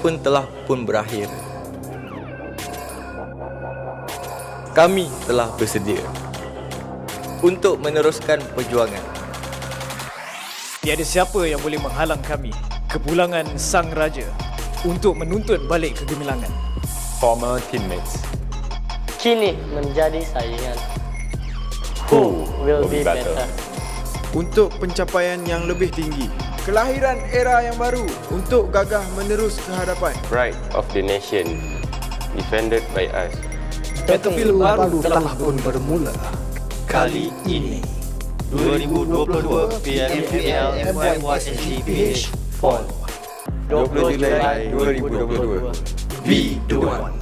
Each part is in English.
pun telah pun berakhir. Kami telah bersedia untuk meneruskan perjuangan. Tiada siapa yang boleh menghalang kami, kepulangan Sang Raja, untuk menuntut balik kegemilangan. Former teammates. Kini menjadi saingan. Who will be better? Untuk pencapaian yang lebih tinggi. Kelahiran era yang baru untuk gagah menerus ke hadapan. Pride of the nation, defended by us. Battlefield baru telah pun bermula. Kali ini 2022 PMPL MYSGPH Fall 20 Julai 2022 redONE.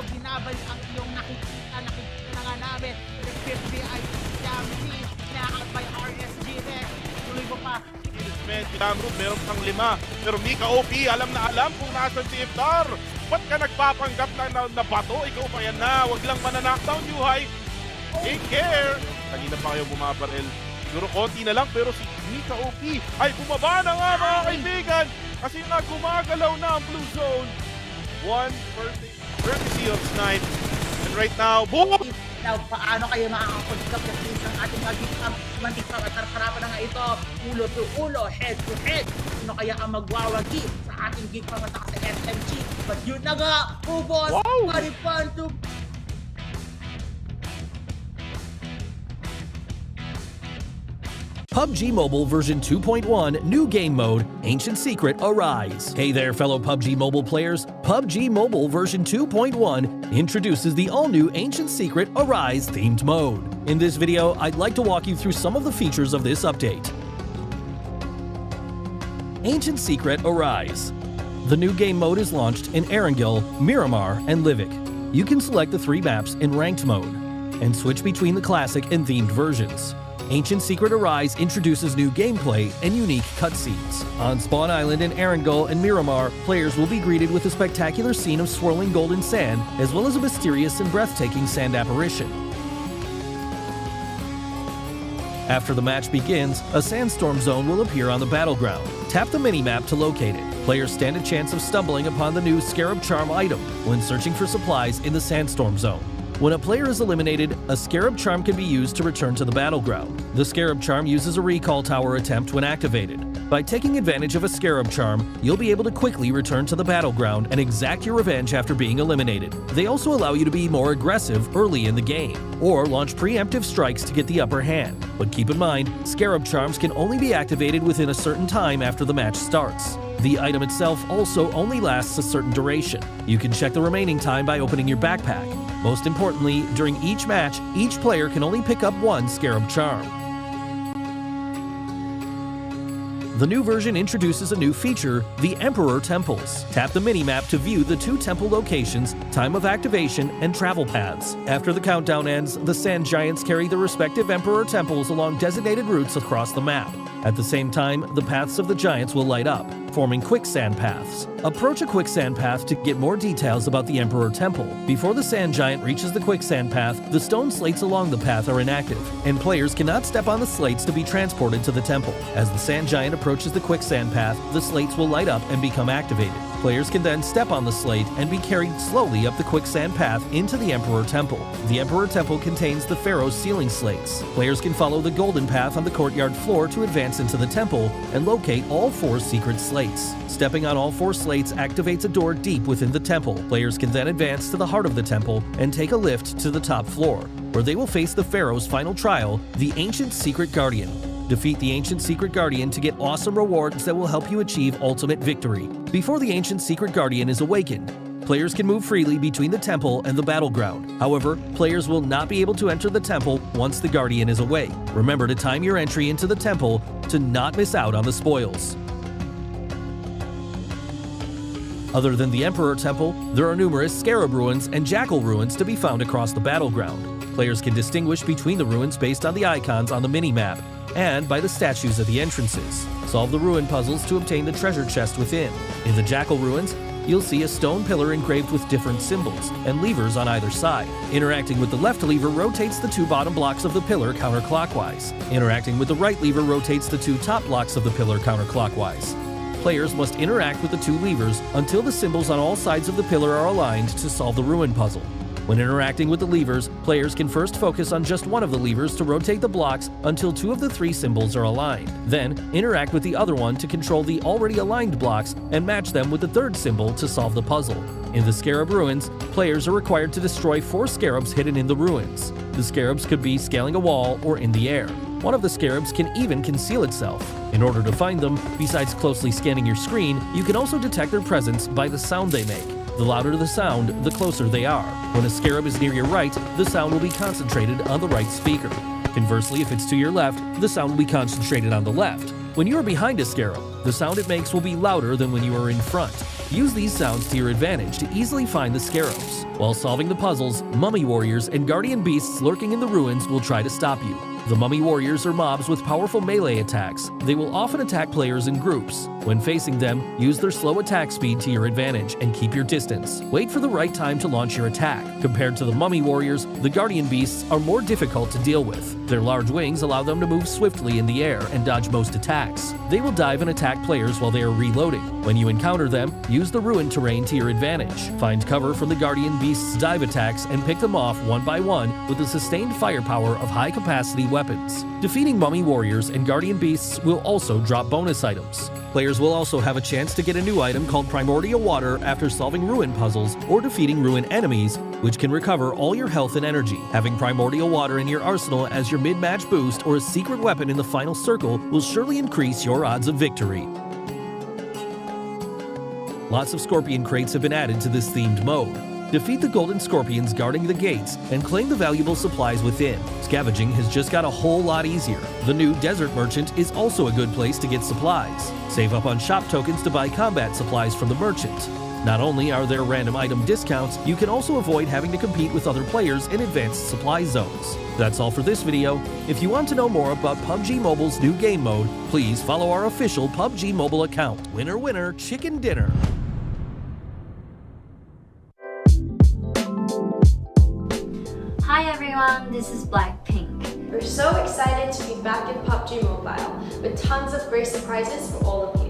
Binabal ang iyong nakikita na nga namin. The 50 ay Yamsi na by RSG Rex. Tuloy mo pa. Camroot, meron pang 5. Pero Mika OP, alam na alam kung nasan si Iftar. Ba't ka nagpapanggap na bato? Ikaw pa yan na. Huwag lang mananakdown, HYVE. Take care. Kanina pa kayo bumabaril. Siguro konti na lang pero si Mika OP ay bumaba na nga mga kaibigan. Kasi nga gumagalaw na ang blue zone. 1 courtesy of Snipe. And right now, boom! Now, paano kayo makakapagkap at least ang ating mantikap at harap-harapan na nga ito, ulo to ulo, head to head. Sino kaya ang magwawagi sa ating GEEK pamatak sa SMG? But yun na nga, HomeBois, paripan to PUBG Mobile version 2.1 new game mode, Ancient Secret Arise. Hey there fellow PUBG Mobile players, PUBG Mobile version 2.1 introduces the all-new Ancient Secret Arise themed mode. In this video, I'd like to walk you through some of the features of this update. Ancient Secret Arise. The new game mode is launched in Erangel, Miramar, and Livik. You can select the 3 maps in ranked mode and switch between the classic and themed versions. Ancient Secret Arise introduces new gameplay and unique cutscenes. On Spawn Island in Erangel and Miramar, players will be greeted with a spectacular scene of swirling golden sand, as well as a mysterious and breathtaking sand apparition. After the match begins, a sandstorm zone will appear on the battleground. Tap the minimap to locate it. Players stand a chance of stumbling upon the new Scarab Charm item when searching for supplies in the sandstorm zone. When a player is eliminated, a Scarab Charm can be used to return to the battleground. The Scarab Charm uses a recall tower attempt when activated. By taking advantage of a Scarab Charm, you'll be able to quickly return to the battleground and exact your revenge after being eliminated. They also allow you to be more aggressive early in the game, or launch preemptive strikes to get the upper hand. But keep in mind, Scarab Charms can only be activated within a certain time after the match starts. The item itself also only lasts a certain duration. You can check the remaining time by opening your backpack. Most importantly, during each match, each player can only pick up 1 Scarab Charm. The new version introduces a new feature, the Emperor Temples. Tap the minimap to view the 2 temple locations, time of activation, and travel paths. After the countdown ends, the Sand Giants carry the respective Emperor Temples along designated routes across the map. At the same time, the paths of the Giants will light up, forming quicksand paths. Approach a quicksand path to get more details about the Emperor Temple. Before the Sand Giant reaches the quicksand path, the stone slates along the path are inactive, and players cannot step on the slates to be transported to the temple. As the Sand Giant approaches the quicksand path, the slates will light up and become activated. Players can then step on the slate and be carried slowly up the quicksand path into the Emperor Temple. The Emperor Temple contains the Pharaoh's ceiling slates. Players can follow the golden path on the courtyard floor to advance into the temple and locate all 4 secret slates. Stepping on all 4 slates activates a door deep within the temple. Players can then advance to the heart of the temple and take a lift to the top floor, where they will face the Pharaoh's final trial, the Ancient Secret Guardian. Defeat the Ancient Secret Guardian to get awesome rewards that will help you achieve ultimate victory. Before the Ancient Secret Guardian is awakened, players can move freely between the temple and the battleground. However, players will not be able to enter the temple once the Guardian is away. Remember to time your entry into the temple to not miss out on the spoils. Other than the Emperor Temple, there are numerous Scarab Ruins and Jackal Ruins to be found across the battleground. Players can distinguish between the ruins based on the icons on the minimap and by the statues at the entrances. Solve the ruin puzzles to obtain the treasure chest within. In the Jackal Ruins, you'll see a stone pillar engraved with different symbols and levers on either side. Interacting with the left lever rotates the 2 bottom blocks of the pillar counterclockwise. Interacting with the right lever rotates the 2 top blocks of the pillar counterclockwise. Players must interact with the 2 levers until the symbols on all sides of the pillar are aligned to solve the ruin puzzle. When interacting with the levers, players can first focus on just one of the levers to rotate the blocks until 2 of the 3 symbols are aligned. Then, interact with the other one to control the already aligned blocks and match them with the 3rd symbol to solve the puzzle. In the Scarab Ruins, players are required to destroy 4 scarabs hidden in the ruins. The scarabs could be scaling a wall or in the air. One of the scarabs can even conceal itself. In order to find them, besides closely scanning your screen, you can also detect their presence by the sound they make. The louder the sound, the closer they are. When a scarab is near your right, the sound will be concentrated on the right speaker. Conversely, if it's to your left, the sound will be concentrated on the left. When you are behind a scarab, the sound it makes will be louder than when you are in front. Use these sounds to your advantage to easily find the scarabs. While solving the puzzles, mummy warriors and guardian beasts lurking in the ruins will try to stop you. The mummy warriors are mobs with powerful melee attacks. They will often attack players in groups. When facing them, use their slow attack speed to your advantage and keep your distance. Wait for the right time to launch your attack. Compared to the mummy warriors, the guardian beasts are more difficult to deal with. Their large wings allow them to move swiftly in the air and dodge most attacks. They will dive and attack players while they are reloading. When you encounter them, use the ruined terrain to your advantage. Find cover from the guardian beasts' dive attacks and pick them off one by one with the sustained firepower of high-capacity weapons. Defeating mummy warriors and guardian beasts will also drop bonus items. Players will also have a chance to get a new item called Primordial Water after solving ruin puzzles or defeating ruin enemies, which can recover all your health and energy. Having Primordial Water in your arsenal as your mid-match boost or a secret weapon in the final circle will surely increase your odds of victory. Lots of scorpion crates have been added to this themed mode. Defeat the golden scorpions guarding the gates and claim the valuable supplies within. Scavenging has just got a whole lot easier. The new Desert Merchant is also a good place to get supplies. Save up on shop tokens to buy combat supplies from the merchant. Not only are there random item discounts, you can also avoid having to compete with other players in advanced supply zones. That's all for this video. If you want to know more about PUBG Mobile's new game mode, please follow our official PUBG Mobile account. Winner, winner, chicken dinner. Hi everyone, this is Blackpink. We're so excited to be back in PUBG Mobile with tons of great surprises for all of you.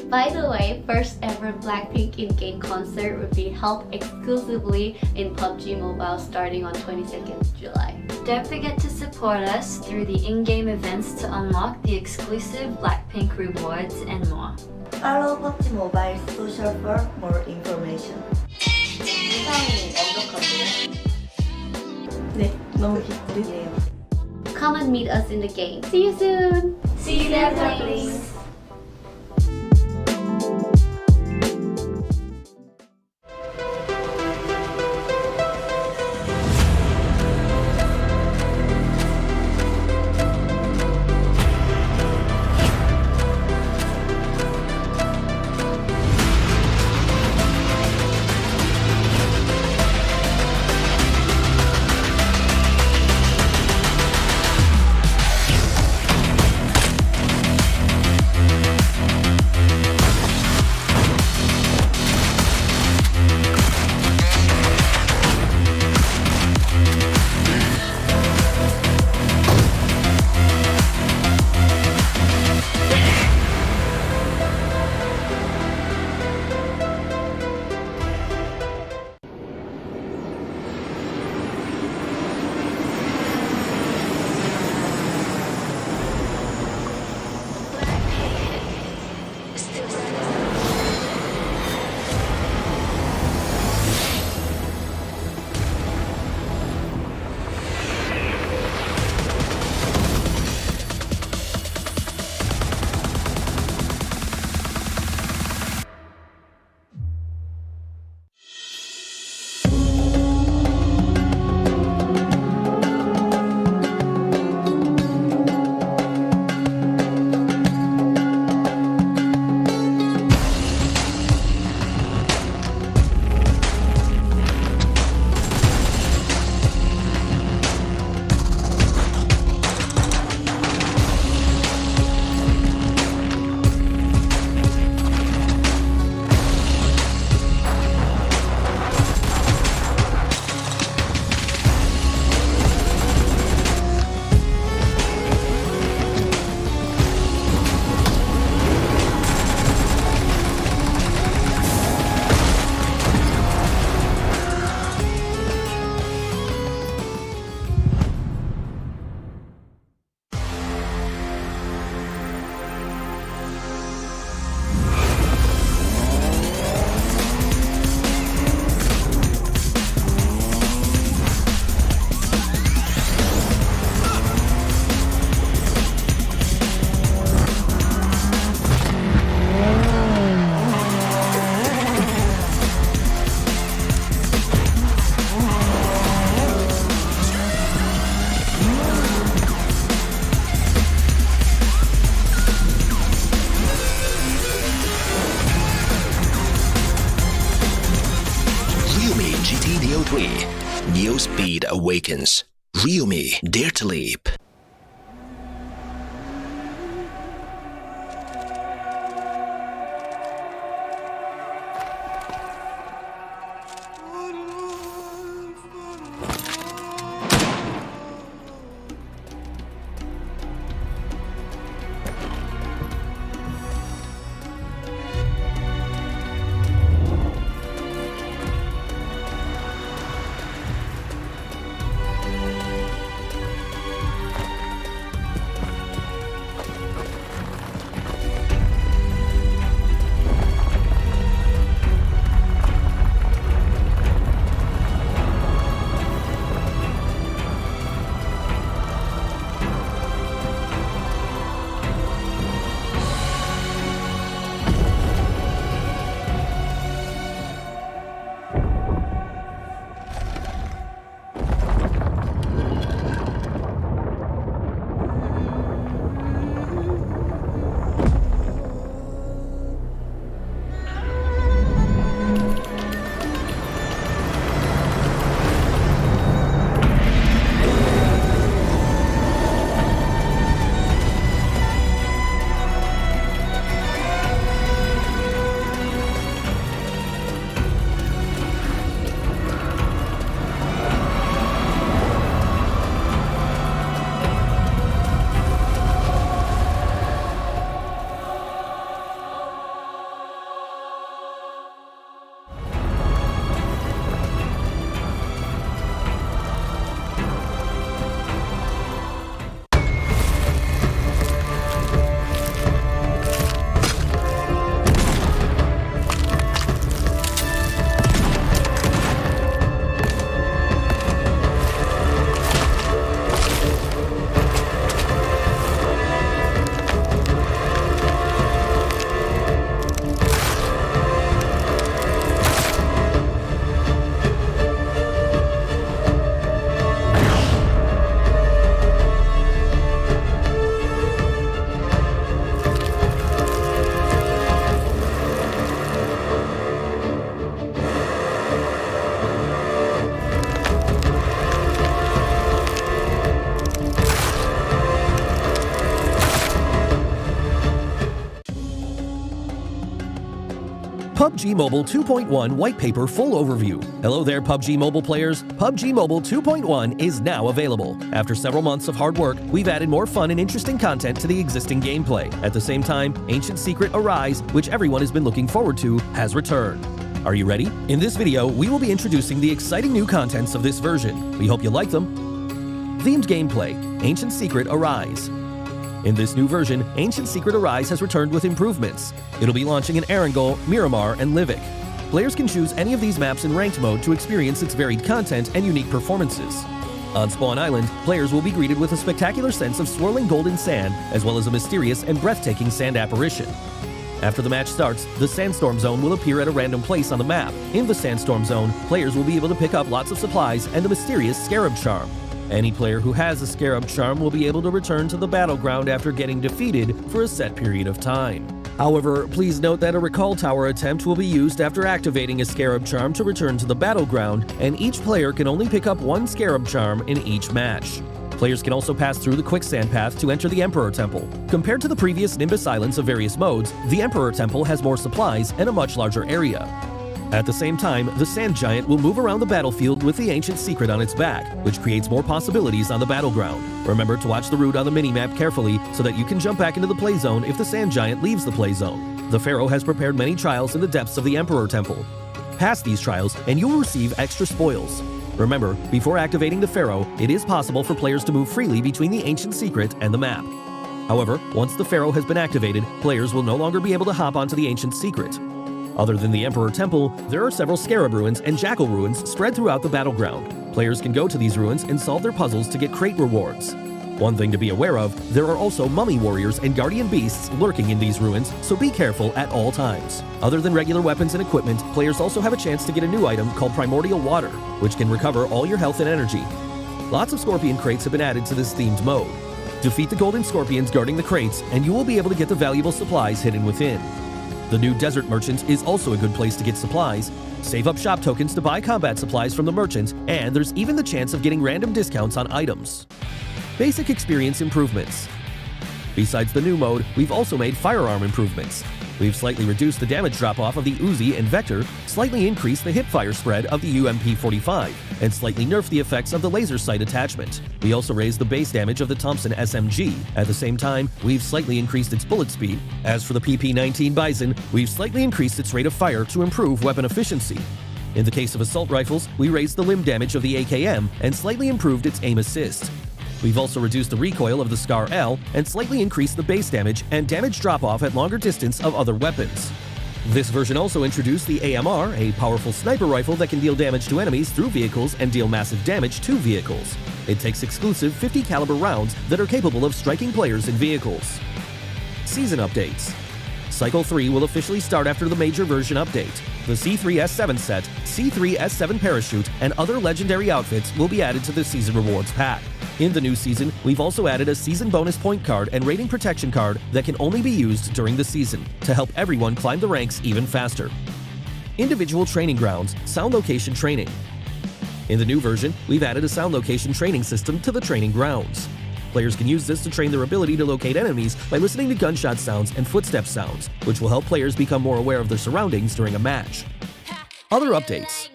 By the way, first ever Blackpink in-game concert will be held exclusively in PUBG Mobile starting on 22nd July. Don't forget to support us through the in-game events to unlock the exclusive Blackpink rewards and more. Follow PUBG Mobile social for more information. 네, 너무 기쁘네요. Come and meet us in the game. See you soon! See you there, please! W3, Neo Speed Awakens. Real me, dare to leap. PUBG Mobile 2.1 White Paper Full Overview. Hello there, PUBG Mobile players. PUBG Mobile 2.1 is now available. After several months of hard work, we've added more fun and interesting content to the existing gameplay. At the same time, Ancient Secret Arise, which everyone has been looking forward to, has returned. Are you ready? In this video, we will be introducing the exciting new contents of this version. We hope you like them. Themed gameplay, Ancient Secret Arise. In this new version, Ancient Secret Arise has returned with improvements. It'll be launching in Erangel, Miramar, and Livik. Players can choose any of these maps in ranked mode to experience its varied content and unique performances. On Spawn Island, players will be greeted with a spectacular sense of swirling golden sand, as well as a mysterious and breathtaking sand apparition. After the match starts, the Sandstorm Zone will appear at a random place on the map. In the Sandstorm Zone, players will be able to pick up lots of supplies and the mysterious Scarab Charm. Any player who has a Scarab Charm will be able to return to the battleground after getting defeated for a set period of time. However, please note that a Recall Tower attempt will be used after activating a Scarab Charm to return to the battleground, and each player can only pick up one Scarab Charm in each match. Players can also pass through the Quicksand Path to enter the Emperor Temple. Compared to the previous Nimbus Islands of various modes, the Emperor Temple has more supplies and a much larger area. At the same time, the Sand Giant will move around the battlefield with the Ancient Secret on its back, which creates more possibilities on the battleground. Remember to watch the route on the minimap carefully so that you can jump back into the play zone if the Sand Giant leaves the play zone. The Pharaoh has prepared many trials in the depths of the Emperor Temple. Pass these trials and you will receive extra spoils. Remember, before activating the Pharaoh, it is possible for players to move freely between the Ancient Secret and the map. However, once the Pharaoh has been activated, players will no longer be able to hop onto the Ancient Secret. Other than the Emperor Temple, there are several Scarab Ruins and Jackal Ruins spread throughout the battleground. Players can go to these ruins and solve their puzzles to get crate rewards. One thing to be aware of, there are also Mummy Warriors and Guardian Beasts lurking in these ruins, so be careful at all times. Other than regular weapons and equipment, players also have a chance to get a new item called Primordial Water, which can recover all your health and energy. Lots of Scorpion crates have been added to this themed mode. Defeat the Golden Scorpions guarding the crates, and you will be able to get the valuable supplies hidden within. The new Desert Merchant is also a good place to get supplies. Save up shop tokens to buy combat supplies from the merchants, and there's even the chance of getting random discounts on items. Basic experience improvements. Besides the new mode, we've also made firearm improvements. We've slightly reduced the damage drop-off of the Uzi and Vector, slightly increased the hip-fire spread of the UMP-45, and slightly nerfed the effects of the laser sight attachment. We also raised the base damage of the Thompson SMG. At the same time, we've slightly increased its bullet speed. As for the PP-19 Bison, we've slightly increased its rate of fire to improve weapon efficiency. In the case of assault rifles, we raised the limb damage of the AKM and slightly improved its aim assist. We've also reduced the recoil of the Scar L and slightly increased the base damage and damage drop-off at longer distance of other weapons. This version also introduced the AMR, a powerful sniper rifle that can deal damage to enemies through vehicles and deal massive damage to vehicles. It takes exclusive 50 caliber rounds that are capable of striking players in vehicles. Season updates. Cycle 3 will officially start after the major version update. The C3S7 set, C3S7 parachute, and other legendary outfits will be added to the season rewards pack. In the new season, we've also added a season bonus point card and rating protection card that can only be used during the season to help everyone climb the ranks even faster. Individual training grounds, sound location training. In the new version, we've added a sound location training system to the training grounds. Players can use this to train their ability to locate enemies by listening to gunshot sounds and footstep sounds, which will help players become more aware of their surroundings during a match. Other updates.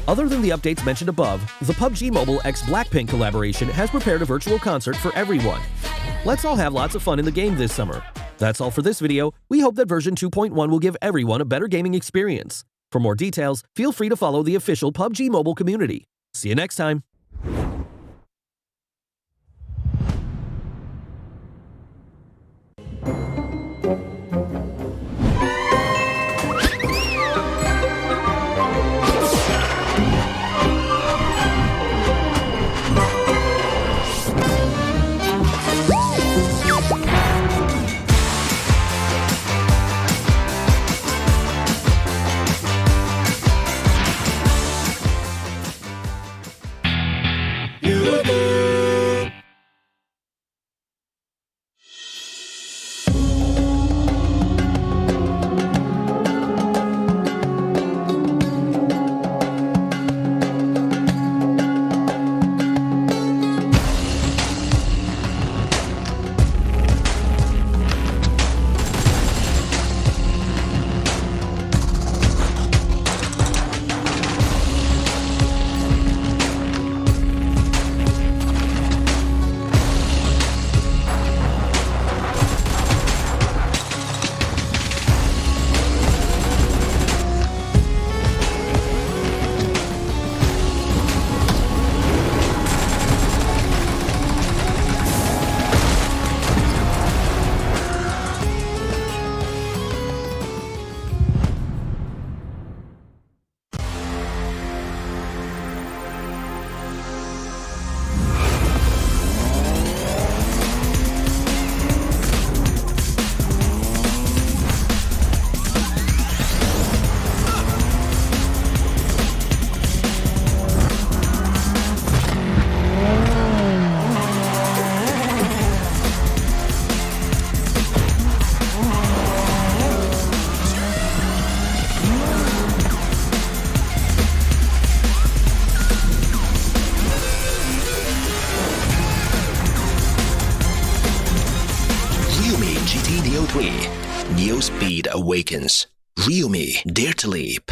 Other than the updates mentioned above, the PUBG Mobile x Blackpink collaboration has prepared a virtual concert for everyone. Let's all have lots of fun in the game this summer. That's all for this video. We hope that version 2.1 will give everyone a better gaming experience. For more details, feel free to follow the official PUBG Mobile community. See you next time. Neo Speed awakens. Ryumi, dare to leap.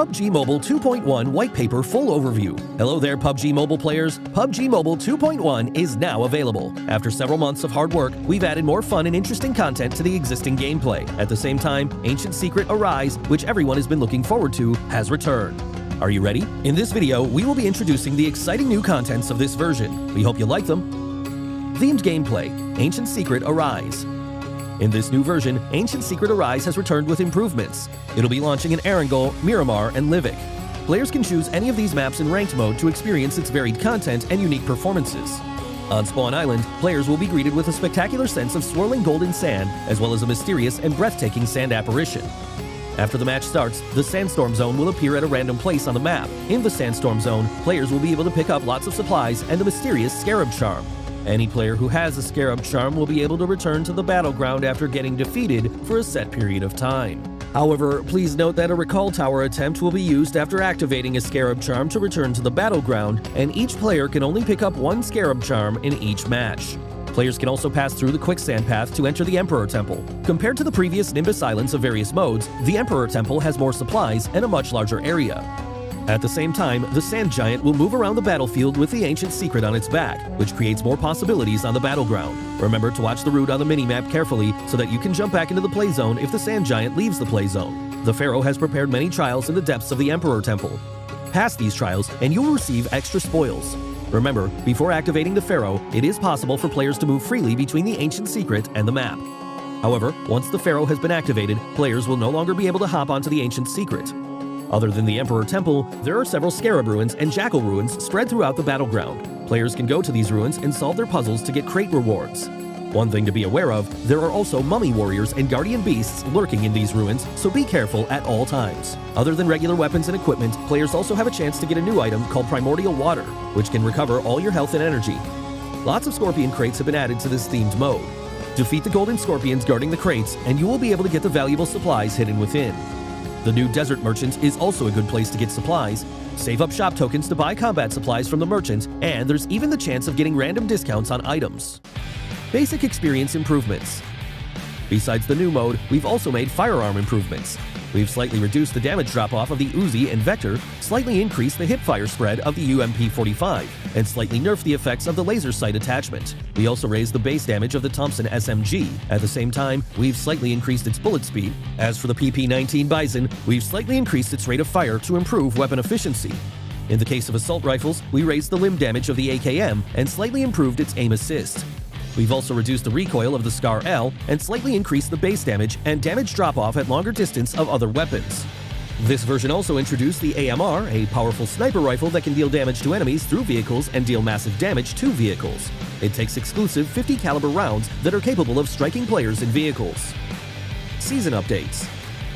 PUBG Mobile 2.1 White Paper Full Overview. Hello there, PUBG Mobile players. PUBG Mobile 2.1 is now available. After several months of hard work, we've added more fun and interesting content to the existing gameplay. At the same time, Ancient Secret Arise, which everyone has been looking forward to, has returned. Are you ready? In this video, we will be introducing the exciting new contents of this version. We hope you like them. Themed gameplay, Ancient Secret Arise. In this new version, Ancient Secret Arise has returned with improvements. It'll be launching in Erangel, Miramar, and Livik. Players can choose any of these maps in ranked mode to experience its varied content and unique performances. On Spawn Island, players will be greeted with a spectacular sense of swirling golden sand, as well as a mysterious and breathtaking sand apparition. After the match starts, the Sandstorm Zone will appear at a random place on the map. In the Sandstorm Zone, players will be able to pick up lots of supplies and the mysterious Scarab Charm. Any player who has a Scarab Charm will be able to return to the battleground after getting defeated for a set period of time. However, please note that a Recall Tower attempt will be used after activating a Scarab Charm to return to the battleground, and each player can only pick up one Scarab Charm in each match. Players can also pass through the Quicksand Path to enter the Emperor Temple. Compared to the previous Nimbus Islands of various modes, the Emperor Temple has more supplies and a much larger area. At the same time, the Sand Giant will move around the battlefield with the Ancient Secret on its back, which creates more possibilities on the battleground. Remember to watch the route on the minimap carefully so that you can jump back into the play zone if the Sand Giant leaves the play zone. The Pharaoh has prepared many trials in the depths of the Emperor Temple. Pass these trials and you'll receive extra spoils. Remember, before activating the Pharaoh, it is possible for players to move freely between the Ancient Secret and the map. However, once the Pharaoh has been activated, players will no longer be able to hop onto the Ancient Secret. Other than the Emperor Temple, there are several Scarab Ruins and Jackal Ruins spread throughout the battleground. Players can go to these ruins and solve their puzzles to get crate rewards. One thing to be aware of, there are also Mummy Warriors and Guardian Beasts lurking in these ruins, so be careful at all times. Other than regular weapons and equipment, players also have a chance to get a new item called Primordial Water, which can recover all your health and energy. Lots of Scorpion crates have been added to this themed mode. Defeat the Golden Scorpions guarding the crates, and you will be able to get the valuable supplies hidden within. The new Desert Merchant is also a good place to get supplies. Save up shop tokens to buy combat supplies from the merchant, and there's even the chance of getting random discounts on items. Basic experience improvements. Besides the new mode, we've also made firearm improvements. We've slightly reduced the damage drop-off of the Uzi and Vector, slightly increased the hipfire spread of the UMP-45, and slightly nerfed the effects of the laser sight attachment. We also raised the base damage of the Thompson SMG. At the same time, we've slightly increased its bullet speed. As for the PP-19 Bison, we've slightly increased its rate of fire to improve weapon efficiency. In the case of assault rifles, we raised the limb damage of the AKM and slightly improved its aim assist. We've also reduced the recoil of the Scar L and slightly increased the base damage and damage drop-off at longer distance of other weapons. This version also introduced the AMR, a powerful sniper rifle that can deal damage to enemies through vehicles and deal massive damage to vehicles. It takes exclusive 50 caliber rounds that are capable of striking players in vehicles. Season updates.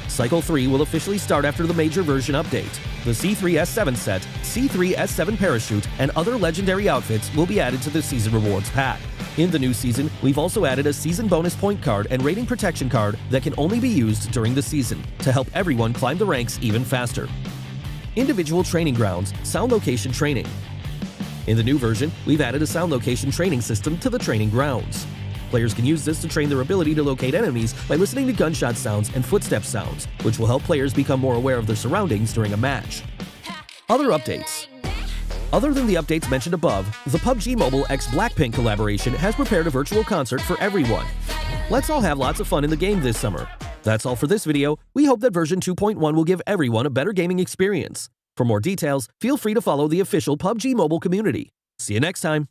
Cycle 3 will officially start after the major version update. The C3S7 set, C3S7 parachute, and other legendary outfits will be added to the Season Rewards pack. In the new season, we've also added a season bonus point card and rating protection card that can only be used during the season to help everyone climb the ranks even faster. Individual training grounds, sound location training. In the new version, we've added a sound location training system to the training grounds. Players can use this to train their ability to locate enemies by listening to gunshot sounds and footstep sounds, which will help players become more aware of their surroundings during a match. Other updates. Other than the updates mentioned above, the PUBG Mobile x Blackpink collaboration has prepared a virtual concert for everyone. Let's all have lots of fun in the game this summer. That's all for this video. We hope that version 2.1 will give everyone a better gaming experience. For more details, feel free to follow the official PUBG Mobile community. See you next time.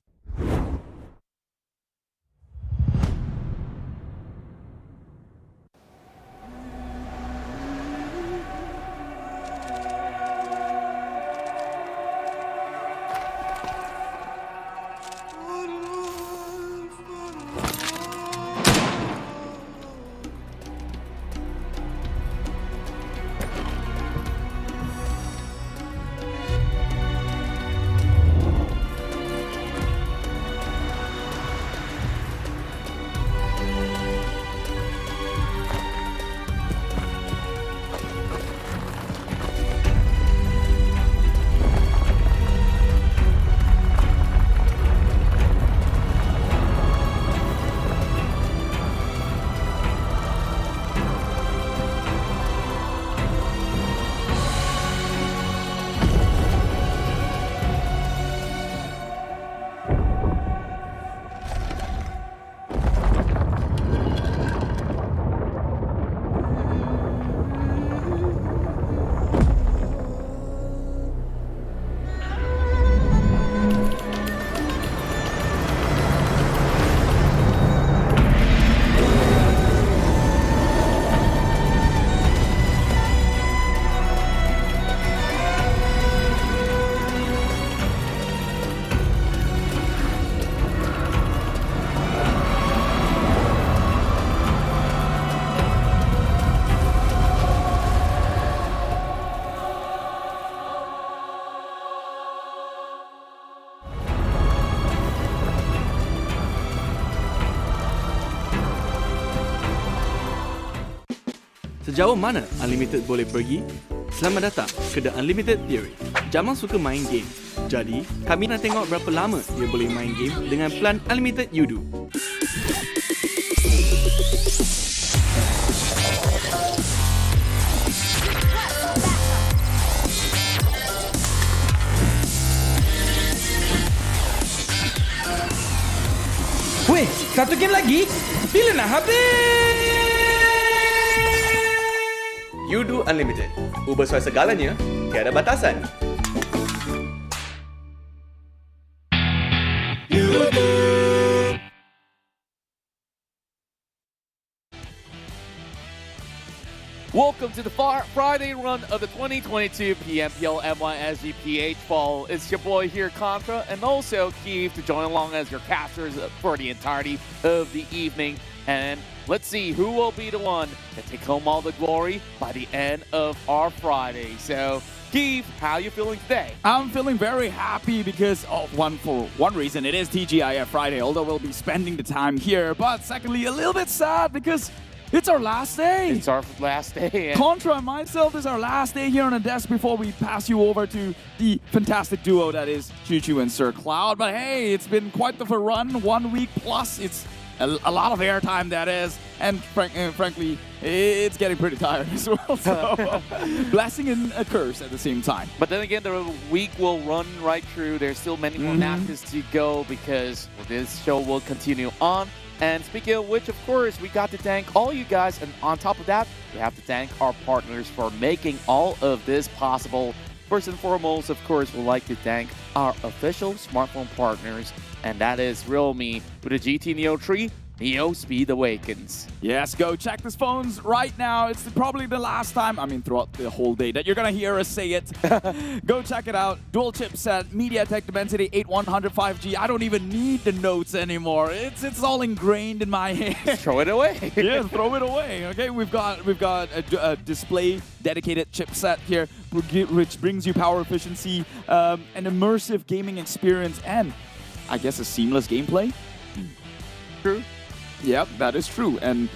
Sejauh mana Unlimited boleh pergi? Selamat datang ke The Unlimited Theory. Jamal suka main game. Jadi, kami nak tengok berapa lama dia boleh main game dengan plan Unlimited Yoodo. Weh, satu game lagi? Bila nak habis? Yoodo Unlimited. Ubah soal segalanya, tiada batasan. Welcome to the Friday run of the 2022 PMPL MYSGPH Fall. It's your boy here, Contra, and also Keith to join along as your casters for the entirety of the evening. And let's see who will be the one to take home all the glory by the end of our Friday. So, Keith, how are you feeling today? I'm feeling very happy because, for one reason, it is TGIF Friday, although we'll be spending the time here. But secondly, a little bit sad because it's our last day. It's our last day. Contra and myself, this is our last day here on the desk before we pass you over to the fantastic duo that is Choo Choo and Sir Cloud. But hey, it's been quite the run, 1 week plus. It's a lot of airtime, that is. And frankly, it's getting pretty tired as well. So, blessing and a curse at the same time. But then again, the week will run right through. There's still many more matches to go because this show will continue on. And speaking of which, of course, we got to thank all you guys. And on top of that, we have to thank our partners for making all of this possible. First and foremost, of course, we'd like to thank our official smartphone partners. And that is Realme with the GT Neo 3. Neo Speed Awakens. Yes, go check these phones right now. It's probably the last time, throughout the whole day, that you're going to hear us say it. Go check it out. Dual chipset, MediaTek Dimensity 8100 5G. I don't even need the notes anymore. It's all ingrained in my head. Throw it away. Yeah, throw it away. Okay, we've got a display dedicated chipset here, which brings you power efficiency, an immersive gaming experience, and I guess a seamless gameplay. True. Yep, that is true. And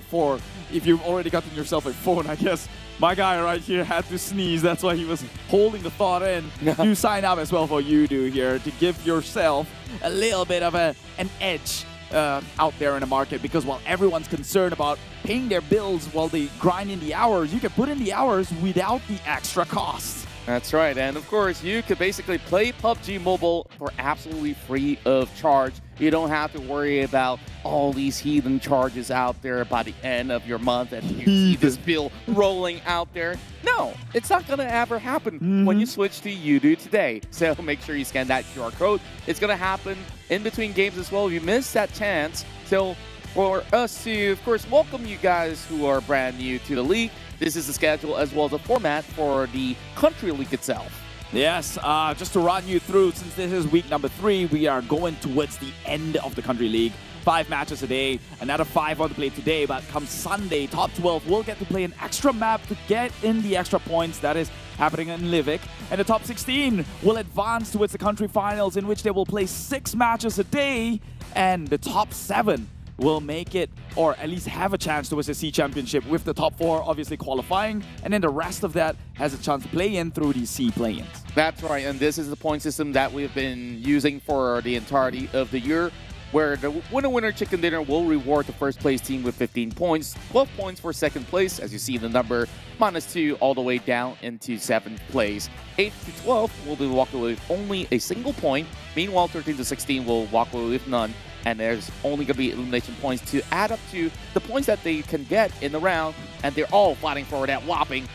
for if you've already gotten yourself a phone, I guess my guy right here had to sneeze. That's why he was holding the thought in. You sign up as well for Yoodo here to give yourself a little bit of an edge out there in the market, because while everyone's concerned about paying their bills while they grind in the hours, you can put in the hours without the extra costs. That's right, and of course, you could basically play PUBG Mobile for absolutely free of charge. You don't have to worry about all these heathen charges out there by the end of your month and you see this bill rolling out there. No, it's not going to ever happen when you switch to Yoodo today. So make sure you scan that QR code. It's going to happen in between games as well if you miss that chance. So for us to, of course, welcome you guys who are brand new to the league, this is the schedule as well as the format for the country league itself. Yes, just to run you through, since this is week number 3, we are going towards the end of the country league. 5 matches a day, another 5 on the play today, but come Sunday, top 12 will get to play an extra map to get in the extra points. That is happening in Livik. And the top 16 will advance towards the country finals, in which they will play 6 matches a day, and the top 7 will make it, or at least have a chance towards the C Championship, with the top 4 obviously qualifying, and then the rest of that has a chance to play in through the C play-ins. That's right, and this is the point system that we've been using for the entirety of the year, where the winner chicken dinner will reward the first place team with 15 points, 12 points for second place, as you see the number, -2 all the way down into 7th place. 8th to 12th will be walk away with only a single point, meanwhile 13th to 16 will walk away with none. And there's only going to be elimination points to add up to the points that they can get in the round. And they're all fighting for that whopping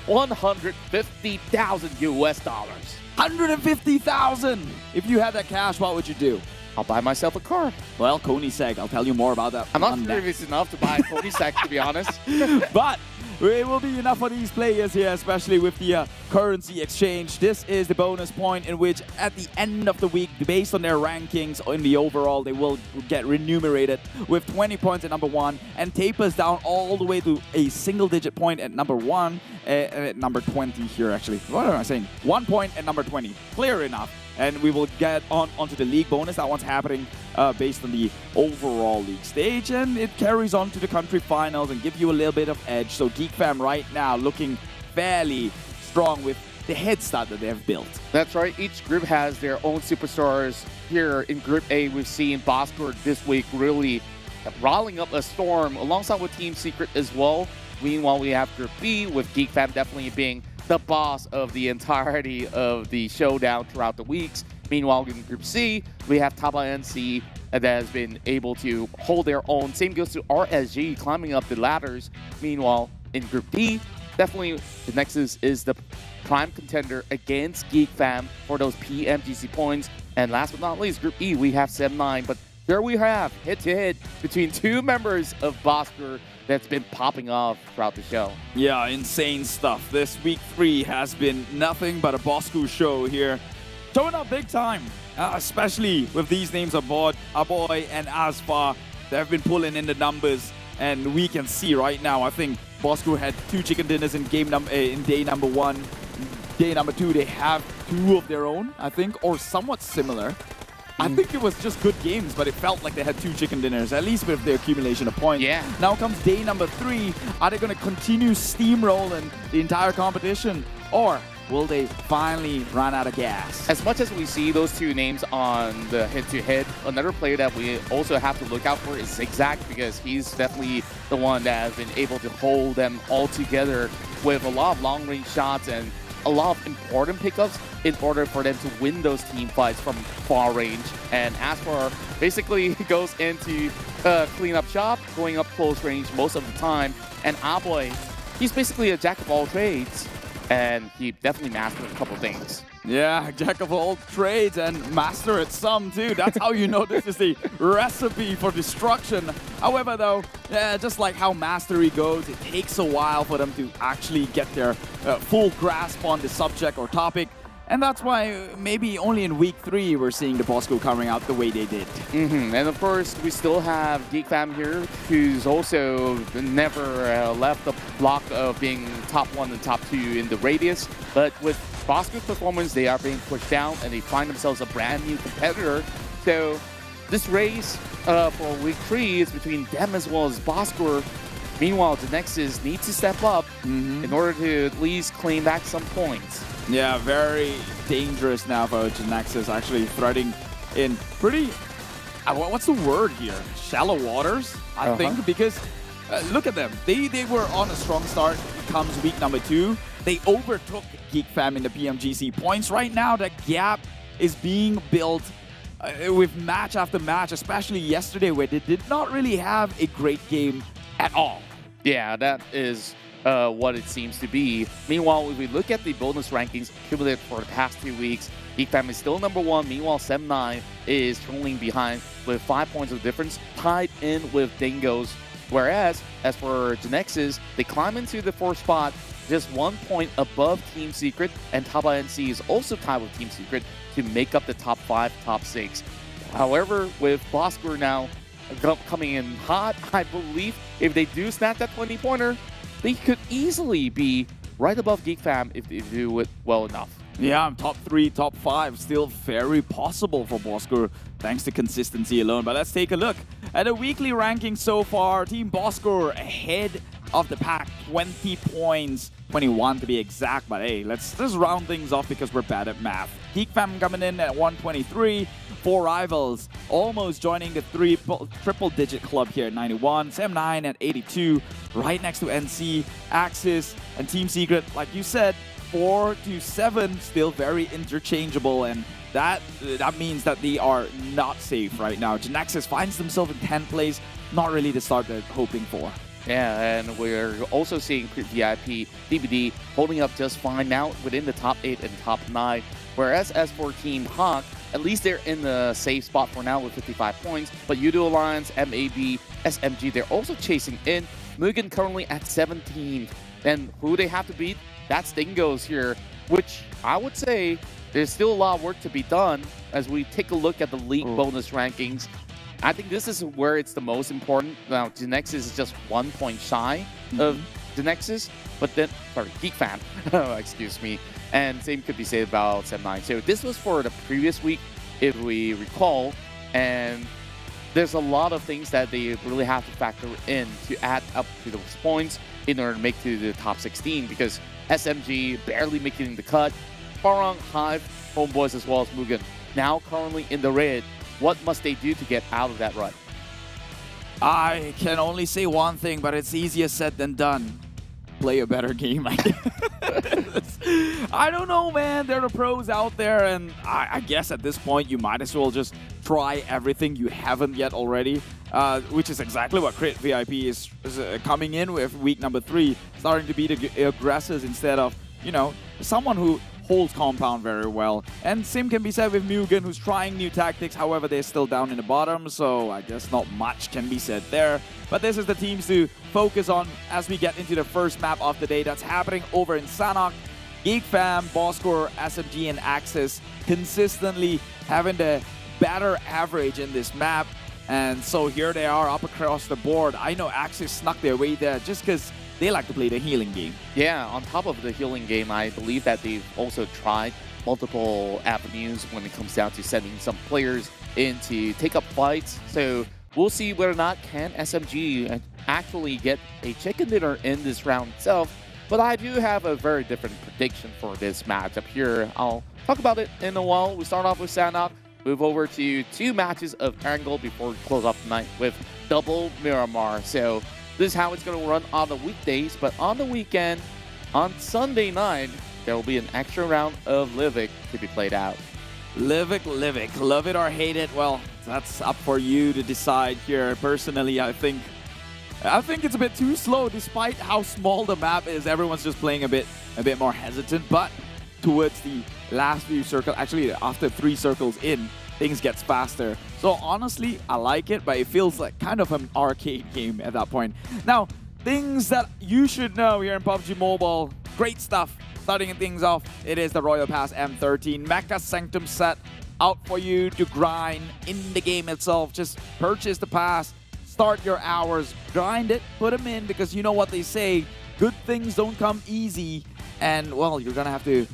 $150,000 US. 150,000! If you had that cash, what would you do? I'll buy myself a car. Well, Koenigsegg, I'll tell you more about that. I'm not sure if it's enough to buy a Koenigsegg, to be honest. But it will be enough for these players here, especially with the currency exchange. This is the bonus point in which at the end of the week, based on their rankings in the overall, they will get remunerated with 20 points at number 1 and tapers down all the way to a single-digit point at number 1. at number 20 here, actually. What am I saying? 1 point at number 20. Clear enough. And we will get onto the league bonus. That one's happening based on the overall league stage. And it carries on to the country finals and give you a little bit of edge. So GEEK Fam right now looking fairly strong with the head start that they have built. That's right. Each group has their own superstars. Here in Group A, we've seen Bosskurr this week really rolling up a storm alongside with Team Secret as well. Meanwhile, we have Group B with GEEK Fam definitely being the boss of the entirety of the showdown throughout the weeks. Meanwhile, in Group C, we have Tabah NSEA that has been able to hold their own. Same goes to RSG climbing up the ladders. Meanwhile, in Group D, definitely Genexus is the prime contender against GEEK Fam for those PMGC points. And last but not least, Group E, we have 7-9. But there we have head-to-head between two members of Bosskurr that's been popping off throughout the show. Yeah, insane stuff. This week 3 has been nothing but a Bosskurr show here. Showing up big time, especially with these names aboard, Aboy and Asfar. They have been pulling in the numbers, and we can see right now, I think Bosskurr had 2 chicken dinners in day number 1. Day number 2, they have 2 of their own, I think, or somewhat similar. I think it was just good games, but it felt like they had 2 chicken dinners, at least with the accumulation of points. Yeah. Now comes day number 3. Are they going to continue steamrolling the entire competition, or will they finally run out of gas? As much as we see those 2 names on the head-to-head, another player that we also have to look out for is Zigzag, because he's definitely the one that has been able to hold them all together with a lot of long-range shots and a lot of important pickups in order for them to win those team fights from far range. And Asfar basically goes into clean up shop, going up close range most of the time. And Aboy, he's basically a jack of all trades, and he definitely mastered a couple things. Yeah, jack of all trades and master at some too. That's how you know this is the recipe for destruction. However though, just like how mastery goes, it takes a while for them to actually get their full grasp on the subject or topic. And that's why maybe only in week 3 we're seeing the Bosskurr coming out the way they did. And of course, we still have GEEK Fam here, who's also never left the block of being top 1 and top 2 in the radius. But with Bosskurr's performance, they are being pushed down and they find themselves a brand new competitor. So this race for week 3 is between them as well as Bosskurr. Meanwhile, Genexus needs to step up in order to at least claim back some points. Yeah, very dangerous now for Genexus, actually threading in pretty, what's the word here? Shallow waters, I think, because look at them. They were on a strong start. Comes week number 2. They overtook GEEK Fam in the PMGC points. Right now, that gap is being built with match after match, especially yesterday where they did not really have a great game at all. Yeah, that is what it seems to be. Meanwhile, if we look at the bonus rankings accumulated for the past 2 weeks, GEEK Fam is still number 1. Meanwhile, 7-9 is trailing behind with 5 points of difference, tied in with Dingoz. Whereas, as for Genexus, they climb into the 4th spot, just 1 point above Team Secret, and Tabah NSEA is also tied with Team Secret to make up the top 5, top 6. However, with Bosskurr now coming in hot, I believe if they do snap that 20-pointer, they could easily be right above GEEK Fam if they do it well enough. Yeah, top 3, top 5, still very possible for Bosskurr, thanks to consistency alone. But let's take a look at the weekly ranking so far. Team Bosskurr ahead of the pack, 20 points, 21 to be exact. But hey, let's just round things off because we're bad at math. GEEK Fam coming in at 123. 4 rivals almost joining the triple-digit club here at 91. 7-9 at 82, right next to NC, Axis, and Team Secret. Like you said, 4 to 7 still very interchangeable, and that means that they are not safe right now. Genexus finds themselves in 10th place, not really the start they're hoping for. Yeah, and we're also seeing VIP DVD holding up just fine now within the top 8 and top 9. Whereas as for Team Hawk, at least they're in the safe spot for now with 55 points. But Yoodo Alliance, MAB, SMG, they're also chasing in. MUGEN currently at 17. And who they have to beat? That's Dingoz here, which I would say there's still a lot of work to be done as we take a look at the league bonus rankings. I think this is where it's the most important. Now, Genexus is just 1 point shy of Genexus, but then, sorry, GEEK fan, excuse me. And same could be said about Sem9. So this was for the previous week, if we recall, and there's a lot of things that they really have to factor in to add up to those points in order to make to the top 16, because SMG barely making the cut, Farang, HYVE, HomeBois, as well as MUGEN now currently in the red. What must they do to get out of that rut? I can only say one thing, but it's easier said than done. Play a better game, I guess. I don't know, man. There are pros out there, and I guess at this point you might as well just try everything you haven't yet already, which is exactly what Crit VIP is coming in with week number 3, starting to be the aggressors instead of, you know, someone who holds compound very well. And same can be said with MUGEN, who's trying new tactics. However, they're still down in the bottom, so I guess not much can be said there. But this is the teams to focus on as we get into the first map of the day. That's happening over in Sanhok. GEEK Fam, Bosskurr, SMG, and Axis consistently having the better average in this map. And so here they are up across the board. I know Axis snuck their way there just because they like to play the healing game. Yeah, on top of the healing game, I believe that they've also tried multiple avenues when it comes down to sending some players in to take up fights. So we'll see whether or not can SMG actually get a chicken dinner in this round itself. But I do have a very different prediction for this matchup here. I'll talk about it in a while. We start off with Sanhok, move over to 2 matches of Angle before we close off the night with double Miramar. So this is how it's going to run on the weekdays, but on the weekend, on Sunday night, there will be an extra round of Livik to be played out. Livik, love it or hate it, well, that's up for you to decide here. Personally, I think it's a bit too slow, despite how small the map is. Everyone's just playing a bit more hesitant, but towards the last few circles, actually after 3 circles in, things gets faster. So honestly, I like it, but it feels like kind of an arcade game at that point. Now, things that you should know here in PUBG Mobile, great stuff. Starting things off, it is the Royal Pass M13 Mecha Sanctum set out for you to grind in the game itself. Just purchase the pass, start your hours, grind it, put them in, because you know what they say, good things don't come easy, and well, you're gonna have to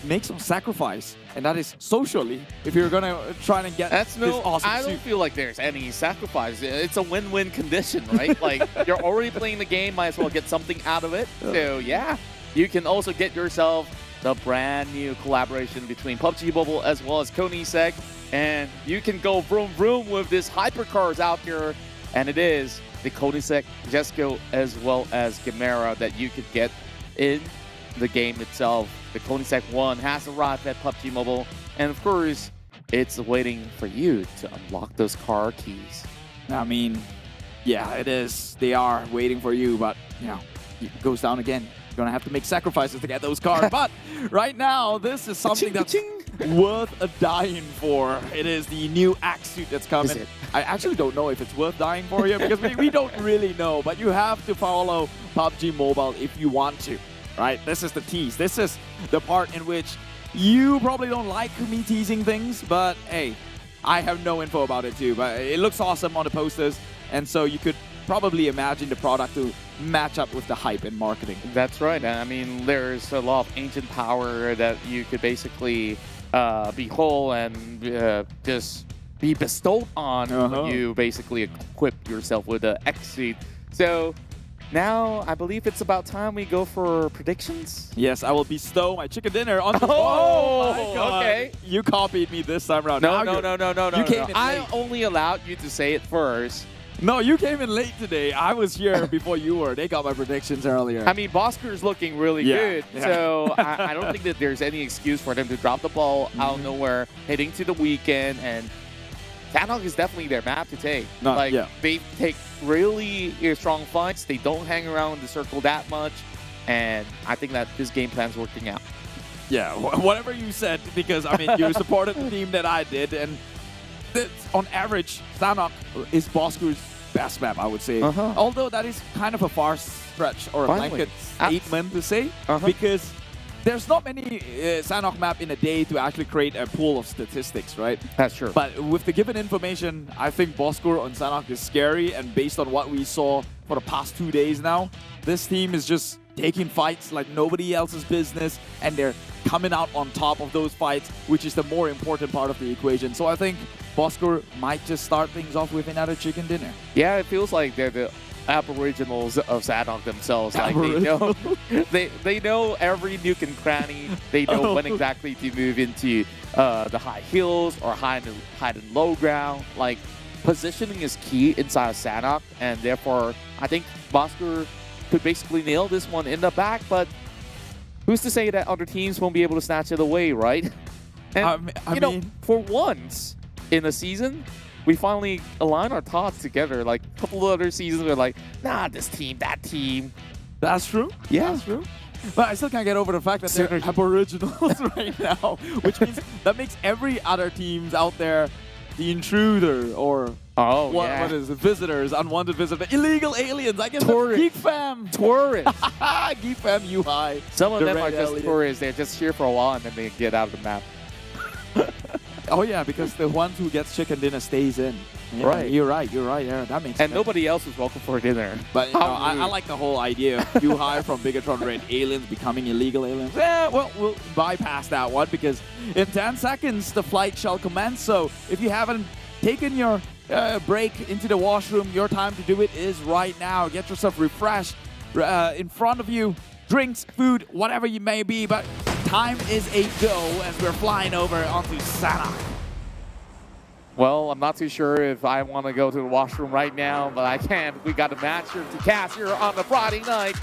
make some sacrifice, and that is socially, if you're gonna try and get this awesome I don't feel like there's any sacrifice. It's a win-win condition, right? Like, you're already playing the game, might as well get something out of it. So yeah, you can also get yourself the brand new collaboration between PUBG Mobile as well as Koenigsegg, and you can go vroom vroom with this hypercars out here, and it is the Koenigsegg Jesco as well as Gamera that you could get in the game itself. The Koenigsegg 1 has arrived at PUBG Mobile, and of course, it's waiting for you to unlock those car keys. I mean, yeah, it is. They are waiting for you, but you know, it goes down again. You're gonna have to make sacrifices to get those cars. But right now, this is something that's worth a dying for. It is the new axe suit that's coming. I actually don't know if it's worth dying for you, because we don't really know, but you have to follow PUBG Mobile if you want to. Right, this is the tease. This is the part in which you probably don't like me teasing things, but hey, I have no info about it too. But it looks awesome on the posters, and so you could probably imagine the product to match up with the hype and marketing. That's right. I mean, there's a lot of ancient power that you could basically behold and just be bestowed on when you basically equip yourself with the X suit. So now, I believe it's about time we go for predictions. Yes, I will bestow my chicken dinner on the... Oh, my God. okay. You copied me this time around. No. You came in late. I only allowed you to say it first. No, you came in late today. I was here before you were. They got my predictions earlier. I mean, Bosskurr is looking really good. Yeah. So I don't think that there's any excuse for them to drop the ball out of nowhere, heading to the weekend, and Sanhok is definitely their map to take. They take really strong fights. They don't hang around in the circle that much, and I think that this game plan's working out. Yeah, whatever you said, because I mean, you supported the team that I did, and on average, Sanhok is Bosskurr's best map, I would say. Although that is kind of a far stretch or a blanket statement to say, because there's not many Sanhok map in a day to actually create a pool of statistics, right? That's true. But with the given information, I think Bosskurr on Sanhok is scary, and based on what we saw for the past 2 days now. This team is just taking fights like nobody else's business, and they're coming out on top of those fights, which is the more important part of the equation. So I think Bosskurr might just start things off with another chicken dinner. Yeah, it feels like they're the aboriginals of Zadok themselves. Like they know every nook and cranny. They know when exactly to move into the high hills or high and low ground. Like, positioning is key inside of Zadok, and therefore I think Bosskurr could basically nail this one in the back, but who's to say that other teams won't be able to snatch it away, right? And, I know, mean, for once in the season, we finally align our thoughts together. Like, a couple of other seasons, we're like, nah, this team, that team. That's true. Yeah. That's true. But I still can't get over the fact that they're aboriginals right now, which means that makes every other teams out there the intruder, or what is it? Visitors, unwanted visitors, illegal aliens. I guess Geek Fam. Tourists. Geek Fam, you high. Some of them are just tourists. They're just here for a while and then they get out of the map. Oh yeah, because the ones who gets chicken dinner stays in. Yeah, right. You're right. Yeah, that makes sense. And nobody else is welcome for dinner. But you know, I like the whole idea of you high from Bigatron Red aliens becoming illegal aliens. Yeah, well, we'll bypass that one because in 10 seconds the flight shall commence. So if you haven't taken your break into the washroom, your time to do it is right now. Get yourself refreshed. In front of you, drinks, food, whatever you may be. But time is a go as we're flying over onto Zadok. Well, I'm not too sure if I want to go to the washroom right now, but I can. We got a match here to cast here on the Friday night.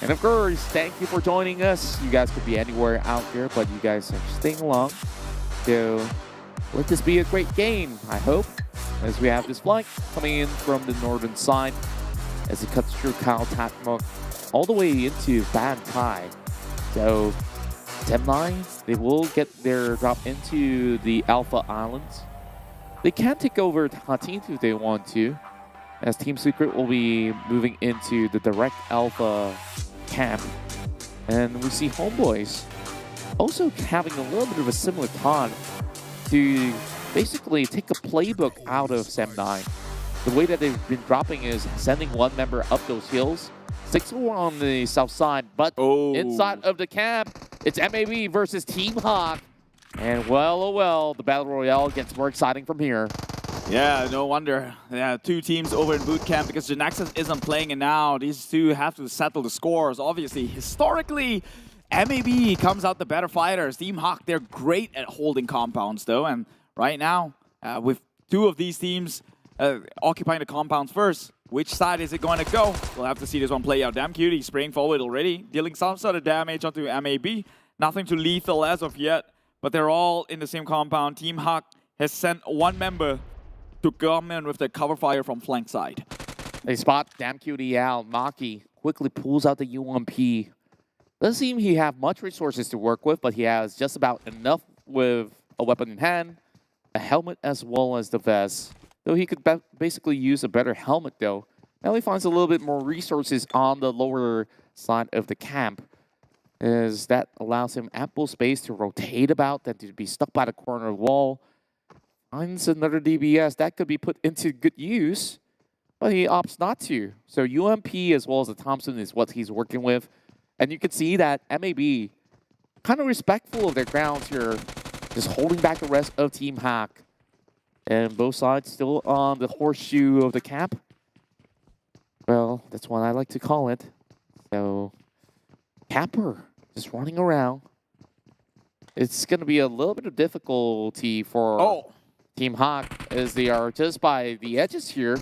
And of course, thank you for joining us. You guys could be anywhere out there, but you guys are staying along. So let this be a great game, I hope, as we have this flight coming in from the northern side as it cuts through Khao Tatmok all the way into Ban Thai. So Temnai, they will get their drop into the Alpha Islands. They can take over Hatint if they want to, as Team Secret will be moving into the direct Alpha camp. And we see HomeBois also having a little bit of a similar thought to basically take a playbook out of Temnai. The way that they've been dropping is sending one member up those hills. 6 more on the south side, but inside of the camp, it's MAB versus Team Hawk. And well, oh well, the Battle Royale gets more exciting from here. Yeah, no wonder. Yeah, 2 teams over in boot camp because Genexus isn't playing, and now these two have to settle the scores. Obviously, historically, MAB comes out the better fighters. Team Hawk, they're great at holding compounds, though. And right now, with 2 of these teams occupying the compounds first, which side is it going to go? We'll have to see this one play out. Damn Cutie spraying forward already, dealing some sort of damage onto MAB. Nothing too lethal as of yet. But they're all in the same compound. Team Hawk has sent 1 member to come in with the cover fire from flank side. They spot Damn Cutie out. Maki quickly pulls out the UMP. Doesn't seem he have much resources to work with, but he has just about enough with a weapon in hand, a helmet as well as the vest. Though he could basically use a better helmet though. Now he finds a little bit more resources on the lower side of the camp, as that allows him ample space to rotate about than to be stuck by the corner of the wall. Finds another DBS that could be put into good use, but he opts not to. So UMP as well as the Thompson is what he's working with. And you can see that MAB kind of respectful of their grounds here, just holding back the rest of Team Hawk. And both sides still on the horseshoe of the camp. Well, that's what I like to call it. So, Camper just running around. It's going to be a little bit of difficulty for Team Hawk as they are just by the edges here.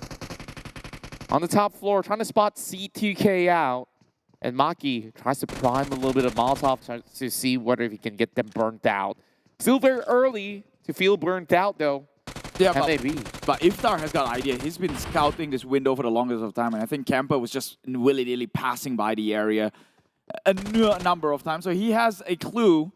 On the top floor, trying to spot C2K out. And Maki tries to prime a little bit of Molotov to see whether he can get them burnt out. Still very early to feel burnt out, though. Yeah, but Iftar has got an idea. He's been scouting this window for the longest of time, and I think Camper was just willy-nilly passing by the area a number of times. So he has a clue,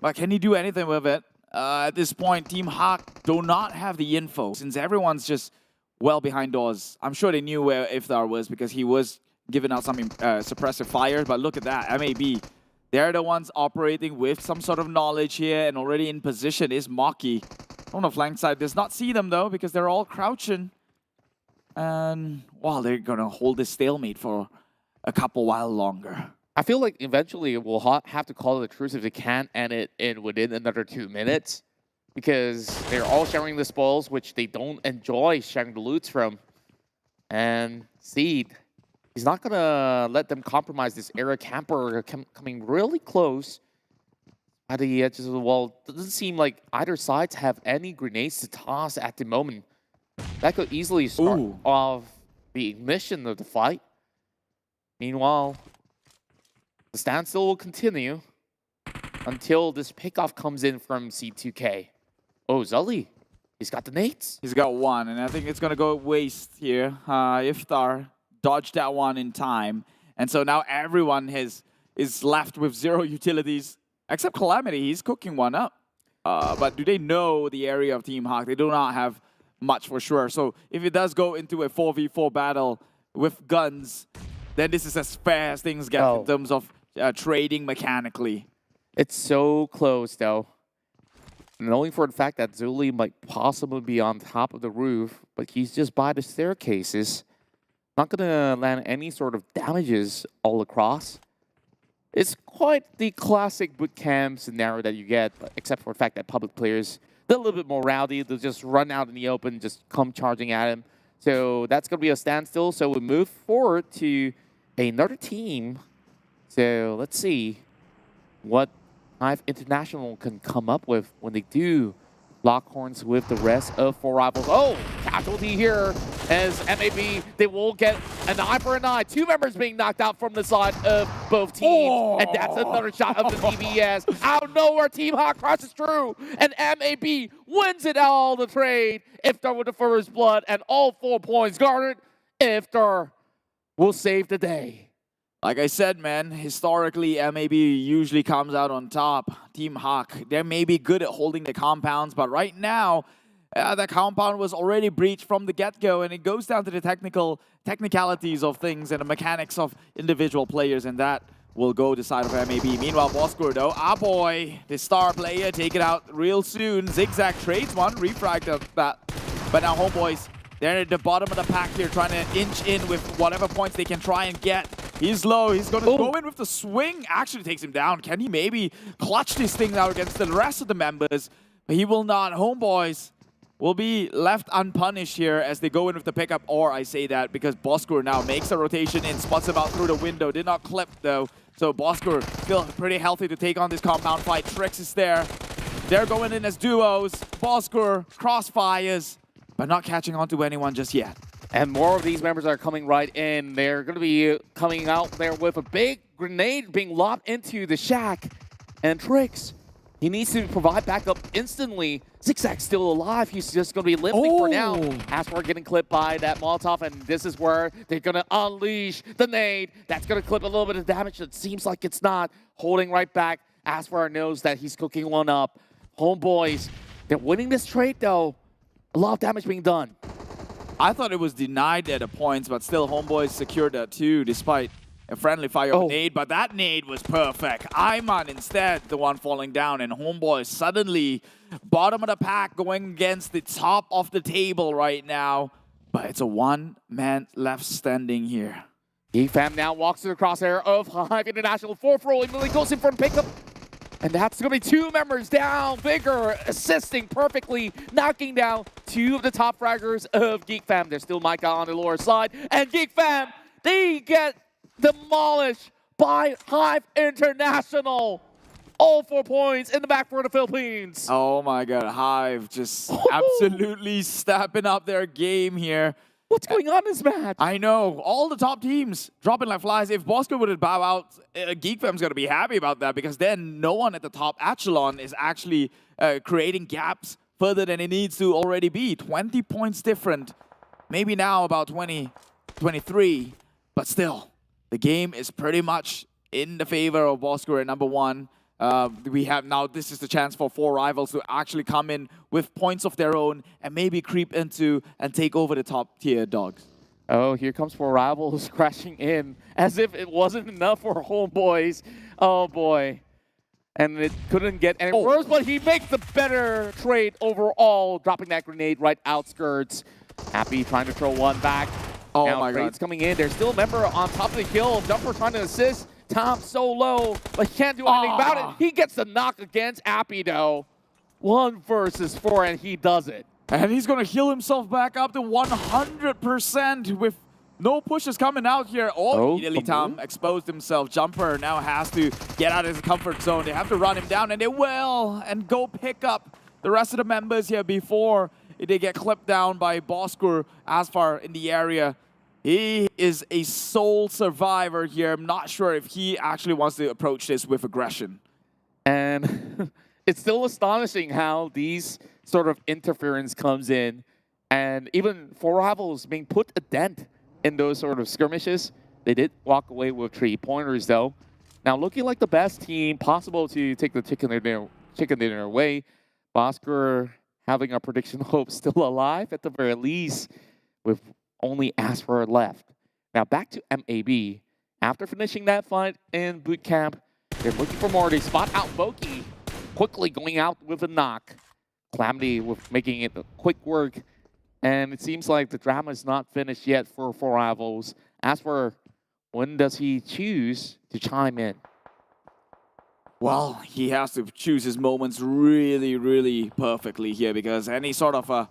but can he do anything with it? At this point, Team Hawk do not have the info, since everyone's just well behind doors. I'm sure they knew where Iftar was because he was giving out some suppressive fire, but look at that, MAB. They're the ones operating with some sort of knowledge here, and already in position is Maki. On the flank side, does not see them though because they're all crouching. And, well, they're going to hold this stalemate for a couple while longer. I feel like eventually we'll have to call it a truce if they can't end it in within another 2 minutes. Because they're all sharing the spoils, which they don't enjoy sharing the loots from. And Seed, he's not going to let them compromise this Era camper coming really close at the edges of the wall. Doesn't seem like either sides have any grenades to toss at the moment. That could easily start off the ignition of the fight. Meanwhile, the standstill will continue until this pickoff comes in from C2K. Oh, Zully, he's got the nades. He's got one, and I think it's going to go waste here. Iftar dodged that one in time. And so now everyone is left with 0 utilities, except Calamity. He's cooking one up. But do they know the area of Team Hawk? They do not have much for sure. So if it does go into a 4v4 battle with guns, then this is as fair as things get in terms of trading mechanically. It's so close, though. Knowing for the fact that Zully might possibly be on top of the roof, but he's just by the staircases. Not going to land any sort of damages all across. It's quite the classic bootcamp scenario that you get, except for the fact that public players, they're a little bit more rowdy. They'll just run out in the open, just come charging at him. So that's going to be a standstill. So we move forward to another team. So let's see what HYVE International can come up with when they do lock horns with the rest of 4 rivals. Oh, casualty here as MAB, they will get an eye for an eye. 2 members being knocked out from the side of both teams. And that's another shot of the DBS. Out of nowhere, Team Hawk crosses through. And MAB wins it all the trade. Iftar with the first blood and all 4 points garnered. Iftar will save the day. Like I said, man, historically, MAB usually comes out on top. Team Hawk, they're maybe good at holding the compounds, but right now, the compound was already breached from the get-go, and it goes down to the technicalities of things and the mechanics of individual players, and that will go to the side of MAB. Meanwhile, Bosskurr, though, boy, the star player, take it out real soon. Zigzag trades one, refragged that. But now HomeBois, they're at the bottom of the pack here, trying to inch in with whatever points they can try and get. He's low. He's going to go in with the swing. Actually takes him down. Can he maybe clutch this thing out against the rest of the members? But he will not. HomeBois will be left unpunished here as they go in with the pickup. Or I say that because Bosskurr now makes a rotation in, spots him out through the window. Did not clip, though. So Bosskurr still pretty healthy to take on this compound fight. Trix is there. They're going in as duos. Bosskurr, crossfires, but not catching on to anyone just yet. And more of these members are coming right in. They're going to be coming out there with a big grenade being lobbed into the shack. And Trix, he needs to provide backup instantly. Zigzag's still alive. He's just going to be limping for now. As we're getting clipped by that Molotov, and this is where they're going to unleash the nade. That's going to clip a little bit of damage. It seems like it's not. Holding right back. Aswar knows that he's cooking one up. HomeBois, they're winning this trade, though. A lot of damage being done. I thought it was denied at the points, but still HomeBois secured that too, despite a friendly fire nade. But that nade was perfect. Ayman instead, the one falling down, and HomeBois suddenly bottom of the pack going against the top of the table right now. But it's a 1-man left standing here. GEEK fam now walks to the crosshair of HYVE International. 4th roll, immediately goes in for a pickup. And that's going to be 2 members down. Vigor assisting perfectly, knocking down 2 of the top fraggers of GEEK fam. There's still Micah on the lower side. And GEEK fam, they get demolished by HYVE International. All 4 points in the back for the Philippines. Oh my God, HYVE just absolutely stepping up their game here. What's going on in this match? I know. All the top teams dropping like flies. If Bosskurr would bow out, GEEK fam's going to be happy about that because then no one at the top echelon is actually creating gaps further than it needs to already be. 20 points different. Maybe now about 20, 23. But still, the game is pretty much in the favor of Bosskurr at number 1. We have now, this is the chance for 4 rivals to actually come in with points of their own and maybe creep into and take over the top tier dogs. Oh, here comes 4 rivals crashing in as if it wasn't enough for HomeBois. Oh boy. And it couldn't get any worse, but he makes the better trade overall, dropping that grenade right outskirts. Happy trying to throw one back. Oh now my Trade's god. coming in. There's still a member on top of the hill. Jumper trying to assist. Tom so low, but he can't do anything about it. He gets the knock against Appy though. 1 versus 4, and he does it. And he's going to heal himself back up to 100% with no pushes coming out here. Immediately Tom exposed himself. Jumper now has to get out of his comfort zone. They have to run him down, and they will, and go pick up the rest of the members here before they get clipped down by Bosskurr Asfar in the area. He is a sole survivor here. I'm not sure if he actually wants to approach this with aggression. And it's still astonishing how these sort of interference comes in, and even 4 rivals being put a dent in those sort of skirmishes. They did walk away with 3 pointers though. Now looking like the best team possible to take the chicken dinner away. Bosskurr having our prediction hope still alive at the very least, with only Asper left. Now back to MAB. After finishing that fight in boot camp, they're looking for more. They spot out Boki, quickly going out with a knock. Calamity with making it quick work. And it seems like the drama is not finished yet for 4 rivals. As for when does he choose to chime in? Well, he has to choose his moments really, really perfectly here, because any sort of a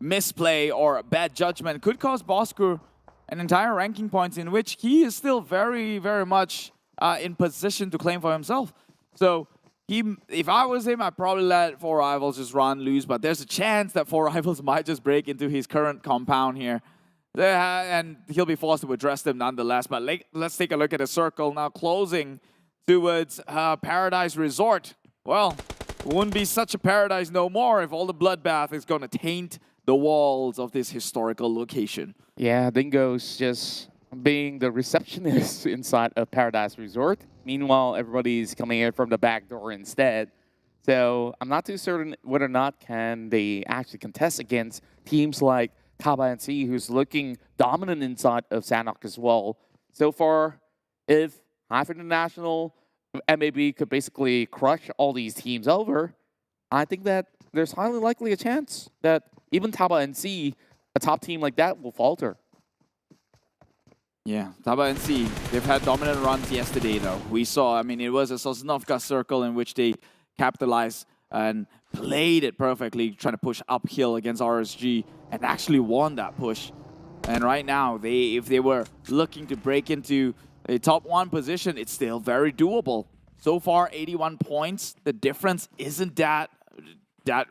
misplay or bad judgment could cost Bosskurr an entire ranking points, in which he is still very, very much in position to claim for himself. So if I was him, I'd probably let 4 rivals just run loose, but there's a chance that 4 rivals might just break into his current compound here. And he'll be forced to address them nonetheless. But let's take a look at the circle now, closing towards Paradise Resort. Well, it wouldn't be such a paradise no more if all the bloodbath is going to taint the walls of this historical location. Yeah, Dingo's just being the receptionist inside of Paradise Resort. Meanwhile, everybody's coming in from the back door instead. So I'm not too certain whether or not can they actually contest against teams like Tabah NSEA, who's looking dominant inside of Sanhok as well. So far, if HYVE International, MAB could basically crush all these teams over, I think that there's highly likely a chance that even Tabah NSEA, a top team like that, will falter. Yeah, Tabah NSEA, they've had dominant runs yesterday though. We saw, I mean, it was a Sosnovka circle in which they capitalized and played it perfectly, trying to push uphill against RSG and actually won that push. And right now, if they were looking to break into a top 1 position, it's still very doable. So far, 81 points. The difference isn't that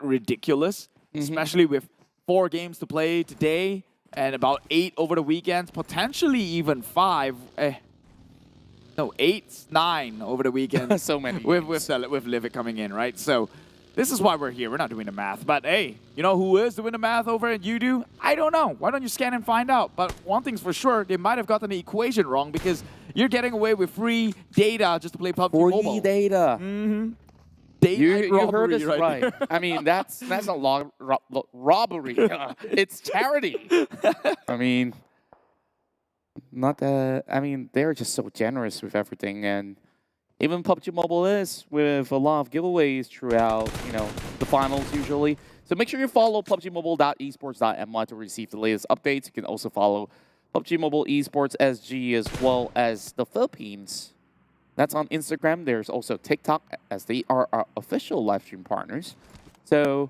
ridiculous, especially with 4 games to play today and about 8 over the weekend, potentially even 5. No, 8, 9 over the weekend. So many. With Livik coming in, right? So this is why we're here. We're not doing the math. But hey, you know who is doing the math over at Yoodo? I don't know. Why don't you scan and find out? But one thing's for sure, they might have gotten the equation wrong, because you're getting away with free data just to play PUBG Mobile. Free data. You heard us right. I mean, that's not robbery. It's charity. I mean, they're just so generous with everything, and even PUBG Mobile is, with a lot of giveaways throughout, the finals usually. So make sure you follow PUBGMobile.esports.my to receive the latest updates. You can also follow PUBG Mobile Esports SG as well as the Philippines. That's on Instagram. There's also TikTok, as they are our official live stream partners. So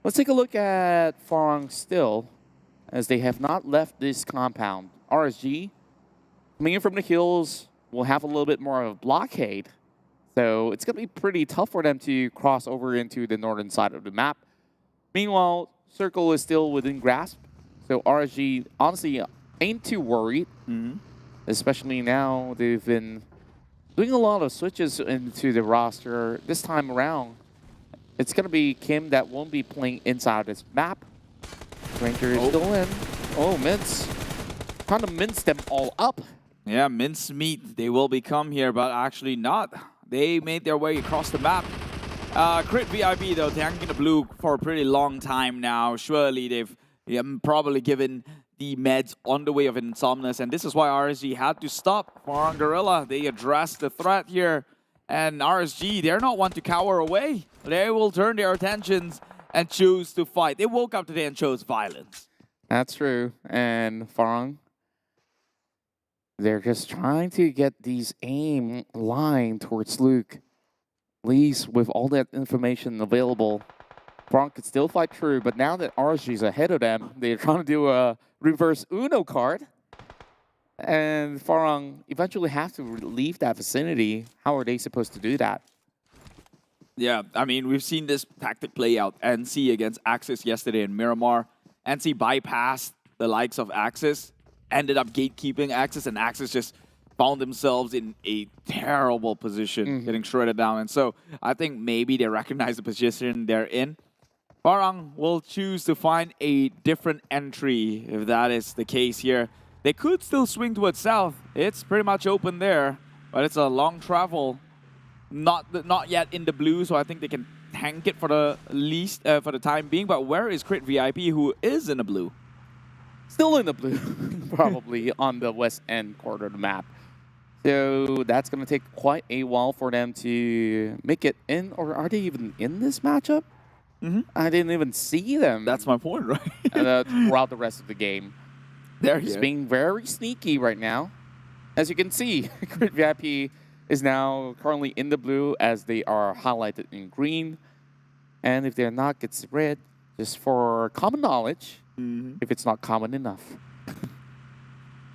let's take a look at Farang still, as they have not left this compound. RSG, coming in from the hills, will have a little bit more of a blockade. So it's going to be pretty tough for them to cross over into the northern side of the map. Meanwhile, Circle is still within grasp. So RSG, honestly, ain't too worried. Especially now they've been doing a lot of switches into the roster. This time around, it's going to be Kim that won't be playing inside this map. Ranger is still in. Oh, Mince. Trying to mince them all up. Yeah, mince meat. They will become here, but actually not. They made their way across the map. Crit VIP, though, tanking the blue for a pretty long time now. Surely they've probably given the meds on the way of Insomnus, and this is why RSG had to stop Farang Guerilla. They addressed the threat here, and RSG, they're not one to cower away. They will turn their attentions and choose to fight. They woke up today and chose violence. That's true. And Farang, they're just trying to get these aim line towards Luke. At least with all that information available, Farang could still fight through, but now that RSG is ahead of them, they're trying to do a reverse Uno card. And Farang eventually have to leave that vicinity. How are they supposed to do that? Yeah, I mean, we've seen this tactic play out. NC against Axis yesterday in Miramar. NC bypassed the likes of Axis, ended up gatekeeping Axis, and Axis just found themselves in a terrible position, getting shredded down. And so I think maybe they recognize the position they're in. Farang will choose to find a different entry if that is the case here. They could still swing towards south. It's pretty much open there, but it's a long travel. Not yet in the blue, so I think they can tank it for the time being. But where is Crit VIP, who is in the blue? Still in the blue, probably on the west end corner of the map. So that's going to take quite a while for them to make it in, or are they even in this matchup? I didn't even see them. That's my point, right? Throughout the rest of the game. They're just being very sneaky right now. As you can see, Crit VIP is now currently in the blue as they are highlighted in green. And if they're not, it's red. Just for common knowledge, if it's not common enough.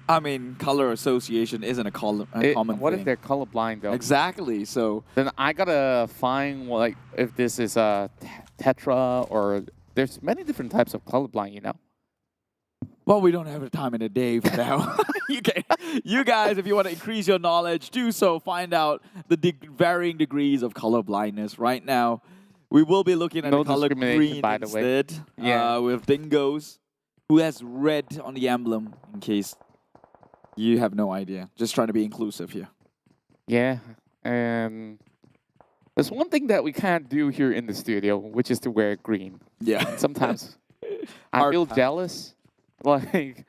I mean, color association isn't a common What thing. if they're colorblind, though? Exactly, so... Then I gotta find, like, if this is a tetra or... There's many different types of colorblind, you know? Well, we don't have the time in the day for that. You guys, if you want to increase your knowledge, do so. Find out the varying degrees of color blindness. Right now, we will be looking at the color green by the way. instead. With Dingoz, who has red on the emblem, in case you have no idea. Just trying to be inclusive here. Yeah, and there's one thing that we can't do here in the studio, which is to wear green. Yeah. Sometimes I feel jealous. Like,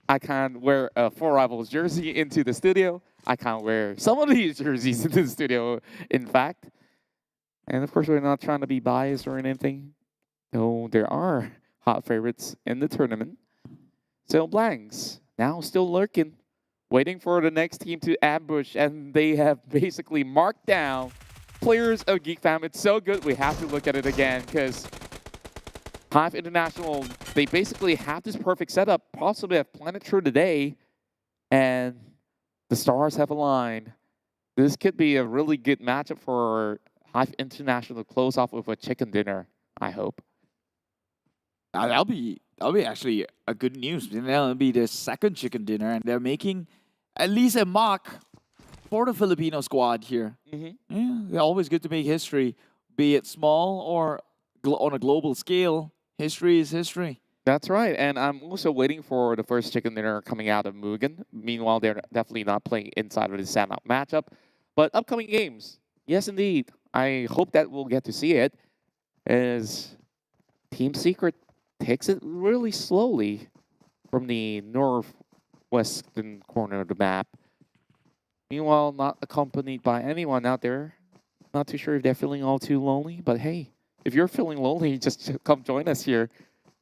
I can't wear a Four Rivals jersey into the studio. I can't wear some of these jerseys into the studio, in fact. And of course, we're not trying to be biased or anything. Though there are hot favorites in the tournament. So Blanks, now still lurking, waiting for the next team to ambush. And they have basically marked down players of GEEK Fam. It's so good, we have to look at it again, because HYVE International, they basically have this perfect setup, possibly have planned it through the day, and the stars have aligned. This could be a really good matchup for HYVE International to close off with a chicken dinner, I hope. That'll be actually a good news. That'll be their second chicken dinner, and they're making at least a mark for the Filipino squad here. Yeah, they're always good to make history, be it small or on a global scale. History is history. That's right, and I'm also waiting for the first chicken dinner coming out of MUGEN. Meanwhile, they're definitely not playing inside of the standout matchup. But upcoming games, yes indeed. I hope that we'll get to see it, as Team Secret takes it really slowly from the northwestern corner of the map. Meanwhile, not accompanied by anyone out there. Not too sure if they're feeling all too lonely, but hey, if you're feeling lonely, just come join us here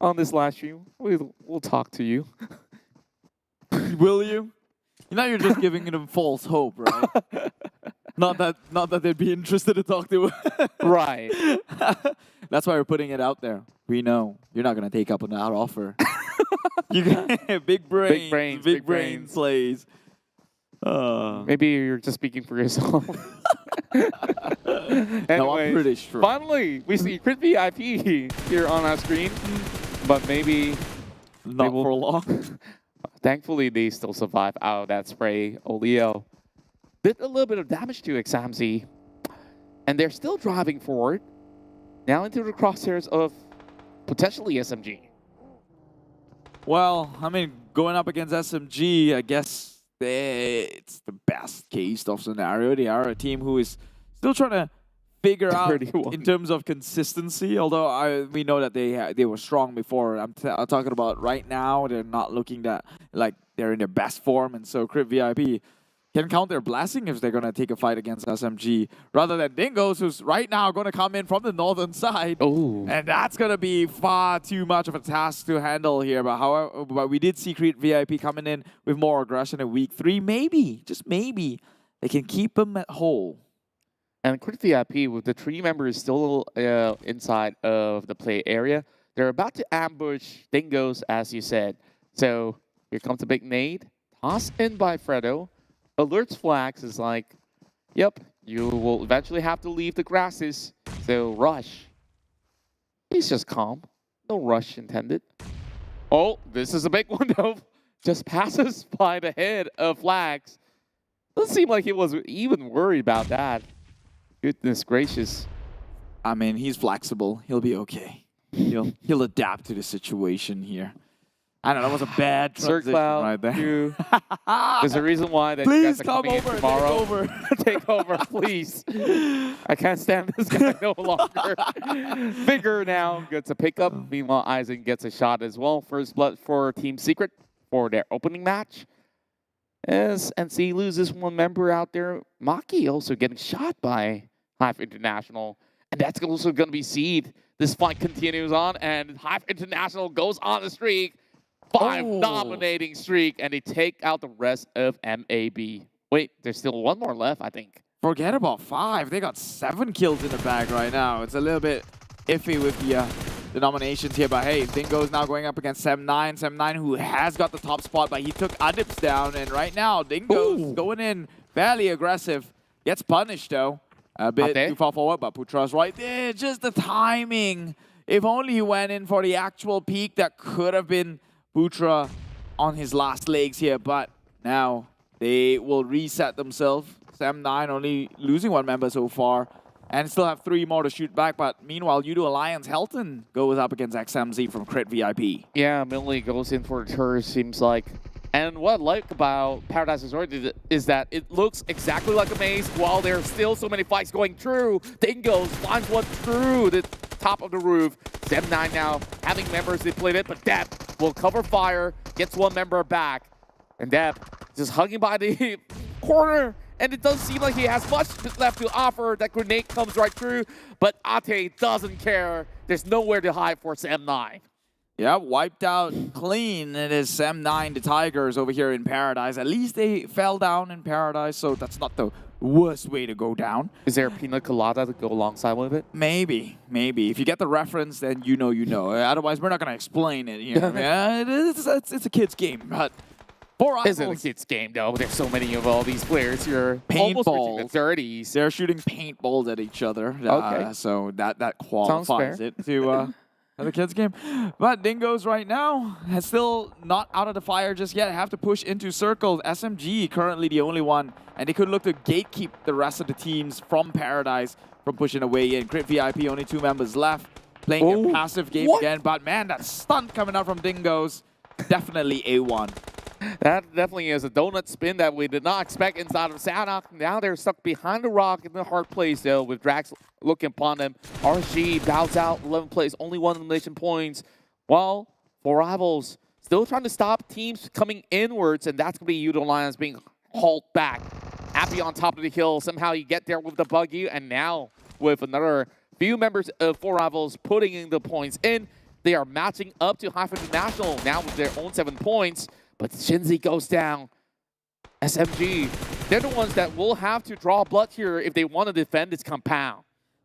on this live stream. We'll talk to you. Will you? Now you're just giving them false hope, right? not that they'd be interested to talk to. Right. That's why we're putting it out there. We know you're not gonna take up on that offer. Big brain plays. Maybe you're just speaking for yourself. Anyway, no, I'm pretty sure. Finally, we see Crit VIP here on our screen, but maybe not for long. Thankfully, they still survive out of that spray. Oleo did a little bit of damage to XAMZ, and they're still driving forward, now into the crosshairs of potentially SMG. Well, I mean, going up against SMG, I guess it's the best case of scenario. They are a team who is still trying to figure out in terms of consistency, although we know that they were strong before. I'm talking about right now, they're not looking that like they're in their best form, and so Crit VIP can count their blessing if they're going to take a fight against SMG, rather than Dingoz, who's right now going to come in from the northern side. Oh. And that's going to be far too much of a task to handle here. But we did see Creed VIP coming in with more aggression in week 3. Maybe, just maybe, they can keep him at whole. And Creed VIP, with the 3 members still inside of the play area, they're about to ambush Dingoz, as you said. So here comes a big nade. Tossed in by Fredo. Alerts Flags is like, yep, you will eventually have to leave the grasses. So rush. He's just calm. No rush intended. Oh, this is a big one though. Just passes by the head of Flags. Doesn't seem like he was even worried about that. Goodness gracious. I mean, he's flexible. He'll be okay. He'll adapt to the situation here. I don't know, that was a bad transition right there. There's a reason why that please you guys are come over, tomorrow. Take over, please. I can't stand this guy no longer. Vigor now gets a pickup. Meanwhile, Eisen gets a shot as well. First blood for Team Secret for their opening match. As NC loses 1 member out there, Maki also getting shot by HYVE International. And that's also going to be Seed. This fight continues on, and HYVE International goes on a streak. 5 dominating streak, and they take out the rest of MAB. Wait, there's still 1 more left, I think. Forget about 5. They got 7 kills in the bag right now. It's a little bit iffy with the nominations here, but hey, Dingoz now going up against Sem9. Sem9 who has got the top spot, but he took Adips down, and right now Dingoz going in fairly aggressive. Gets punished though. A bit too far forward, but Putra's right there. Just the timing. If only he went in for the actual peak, that could have been Putra on his last legs here, but now they will reset themselves. Sem9 only losing 1 member so far, and still have 3 more to shoot back. But meanwhile, Yoodo Alliance Helton goes up against XMZ from Crit VIP. Yeah, Millie goes in for the turret, seems like. And what I like about Paradise Resort is that it looks exactly like a maze while there's still so many fights going through. Dingoz finds one through the top of the roof. Sem9 now having members depleted, but Depp will cover fire, gets 1 member back. And Depp just hugging by the corner, and it doesn't seem like he has much left to offer. That grenade comes right through, but Ate doesn't care. There's nowhere to hide for Sem9. Yeah, wiped out clean. It is Sem9, the Tigers over here in Paradise. At least they fell down in Paradise, so that's not the worst way to go down. Is there a pina colada to go alongside with it? Maybe, maybe. If you get the reference, then you know you know. Otherwise, we're not going to explain it here. Yeah, it's a kid's game, but... It's a kid's game, though. There's so many of all these players here. Paintballs. Almost reaching the 30s. They're shooting paintballs at each other. Okay. So that qualifies it to... the kids game. But Dingoz right now has still not out of the fire just yet. Have to push into circles. SMG currently the only one, and they could look to gatekeep the rest of the teams from Paradise from pushing away in. Crit VIP, only 2 members left. Playing a passive game again, but man, that stunt coming out from Dingoz, definitely A1. That definitely is a donut spin that we did not expect inside of Sanok. Now they're stuck behind the rock in the hard place, though, with Drax looking upon them. RG bows out, 11 plays, only 1 elimination points, while 4 rivals still trying to stop teams coming inwards, and that's going to be Yoodo Alliance being hauled back. Happy on top of the hill. Somehow you get there with the buggy, and now with another few members of 4 rivals putting in the points in, they are matching up to HYVE International now with their own 7 points. But Shinzi goes down. SMG, they're the ones that will have to draw blood here if they want to defend this compound.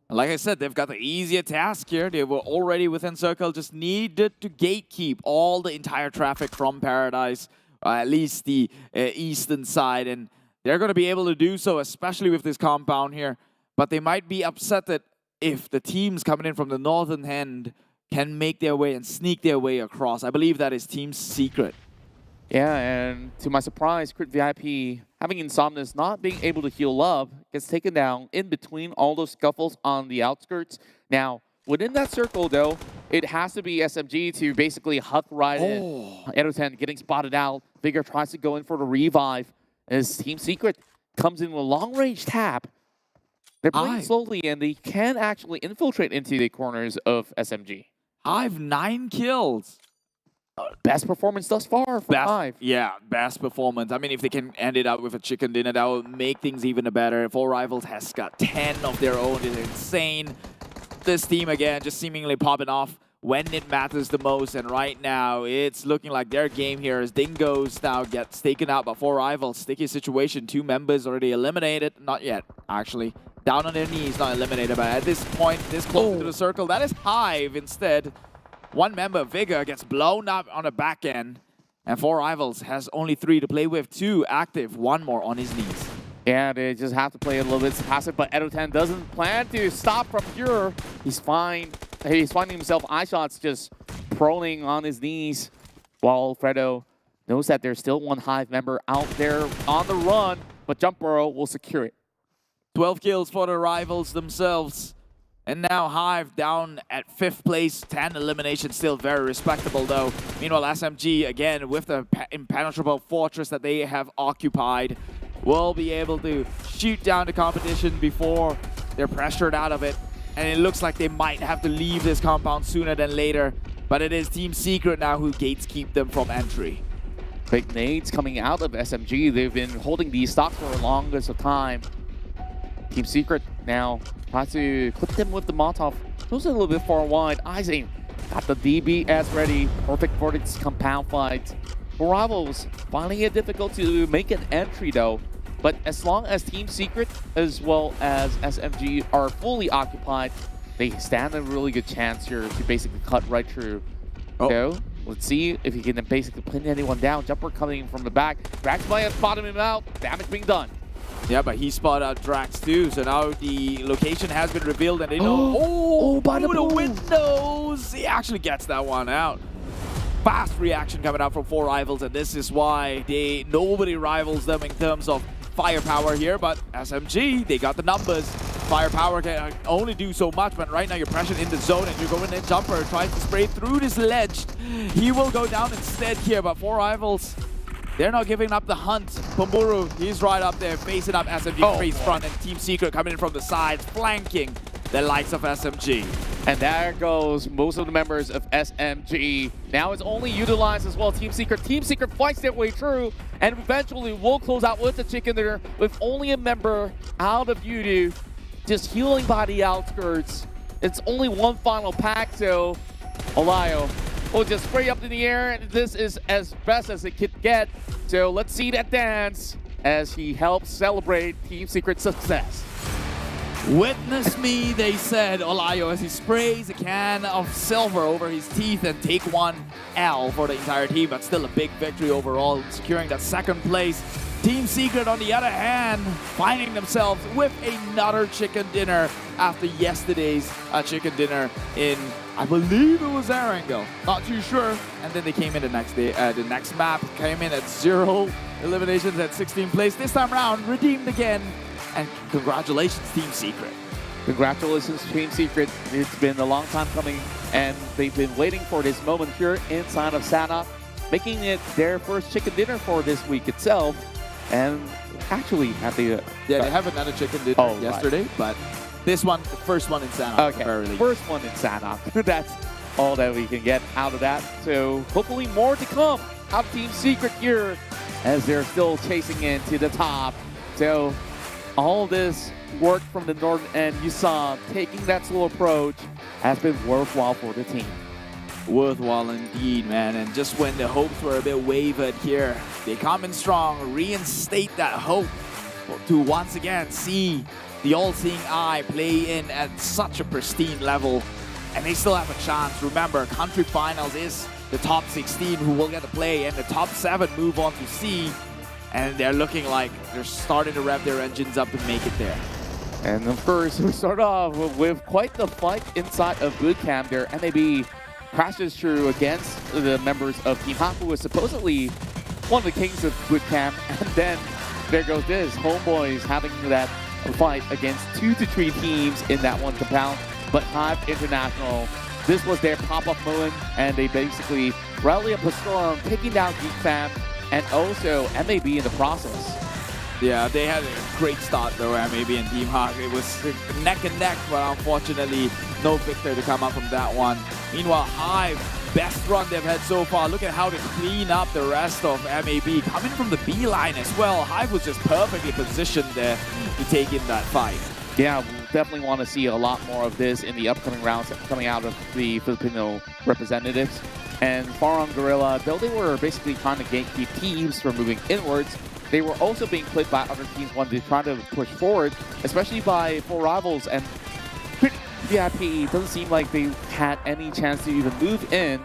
Like I said, they've got the easier task here. They were already within circle, just needed to gatekeep all the entire traffic from Paradise, at least the eastern side. And they're going to be able to do so, especially with this compound here. But they might be upset that if the teams coming in from the northern end can make their way and sneak their way across. I believe that is Team Secret. Yeah, and to my surprise, Crit VIP, having Insomnus not being able to heal up, gets taken down in between all those scuffles on the outskirts. Now, within that circle, though, it has to be SMG to basically huck right in. Edo10 getting spotted out. Vigor tries to go in for the revive as Team Secret comes in with a long-range tap. They're playing slowly, and they can actually infiltrate into the corners of SMG. HYVE 9 kills. Best performance thus far for HYVE. Yeah, best performance. I mean, if they can end it up with a chicken dinner, that will make things even better. 4Rivals has got 10 of their own. It's insane. This team, again, just seemingly popping off when it matters the most. And right now, it's looking like their game here as Dingoz now gets taken out by 4Rivals. Sticky situation. 2 members already eliminated. Not yet, actually. Down on their knees, not eliminated. But at this point, this close to the circle, that is HYVE instead. 1 member, Vigor, gets blown up on the back end. And 4Rivals has only 3 to play with. 2 active, 1 more on his knees. Yeah, they just have to play a little bit passive, but Edo10 doesn't plan to stop from here. He's fine. He's finding himself eye shots, just proning on his knees, while Fredo knows that there's still 1 HYVE member out there on the run, but Jump Burrow will secure it. 12 kills for the Rivals themselves. And now HYVE down at 5th place, 10 eliminations, still very respectable though. Meanwhile, SMG, again, with the impenetrable fortress that they have occupied, will be able to shoot down the competition before they're pressured out of it. And it looks like they might have to leave this compound sooner than later. But it is Team Secret now who gatekeep them from entry. Big nades coming out of SMG. They've been holding these stocks for the longest of time. Team Secret now tries to clip them with the Molotov. Goes a little bit far wide. Izing got the DBS ready. Perfect for this compound fight. 4Rivals finding it difficult to make an entry though. But as long as Team Secret as well as SMG are fully occupied, they stand a really good chance here to basically cut right through. So let's see if he can basically pin anyone down. Jumper coming from the back. Draxfly spotted him out. Damage being done. Yeah, but he spotted out Drax too, so now the location has been revealed and they know. By the windows! He actually gets that one out. Fast reaction coming out from 4Rivals, and this is why nobody rivals them in terms of firepower here, but SMG, they got the numbers. Firepower can only do so much, but right now you're pressured in the zone and you're going in. Jumper tries to spray through this ledge. He will go down instead here, but 4Rivals, they're not giving up the hunt. Pumburu, he's right up there, facing up SMG face front, and Team Secret coming in from the sides, flanking the likes of SMG. And there goes most of the members of SMG. Now it's only Yoodo Alliance as well. Team Secret fights their way through, and eventually will close out with the chicken dinner with only a member out of Yoodo, just healing by the outskirts. It's only 1 final pack, so Olayo will just spray up in the air, and this is as best as it could get. So let's see that dance as he helps celebrate Team Secret's success. Witness me, they said, Olayo, as he sprays a can of silver over his teeth and take 1 L for the entire team, but still a big victory overall, securing that 2nd place. Team Secret, on the other hand, finding themselves with another chicken dinner after yesterday's chicken dinner in, I believe it was Erangel, not too sure. And then they came in the next day, the next map came in at 0 eliminations at 16th place. This time around, redeemed again. And congratulations, Team Secret. Congratulations, Team Secret. It's been a long time coming, and they've been waiting for this moment here inside of Sanhok, making it their first chicken dinner for this week itself. And actually, at the they have another chicken dinner yesterday, but this one, the first one in Sanhok. Okay, first one in Sanhok. That's all that we can get out of that. So hopefully more to come out of Team Secret here as they're still chasing into the top. So all this work from the northern end, you saw, taking that slow approach has been worthwhile for the team. Worthwhile indeed, man. And just when the hopes were a bit wavered here, they come in strong, reinstate that hope to once again see the all-seeing eye play in at such a pristine level. And they still have a chance. Remember, country finals is the top 16 who will get to play, and the top 7 move on to C. And they're looking like they're starting to rev their engines up to make it there. And of course, we start off with quite the fight inside of Bootcamp there. MAB crashes through against the members of Team HYVE, who is supposedly one of the kings of Bootcamp. And then there goes this, HomeBois having that fight against 2 to 3 teams in that one compound. But HYVE International, this was their pop-up moment, and they basically rally up a storm, taking down GEEK Fam, and also MAB in the process. Yeah, they had a great start though, MAB and Team HYVE. It was neck and neck, but unfortunately, no victor to come up from that one. Meanwhile, HYVE best run they've had so far. Look at how they clean up the rest of MAB. Coming from the B line as well. HYVE was just perfectly positioned there to take in that fight. Yeah, we definitely want to see a lot more of this in the upcoming rounds coming out of the Filipino representatives. And Farang Guerilla, though they were basically trying to gatekeep teams from moving inwards, they were also being clipped by other teams when they try to push forward, especially by 4Rivals. And VIP doesn't seem like they had any chance to even move in.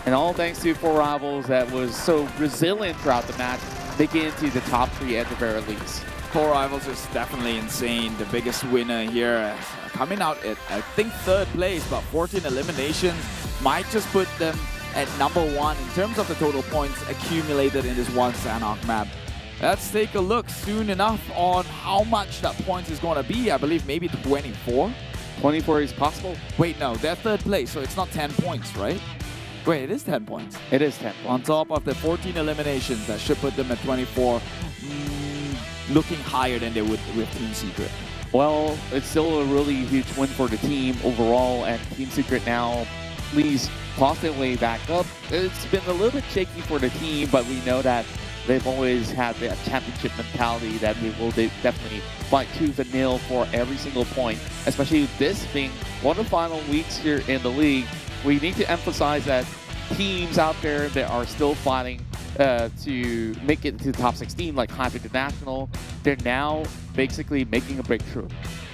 And all thanks to 4Rivals that was so resilient throughout the match, they get into the top 3 at the very least. 4Rivals is definitely insane. The biggest winner here, coming out at, I think, 3rd place, but 14 eliminations might just put them at #1 in terms of the total points accumulated in this one Sanhok map. Let's take a look soon enough on how much that points is going to be. I believe maybe 24? 24 is possible. Wait, no, they're 3rd place, so it's not 10 points, right? Wait, it is 10 points. It is 10 points. On top of the 14 eliminations, that should put them at 24. Looking higher than they would with Team Secret. Well, it's still a really huge win for the team overall, and Team Secret now please claw their way back up. It's been a little bit shaky for the team, but we know that they've always had that championship mentality that they will definitely fight tooth and nail for every single point, especially this being one of the final weeks here in the league. We need to emphasize that teams out there that are still fighting to make it to the top 16, like HYVE International, they're now basically making a breakthrough.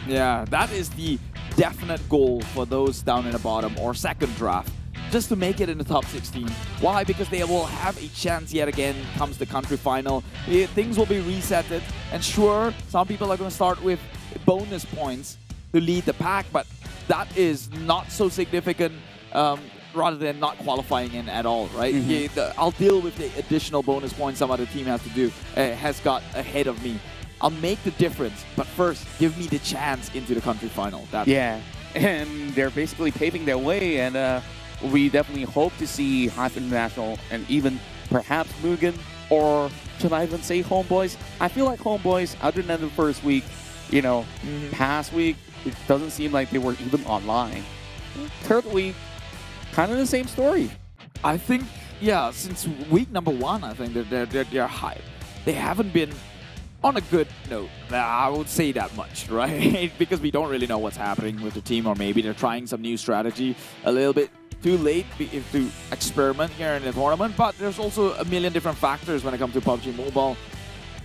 Yeah, that is the definite goal for those down in the bottom or second draft, just to make it in the top 16. Why? Because they will have a chance yet again comes the country final. Things will be resetted, and sure, some people are going to start with bonus points to lead the pack, but that is not so significant rather than not qualifying in at all, right? I'll deal with the additional bonus points some other team has to do, has got ahead of me. I'll make the difference, but first, give me the chance into the country final. Yeah, and they're basically paving their way, and we definitely hope to see HYVE International and even perhaps MUGEN, or should I even say HomeBois? I feel like HomeBois, other than the first week, you know, past week, it doesn't seem like they were even online. 3rd week, kind of the same story. I think, yeah, since week #1, I think they're hype. They haven't been on a good note. I would say that much, right? Because we don't really know what's happening with the team, or maybe they're trying some new strategy a little bit too late to experiment here in the tournament, but there's also a million different factors when it comes to PUBG Mobile.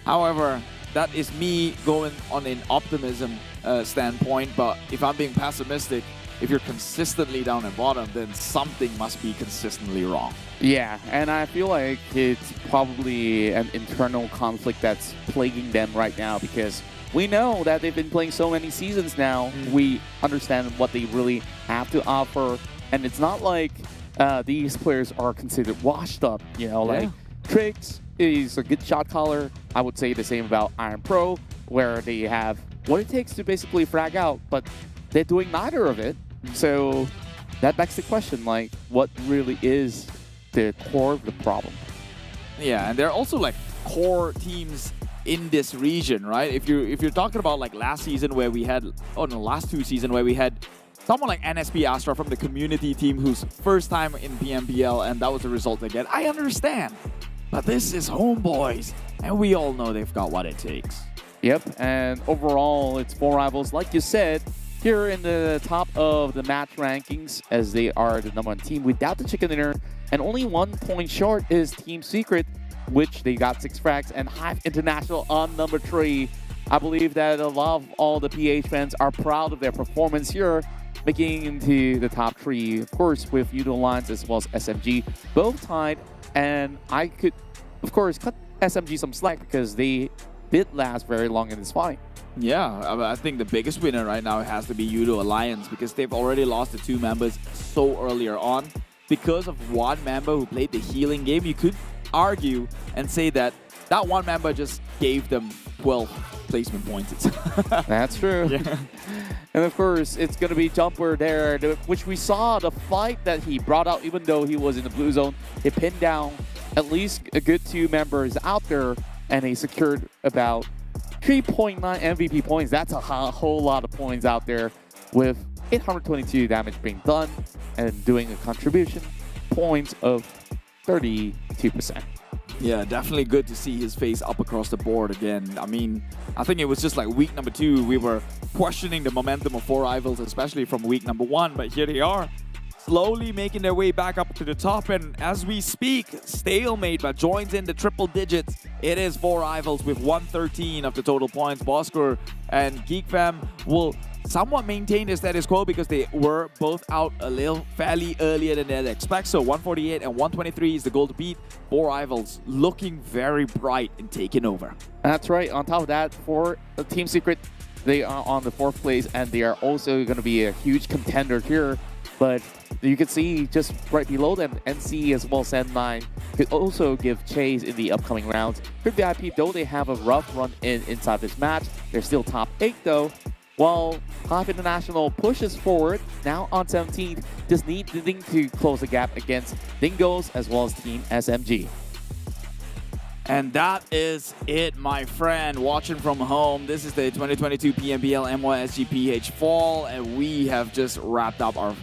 However, that is me going on an optimism standpoint, but if I'm being pessimistic, if you're consistently down and bottom, then something must be consistently wrong. Yeah, and I feel like it's probably an internal conflict that's plaguing them right now, because we know that they've been playing so many seasons now. We understand what they really have to offer, and it's not like these players are considered washed up, you know, like Trix is a good shot caller. I would say the same about Iron Pro, where they have what it takes to basically frag out, but they're doing neither of it. So that begs the question, like, what really is the core of the problem? Yeah, and they're also like core teams in this region, right? If you're talking about like last season where we had, oh no, last 2 seasons where we had someone like NSP Astra from the community team who's first time in PMPL, and that was the result they get. I understand, but this is HomeBois, and we all know they've got what it takes. Yep, and overall, it's 4Rivals, like you said, here in the top of the match rankings, as they are the #1 team without the chicken dinner, and only 1 point short is Team Secret, which they got 6 frags, and HYVE International on #3. I believe that a lot of all the PH fans are proud of their performance here, making into the top 3, of course, with Yoodo Alliance as well as SMG, both tied, and I could, of course, cut SMG some slack because they did last very long in this fight. Yeah, I think the biggest winner right now has to be Yoodo Alliance, because they've already lost the 2 members so earlier on. Because of 1 member who played the healing game, you could argue and say that that 1 member just gave them 12 placement points. That's true. Yeah. And of course, it's going to be Jumper there, which we saw the fight that he brought out, even though he was in the blue zone. He pinned down at least a good 2 members out there, and he secured about 3.9 MVP points. That's a whole lot of points out there, with 822 damage being done and doing a contribution. points of 32%. Yeah, definitely good to see his face up across the board again. I mean, I think it was just like week number 2, we were questioning the momentum of 4Rivals, especially from week number 1, but here they are, slowly making their way back up to the top, and as we speak, stalemate, but joins in the triple digits. It is 4Rivals with 113 of the total points. Bosskurr and GEEK will somewhat maintain their status quo because they were both out a little fairly earlier than they'd expect. So 148 and 123 is the goal to beat. 4Rivals looking very bright and taking over. That's right. On top of that, for Team Secret, they are on the 4th place, and they are also going to be a huge contender here. But you can see just right below them, NC as well as N9 could also give chase in the upcoming rounds. For VIP, though they have a rough run inside this match, they're still top 8 though. While HYVE International pushes forward, now on 17th, just needing to close the gap against Dingoz as well as Team SMG. And that is it, my friend. Watching from home, this is the 2022 PMPL MYSGPH Fall, and we have just wrapped up our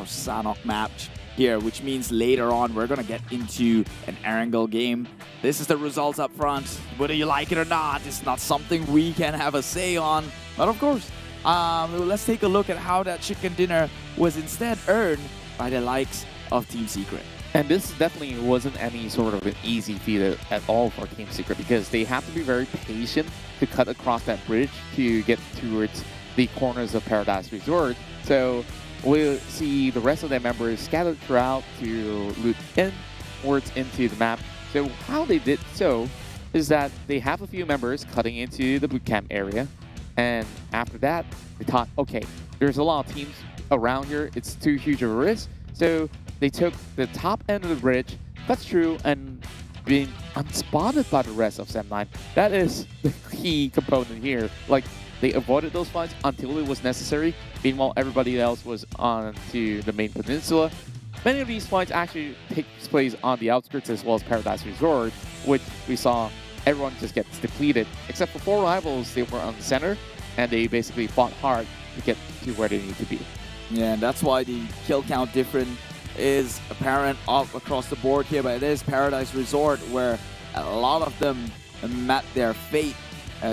Sanhok match here, which means later on we're gonna get into an Erangel game. This is the results up front. Whether you like it or not, it's not something we can have a say on. But of course, let's take a look at how that chicken dinner was instead earned by the likes of Team Secret. And this definitely wasn't any sort of an easy feat at all for Team Secret, because they have to be very patient to cut across that bridge to get towards the corners of Paradise Resort. So we'll see the rest of their members scattered throughout to loot inwards into the map. So how they did so is that they have a few members cutting into the bootcamp area, and after that, they thought, okay, there's a lot of teams around here, it's too huge of a risk, so they took the top end of the bridge, cut through, and being unspotted by the rest of Sem9. That is the key component here. Like, they avoided those fights until it was necessary. Meanwhile, everybody else was on to the main peninsula. Many of these fights actually take place on the outskirts as well as Paradise Resort, which we saw everyone just gets depleted. Except for 4Rivals, they were on the center, and they basically fought hard to get to where they need to be. Yeah, and that's why the kill count difference is apparent all across the board here, but it is Paradise Resort where a lot of them met their fate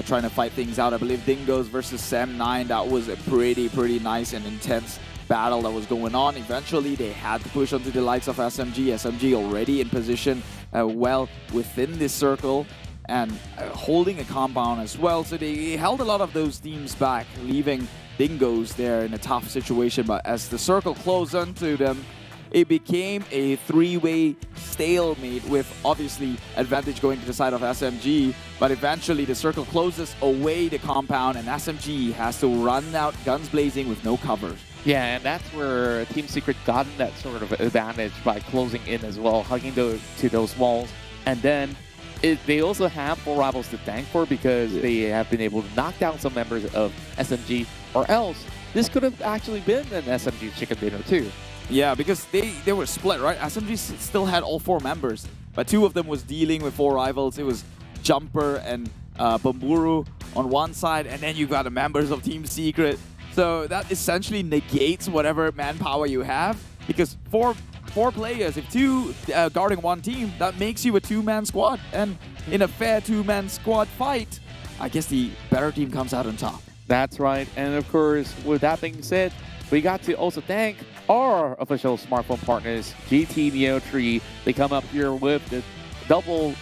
trying to fight things out. I believe Dingoz versus Sem9, that was a pretty nice and intense battle that was going on. Eventually, they had to push onto the likes of SMG. SMG already in position well within this circle and holding a compound as well. So they held a lot of those teams back, leaving Dingoz there in a tough situation. But as the circle closed onto them, it became a 3-way stalemate with obviously advantage going to the side of SMG, but eventually the circle closes away the compound and SMG has to run out guns blazing with no covers. Yeah, and that's where Team Secret gotten that sort of advantage by closing in as well, hugging to those walls. And then they also have 4Rivals to thank for because they have been able to knock down some members of SMG, or else this could have actually been an SMG chicken dinner too. Yeah, because they were split, right? SMG still had all 4 members, but 2 of them was dealing with 4Rivals. It was Jumper and Bamburu on one side, and then you got the members of Team Secret. So that essentially negates whatever manpower you have, because four players, if 2 guarding one team, that makes you a 2-man squad. And in a fair 2-man squad fight, I guess the better team comes out on top. That's right. And of course, with that being said, we got to also thank our official smartphone partners, GT Neo 3. They come up here with the dual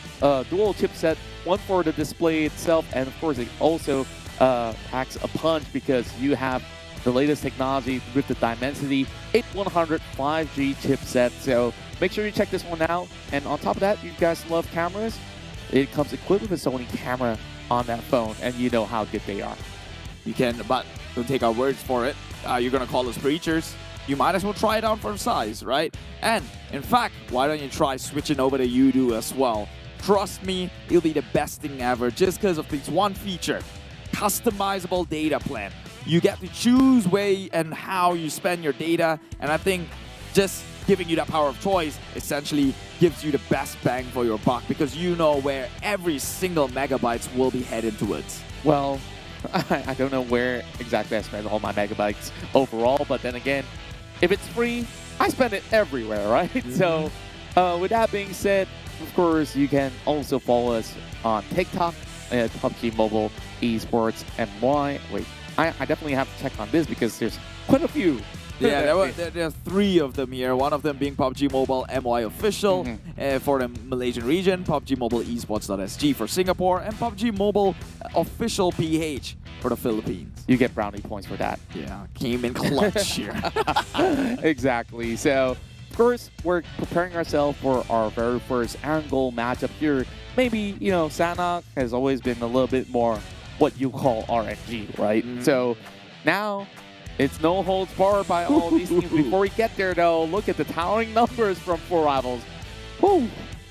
chipset, one for the display itself, and of course it also packs a punch because you have the latest technology with the Dimensity 8100 5G chipset. So make sure you check this one out. And on top of that, you guys love cameras. It comes equipped with a Sony camera on that phone, and you know how good they are. You can, but don't take our words for it. You're gonna call us preachers. You might as well try it out for size, right? And in fact, why don't you try switching over to Yoodo as well? Trust me, it'll be the best thing ever just because of this one feature, customizable data plan. You get to choose way and how you spend your data, and I think just giving you that power of choice essentially gives you the best bang for your buck because you know where every single megabytes will be headed towards. Well, I don't know where exactly I spend all my megabytes overall, but then again, if it's free, I spend it everywhere, right? So with that being said, of course, you can also follow us on TikTok at PUBG Mobile Esports MY. Wait, I definitely have to check on this because there's quite a few. Yeah, there are 3 of them here. One of them being PUBG Mobile MY Official for the Malaysian region, PUBG Mobile Esports.sg for Singapore, and PUBG Mobile Official PH for the Philippines. You get brownie points for that. Yeah, came in clutch here. Exactly. So, of course, we're preparing ourselves for our very first angle matchup here. Maybe, you know, Sanhok has always been a little bit more what you call RNG, right? So, now it's no holds barred by all these teams. Before we get there, though, look at the towering numbers from 4 rivals. Woo!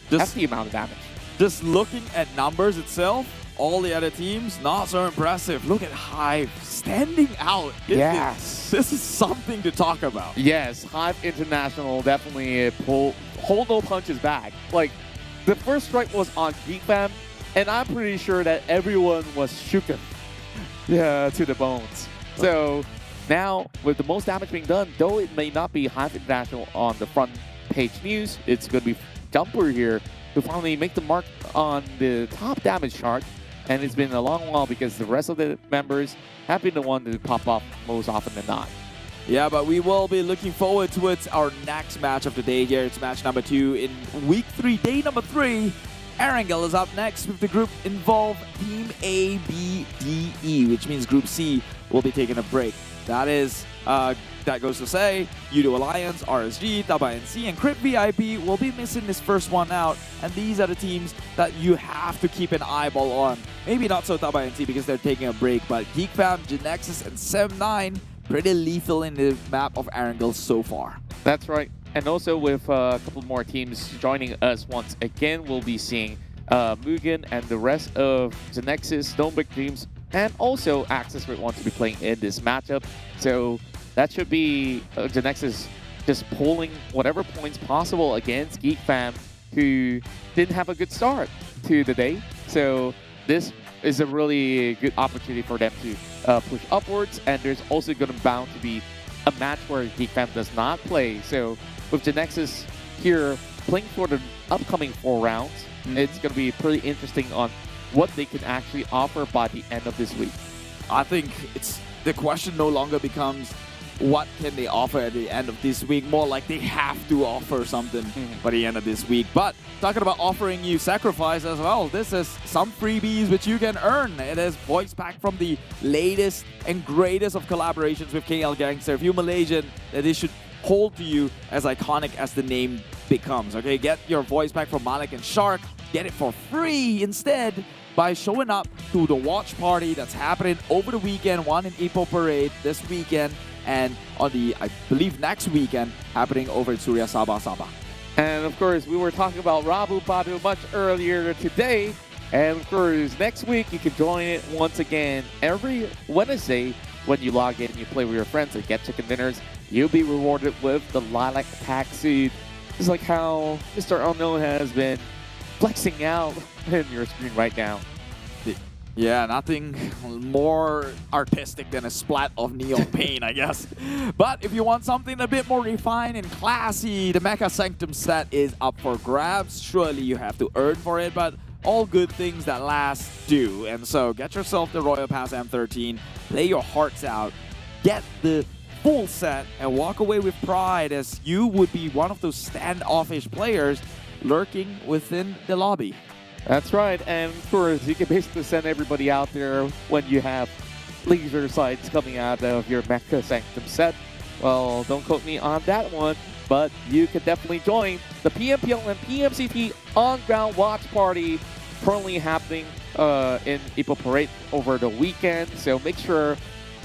That's the amount of damage. Just looking at numbers itself, all the other teams, not so impressive. Look at HYVE standing out. Yes. This is something to talk about. Yes, HYVE International definitely hold no punches back. Like, the first strike was on GEEK Fam, and I'm pretty sure that everyone was shooken to the bones. So now, with the most damage being done, though it may not be HYVE International on the front page news, it's going to be Jumper here to finally make the mark on the top damage chart. And it's been a long while because the rest of the members have been the one to pop off most often than not. Yeah, but we will be looking forward towards our next match of the day here. It's match number 2 in week 3, day number 3. Erangel is up next with the group involved Team A, B, D, E, which means Group C will be taking a break. That is, that goes to say, Yoodo Alliance, RSG, Tabah NSEA, and Crypt VIP will be missing this first one out. And these are the teams that you have to keep an eyeball on. Maybe not so Tabah NSEA because they're taking a break, but GEEK Fam, Genexus, and 7-9 pretty lethal in the map of Erangel so far. That's right. And also with a couple more teams joining us once again, we'll be seeing MUGEN and the rest of Genexus, No Big Dreams, and also Access Rate want to be playing in this matchup. So that should be Genexus just pulling whatever points possible against GEEK Fam, who didn't have a good start to the day. So this is a really good opportunity for them to push upwards, and there's also going to bound to be a match where GEEK Fam does not play. So with Genexus here playing for the upcoming 4 rounds, it's going to be pretty interesting on what they can actually offer by the end of this week. I think the question no longer becomes what can they offer at the end of this week, more like they have to offer something by the end of this week. But talking about offering you sacrifice as well, this is some freebies which you can earn. It is voice pack from the latest and greatest of collaborations with KL Gangster. If you're Malaysian, that it should hold to you as iconic as the name becomes. Okay, get your voice pack from Malik and Shark. Get it for free instead by showing up to the watch party that's happening over the weekend, one in Ipoh Parade this weekend, and on the, I believe, next weekend, happening over in Surya Sabah. And of course, we were talking about Rabu Padu much earlier today. And of course, next week, you can join it once again every Wednesday when you log in and you play with your friends and get chicken dinners. You'll be rewarded with the Lilac Attack suit. Just like how Mr. Unknown has been flexing out in your screen right now. Yeah, nothing more artistic than a splat of neon paint, I guess. But if you want something a bit more refined and classy, the Mecha Sanctum set is up for grabs. Surely you have to earn for it, but all good things that last do. And so get yourself the Royal Pass M13, play your hearts out, get the full set, and walk away with pride as you would be one of those standoffish players lurking within the lobby. That's right, and of course, you can basically send everybody out there when you have laser sights coming out of your Mecha Sanctum set. Well, don't quote me on that one, but you can definitely join the PMPL and PMCT on-ground watch party currently happening in Ipoh Parade over the weekend. So make sure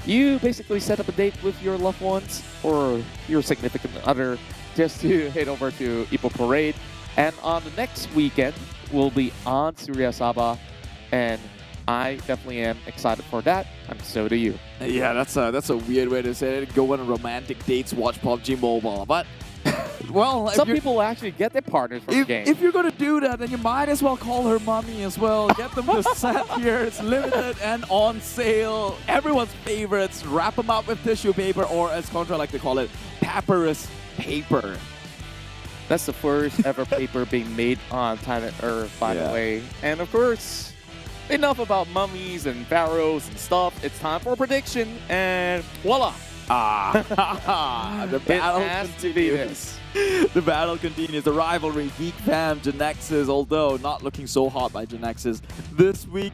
you basically set up a date with your loved ones or your significant other just to head over to Ipoh Parade. And on the next weekend, we'll be on Surya Sabah, and I definitely am excited for that, and so do you. Yeah, that's a weird way to say it. Go on romantic dates, watch PUBG Mobile. But Well, some people actually get their partners from the game. If you're going to do that, then you might as well call her mommy as well. Get them to set here. It's limited and on sale. Everyone's favorites. Wrap them up with tissue paper, or as Contra like to call it, papyrus paper. That's the first ever paper being made on planet Earth, by the way. And of course, enough about mummies and pharaohs and stuff. It's time for a prediction, and voila! The battle continues. The battle continues. The rivalry, GEEK fam, Genexus, although not looking so hot by Genexus this week,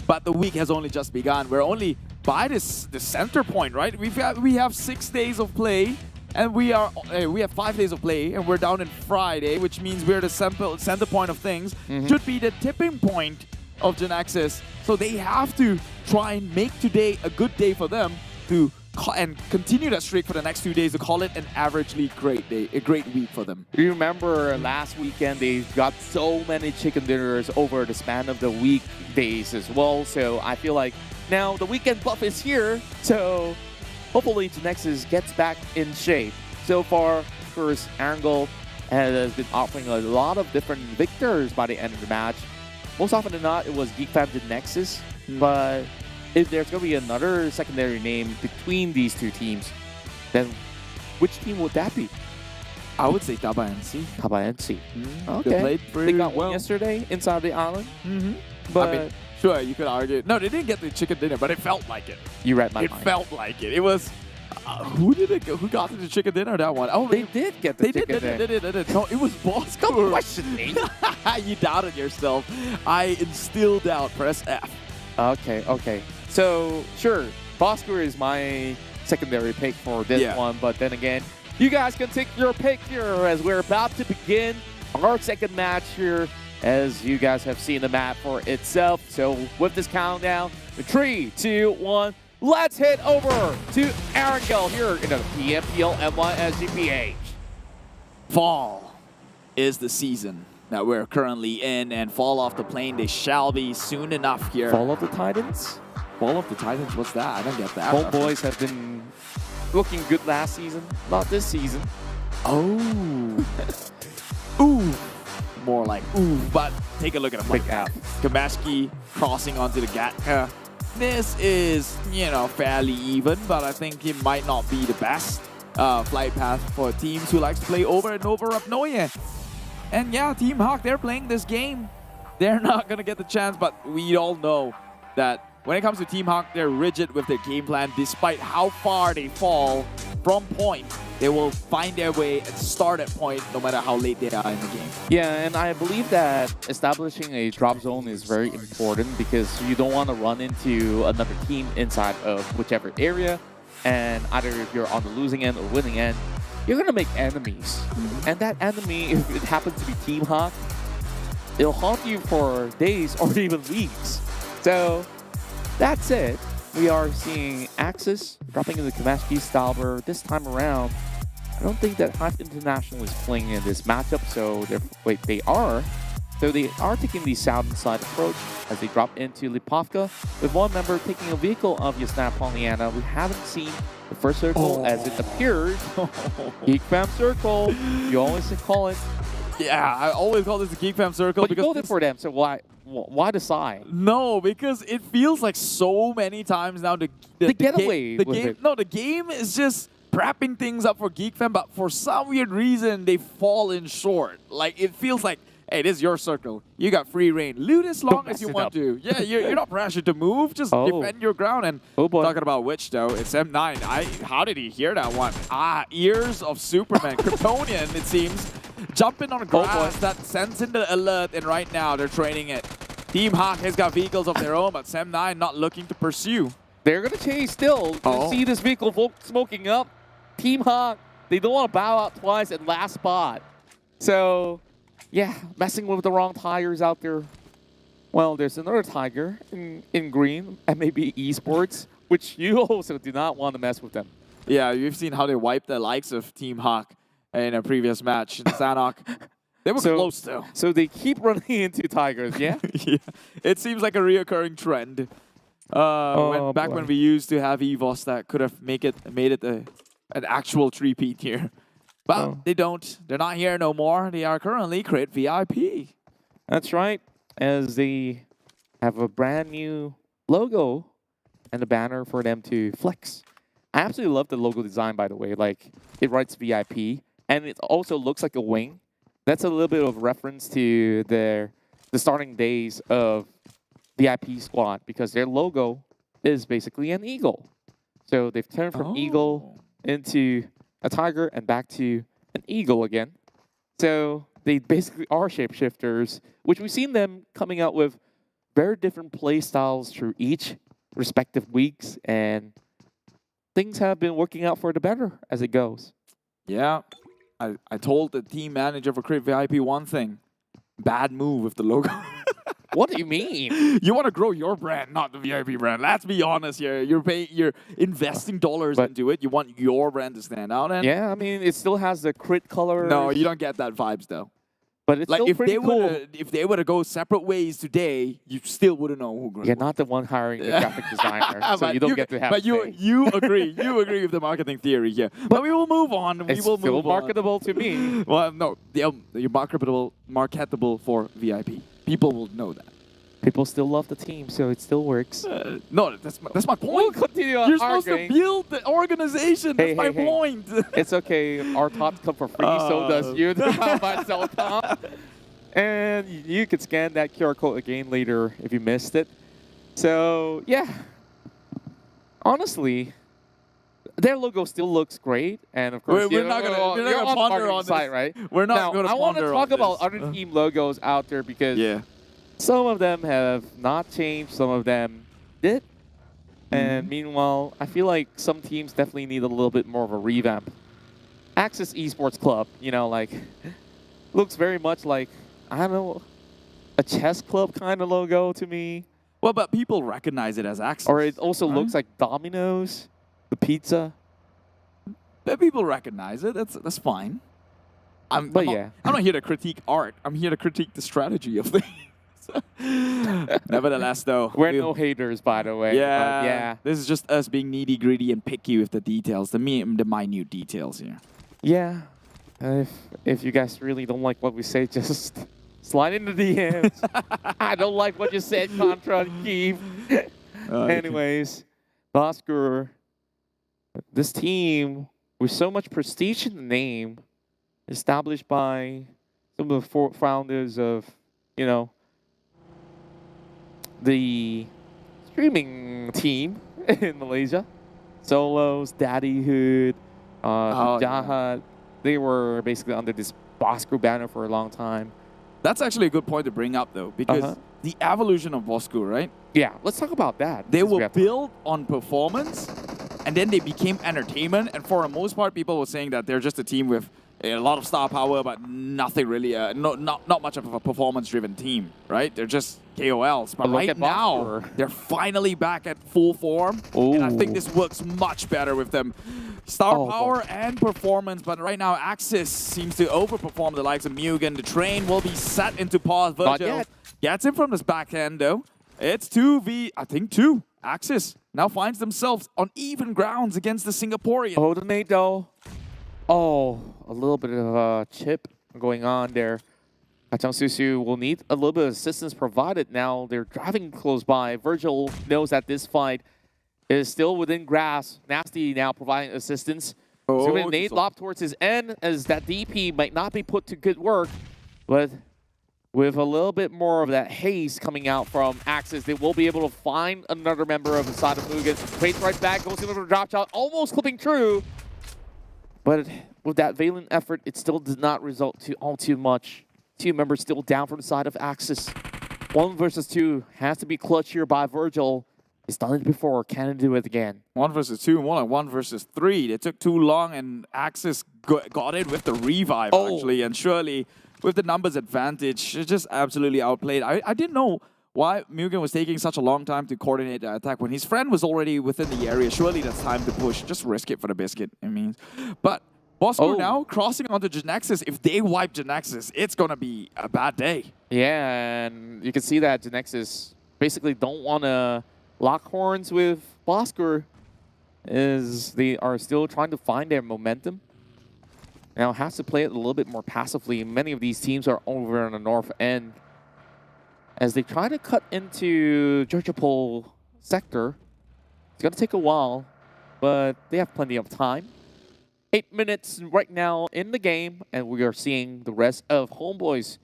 but the week has only just begun. We're only by the center point, right? We have 6 days of play, and we have 5 days of play, and we're down in Friday, which means we're the center point of things. Should be the tipping point of Genexus. So they have to try and make today a good day for them to and continue that streak for the next 2 days to call it an averagely great day, a great week for them. You remember last weekend they got so many chicken dinners over the span of the weekdays as well. So I feel like now the weekend buff is here. So hopefully Genexus gets back in shape. So far, of course, Angle has been offering a lot of different victors by the end of the match. Most often than not, it was GEEK fam Genexus, but if there's going to be another secondary name between these two teams, then which team would that be? I would say Tabah NSEA. Tabah NSEA. Okay. They played pretty They got well one yesterday inside the island. But I mean, sure, you could argue. No, they didn't get the chicken dinner, but it felt like it. You read my mind. It felt like it. It was... who got the chicken dinner that one? Oh, they did get the chicken dinner. They did. No, it was Bosskurr. Don't question me. You doubted yourself. I instilled doubt. Press F. Okay. So, sure, Bosskurr is my secondary pick for this one, but then again, you guys can take your pick here as we're about to begin our second match here, as you guys have seen the map for itself. So, with this countdown, 3, 2, 1, let's head over to Arangel here in the PMPL MYSGPH. Fall is the season that we're currently in, and Fall off the plane they shall be soon enough here. Fall of the Titans? Fall of the Titans, what's that? I don't get that. HomeBois have been looking good last season, not this season. Oh. Ooh. More like ooh, but take a look at him. Big app. Kamashki crossing onto the Gatka. This is, fairly even, but I think it might not be the best flight path for teams who likes to play over and over up Noye. And yeah, Team Hawk, they're playing this game. They're not going to get the chance, but we all know that when it comes to Team Hawk, they're rigid with their game plan. Despite how far they fall from point, they will find their way and start at point no matter how late they are in the game. Yeah, and I believe that establishing a drop zone is very important because you don't want to run into another team inside of whichever area. And either if you're on the losing end or winning end, you're going to make enemies. And that enemy, if it happens to be Team Hawk, it'll haunt you for days or even weeks. So that's it. We are seeing Axis dropping into Kamashki Stalber this time around. I don't think that HYVE International is playing in this matchup, so they are. So they are taking the southern side approach as they drop into Lipovka, with one member taking a vehicle of Yasna Pollyanna. We haven't seen the first circle as it appears. GEEK fam circle. You always call it. Yeah, I always call this the GEEK fam circle. But you voted for them, so why decide? No, because it feels like so many times now the getaway with it. No, the game is just prepping things up for GEEK fam, but for some weird reason they've fallen short. Like it feels like, hey, this is your circle. You got free reign. Loot as long as you want to. Yeah, you're not pressured to move. Just defend your ground. And talking about which, though, it's M9. How did he hear that one? Ears of Superman. Kryptonian, it seems. Jumping on the grass. That sends in the alert, and right now they're training it. Team Hawk has got vehicles of their own, but M9 not looking to pursue. They're going to chase still. You see this vehicle smoking up. Team Hawk, they don't want to bow out twice at last spot. So, yeah, messing with the wrong tires out there. Well, there's another tiger in green, MAB Esports, which you also do not want to mess with them. Yeah, you've seen how they wiped the likes of Team Hawk in a previous match. Sanok, they were close, though. So they keep running into tigers, yeah? Yeah, it seems like a reoccurring trend. Back when we used to have EVOS that could have made it an actual 3-peat here. But they don't. They're not here no more. They are currently Crit VIP. That's right, as they have a brand new logo and a banner for them to flex. I absolutely love the logo design, by the way. Like, it writes VIP, and it also looks like a wing. That's a little bit of reference to the starting days of VIP Squad, because their logo is basically an eagle. So they've turned from eagle into a tiger and back to an eagle again. So they basically are shapeshifters, which we've seen them coming out with very different play styles through each respective weeks, and things have been working out for the better as it goes. Yeah, I told the team manager for Crit VIP one thing. Bad move with the logo. What do you mean? You want to grow your brand, not the VIP brand. Let's be honest here. You're investing dollars into it. You want your brand to stand out. And yeah, I mean, it still has the Crit color. No, you don't get that vibes though. But it's like still pretty cool. If they were to go separate ways today, you still wouldn't know who. You're not the one hiring the graphic designer, so you don't get to have. But you agree with the marketing theory here. But we will move on. It's still marketable to me. Well, no, you're marketable for VIP. People will know that. People still love the team, so it still works. No, that's my point. We'll continue You're supposed to build the organization. That's my point. It's okay. Our tops come for free, so does Yoodo. And you can scan that QR code again later if you missed it. So, yeah. Honestly, their logo still looks great, and of course, we're not gonna ponder on this, site, right? We're not going to. I want to talk about other team logos out there because some of them have not changed, some of them did, and meanwhile, I feel like some teams definitely need a little bit more of a revamp. Axis Esports Club, you know, like looks very much like, I don't know, a chess club kind of logo to me. Well, but people recognize it as Axis. Or it also looks like Domino's. The pizza. But people recognize it. That's fine. I'm not here to critique art. I'm here to critique the strategy of things. Nevertheless, though, we're no haters, by the way. Yeah. This is just us being needy, greedy, and picky with the details, the minute details here. Yeah. If you guys really don't like what we say, just slide in the DMs. I don't like what you said, Contra and Keith. Anyways, Bosskurr. This team, with so much prestige in the name, established by some of the founders of, you know, the streaming team in Malaysia. Solos, Daddyhood, Jahat. They were basically under this Bosskurr banner for a long time. That's actually a good point to bring up, though, because the evolution of Bosskurr, right? Yeah, let's talk about that. They were built on performance, and then they became entertainment. And for the most part, people were saying that they're just a team with a lot of star power, but nothing really, not much of a performance-driven team, right? They're just KOLs. But right now, they're finally back at full form, and I think this works much better with them. Star power and performance, but right now, Axis seems to overperform the likes of MUGEN. The train will be set into pause. Virgil gets in from this backhand, though. It's 2v, I think 2. Axis now finds themselves on even grounds against the Singaporean. Hold the nade, though. Oh, a little bit of a chip going on there. Kacang Susu will need a little bit of assistance provided now. They're driving close by. Virgil knows that this fight is still within grasp. Nasty now providing assistance. So a nade lob towards his end as that DP might not be put to good work, but with a little bit more of that haze coming out from Axis, they will be able to find another member of the side of MUGEN. Plays right back, goes in with a drop shot, almost clipping true. But with that valiant effort, it still did not result to all too much. Two members still down from the side of Axis. 1 versus 2 has to be clutch here by Virgil. He's done it before, can he do it again? 1 versus 2, more like 1 versus 3. It took too long, and Axis got it with the revive, actually. And surely, with the numbers advantage, it's just absolutely outplayed. I didn't know why MUGEN was taking such a long time to coordinate the attack when his friend was already within the area. Surely that's time to push. Just risk it for the biscuit, it means. But Bosskurr now crossing onto Genexus. If they wipe Genexus, it's going to be a bad day. Yeah, and you can see that Genexus basically don't want to lock horns with Bosskurr, as they are still trying to find their momentum. now has to play it a little bit more passively. Many of these teams are over on the north end. As they try to cut into Georgiapol sector, it's going to take a while, but they have plenty of time. 8 minutes right now in the game, and we are seeing the rest of HomeBois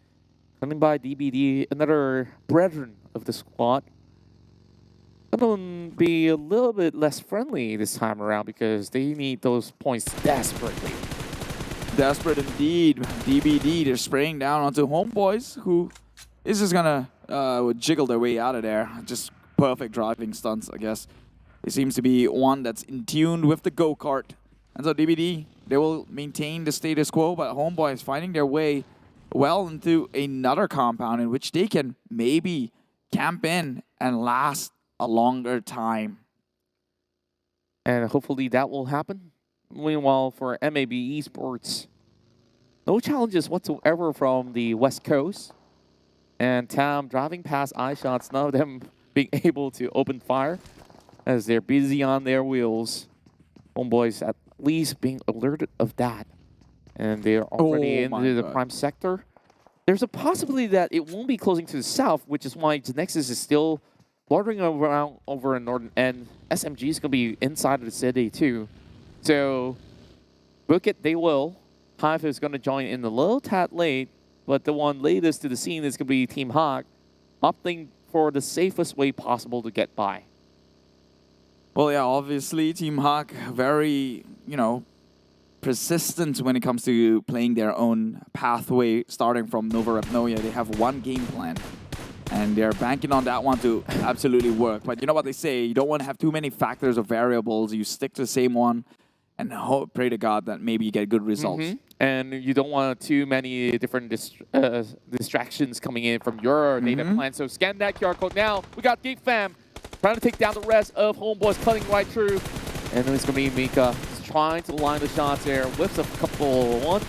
coming by DBD, another brethren of the squad. Going to be a little bit less friendly this time around because they need those points desperately. Desperate indeed. DBD, they're spraying down onto HomeBois, who is just going to jiggle their way out of there. Just perfect driving stunts, I guess. It seems to be one that's in tune with the go-kart. And so DBD, they will maintain the status quo, but HomeBois finding their way well into another compound in which they can maybe camp in and last a longer time. And hopefully that will happen. Meanwhile, for MAB Esports, no challenges whatsoever from the West Coast. And Tam driving past iShots, none of them being able to open fire as they're busy on their wheels. HomeBois at least being alerted of that. And they're already into the prime sector. There's a possibility that it won't be closing to the south, which is why Genexus is still bordering around over in northern end. SMG is going to be inside of the city too. So, book it, they will. HYVE is going to join in a little tad late, but the one latest to the scene is going to be Team Hawk, opting for the safest way possible to get by. Well, yeah, obviously, Team Hawk very, persistent when it comes to playing their own pathway, starting from Nova Repnoia. They have one game plan, and they're banking on that one to absolutely work. But you know what they say, you don't want to have too many factors or variables. You stick to the same one and hope, pray to God that maybe you get good results. And you don't want too many different distractions coming in from your native plan. So scan that QR code now. We got GEEK Fam trying to take down the rest of HomeBois, cutting right through. And then it's going to be Mika trying to line the shots there. Whips a couple one.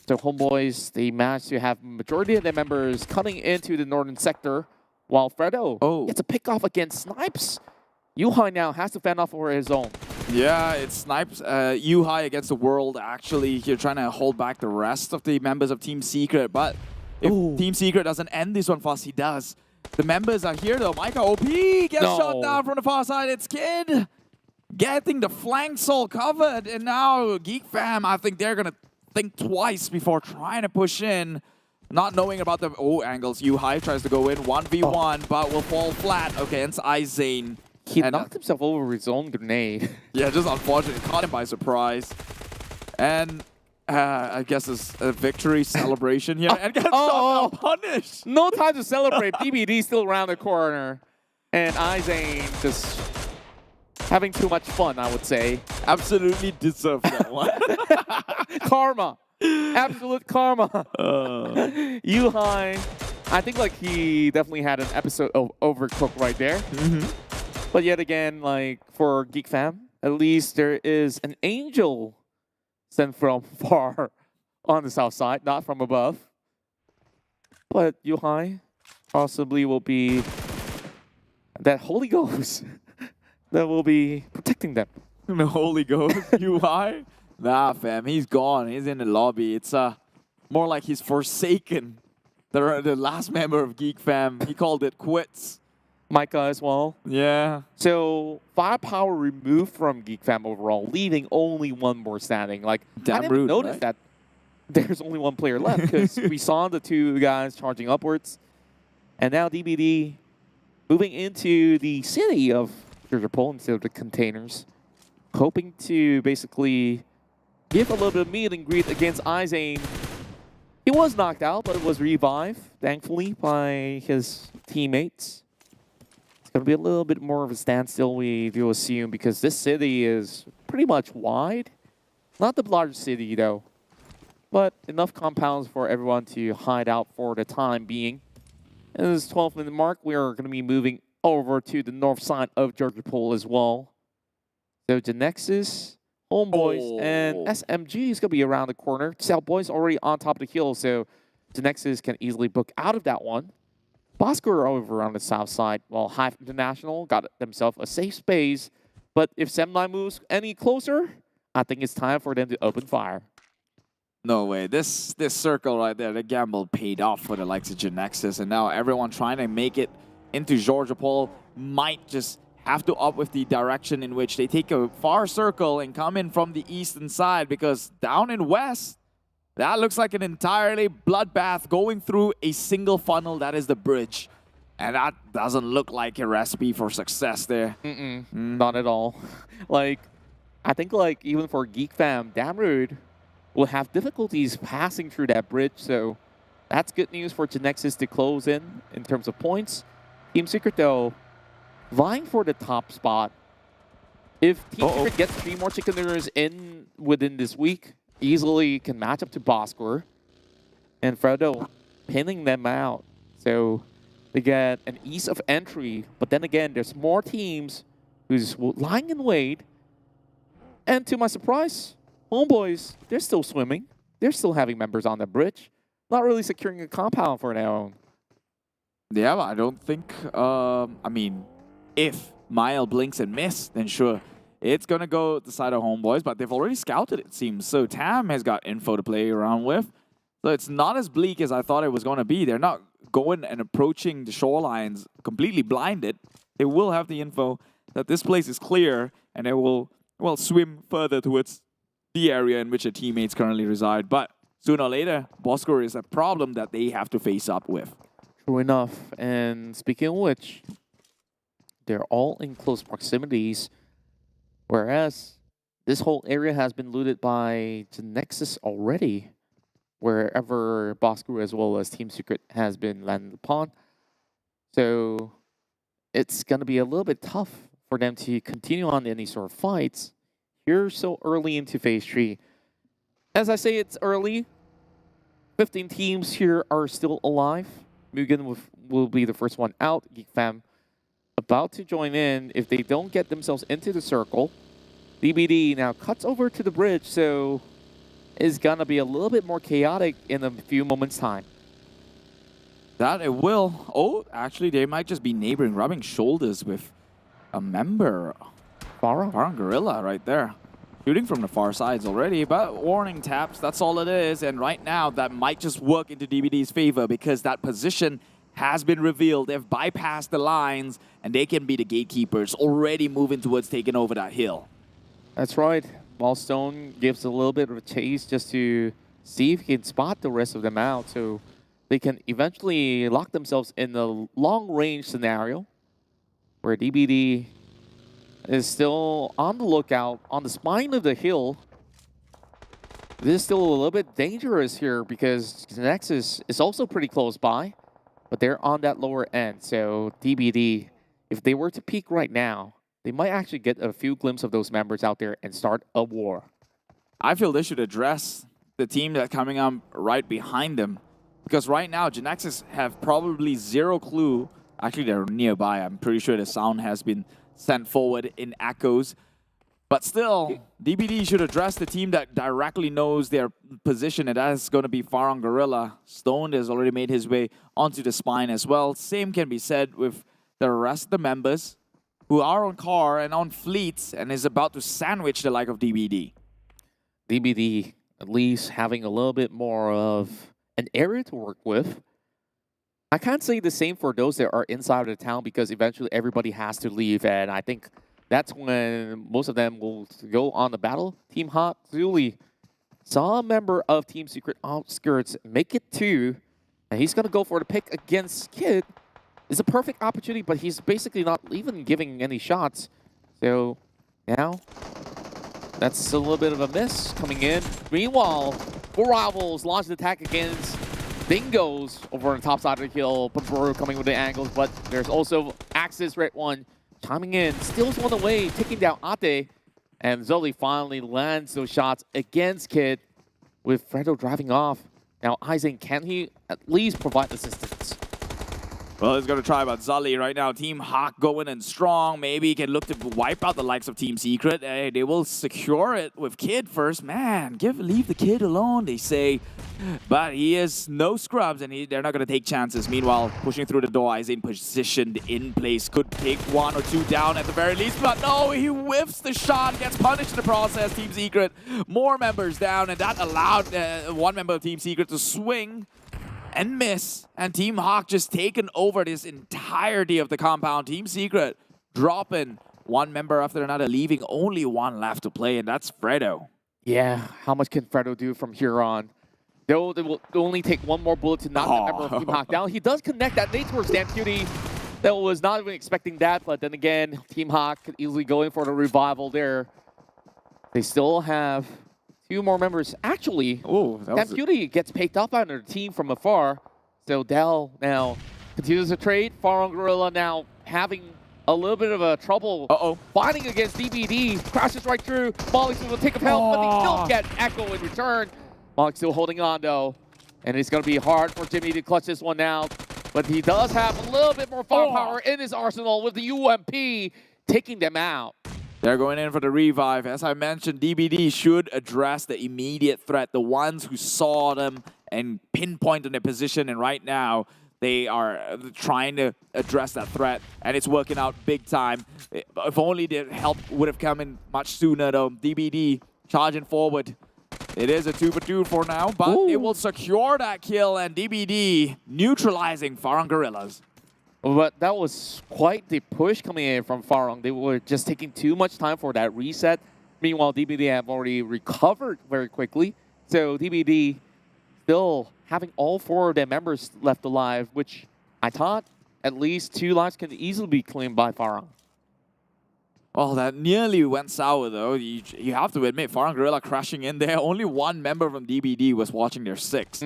So HomeBois, they managed to have majority of their members cutting into the northern sector, while Fredo gets a pick off against Snipes. Yuhai now has to fend off for his own. Yeah, it's Snipes. Yuhai against the world, actually. Here trying to hold back the rest of the members of Team Secret. But if Team Secret doesn't end this one fast, he does. The members are here though. Micah OP gets shot down from the far side. It's Kid getting the flanks all covered. And now GEEK Fam, I think they're going to think twice before trying to push in. Not knowing about the angles. Yuhai tries to go in 1v1, but will fall flat. Okay, it's Izane. He knocked himself over with his own grenade. Yeah, just unfortunately caught him by surprise. And I guess it's a victory celebration here. And gets punished. No time to celebrate. DBD still around the corner. And Izane just having too much fun, I would say. Absolutely deserved that one. Karma. Absolute karma. Yuhai, I think he definitely had an episode of Overcooked right there. But yet again, for GEEK Fam, at least there is an angel sent from far on the south side, not from above. But Yuhai possibly will be that Holy Ghost that will be protecting them. The Holy Ghost, Yuhai? Nah, fam, he's gone. He's in the lobby. It's more like he's forsaken the last member of GEEK Fam. He called it quits. Micah as well. Yeah. So firepower removed from GEEK Fam overall, leaving only one more standing. I didn't notice that there's only one player left because we saw the two guys charging upwards. And now DBD moving into the city of Georgiapol instead of the containers, hoping to basically give a little bit of meet and greet against Izane. He was knocked out, but it was revived, thankfully, by his teammates. It's going to be a little bit more of a standstill, we do assume, because this city is pretty much wide. Not the largest city, though, but enough compounds for everyone to hide out for the time being. And this 12-minute mark, we are going to be moving over to the north side of Georgiapol as well. So Genexus, HomeBois, and SMG is going to be around the corner. Southboys already on top of the hill, so Genexus can easily book out of that one. Bosskurr over on the south side, while HYVE International got themselves a safe space. But if Sem9 moves any closer, I think it's time for them to open fire. No way. This circle right there, the gamble paid off for the likes of Genexus, and now everyone trying to make it into Georgia Paul might just have to up with the direction in which they take a far circle and come in from the eastern side, because down in west, that looks like an entirely bloodbath going through a single funnel that is the bridge. And that doesn't look like a recipe for success there. Not at all. Like, I think like even for GEEK fam, Damrude will have difficulties passing through that bridge, so that's good news for Genexus to close in terms of points. Team Secret though, vying for the top spot. If Team Secret gets 3 more chicken dinners in within this week, easily can match up to Bosskurr and Fredo pinning them out. So they get an ease of entry, but then again, there's more teams who's lying in wait. And to my surprise, HomeBois, they're still swimming. They're still having members on the bridge. Not really securing a compound for now. Yeah, but I don't think, I mean, if Mile blinks and miss, then sure, it's going to go the side of HomeBois, but they've already scouted, it seems. So Tam has got info to play around with. So it's not as bleak as I thought it was going to be. They're not going and approaching the shorelines completely blinded. They will have the info that this place is clear, and they will, well, swim further towards the area in which their teammates currently reside. But sooner or later, Bosskurr is a problem that they have to face up with. True enough. And speaking of which, they're all in close proximities, whereas this whole area has been looted by Genexus already, wherever Bosskurr as well as Team Secret has been landed upon. So it's going to be a little bit tough for them to continue on any sort of fights here so early into Phase 3. As I say, it's early. 15 teams here are still alive. MUGEN will be the first one out. GEEK fam about to join in. If they don't get themselves into the circle, DBD now cuts over to the bridge, so it's going to be a little bit more chaotic in a few moments' time. That it will. Oh, actually, they might just be neighboring, rubbing shoulders with a member. Farang Guerilla right there. Shooting from the far sides already, but warning taps, that's all it is. And right now, that might just work into DBD's favor because that position has been revealed. They've bypassed the lines, and they can be the gatekeepers, already moving towards taking over that hill. That's right. Milestone gives a little bit of a chase just to see if he can spot the rest of them out, so they can eventually lock themselves in the long-range scenario where DBD is still on the lookout on the spine of the hill. This is still a little bit dangerous here because Genexus is also pretty close by, but they're on that lower end. So DBD, if they were to peek right now, they might actually get a few glimpses of those members out there and start a war. I feel they should address the team that's coming up right behind them, because right now Genexus have probably zero clue. Actually, they're nearby. I'm pretty sure the sound has been sent forward in echoes. But still, DBD should address the team that directly knows their position, and that is going to be Farang Guerilla. Stone has already made his way onto the spine as well. Same can be said with the rest of the members who are on car and on fleets and is about to sandwich the like of DBD. DBD at least having a little bit more of an area to work with. I can't say the same for those that are inside of the town because eventually everybody has to leave, and I think that's when most of them will go on the battle. Team Hot Zuli saw a member of Team Secret Outskirts make it too, and he's going to go for the pick against Kid. It's a perfect opportunity, but he's basically not even giving any shots. So now that's a little bit of a miss coming in. Meanwhile, 4 Rivals launched an attack against Dingoz over on the top side of the hill. Bosskurr coming with the angles, but there's also Axis redONE chiming in, steals one away, taking down Ate, and Zoli finally lands those shots against Kid with Fredo driving off. Now, Aizen, can he at least provide assistance? Well, he's going to try about Zully right now. Team Hawk going in strong. Maybe he can look to wipe out the likes of Team Secret. Hey, they will secure it with Kid first. Man, leave the Kid alone, they say. But he has no scrubs, and they're not going to take chances. Meanwhile, pushing through the door, is in positioned in place. Could take 1 or 2 down at the very least. But no, he whiffs the shot, gets punished in the process. Team Secret, more members down, and that allowed one member of Team Secret to swing and miss, and Team Hawk just taken over this entirety of the compound. Team Secret dropping one member after another, leaving only one left to play, and that's Fredo. Yeah, how much can Fredo do from here on? They will only take one more bullet to knock the member of Team Hawk down. He does connect that nade towards Damn Cutie. That was not even expecting that, but then again, Team Hawk could easily go in for the revival there. They still have 2 more members. Actually, Damn Cutie gets picked up on their team from afar. So Dell now continues to trade. Farang Guerilla now having a little bit of a trouble fighting against DBD. Crashes right through. Molly's will take a help, but they still get Echo in return. Molly's still holding on though. And it's going to be hard for Jimmy to clutch this one out. But he does have a little bit more firepower in his arsenal with the UMP taking them out. They're going in for the revive. As I mentioned, DBD should address the immediate threat, the ones who saw them and pinpointed their position. And right now, they are trying to address that threat, and it's working out big time. If only the help would have come in much sooner, though. DBD charging forward. It is a 2-for-2 for now, but it will secure that kill, and DBD neutralizing Farang Guerillas. But that was quite the push coming in from Farang. They were just taking too much time for that reset. Meanwhile, DBD have already recovered very quickly. So DBD still having all 4 of their members left alive, which I thought at least 2 lives can easily be claimed by Farang. Well, that nearly went sour, though. You have to admit, Farang Guerilla crashing in there. Only 1 member from DBD was watching their 6.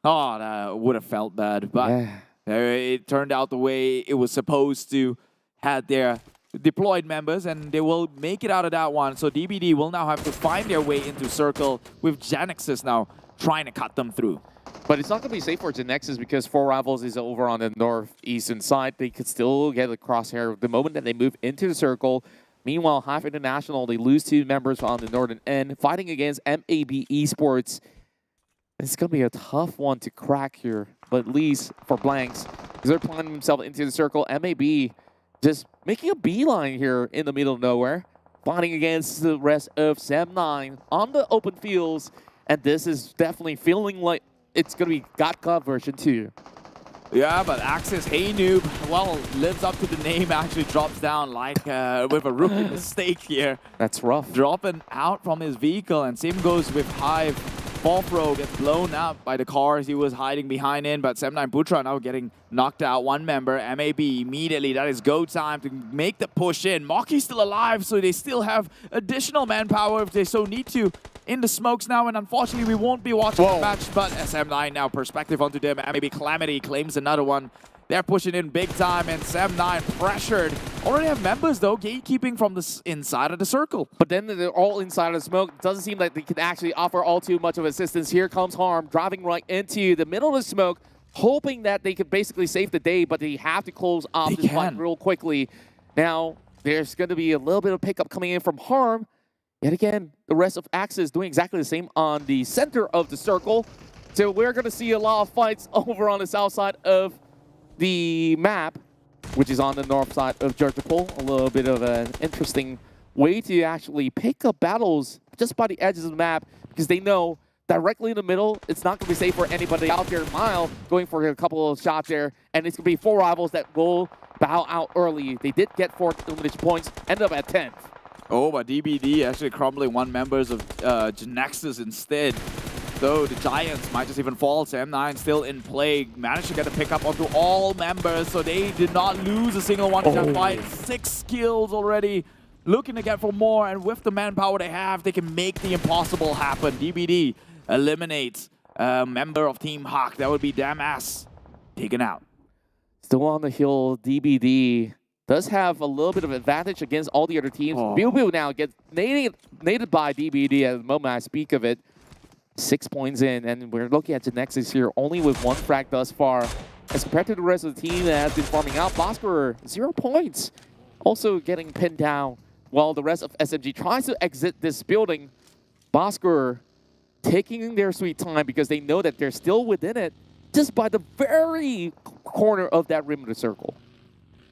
Oh, that would have felt bad. But it turned out the way it was supposed to. Had their deployed members, and they will make it out of that one. So DBD will now have to find their way into circle with Genexus now trying to cut them through. But it's not going to be safe for Genexus because 4 Rivals is over on the northeastern side. They could still get a crosshair the moment that they move into the circle. Meanwhile, HYVE International, they lose 2 members on the northern end, fighting against MAB Esports. It's going to be a tough one to crack here, but at least for Blanks, because they're planting themselves into the circle. MAB just making a beeline here in the middle of nowhere, fighting against the rest of Sem9 on the open fields. And this is definitely feeling like it's going to be GEEK version 2. Yeah, but Axis, hey noob, well, lives up to the name, actually drops down like with a rookie mistake here. That's rough. Dropping out from his vehicle, and same goes with HYVE. 4th row gets blown up by the cars he was hiding behind in, but Sem9 Putra now getting knocked out. 1 member, MAB immediately, that is go time to make the push in. Moki's still alive, so they still have additional manpower if they so need to in the smokes now, and unfortunately we won't be watching the match, but SM9 now perspective onto them. MAB Calamity claims another one. They're pushing in big time, and Sem9 pressured. Already have members, though, gatekeeping from the inside of the circle. But then they're all inside of the smoke. Doesn't seem like they can actually offer all too much of assistance. Here comes Harm, driving right into the middle of the smoke, hoping that they could basically save the day, but they have to close off this fight real quickly. Now, there's going to be a little bit of pickup coming in from Harm. Yet again, the rest of Axis doing exactly the same on the center of the circle. So we're going to see a lot of fights over on the south side of the map, which is on the north side of Jertapol. A little bit of an interesting way to actually pick up battles just by the edges of the map, because they know directly in the middle, it's not going to be safe for anybody out there. Mile going for a couple of shots there, and it's going to be 4 Rivals that will bow out early. They did get 4 elimination points, ended up at 10th. Oh, but DBD actually crumbling 1 members of Genexus instead. Though the Giants might just even fall. M9 still in play. Managed to get a pick up onto all members, so they did not lose a single one in that fight. 6 kills already. Looking to get for more, and with the manpower they have, they can make the impossible happen. DBD eliminates a member of Team Hawk. That would be Damas taken out. Still on the hill, DBD does have a little bit of advantage against all the other teams. Biu now gets naded by DBD at the moment I speak of it. 6 points in, and we're looking at Genexus here only with 1 frag thus far. as compared to the rest of the team that has been farming out. Bosskurr, 0 points. Also getting pinned down while the rest of SMG tries to exit this building. Bosskurr taking their sweet time because they know that they're still within it just by the very corner of that rim of the circle.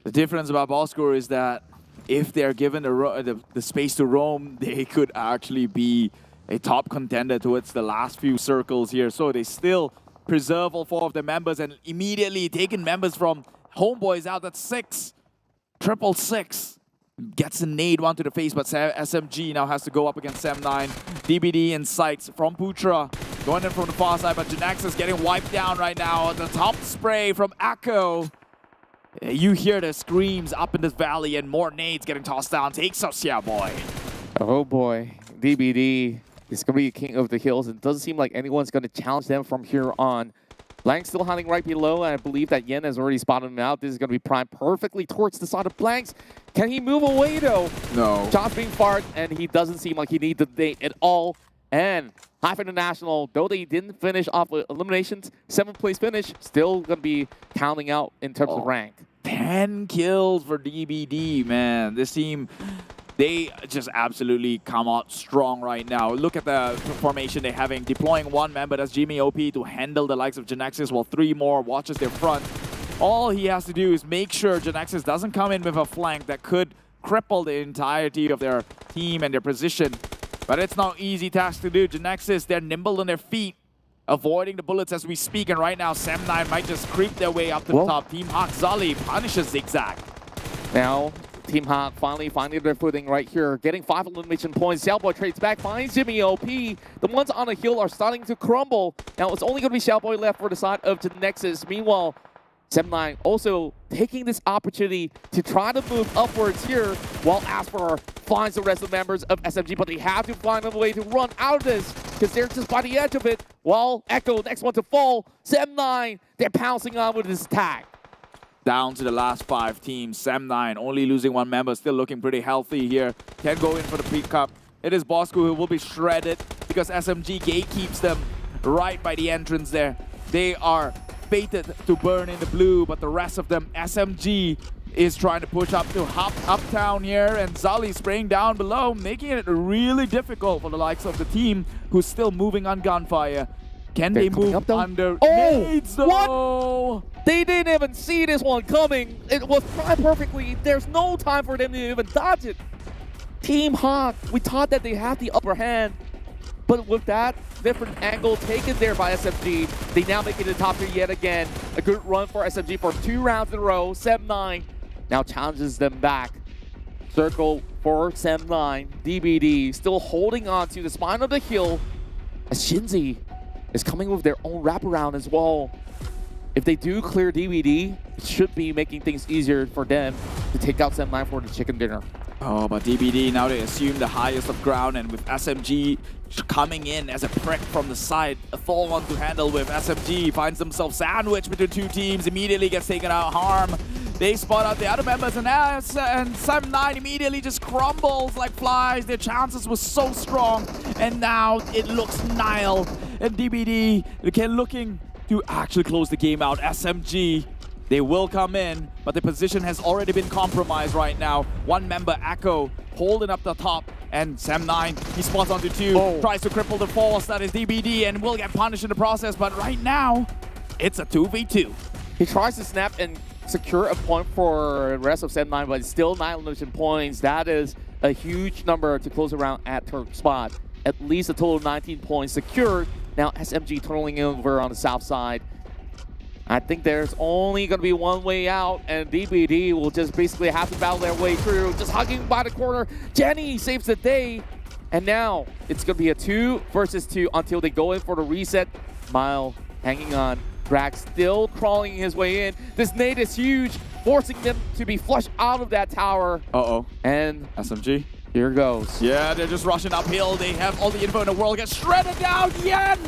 The difference about Bosskurr is that if they're given the space to roam, they could actually be a top contender towards the last few circles here. So they still preserve all 4 of their members and immediately taking members from HomeBois out at 6. 666 gets a nade one to the face, but SMG now has to go up against Sam9. DBD in sights from Putra. Going in from the far side, but Genexus getting wiped down right now. The top spray from Akko. You hear the screams up in this valley and more nades getting tossed down. Takes us, yeah, boy. Oh boy, DBD is going to be king of the hills. It doesn't seem like anyone's going to challenge them from here on. Blank still hiding right below, and I believe that Yen has already spotted him out. This is going to be primed perfectly towards the side of Blanks. Can he move away, though? No. Shots being fired, and he doesn't seem like he needs the date at all. And HYVE International, though they didn't finish off with eliminations, 7th place finish, still going to be counting out in terms of rank. 10 kills for DBD, man. This team, they just absolutely come out strong right now. Look at the formation they're having. Deploying 1 member, that's Jimmy OP, to handle the likes of Genexus, while 3 more watches their front. All he has to do is make sure Genexus doesn't come in with a flank that could cripple the entirety of their team and their position. But it's not an easy task to do. Genexus, they're nimble on their feet, avoiding the bullets as we speak, and right now Sam9 might just creep their way up to the top. Team Hawk Zali punishes Zigzag. Now, Team Hawk finally finding their footing right here, getting 5 elimination points. Xiaoboy trades back, finds Jimmy OP. The ones on the hill are starting to crumble. Now, it's only going to be Xiaoboy left for the side of Genexus. Meanwhile, Sam9 also taking this opportunity to try to move upwards here, while Asper finds the rest of the members of SMG, but they have to find a way to run out of this because they're just by the edge of it. While Echo, next one to fall, Sam9, they're pouncing on with this attack. Down to the last 5 teams. Sam9 only losing 1 member, still looking pretty healthy here. Can go in for the pre-cup. It is Bosskurr who will be shredded because SMG gatekeeps them right by the entrance there. They are fated to burn in the blue, but the rest of them, SMG is trying to push up to uptown here, and Zali spraying down below, making it really difficult for the likes of the team who's still moving on gunfire. Can they move under nades though? What? They didn't even see this one coming. It was timed perfectly. There's no time for them to even dodge it. Team Hawk, we thought that they had the upper hand, but with that different angle taken there by SMG, they now make it to the top 3 yet again. A good run for SMG for 2 rounds in a row. Sam9 now challenges them back. Circle for Sam9. DBD still holding on to the spine of the hill as Shinzi is coming with their own wraparound as well. If they do clear DBD, it should be making things easier for them to take out Sam9 for the chicken dinner. Oh, but DBD, now they assume the highest of ground, and with SMG coming in as a prick from the side, a full one to handle with. SMG finds themselves sandwiched between 2 teams, immediately gets taken out harm. They spot out the other members, and Sam9 immediately just crumbles like flies. Their chances were so strong, and now it looks Nile. And DBD, again, looking to actually close the game out. SMG, they will come in, but the position has already been compromised right now. 1 member, Akko, holding up the top, and Sam9, he spots onto 2, tries to cripple the force, that is DBD, and will get punished in the process, but right now, it's a 2v2. He tries to snap and secure a point for the rest of Sam9, but it's still 9 elimination points. That is a huge number to close around at Turk spot. At least a total of 19 points secured. Now SMG tunneling over on the south side. I think there's only going to be one way out, and DBD will just basically have to battle their way through. Just hugging by the corner. Jenny saves the day. And now it's going to be a 2 versus 2 until they go in for the reset. Mile hanging on. Drag still crawling his way in. This nade is huge, forcing them to be flushed out of that tower. Uh-oh. And SMG. Here goes. Yeah, they're just rushing uphill. They have all the info in the world. Get shredded down. Yen!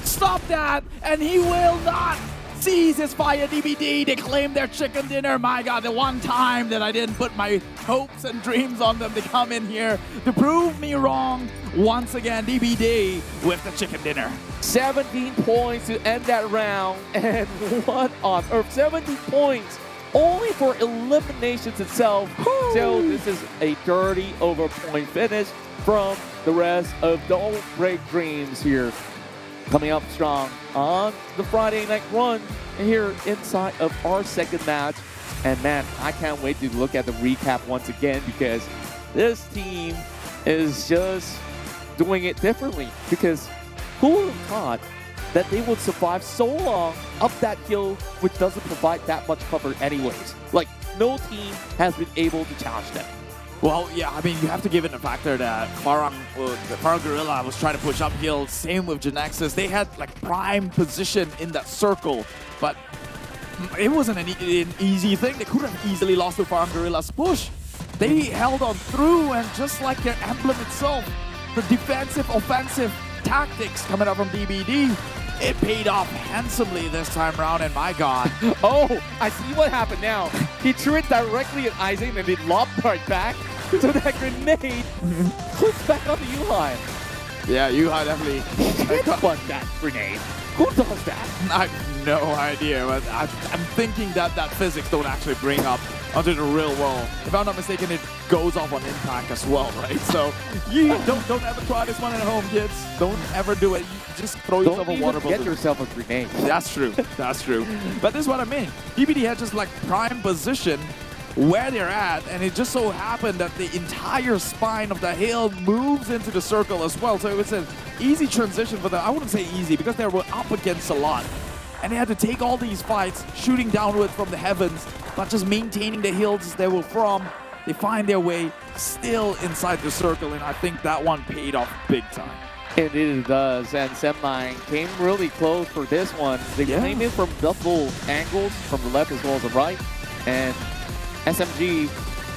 Stop that! And he will not Ceases fire, DBD. They claim their chicken dinner. My God, the one time that I didn't put my hopes and dreams on them to come in here to prove me wrong. Once again, DBD with the chicken dinner. 17 points to end that round. And what on earth? 17 points only for eliminations itself. So this is a 30 over point finish from the rest of Don't Break Dreams here. Coming up strong on the Friday night run here inside of our second match. And man, I can't wait to look at the recap once again because this team is just doing it differently. Because who would have thought that they would survive so long up that hill, which doesn't provide that much cover anyways. Like, no team has been able to challenge them. Well, yeah, I mean, you have to give it a factor that Farang Guerilla was trying to push uphill. Same with Genexus. They had like prime position in that circle, but it wasn't an easy thing. They could have easily lost to Farang Guerilla's push. They held on through, and just like their emblem itself, the defensive, offensive tactics coming up from DBD, it paid off handsomely this time around, and my God. Oh, I see what happened now. He threw it directly at Isaac and it lobbed right back. So that grenade puts back on the UI. Yeah, UI definitely. But that grenade. Who does that? I have no idea, but I'm thinking that physics don't actually bring up onto the real world. If I'm not mistaken, it goes off on impact as well, right? So you don't ever try this one at home, kids. Don't ever do it. You just throw yourself a water bottle. Get yourself a grenade. That's true. That's true. But this is what I mean. DBD had just like prime position where they're at, and it just so happened that the entire spine of the hill moves into the circle as well. So it was an easy transition for them. I wouldn't say easy because they were up against a lot. And they had to take all these fights, shooting downward from the heavens, but just maintaining the hills they were from. They find their way still inside the circle, and I think that one paid off big time. Indeed it does, and Semnine came really close for this one. They came in from double angles, from the left as well as the right, and SMG,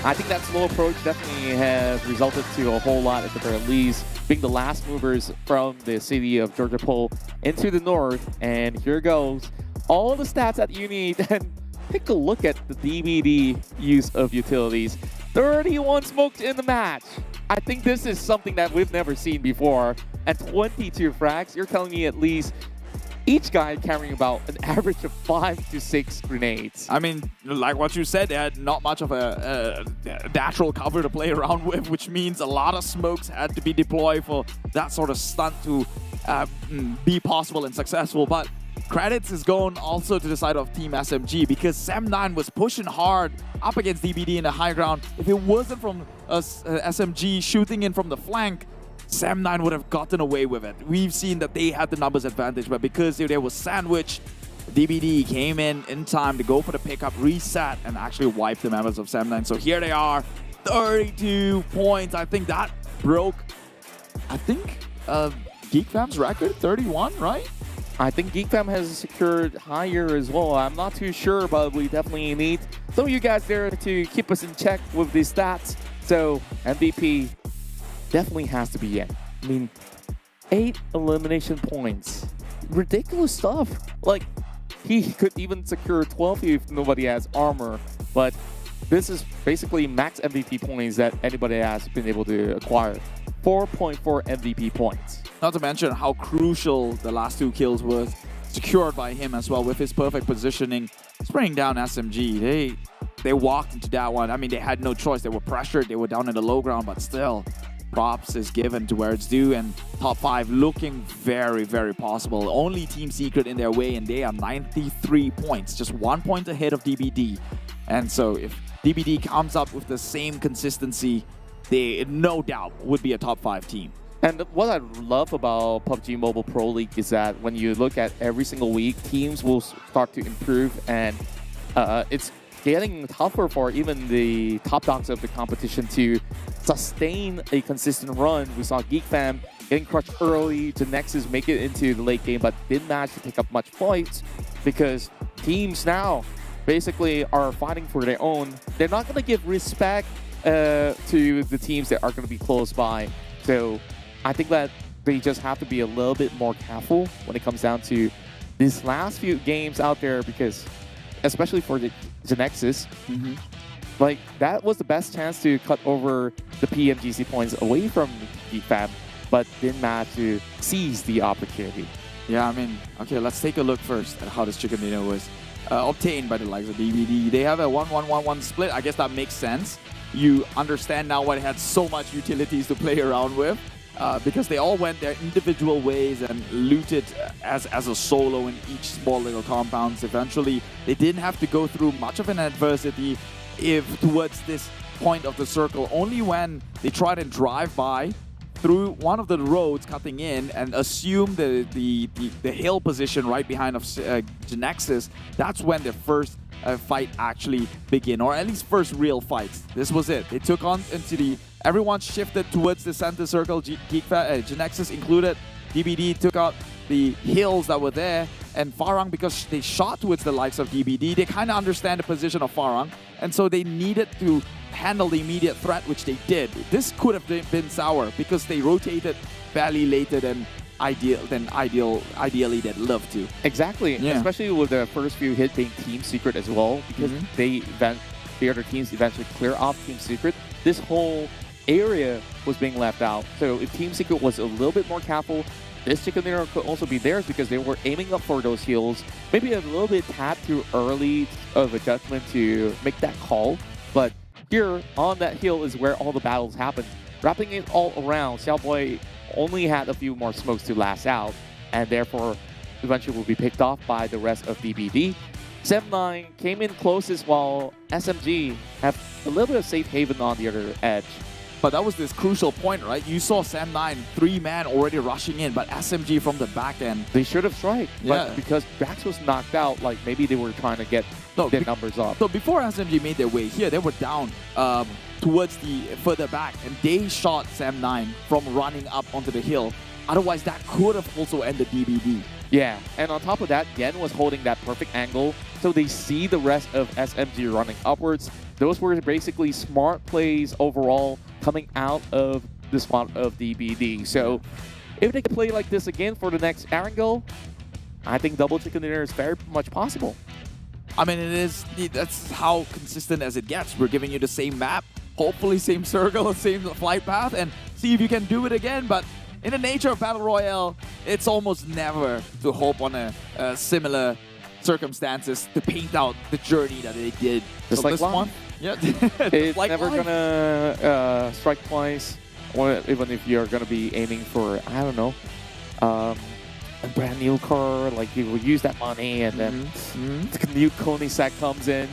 I think that slow approach definitely has resulted to a whole lot at the very least, being the last movers from the city of Georgia Pole into the north. And here goes all the stats that you need, and take a look at the DBD use of utilities. 31 smokes in the match. I think this is something that we've never seen before. At 22 frags, you're telling me at least each guy carrying about an average of 5 to 6 grenades. I mean, like what you said, they had not much of a natural cover to play around with, which means a lot of smokes had to be deployed for that sort of stunt to be possible and successful. But credits is going also to the side of Team SMG because Sem9 was pushing hard up against DBD in the high ground. If it wasn't from SMG shooting in from the flank, Sem9 would have gotten away with it. We've seen that they had the numbers advantage, but because they were sandwiched, DBD came in time to go for the pickup, reset, and actually wipe the members of Sem9. So here they are, 32 points. I think that broke, GEEK Fam's record, 31, right? I think GEEK Fam has secured higher as well. I'm not too sure, but we definitely need some of you guys there to keep us in check with these stats. So MVP definitely has to be in. I mean, 8 elimination points. Ridiculous stuff. Like, he could even secure 12 if nobody has armor, but this is basically max MVP points that anybody has been able to acquire. 4.4 MVP points. Not to mention how crucial the last 2 kills was secured by him as well with his perfect positioning, spraying down SMG. They walked into that one. I mean, they had no choice. They were pressured. They were down in the low ground, but still, props is given to where it's due, and top 5 looking very, very possible. Only Team Secret in their way, and they are 93 points, just 1 point ahead of DBD. And so if DBD comes up with the same consistency, they no doubt would be a top 5 team. And what I love about PUBG Mobile Pro League is that when you look at every single week, teams will start to improve, and it's getting tougher for even the top dogs of the competition to sustain a consistent run. We saw GEEK Fam getting crushed early, Genexus make it into the late game, but didn't manage to pick up much points because teams now basically are fighting for their own. They're not going to give respect to the teams that are going to be close by. So I think that they just have to be a little bit more careful when it comes down to these last few games out there, because especially for the Genexus, like that was the best chance to cut over the PMGC points away from the GEEK, but didn't manage to seize the opportunity. Yeah, I mean, okay, let's take a look first at how this chicken dinner was obtained by the likes of DBD. They have a 1-1-1-1 split. I guess that makes sense. You understand now why it had so much utilities to play around with, because they all went their individual ways and looted as a solo in each small little compounds. Eventually, they didn't have to go through much of an adversity towards this point of the circle. Only when they tried and drive by through one of the roads cutting in and assume the hill position right behind of Genexus, that's when the first fight actually begin, or at least first real fights. This was it. They took on into everyone shifted towards the center circle, Genexus included. DBD took out the hills that were there, and Farang, because they shot towards the likes of DBD, they kind of understand the position of Farang, and so they needed to handle the immediate threat, which they did. This could have been sour because they rotated fairly later than ideally they'd love to. Exactly, especially with the first few hits being Team Secret as well, because the other teams eventually clear off Team Secret. This whole area was being left out. So if Team Secret was a little bit more careful, this chicken dinner could also be theirs because they were aiming up for those heals. Maybe a little bit tapped too early of a judgment to make that call, but here on that hill is where all the battles happen. Wrapping it all around, Xiaoboy only had a few more smokes to last out, and therefore eventually will be picked off by the rest of DBD. Sem9 came in closest while SMG have a little bit of safe haven on the other edge. But that was this crucial point, right? You saw Sem9, 3-man already rushing in, but SMG from the back end. They should have striked, but because Drax was knocked out, like maybe they were trying to get their numbers up. So before SMG made their way here, they were down towards the further back, and they shot Sem9 from running up onto the hill. Otherwise, that could have also ended DBD. Yeah, and on top of that, Yen was holding that perfect angle, so they see the rest of SMG running upwards. Those were basically smart plays overall coming out of the spot of DBD. So if they can play like this again for the next Erangel, I think double chicken dinner is very much possible. I mean, that's how consistent as it gets. We're giving you the same map, hopefully same circle, same flight path, and see if you can do it again. But in the nature of Battle Royale, it's almost never to hope on a similar circumstances to paint out the journey that they did. Just so like this one, it's like never gonna strike twice, or even if you're gonna be aiming for, I don't know, a brand new car, like you will use that money and then the new Koenigsegg comes in,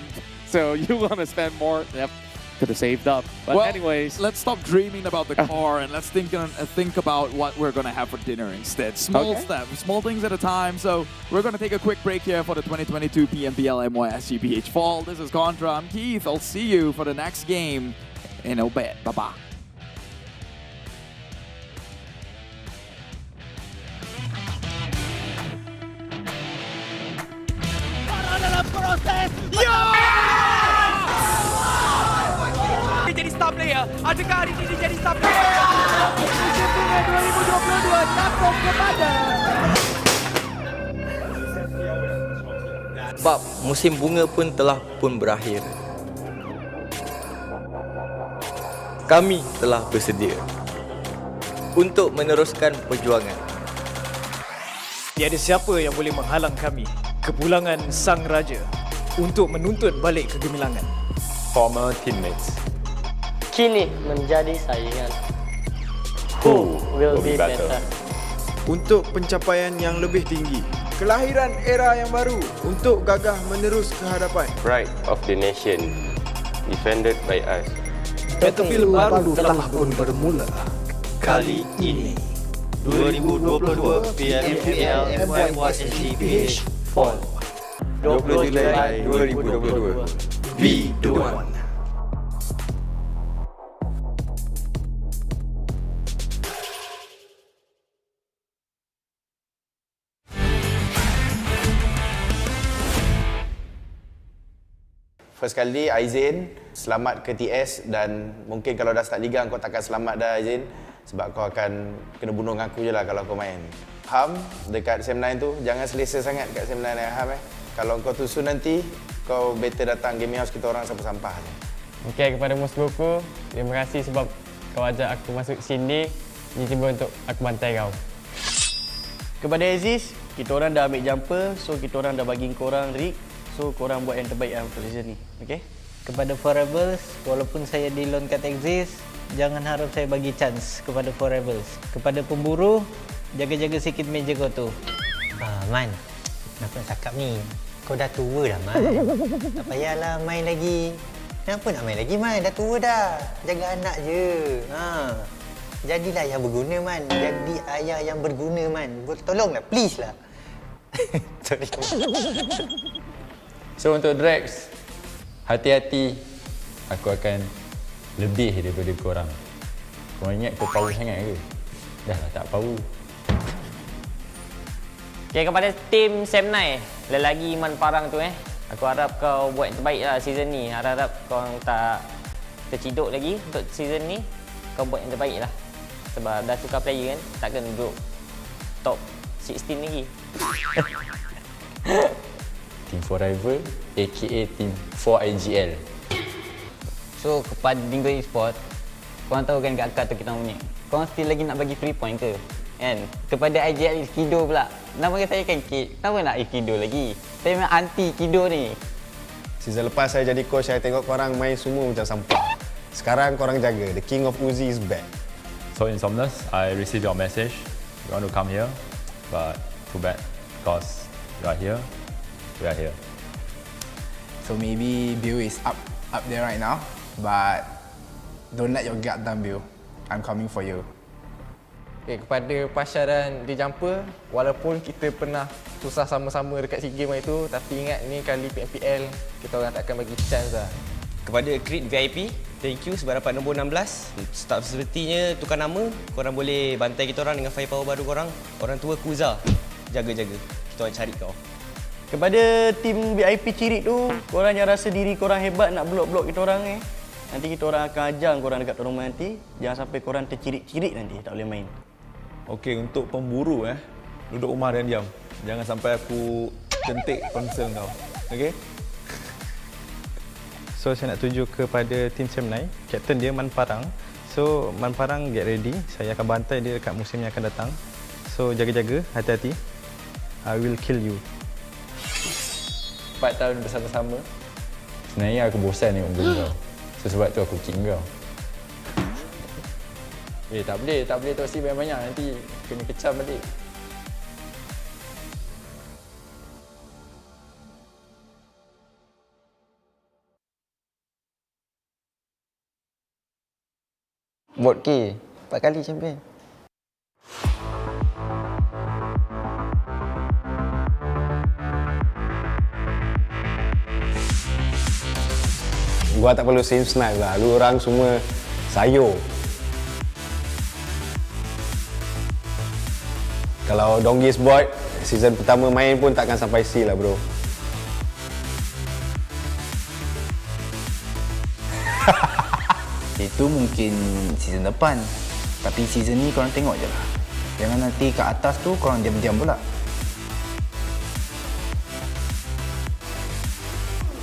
so you want to spend more. Yep, could have saved up. But well, anyways, let's stop dreaming about the car and let's think about what we're gonna have for dinner instead. Small steps, small things at a time. So we're gonna take a quick break here for the 2022 PMPL MYSGPH Fall. This is Contra. I'm Keith. I'll see you for the next game in a bit. Bye bye. Dalam proses dia jadi star player. Adakah hari ini dia jadi star player? Musim bunga 2022 takut kepada sebab musim bunga pun telah pun berakhir. Kami telah bersedia untuk meneruskan perjuangan. Tiada siapa yang boleh menghalang kami, kepulangan Sang Raja, untuk menuntut balik kegemilangan. Former teammates. Kini menjadi saingan. Who will be better? Untuk pencapaian yang lebih tinggi. Kelahiran era yang baru untuk gagah menerus ke hadapan. Pride of the nation, defended by us. Battlefield baru telah pun bermula. Kali ini 2022 PMPL MYSGPH Fall 20 Julai 2022 redONE. First kali Aizin, selamat ke TS, dan mungkin kalau dah start liga kau takkan selamat dah Aizin, sebab kau akan kena bunuh dengan aku je lah kalau kau main. faham dekat SEM9 tu, jangan selesa sangat kat SEM9 Ham Kalau kau tusu nanti, kau better datang gaming house kita orang sampah-sampah je. Okay, kepada Bosskurr, terima kasih sebab kau ajak aku masuk sini. Ni cuba untuk aku bantai kau. Kepada Aziz, kita orang dah ambil jumper, so kita orang dah bagi korang rig. So korang buat yang terbaik untuk season ni. Okay? Kepada Forever's, walaupun saya di loan kat Exist, jangan harap saya bagi chance kepada Forever's. Kepada pemburu, jaga-jaga sikit meja kau tu. Man, kenapa nak cakap ni? Kau dah tua dah, Man. Tak payahlah main lagi. Kenapa nak main lagi, Man? Dah tua dah. Jaga anak je. Jadilah yang berguna, Man. Jadi ayah yang berguna, Man. Tolonglah, please lah. Sorry. So untuk Drax, hati-hati, aku akan lebih daripada korang. Korang ingat kau power sangat ke? Dah lah tak power. Okay, kepada tim SEM9, lelaki Iman Farang tu aku harap kau buat yang terbaik lah season ni. Harap kau tak terciduk lagi untuk season ni. Kau buat yang terbaik lah. Sebab dah tukar player kan, takkan duduk top 16 lagi. Team Forever, aka Team 4IGL. So, kepada Dingoz Esports, korang tahu kan kat akad tu kita punya. Korang still lagi nak bagi free point ke? Kan? Kepada IGL Kido pula. Nama saya kan Kid. Kenapa nak Kido lagi? Saya memang anti Kido ni. Season lepas saya jadi coach, saya tengok korang main semua macam sampah. Sekarang korang jaga. The King of Uzi is back. So Insomnus, I received your message. You want to come here, but too bad because you are here. We are here. So maybe Bill is up there right now, but don't let your guard down, Bill. I'm coming for you. Okay, kepada Pasha dan The Jumper, walaupun kita pernah susah sama-sama dekat SEA Games itu, tapi ingat ni kali PMPL kita orang takkan bagi chance lah. Kepada Creed VIP, thank you sebab dapat nombor 16. Start sepertinya tukar nama, korang boleh bantai kita orang dengan firepower baru korang. Orang tua Kuza, jaga-jaga. Kita orang cari kau. Kepada tim VIP Cirit tu, korang jangan rasa diri korang hebat nak blok-blok kita orang Nanti kita orang akan ajar korang dekat tournament nanti. Jangan sampai korang tercirit-cirit nanti, tak boleh main. Okey, untuk pemburu duduk rumah dan diam. Jangan sampai aku kentik konsol kau. Okey? So saya nak tuju kepada tim SEM9, kapten dia Man Farang. So Man Farang get ready, saya akan bantai dia dekat musim yang akan datang. So jaga-jaga, hati-hati. I will kill you. 4 tahun bersama-sama. Sebenarnya aku bosan tengok game kau. So sebab tu aku kick kau. Tak boleh toksi banyak-banyak, nanti kena kecam balik. Bot K, 4 kali champion. Gua tak perlu same snipe lah. Lu orang semua sayur. Kalau Dingoz Esports, season pertama main pun takkan sampai C lah bro. Itu mungkin season depan. Tapi season ni korang tengok je lah. Jangan nanti kat atas tu korang diam-diam pula.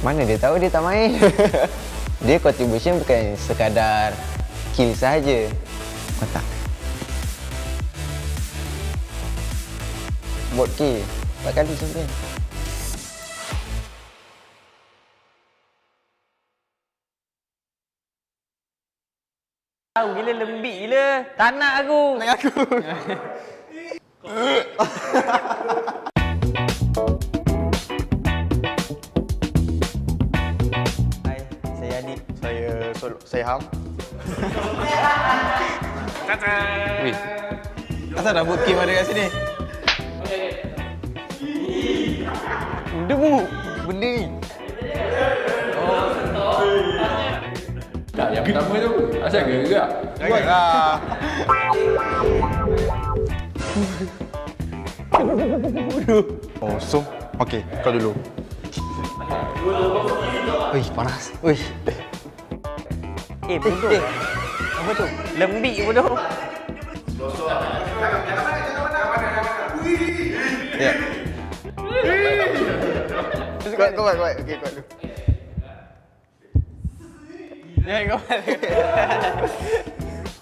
Mana dia tahu dia tak main? Dia contribution bukan sekadar kill sahaja. Mantap. Bot K, 4 kali champion. Tahu gila, lembik gila. Tak nak aku. Nak aku. Hai, saya Adik. Saya Ham. Wih. Asal dah boot game ada kat sini? Benda mu. Benda ni. Tak, yang pertama tu asal gerak. Buat lah. Oh, so okey, kau dulu. Wih, panas. Wih. Bodoh. Apa tu? Lembik bodoh. Ya. Kuat. Okey, kuat dulu. Jangan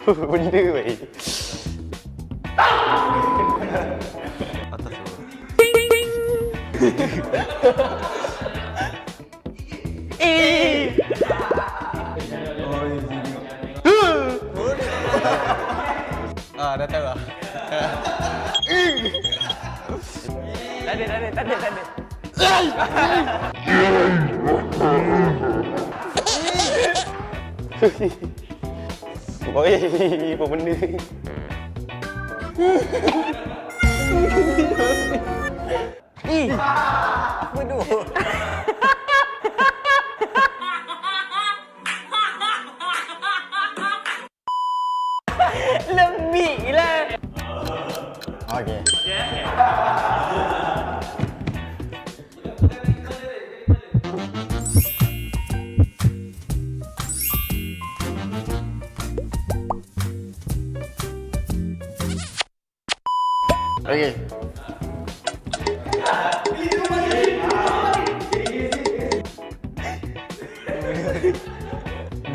kau benda baik. Atas tu. Dah tahu lah. Tak ada. Oi, apa benda ni? Apa tu? Lebih lah. Okey. Okey.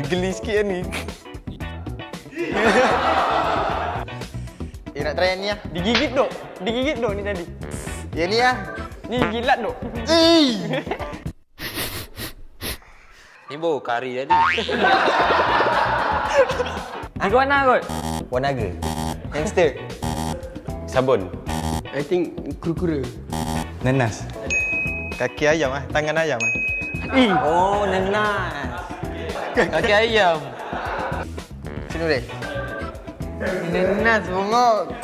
Geli sikit ni. Nak try yang ni lah. Digigit dok ni tadi. Yang ni lah. Ni gilat dok. Ni baru kari tadi. Angkat warna kot. Warna naga. Hamster. Sabun. I think kura-kura. Nenas. Kaki ayam ah, tangan ayam ah. Oh, nenas. Kaki ayam. Sini boleh. Nenas bongok.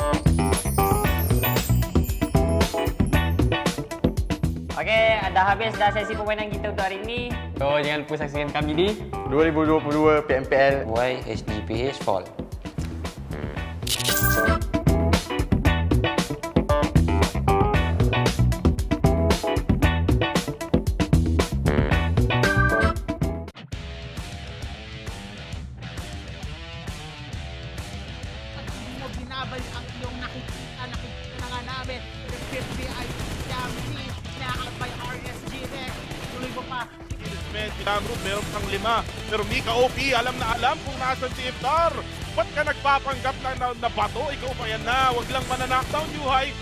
Okey, dah habis dah sesi permainan kita untuk hari ini. So jangan lupa saksikan kami di 2022 PMPL MYSGPH Fall. Binabalik ang iyong nakikita na nga namin. The 50 ay Yamsi na out by RSGEEK. Tuloy mo pa. Meron kang 5. Pero Mika OP, alam na alam kung nasan si Iftar. Ba't ka nagpapanggap na bato? Ikaw pa yan na. Huwag lang mananakdown, HYVE.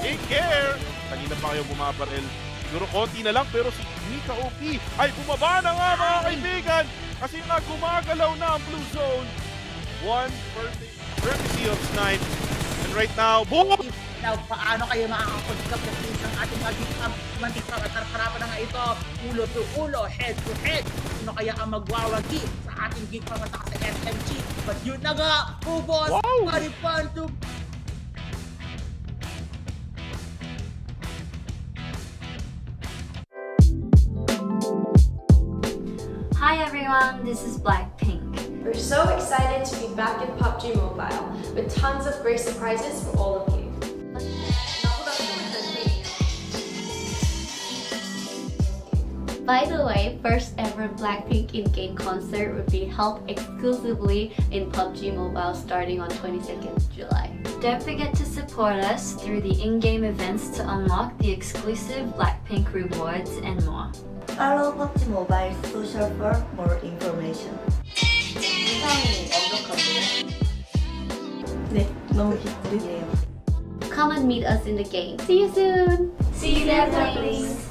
Take care. Kanina pa kayo bumabaril. Siguro konti na lang pero si Mika OP ay bumaba na nga mga kaibigan. Kasi nga gumagalaw na ang blue zone. 1 courtesy of Snipe. And right now, boom! Now, paano kayo makakapagkap ng isang ating mantikang at harapan na nga ito? Ulo to ulo, head to head. Sino kaya ang magwawagi sa ating GEEK pamata sa SMG? But yun na nga, HomeBois, paripan to... Hi everyone, this is Blackpink. We're so excited to be back in PUBG Mobile with tons of great surprises for all of you. By the way, first ever Blackpink in-game concert will be held exclusively in PUBG Mobile starting on 22nd July. Don't forget to support us through the in-game events to unlock the exclusive Blackpink rewards and more. Follow PUBG Mobile social for more information. 네, 너무 기쁘네요. Come and meet us in the game. See you soon! See you there, please.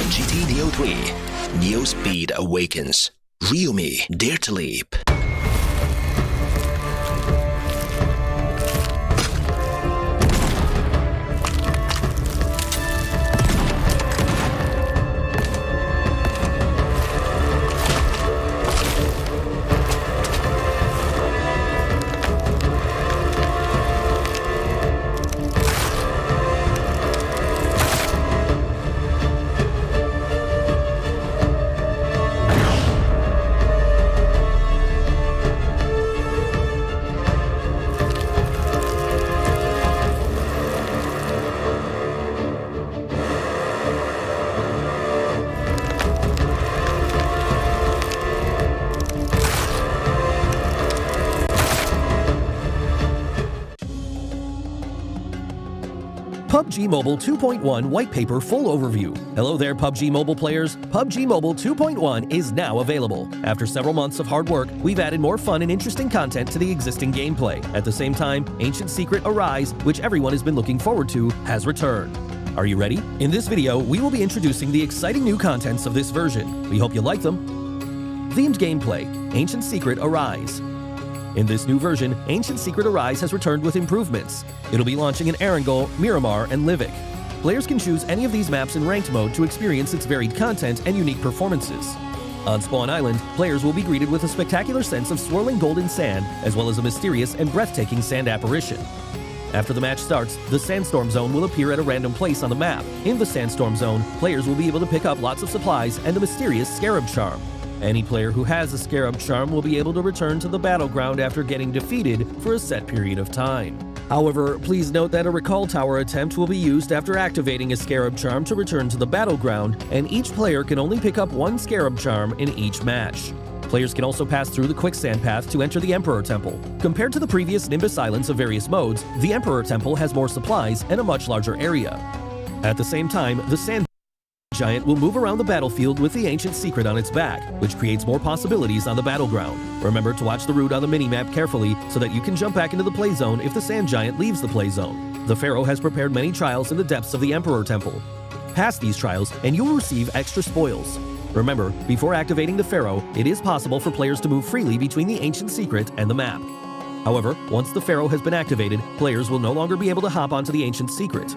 W3D3. Neo Speed Awakens. Realme Dare to Leap. PUBG Mobile 2.1 White Paper Full Overview. Hello there, PUBG Mobile players. PUBG Mobile 2.1 is now available. After several months of hard work, we've added more fun and interesting content to the existing gameplay. At the same time, Ancient Secret Arise, which everyone has been looking forward to, has returned. Are you ready? In this video, we will be introducing the exciting new contents of this version. We hope you like them. Themed gameplay, Ancient Secret Arise. In this new version, Ancient Secret Arise has returned with improvements. It'll be launching in Erangel, Miramar, and Livik. Players can choose any of these maps in ranked mode to experience its varied content and unique performances. On Spawn Island, players will be greeted with a spectacular sense of swirling golden sand, as well as a mysterious and breathtaking sand apparition. After the match starts, the Sandstorm Zone will appear at a random place on the map. In the Sandstorm Zone, players will be able to pick up lots of supplies and the mysterious Scarab Charm. Any player who has a Scarab Charm will be able to return to the battleground after getting defeated for a set period of time. However, please note that a Recall Tower attempt will be used after activating a Scarab Charm to return to the battleground, and each player can only pick up one Scarab Charm in each match. Players can also pass through the Quicksand Path to enter the Emperor Temple. Compared to the previous Nimbus Islands of various modes, the Emperor Temple has more supplies and a much larger area. At the same time, the Sand Giant will move around the battlefield with the Ancient Secret on its back, which creates more possibilities on the battleground. Remember to watch the route on the minimap carefully so that you can jump back into the play zone if the Sand Giant leaves the play zone. The Pharaoh has prepared many trials in the depths of the Emperor Temple. Pass these trials and you will receive extra spoils. Remember, before activating the Pharaoh, it is possible for players to move freely between the Ancient Secret and the map. However, once the Pharaoh has been activated, players will no longer be able to hop onto the Ancient Secret.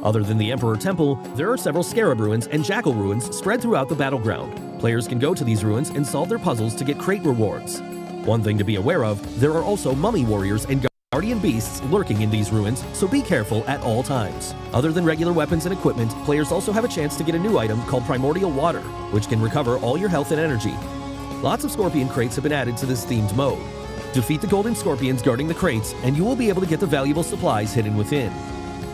Other than the Emperor Temple, there are several Scarab Ruins and Jackal Ruins spread throughout the battleground. Players can go to these ruins and solve their puzzles to get crate rewards. One thing to be aware of, there are also Mummy Warriors and Guardian Beasts lurking in these ruins, so be careful at all times. Other than regular weapons and equipment, players also have a chance to get a new item called Primordial Water, which can recover all your health and energy. Lots of Scorpion crates have been added to this themed mode. Defeat the Golden Scorpions guarding the crates, and you will be able to get the valuable supplies hidden within.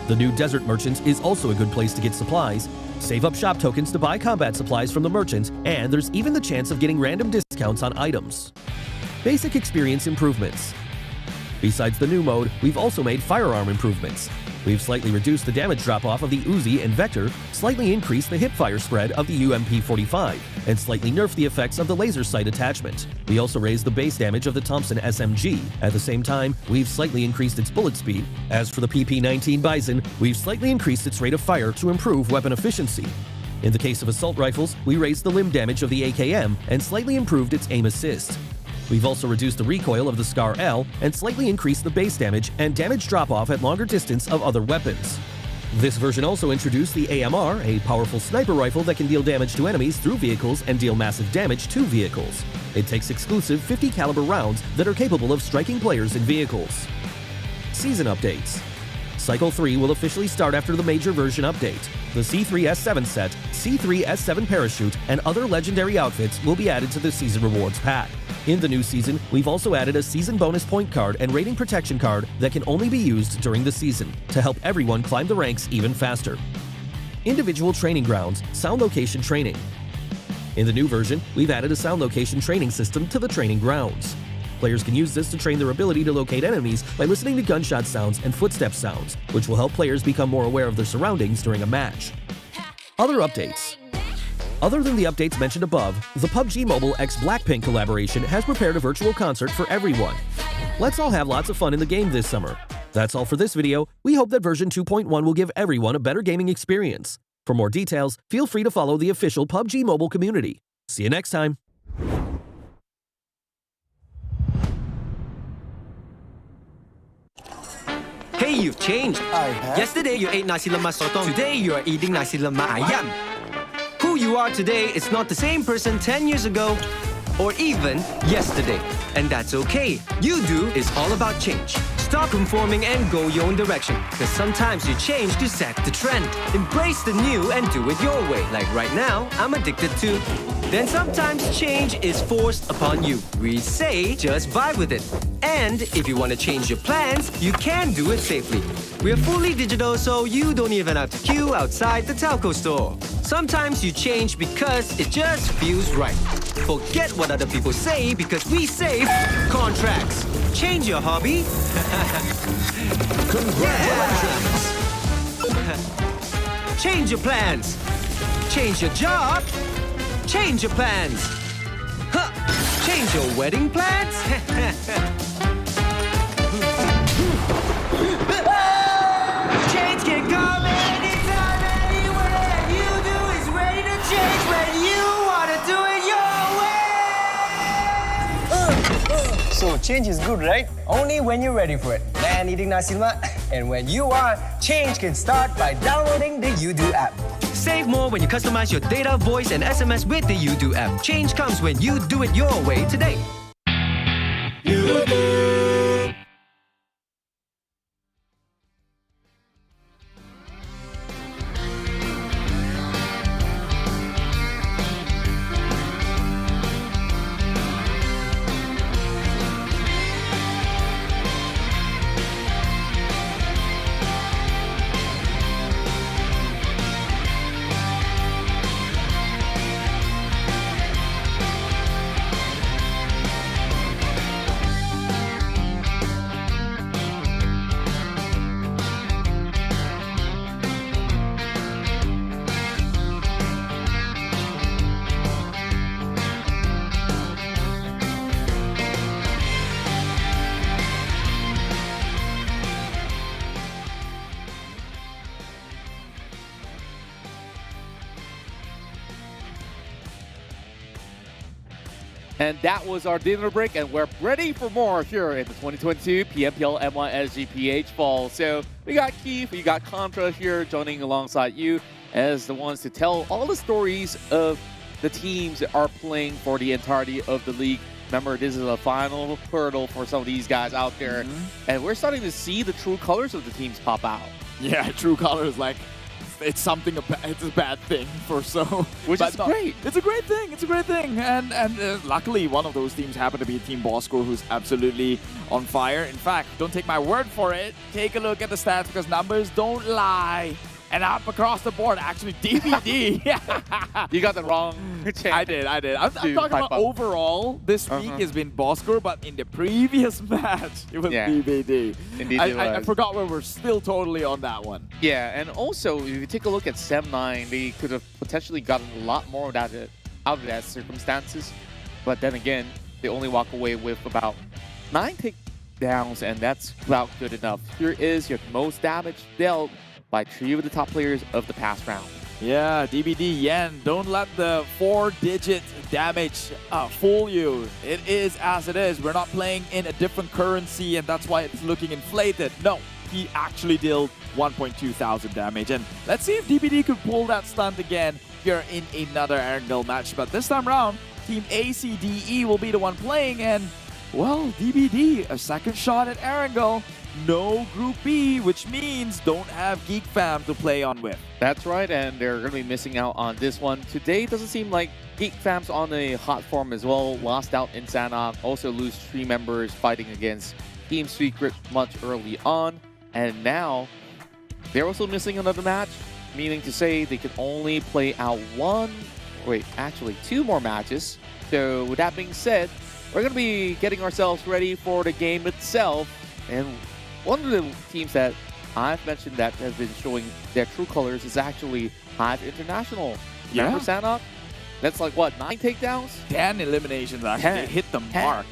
The new Desert Merchant is also a good place to get supplies. Save up shop tokens to buy combat supplies from the merchant, and there's even the chance of getting random discounts on items. Basic experience improvements. Besides the new mode, we've also made firearm improvements. We've slightly reduced the damage drop-off of the Uzi and Vector, slightly increased the hipfire spread of the UMP-45, and slightly nerfed the effects of the laser sight attachment. We also raised the base damage of the Thompson SMG. At the same time, we've slightly increased its bullet speed. As for the PP-19 Bison, we've slightly increased its rate of fire to improve weapon efficiency. In the case of assault rifles, we raised the limb damage of the AKM and slightly improved its aim assist. We've also reduced the recoil of the Scar L and slightly increased the base damage and damage drop-off at longer distance of other weapons. This version also introduced the AMR, a powerful sniper rifle that can deal damage to enemies through vehicles and deal massive damage to vehicles. It takes exclusive 50 caliber rounds that are capable of striking players in vehicles. Season updates. Cycle 3 will officially start after the major version update. The C3S7 set, C3S7 parachute, and other legendary outfits will be added to the season rewards pack. In the new season, we've also added a season bonus point card and rating protection card that can only be used during the season to help everyone climb the ranks even faster. Individual training grounds, sound location training. In the new version, we've added a sound location training system to the training grounds. Players can use this to train their ability to locate enemies by listening to gunshot sounds and footstep sounds, which will help players become more aware of their surroundings during a match. Other updates. Other than the updates mentioned above, the PUBG Mobile x Blackpink collaboration has prepared a virtual concert for everyone. Let's all have lots of fun in the game this summer. That's all for this video. We hope that version 2.1 will give everyone a better gaming experience. For more details, feel free to follow the official PUBG Mobile community. See you next time. Hey, you've changed. Yesterday you ate nasi lemak sotong. Today you are eating nasi lemak ayam. Who you are today is not the same person 10 years ago or even yesterday. And that's okay. Yoodo is all about change. Stop conforming and go your own direction. Because sometimes you change to set the trend. Embrace the new and do it your way. Like right now, I'm addicted to. Then sometimes change is forced upon you. We say just vibe with it. And if you want to change your plans, you can do it safely. We're fully digital, so you don't even have to queue outside the telco store. Sometimes you change because it just feels right. Forget what other people say because we save contracts. Change your hobby. Congratulations. Change your plans. Change your job. Change your plans. Huh. Change your wedding plans. Change can come anytime, anywhere. Yoodo is ready to change when you want to do it your way. So change is good, right? Only when you're ready for it. Man eating nasi lemak. And when you are, change can start by downloading the Yoodo app. Save more when you customize your data, voice, and SMS with the Yoodo app. Change comes when you do it your way today. Yoodo. And that was our dinner break, and we're ready for more here in the 2022 PMPL MYSGPH Fall. So we got Keith, we got Contra here joining alongside you as the ones to tell all the stories of the teams that are playing for the entirety of the league. Remember, this is a final hurdle for some of these guys out there, and we're starting to see the true colors of the teams pop out. Yeah, true colors, like, it's something, it's a bad thing for so. Which is great. It's a great thing. It's a great thing. And luckily, one of those teams happened to be Team Bosskurr, who's absolutely on fire. In fact, don't take my word for it. Take a look at the stats because numbers don't lie. And up across the board, actually, DBD. You got the wrong chance. I did. I'm talking about overall. This week has been Bosskurr, but in the previous match, it was DBD. Indeed, I forgot we were still totally on that one. Yeah, and also, if you take a look at Sem9, they could have potentially gotten a lot more out of that circumstances. But then again, they only walk away with about 9 takedowns, and that's about good enough. Here is your most damage dealt by 3 of the top players of the past round. Yeah, DBD Yen, don't let the 4-digit damage fool you. It is as it is. We're not playing in a different currency and that's why it's looking inflated. No, he actually dealt 1.2 thousand damage. And let's see if DBD could pull that stunt again here in another Erangel match. But this time around, Team ACDE will be the one playing and, well, DBD, a second shot at Erangel. No Group B, which means don't have GEEK fam to play on with. That's right, and they're going to be missing out on this one. Today, it doesn't seem like GEEK fam's on a hot form as well. Lost out in Sanok, also lose 3 members fighting against Team Secret much early on. And now, they're also missing another match, meaning to say they could only play out 2 more matches. So with that being said, we're going to be getting ourselves ready for the game itself. And one of the teams that I've mentioned that have been showing their true colors is actually HYVE International. Remember Sanok? That's like, what, 9 takedowns? 10 eliminations actually. They hit the mark.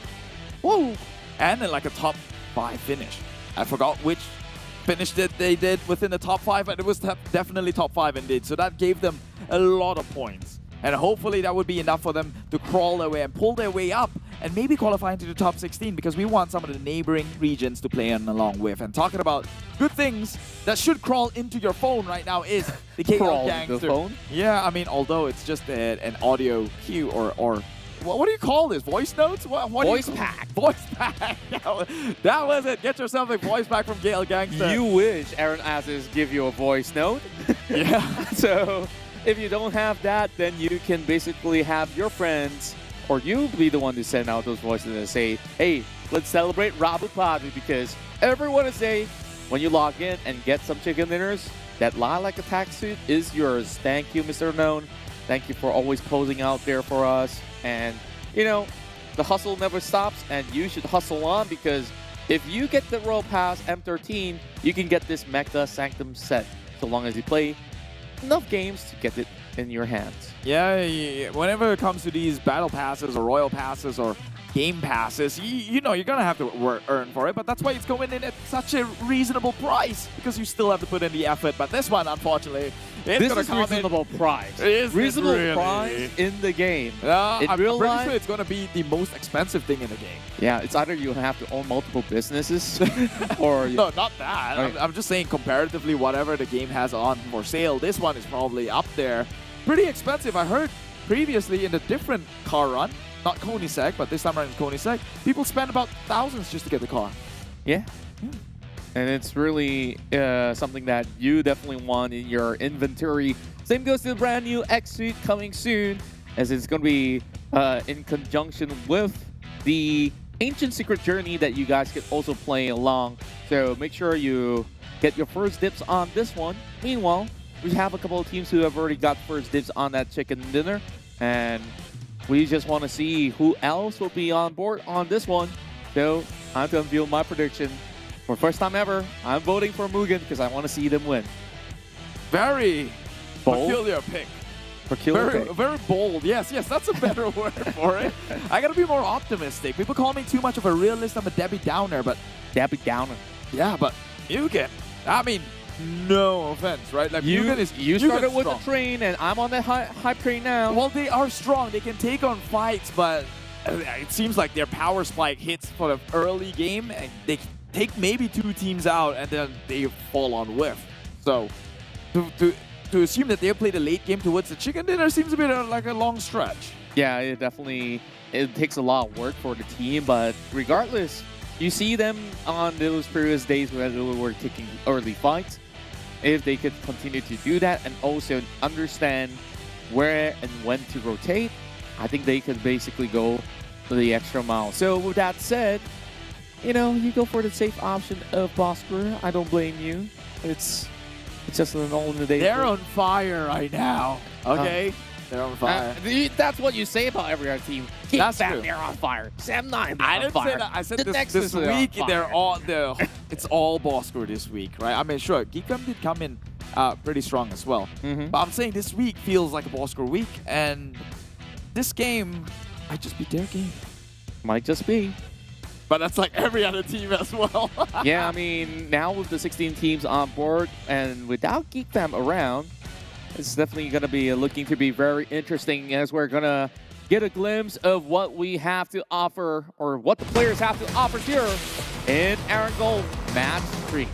Whoa! And then like a top 5 finish. I forgot which finished it, they did within the top 5, and it was definitely top 5 indeed. So that gave them a lot of points. And hopefully that would be enough for them to crawl their way and pull their way up and maybe qualify into the top 16, because we want some of the neighboring regions to play on along with. And talking about good things that should crawl into your phone right now is the KL Crawl Gangster. into the phone? Yeah, I mean, although it's just an audio cue or what do you call this? Voice notes? What Voice do you call- pack. Voice pack. That was it. Get yourself a voice pack from KL Gangster. You wish Aaron Asses give you a voice note. Yeah. So if you don't have that, then you can basically have your friends, or you be the one to send out those voices and say, hey, let's celebrate Rabu Padu, because everyone is saying when you log in and get some chicken dinners, that lilac attack suit is yours. Thank you, Mr. Known. Thank you for always posing out there for us. And, you know, the hustle never stops, and you should hustle on, because if you get the Royal Pass M13, you can get this Mecca Sanctum set, so long as you play enough games to get it in your hands. Yeah, whenever it comes to these battle passes or royal passes or game passes, you know you're gonna have to earn for it, but that's why it's going in at such a reasonable price, because you still have to put in the effort. But this one, unfortunately, it's gonna come reasonable price. Is reasonable really? price in the game. In I'm real pretty life, sure it's gonna be the most expensive thing in the game. yeah, it's either you have to own multiple businesses, or you, No, not that. Okay. I'm just saying comparatively, whatever the game has on for sale, this one is probably up there. Pretty expensive. I heard previously in a different car run, not Koenigsegg, but this time around in Koenigsegg, people spend about thousands just to get the car. yeah. And it's really something that you definitely want in your inventory. Same goes to the brand new X Suite coming soon, as it's going to be in conjunction with the Ancient Secret Journey that you guys can also play along. So make sure you get your first dips on this one. Meanwhile, we have a couple of teams who have already got first dips on that chicken dinner, and we just want to see who else will be on board on this one. So I'm going to unveil my prediction. For first time ever, I'm voting for MUGEN because I want to see them win. Very Bold? peculiar pick. Peculiar. Very bold. Yes, that's a better word for it. I gotta be more optimistic. People call me too much of a realist. I'm a Debbie Downer, but Debbie Downer. Yeah, but MUGEN. I mean, no offense, right? Like You MUGEN started is with the strong. train, and I'm on the hype train now. Well, they are strong. They can take on fights, but it seems like their power spike hits for the early game, and they take maybe 2 teams out, and then they fall on whiff. So to assume that they'll play the late game towards the chicken dinner seems a bit like a long stretch. Yeah, it takes a lot of work for the team, but regardless, you see them on those previous days when they were taking early fights. If they could continue to do that and also understand where and when to rotate, I think they could basically go the extra mile. So with that said, you know, you go for the safe option of Bosskurr. I don't blame you. It's just an all in the day. They're on fire right now. Okay? They're on fire. That's what you say about every other team. Keep That's that, true. they're on fire. Sam 9, I on didn't fire. say that. I said The this Genexus are on week fire. it's all Bosskurr this week, right? I mean, sure, GEEK did come in pretty strong as well. But I'm saying this week feels like a Bosskurr week, and this game might just be their game. Might just be. But that's like every other team as well. Yeah, I mean, now with the 16 teams on board and without GEEK Fam around, it's definitely going to be looking to be very interesting, as we're going to get a glimpse of what we have to offer, or what the players have to offer here in Erangel Match 3.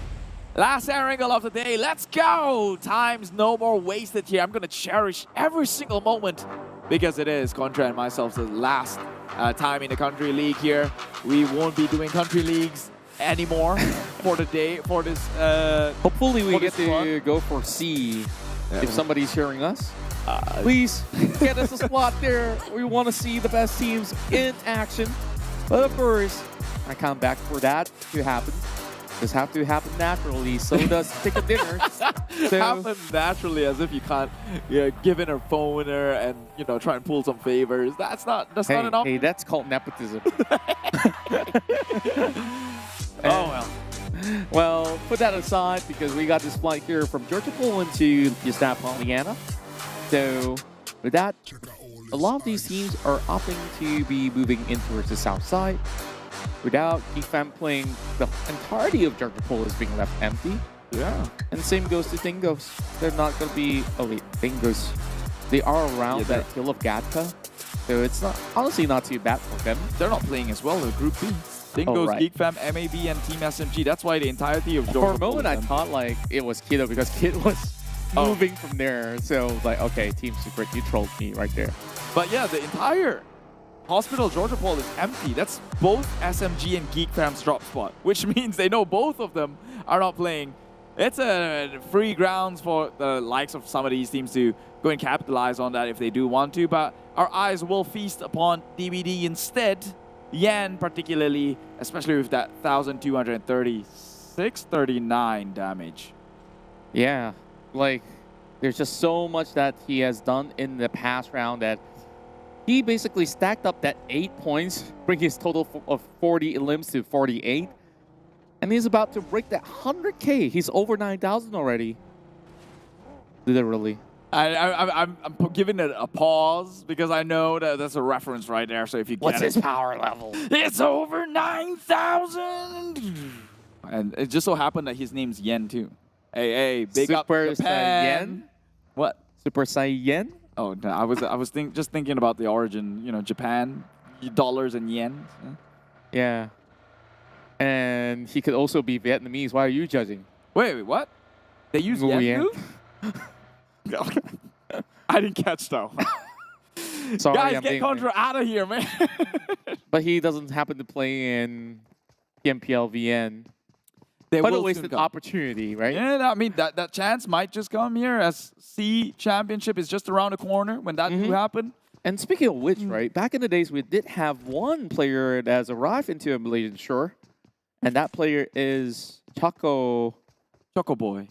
Last Erangel of the day. Let's go! Time's no more wasted here. I'm going to cherish every single moment, because it is Contra and myself the last time in the country league here. We won't be doing country leagues anymore for the day, for this Hopefully we for get this to run. go for C if somebody's hearing us. Please get us a spot there. We want to see the best teams in action. But of course, I come back for that to happen. Just have to happen naturally. So does chicken dinner. So happens naturally, as if you can't give in a phoner and try and pull some favors. That's not an option. Hey, that's called nepotism. Oh well. Well, put that aside, because we got this flight here from Georgia, Poland to Ystav, Pollyanna. So with that, a lot of these teams are opting to be moving in towards the south side. without GEEK Fam playing, the entirety of Georgia Pool is being left empty. Yeah. And same goes to Dingoz. They're not going to be... Oh wait, Dingoz. They are around that hill of Gatka. So it's not honestly not too bad for them. They're not playing as well in Group B. Dingoz, right. GEEK Fam, MAB, and Team SMG. That's why the entirety of For Georgia a moment, I thought like it was Kiddo because Kid was moving from there. So like, okay, Team Secret, you trolled me right there. But yeah, the entire Hospital Georgia Pool is empty. That's both SMG and GEEK Fam's drop spot, which means they know both of them are not playing. It's a free grounds for the likes of some of these teams to go and capitalize on that if they do want to, but our eyes will feast upon DBD instead. Yan particularly, especially with that 1,239 damage. Yeah, like there's just so much that he has done in the past round that he basically stacked up that 8 points, bring his total of 40 elims to 48. And he's about to break that 100K. He's over 9,000 already. Literally. I'm giving it a pause because I know that that's a reference right there. So if you get What's his power level? It's over 9,000. And it just so happened that his name's Yen too. Hey, big up Super Japan. Saiyan? What? Super Saiyan? Oh, no, I was just thinking about the origin. You know, Japan, dollars and yen. Yeah. And he could also be Vietnamese. Why are you judging? Wait, what? They use yen too? I didn't catch that one. Sorry, Guys, get Contra out of here, man. But he doesn't happen to play in PMPL VN. They But a will wasted soon come. opportunity, right? Yeah, I mean, that chance might just come here as C Championship is just around the corner when that do happen. And speaking of which, right, back in the days, we did have one player that has arrived into a Malaysian shore. And that player is Choco Boy.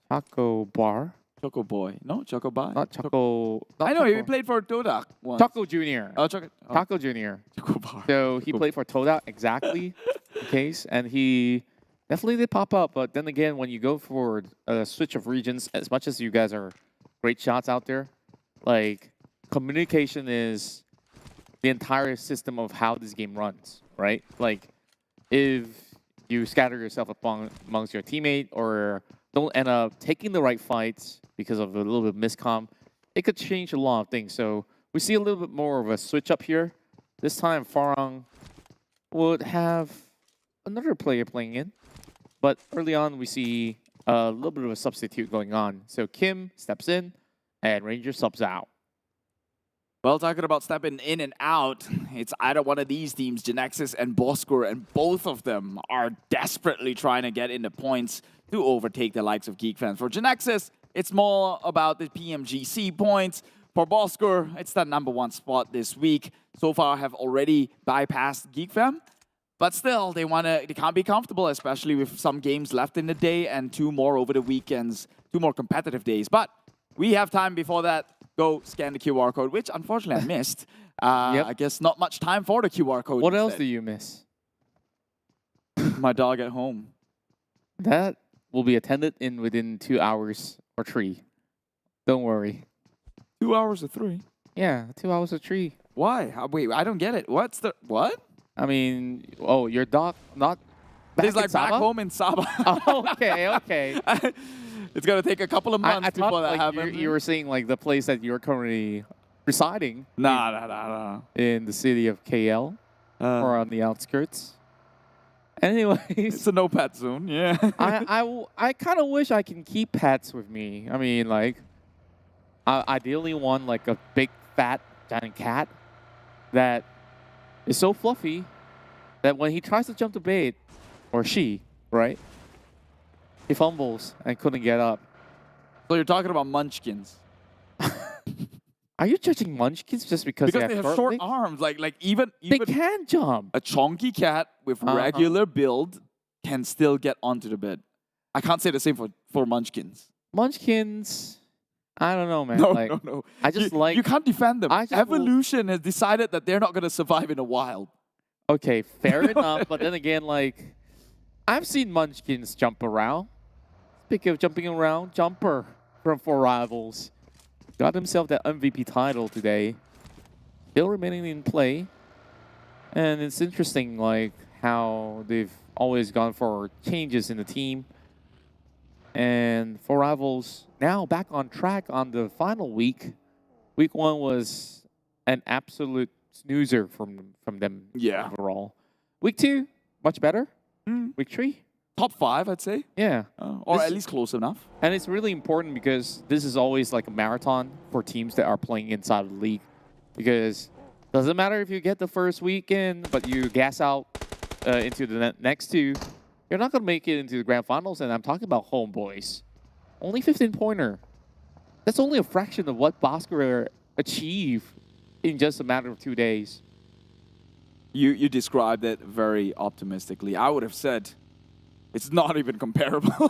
Choco Bar. Choco Boy. No, Choco Bar. Not Choco. I know, he played for Todak once. Choco Jr. Oh, Choco. Choco Jr. Choco Bar. So he played for Todak, exactly the case. And he definitely did pop up. But then again, when you go for a switch of regions, as much as you guys are great shots out there, like communication is the entire system of how this game runs, right? Like, if you scatter yourself amongst your teammate or don't end up taking the right fights because of a little bit of miscom, it could change a lot of things. So we see a little bit more of a switch up here. This time, Farang would have another player playing in. But early on, we see a little bit of a substitute going on. So Kim steps in and Ranger subs out. Well, talking about stepping in and out, it's either one of these teams, Genexus and Bosskurr, and both of them are desperately trying to get into points to overtake the likes of GEEK Fam. For Genexus, it's more about the PMGC points. For Bosskurr, it's that #1 spot this week. So far, have already bypassed GEEK Fam. But still, they can't be comfortable, especially with some games left in the day and 2 more over the weekends, 2 more competitive days. But we have time before that. Go scan the QR code, which unfortunately I missed. I guess not much time for the QR code. What else do you miss? My dog at home. That will be attended in within 2 hours or 3. Don't worry. 2 hours or 3? Yeah, 2 hours or 3. Why? Wait, I don't get it. What's the... What? I mean, oh, your dog not back He's like in back Sabah? home in Sabah. Oh, okay. It's going to take a couple of months I before thought, that like, happens. you were saying like the place that you're currently residing. Nah. In the city of KL or on the outskirts. Anyways. It's a no pet zone, yeah. I kind of wish I can keep pets with me. I mean, like, ideally one like a big, fat, giant cat that is so fluffy that when he tries to jump the bait, or she, right, he fumbles and couldn't get up. So you're talking about munchkins. Are you judging munchkins just because they have short legs? arms. Like even they can jump. A chonky cat with regular build can still get onto the bed. I can't say the same for munchkins. Munchkins, I don't know, man. No. I just you can't defend them. I just Evolution has decided that they're not going to survive in the wild. Okay, fair enough. But then again, like, I've seen munchkins jump around. Speaking of jumping around, Jumper from 4 Rivals got himself that MVP title today. Still remaining in play. And it's interesting, like, how they've always gone for changes in the team. And for Rivals, now back on track on the final week. Week 1 was an absolute snoozer from them overall. Week 2, much better. Week 3. Top 5, I'd say. Yeah. Or at least close enough. And it's really important because this is always like a marathon for teams that are playing inside of the league. Because it doesn't matter if you get the first weekend, but you gas out into the next 2, you're not going to make it into the grand finals. And I'm talking about HomeBois. Only 15-pointer. That's only a fraction of what Bosskurr achieved in just a matter of 2 days. You described it very optimistically. I would have said it's not even comparable.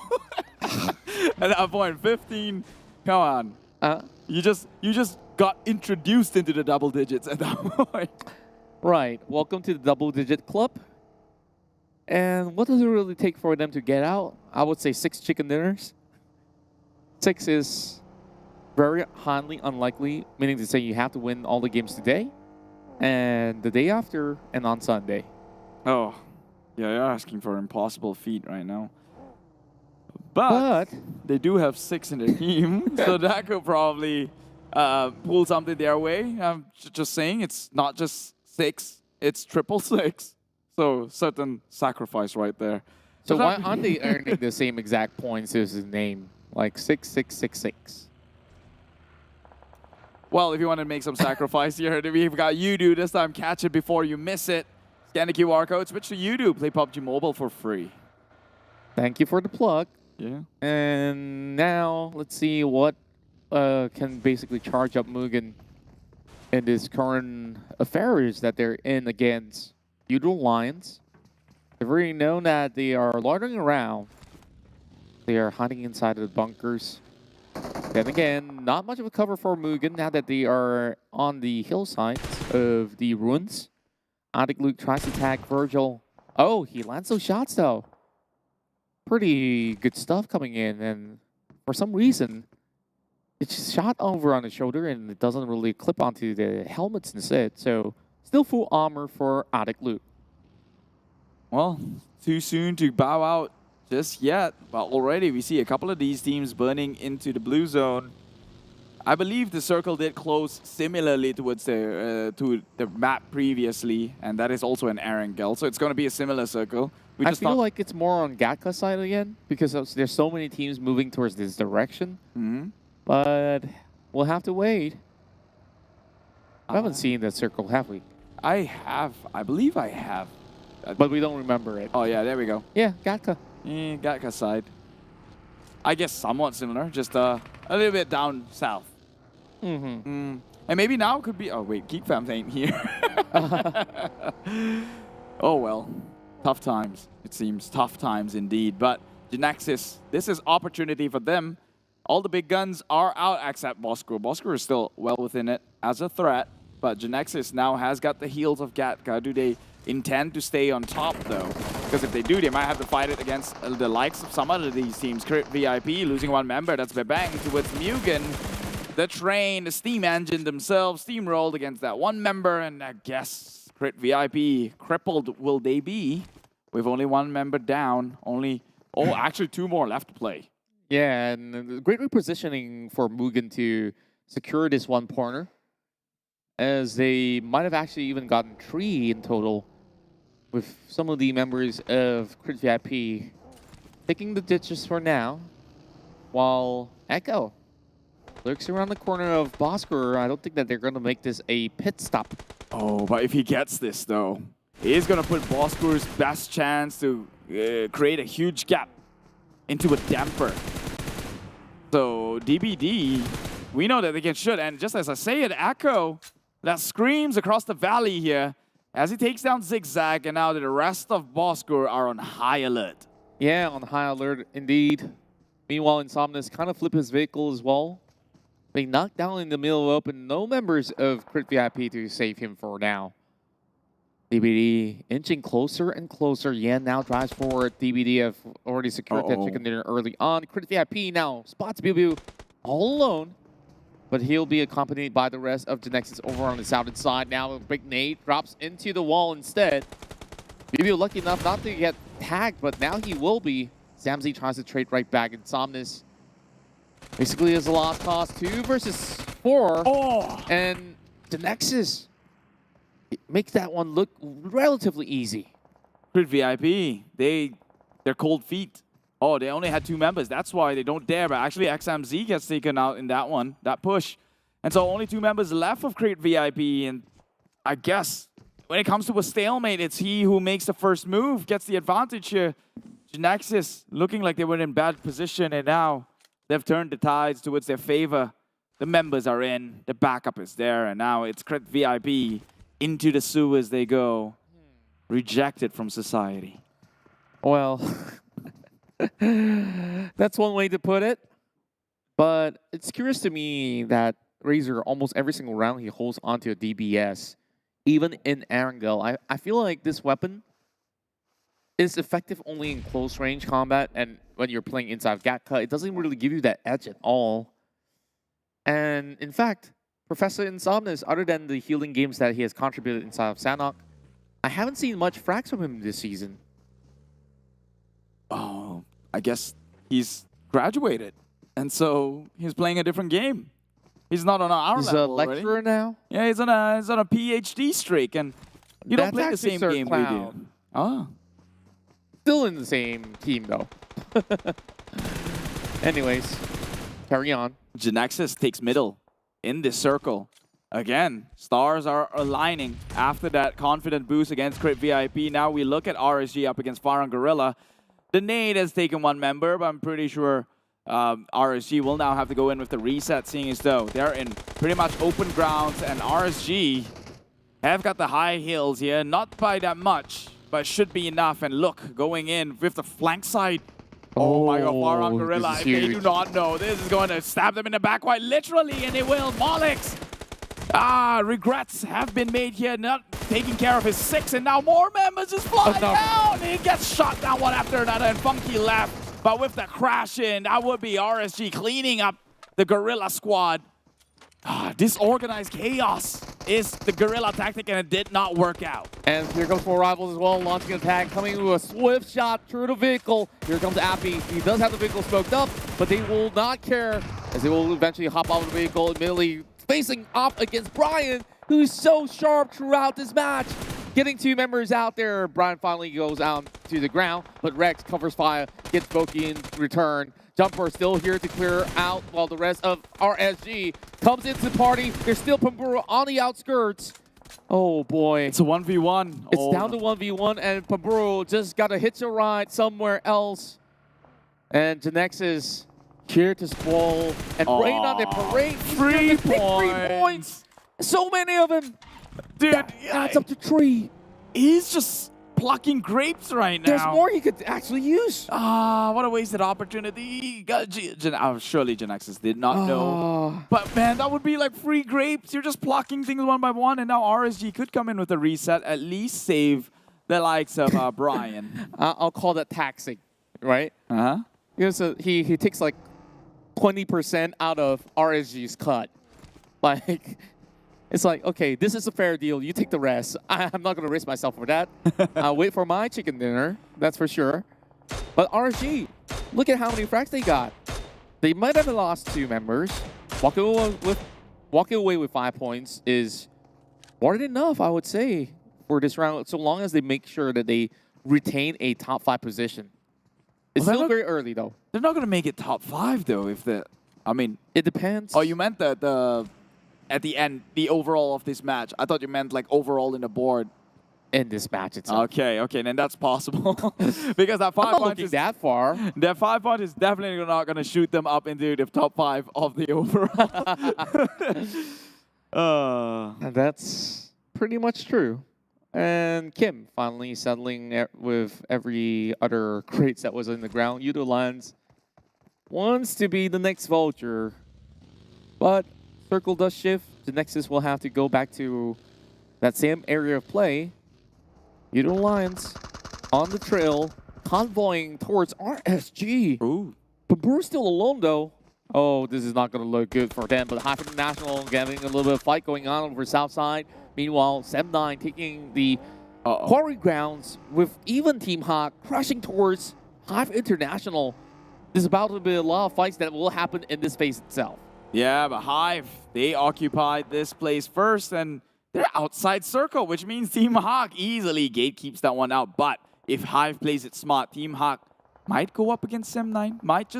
At that point, 15, come on. You just got introduced into the double digits at that point. Right. Welcome to the double-digit club. And what does it really take for them to get out? I would say 6 chicken dinners. 6 is very highly unlikely, meaning to say you have to win all the games today, and the day after, and on Sunday. Oh, yeah, you're asking for an impossible feat right now. But they do have 6 in the team, so that could probably pull something their way. I'm just saying, it's not just 6, it's 666. So certain sacrifice right there. So why aren't they earning the same exact points as his name, like 6666? Well, if you want to make some sacrifice here, we've got Yoodo this time. Catch it before you miss it. Scan the QR code, switch to Yoodo. Play PUBG Mobile for free. Thank you for the plug. Yeah. And now let's see what can basically charge up MUGEN in this current affairs that they're in against Yoodo Alliance. They've already known that they are loitering around. They are hiding inside of the bunkers. Then again, not much of a cover for MUGEN now that they are on the hillsides of the ruins. Luke tries to tag Virgil. Oh, he lands those shots though. Pretty good stuff coming in, and for some reason, it's shot over on the shoulder and it doesn't really clip onto the helmets instead. So, still full armor for Luke. Well, too soon to bow out just yet, but already we see a couple of these teams burning into the blue zone. I believe the circle did close similarly towards to the map previously, and that is also an Erangel, so it's going to be a similar circle. I feel like it's more on GEEK side again, because there's so many teams moving towards this direction. But we'll have to wait. I haven't seen that circle, have we? I have. I believe I have. But we don't remember it. Oh, yeah, there we go. Yeah, GEEK. GEEK side. I guess somewhat similar, just a little bit down south. And maybe now could be... Oh, wait, Geek Fam ain't here. Oh, well. Tough times, it seems. Tough times indeed. But Genexus, this is opportunity for them. All the big guns are out except Bosskurr. Bosskurr is still well within it as a threat. But Genexus now has got the heels of GEEK. Do they intend to stay on top, though? Because if they do, they might have to fight it against the likes of some of these teams. Crit VIP losing one member. That's Bebang towards MUGEN. The train, the steam engine themselves steamrolled against that one member. And I guess Crit VIP crippled will they be? With only one member down. Actually 2 more left to play. Yeah, and great repositioning for MUGEN to secure this one corner, as they might have actually even gotten 3 in total, with some of the members of Crit VIP taking the ditches for now, while Echo lurks around the corner of Bosskurr. I don't think that they're going to make this a pit stop. Oh, but if he gets this, though, he is going to put Bosskurr's best chance to create a huge gap into a damper. So DBD, we know that they can shoot, and just as I say it, Echo that screams across the valley here as he takes down Zigzag, and now the rest of Bosskurr are on high alert. Yeah, on high alert indeed. Meanwhile, Insomnius kind of flip his vehicle as well. Being knocked down in the middle of open, no members of Crit VIP to save him for now. DBD inching closer and closer. Yan now drives forward. DBD have already secured that chicken dinner early on. Crit VIP now spots Biu all alone. but he'll be accompanied by the rest of Genexus over on the southern side. Now, Big Nate drops into the wall instead. Maybe lucky enough not to get tagged, but now he will be. Samzy tries to trade right back, and Somnus basically is a lost cause. 2 versus 4. Oh! And Genexus makes that one look relatively easy. Crit VIP, they're cold feet. Oh, they only had 2 members. That's why they don't dare. But actually, XMZ gets taken out in that one, that push. And so only 2 members left of Crit VIP. And I guess when it comes to a stalemate, it's he who makes the first move, gets the advantage here. Genexus looking like they were in bad position, and now they've turned the tides towards their favor. The members are in, the backup is there, and now it's Crit VIP into the sewers they go. Rejected from society. Well, that's one way to put it. But it's curious to me that Razor, almost every single round, he holds onto a DBS. Even in Erangel, I feel like this weapon is effective only in close range combat, and when you're playing inside Gatka, it doesn't really give you that edge at all. And in fact, Professor Insomnus, other than the healing games that he has contributed inside of Sanhok, I haven't seen much frags from him this season. Oh, I guess he's graduated, and so he's playing a different game. He's not on our level. He's a lecturer already. now? Yeah, he's on a PhD streak, and you don't play the same game we do. Ah. Still in the same team, though. Anyways, carry on. Genexus takes middle in this circle. Again, stars are aligning after that confident boost against Crit VIP. Now we look at RSG up against Farang Guerilla. The nade has taken 1 member, but I'm pretty sure RSG will now have to go in with the reset, seeing as though they're in pretty much open grounds, and RSG have got the high heels here, not by that much, but should be enough. And look, going in with the flank side. Oh my god, Farang Guerilla, if they do not know, this is going to stab them in the back quite literally, and it will. Molix! Regrets have been made here, not taking care of his 6, and now more members just fly down. He gets shot down one after another, and Funky left. But with the crash in, that would be RSG cleaning up the Guerrilla squad. Disorganized chaos is the Guerrilla tactic, and it did not work out. And here comes 4 rivals as well, launching an attack, coming with a swift shot through the vehicle. Here comes Appy. He does have the vehicle smoked up, but they will not care, as they will eventually hop out of the vehicle, immediately facing off against Brian, who is so sharp throughout this match. Getting 2 members out there, Brian finally goes out to the ground, but Rex covers fire, gets Boki in return. Jumper still here to clear out while the rest of RSG comes into the party. There's still Pamburu on the outskirts. Oh boy. It's a 1v1. It's down to 1v1, and Pamburu just got a hitch a ride somewhere else. And Genexus here to spoil and rain on the parade. 3 points. 3 points. So many of them. Dude, that's up to 3. He's just plucking grapes right now. There's more he could actually use. What a wasted opportunity. Surely Genexus did not know. But man, that would be like free grapes. You're just plucking things one by one, and now RSG could come in with a reset, at least save the likes of Brian. I'll call that taxing, right? Because he takes like 20% out of RSG's cut. Like, it's like, okay, this is a fair deal. You take the rest. I'm not going to risk myself for that. I'll wait for my chicken dinner, that's for sure. But RSG, look at how many frags they got. They might have lost 2 members. Walking away with 5 points is more than enough, I would say, for this round, so long as they make sure that they retain a top 5 position. It's still very early, though. They're not going to make it top 5, though, if the... I mean... It depends. Oh, you meant the at the end, the overall of this match. I thought you meant like overall in the board. In this match itself. Okay, then that's possible. Because that 5 I'm not points looking that far. That 5 points is definitely not going to shoot them up into the top 5 of the overall. And that's pretty much true. And Kim finally settling with every other crates that was in the ground. Yoodo Alliance wants to be the next vulture. But circle does shift. The Genexus will have to go back to that same area of play. Yoodo Alliance on the trail, convoying towards RSG. Ooh. Pamburu still alone, though. Oh, this is not going to look good for them. But HYVE International getting a little bit of fight going on over south side. Meanwhile, Sem9 taking the quarry grounds with even Team Hawk crashing towards HYVE International. There's about to be a lot of fights that will happen in this phase itself. Yeah, but HYVE, they occupied this place first, and they're outside circle, which means Team Hawk easily gatekeeps that one out. But if HYVE plays it smart, Team Hawk might go up against Sem9. Might.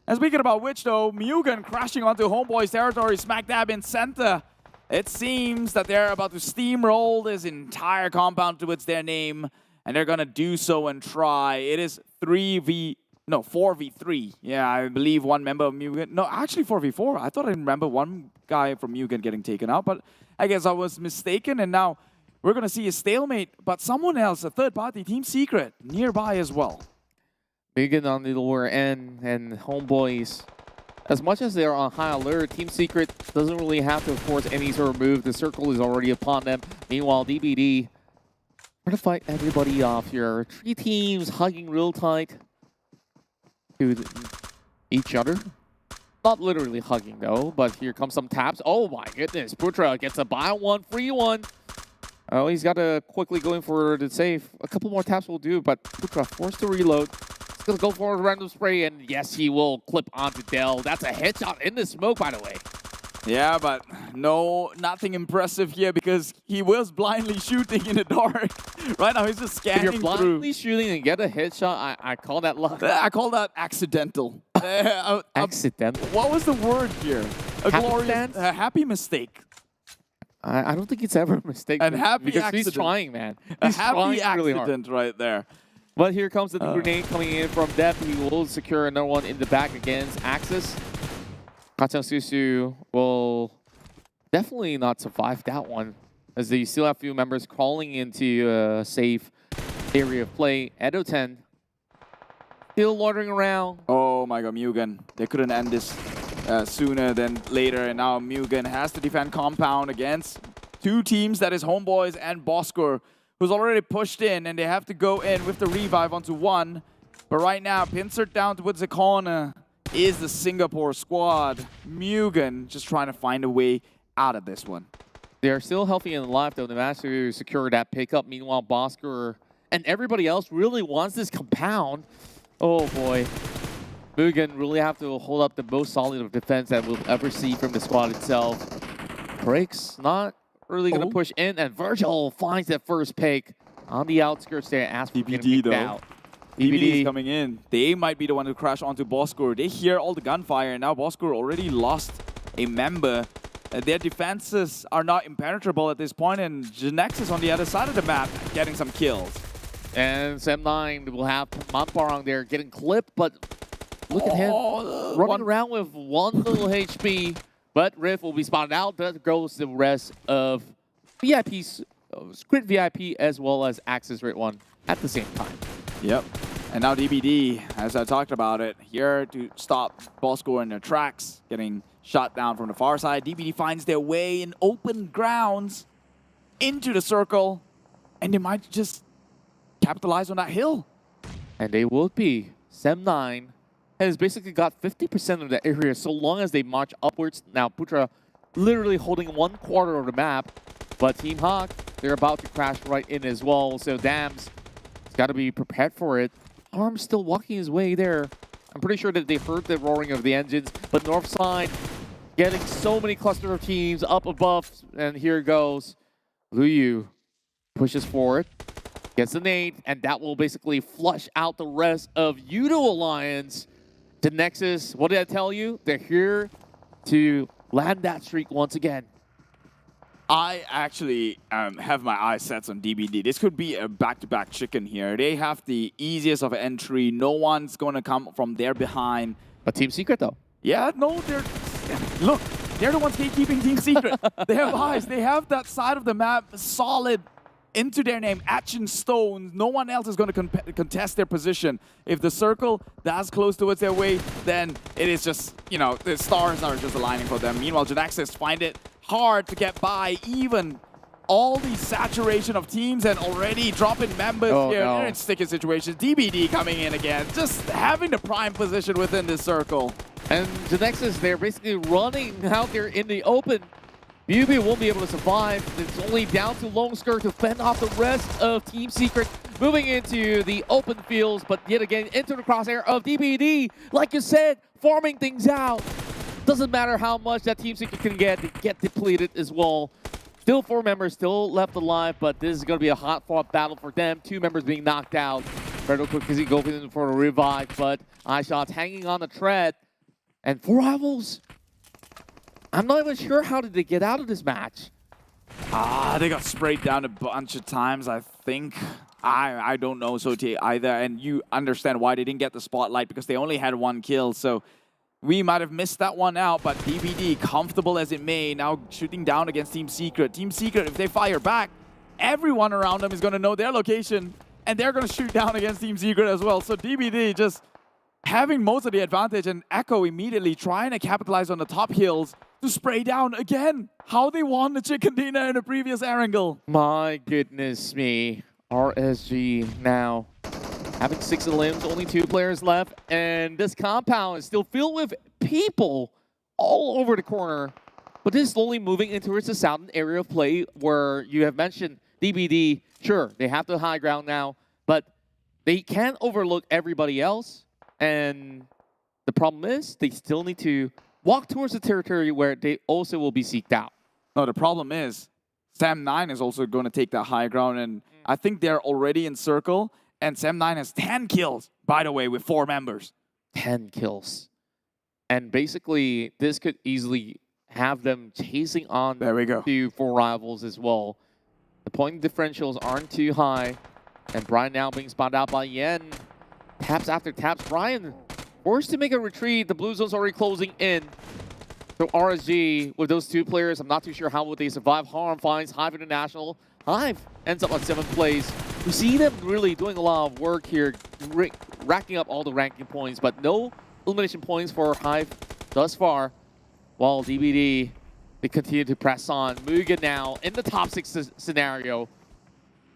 And speaking about which, though, MUGEN crashing onto HomeBois territory, smack dab in center. It seems that they're about to steamroll this entire compound towards their name, and they're going to do so and try. It is 4v3. Yeah, I believe one member of MUGEN. No, actually 4v4. I thought I remember one guy from MUGEN getting taken out, but I guess I was mistaken, and now we're going to see a stalemate, but someone else, a third party, Team Secret, nearby as well. MUGEN on the lower end, and HomeBois, as much as they're on high alert, Team Secret doesn't really have to force any sort of move. The circle is already upon them. Meanwhile, DBD trying to fight everybody off here. 3 teams hugging real tight to each other. Not literally hugging though, but here comes some taps. Oh my goodness, Putra gets a buy one, free one. Oh, he's got to quickly go in for the save. A couple more taps will do, but Putra forced to reload. He's going to go for a random spray, and yes, he will clip onto Dell. That's a headshot in the smoke, by the way. Yeah, but no, nothing impressive here because he was blindly shooting in the dark. Right now, he's just scanning through. If you're blindly shooting and get a headshot, I call that luck. I call that accidental. Accidental? What was the word here? A glorious, happy mistake. I don't think it's ever a mistake. And happy because accident. He's trying, man. A He's happy trying really accident hard. right there. But here comes the grenade coming in from Depp. He will secure another one in the back against Axis. Kacang Susu will definitely not survive that one, as they still have a few members crawling into a safe area of play. Edo 10 still loitering around. Oh my god, MUGEN. They couldn't end this sooner than later, and now MUGEN has to defend compound against 2 teams, that is HomeBois and Bosskurr, who's already pushed in, and they have to go in with the revive onto 1. But right now, Pinsert down towards the corner is the Singapore squad. MUGEN just trying to find a way out of this one. They're still healthy and alive, though. They managed to secure that pickup. Meanwhile, Bosskurr and everybody else really wants this compound. Oh, boy. MUGEN really have to hold up the most solid of defense that we'll ever see from the squad itself. Breaks not really going to push in, and Virgil finds that first pick on the outskirts there as we're getting picked out. DBD is coming in. They might be the one to crash onto Bosskurr. They hear all the gunfire, and now Bosskurr already lost a member. Their defenses are not impenetrable at this point, and Genexus on the other side of the map getting some kills. And Sem9 will have Mamparang there getting clipped, but look at him running around with 1 little HP. But Riff will be spotted out. That goes the rest of VIP's, Squid VIP as well as Axis Red 1 at the same time. Yep. And now DBD, as I talked about it, here to stop Bosskurr in their tracks, getting shot down from the far side. DBD finds their way in open grounds into the circle, and they might just capitalize on that hill. And they will be. Sem9 has basically got 50% of the area so long as they march upwards. Now Putra literally holding 1/4 of the map, but Team Hawk, they're about to crash right in as well. So Dams got to be prepared for it. Arm's still walking his way there. I'm pretty sure that they heard the roaring of the engines, but north side getting so many cluster of teams up above, and here goes. Luyu pushes forward, gets the nade, and that will basically flush out the rest of Yoodo Alliance. Genexus, what did I tell you? They're here to land that streak once again. I actually have my eyes set on DBD. This could be a back-to-back chicken here. They have the easiest of entry. No one's going to come from there behind. But Team Secret, though. Yeah, no, look, they're the ones gatekeeping Team Secret. They have eyes. They have that side of the map solid into their name, etched in stone. No one else is going to contest their position. If the circle that's close towards their way, then it is just, you know, the stars are just aligning for them. Meanwhile, Genexus find it hard to get by, even all the saturation of teams and already dropping members here. No. They're in sticky situations. DBD coming in again, just having the prime position within this circle. And Genexus, they're basically running out there in the open. PUBG won't be able to survive. It's only down to Bosskurr to fend off the rest of Team Secret, moving into the open fields, but yet again into the crosshair of DBD. Like you said, farming things out. Doesn't matter how much that Team Secret can get, they get depleted as well. Still 4 members still left alive, but this is going to be a hot-fought battle for them. 2 members being knocked out. Fredo quickly going in for a revive, but iShots hanging on the tread. And 4 rivals. I'm not even sure how did they get out of this match. They got sprayed down a bunch of times, I think. I don't know Sotie either, and you understand why they didn't get the spotlight because they only had 1 kill, so we might have missed that one out, but DBD, comfortable as it may, now shooting down against Team Secret. Team Secret, if they fire back, everyone around them is going to know their location, and they're going to shoot down against Team Secret as well. So DBD just having most of the advantage, and Echo immediately trying to capitalize on the top hills to spray down again how they won the chicken dinner in the previous Erangel. My goodness me. RSG now having 6 limbs, only 2 players left, and this compound is still filled with people all over the corner. But this is slowly moving into the southern area of play where you have mentioned DBD. Sure, they have the high ground now, but they can't overlook everybody else. And the problem is they still need to walk towards the territory where they also will be seeked out. No, the problem is Sam9 is also going to take that high ground, and I think they're already in circle, and Sam9 has 10 kills, by the way, with 4 members. 10 kills. And basically, this could easily have them chasing on to 4 rivals as well. The point differentials aren't too high, and Brian now being spotted out by Yen. Taps after taps. Brian forced to make a retreat. The blue zone's already closing in. So RSG, with those 2 players, I'm not too sure how would they survive. Harm finds HYVE International. HYVE ends up on 7th place. We see them really doing a lot of work here, racking up all the ranking points, but no elimination points for HYVE thus far. While DBD, they continue to press on. MUGEN now in the top 6 scenario.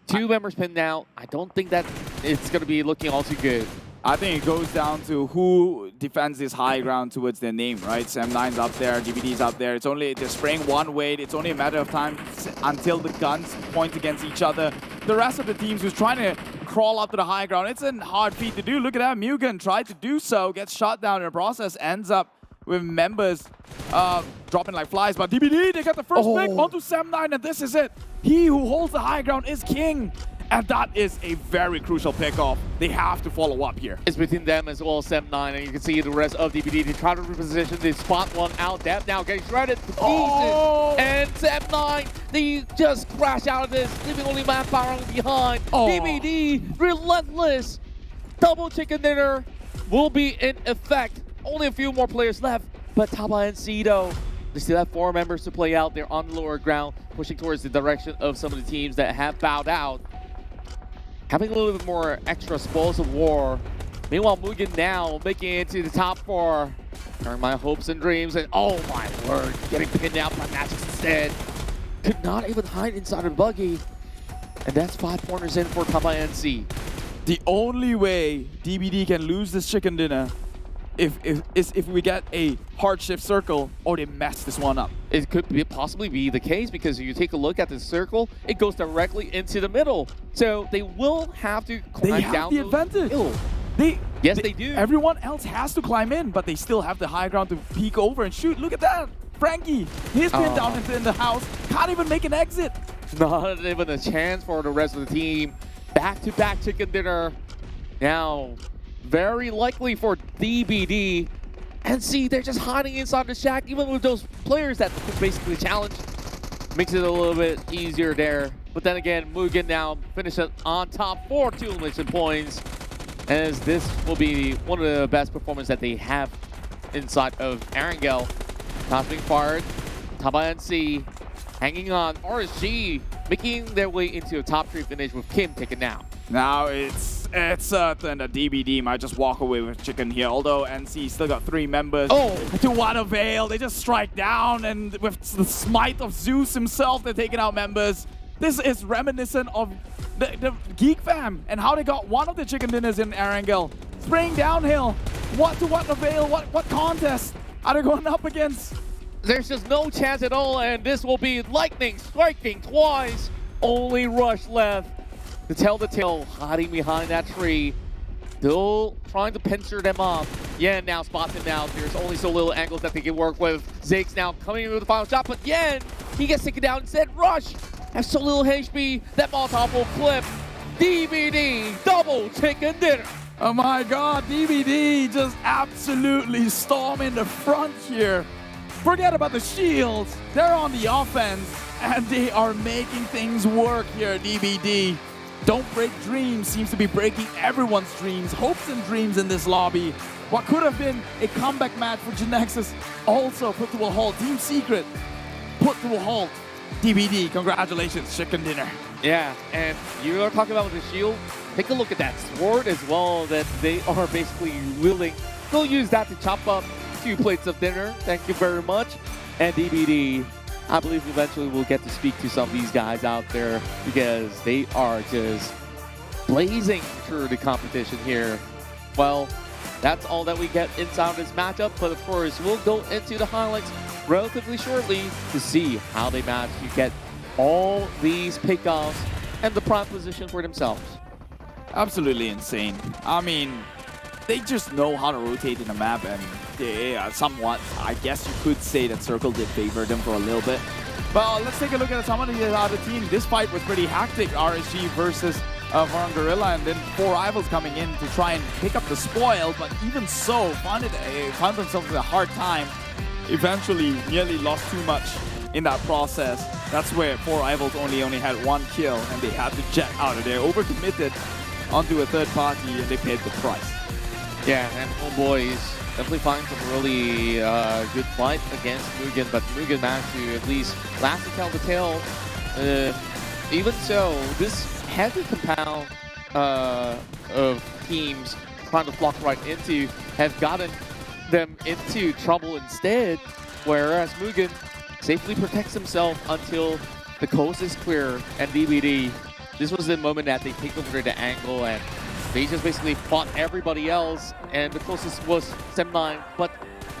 2 members pinned out. I don't think that it's going to be looking all too good. I think it goes down to who defends this high ground towards their name, right? Sam9's up there, DBD's up there. It's only, they're spraying one way. It's only a matter of time until the guns point against each other. The rest of the teams who's trying to crawl up to the high ground, it's a hard feat to do. Look at that, MUGEN tried to do so, gets shot down in the process, ends up with members dropping like flies. But DBD, they got the first pick onto Sam9, and this is it. He who holds the high ground is king. And that is a very crucial pickoff. They have to follow up here. It's between them as well as Sam9, and you can see the rest of DBD. They try to reposition, they spot one out. Depth now getting shredded to pieces. And Sam9, they just crash out of this, leaving only MAB Farang behind. DBD, relentless. Double chicken dinner will be in effect. Only a few more players left, but Tabah NSEA, they still have 4 members to play out. They're on the lower ground, pushing towards the direction of some of the teams that have bowed out. Having a little bit more extra spoils of war. Meanwhile, MUGEN now making it to the top 4. Sharing my hopes and dreams, and oh my word, getting pinned out by Magics instead. Could not even hide inside a buggy. And that's 5 corners in for Tabah NSEA. The only way DBD can lose this chicken dinner is if we get a hard shift circle or they mess this one up. It could possibly be the case because if you take a look at the circle, it goes directly into the middle. So they will have to climb down. They have the advantage. Yes, they do. Everyone else has to climb in, but they still have the high ground to peek over and shoot. Look at that. Frankie, he's pinned down in the house. Can't even make an exit. Not even a chance for the rest of the team. Back-to-back chicken dinner. Now, very likely for DBD. And see, they're just hiding inside the shack, even with those players that could basically challenge. Makes it a little bit easier there. But then again, MUGEN now finishes on top 4 2 elimination points. As this will be one of the best performances that they have inside of Erangel. Toss being fired. Tabah NSEA hanging on. RSG making their way into a top 3 finish with Kim taken down. Now it's certain that DBD might just walk away with chicken here, although NC still got 3 members. To what avail? They just strike down, and with the smite of Zeus himself, they're taking out members. This is reminiscent of the GEEK fam and how they got one of the chicken dinners in Erangel. spraying downhill. What avail? What contest are they going up against? There's just no chance at all, and this will be lightning striking twice. Only Rush left to tell the tale, hiding behind that tree. Still trying to pincer them up. Yen now spots him now. There's only so little angles that they can work with. Zeke's now coming in with the final shot, but Yen, he gets taken down instead. Rush has so little HP. That Molotov will flip. DVD, double chicken dinner. Oh my god, DVD just absolutely storming the front here. Forget about the shields. They're on the offense, and they are making things work here, DVD. Don't Break Dreams seems to be breaking everyone's dreams, hopes and dreams in this lobby. What could have been a comeback match for Genexus also put to a halt. Team Secret put to a halt. DVD, congratulations, chicken dinner. Yeah, and you are talking about the shield. Take a look at that sword as well that they are basically wielding. They'll use that to chop up 2 plates of dinner. Thank you very much. And DVD, I believe eventually we'll get to speak to some of these guys out there because they are just blazing through the competition here. Well, that's all that we get inside this matchup, but of course we'll go into the highlights relatively shortly to see how they manage to get all these pickoffs and the prime position for themselves. Absolutely insane. I mean, they just know how to rotate in a map, and they are somewhat, I guess you could say that Circle did favor them for a little bit. But let's take a look at some of the other team. This fight was pretty hectic. RSG versus Farang Guerilla, and then 4 rivals coming in to try and pick up the spoil, but even so, found themselves with a hard time. Eventually, nearly lost too much in that process. That's where 4 rivals only had 1 kill, and they had to jet out of there. Overcommitted onto a third party, and they paid the price. Yeah, and HomeBois definitely find some really good fight against MUGEN, but MUGEN managed to at least last to tell the tale. Even so, this heavy compound of teams trying to flock right into have gotten them into trouble instead, whereas MUGEN safely protects himself until the coast is clear. And DVD, this was the moment that they take over the angle, and they just basically fought everybody else, and the closest was Sem9, but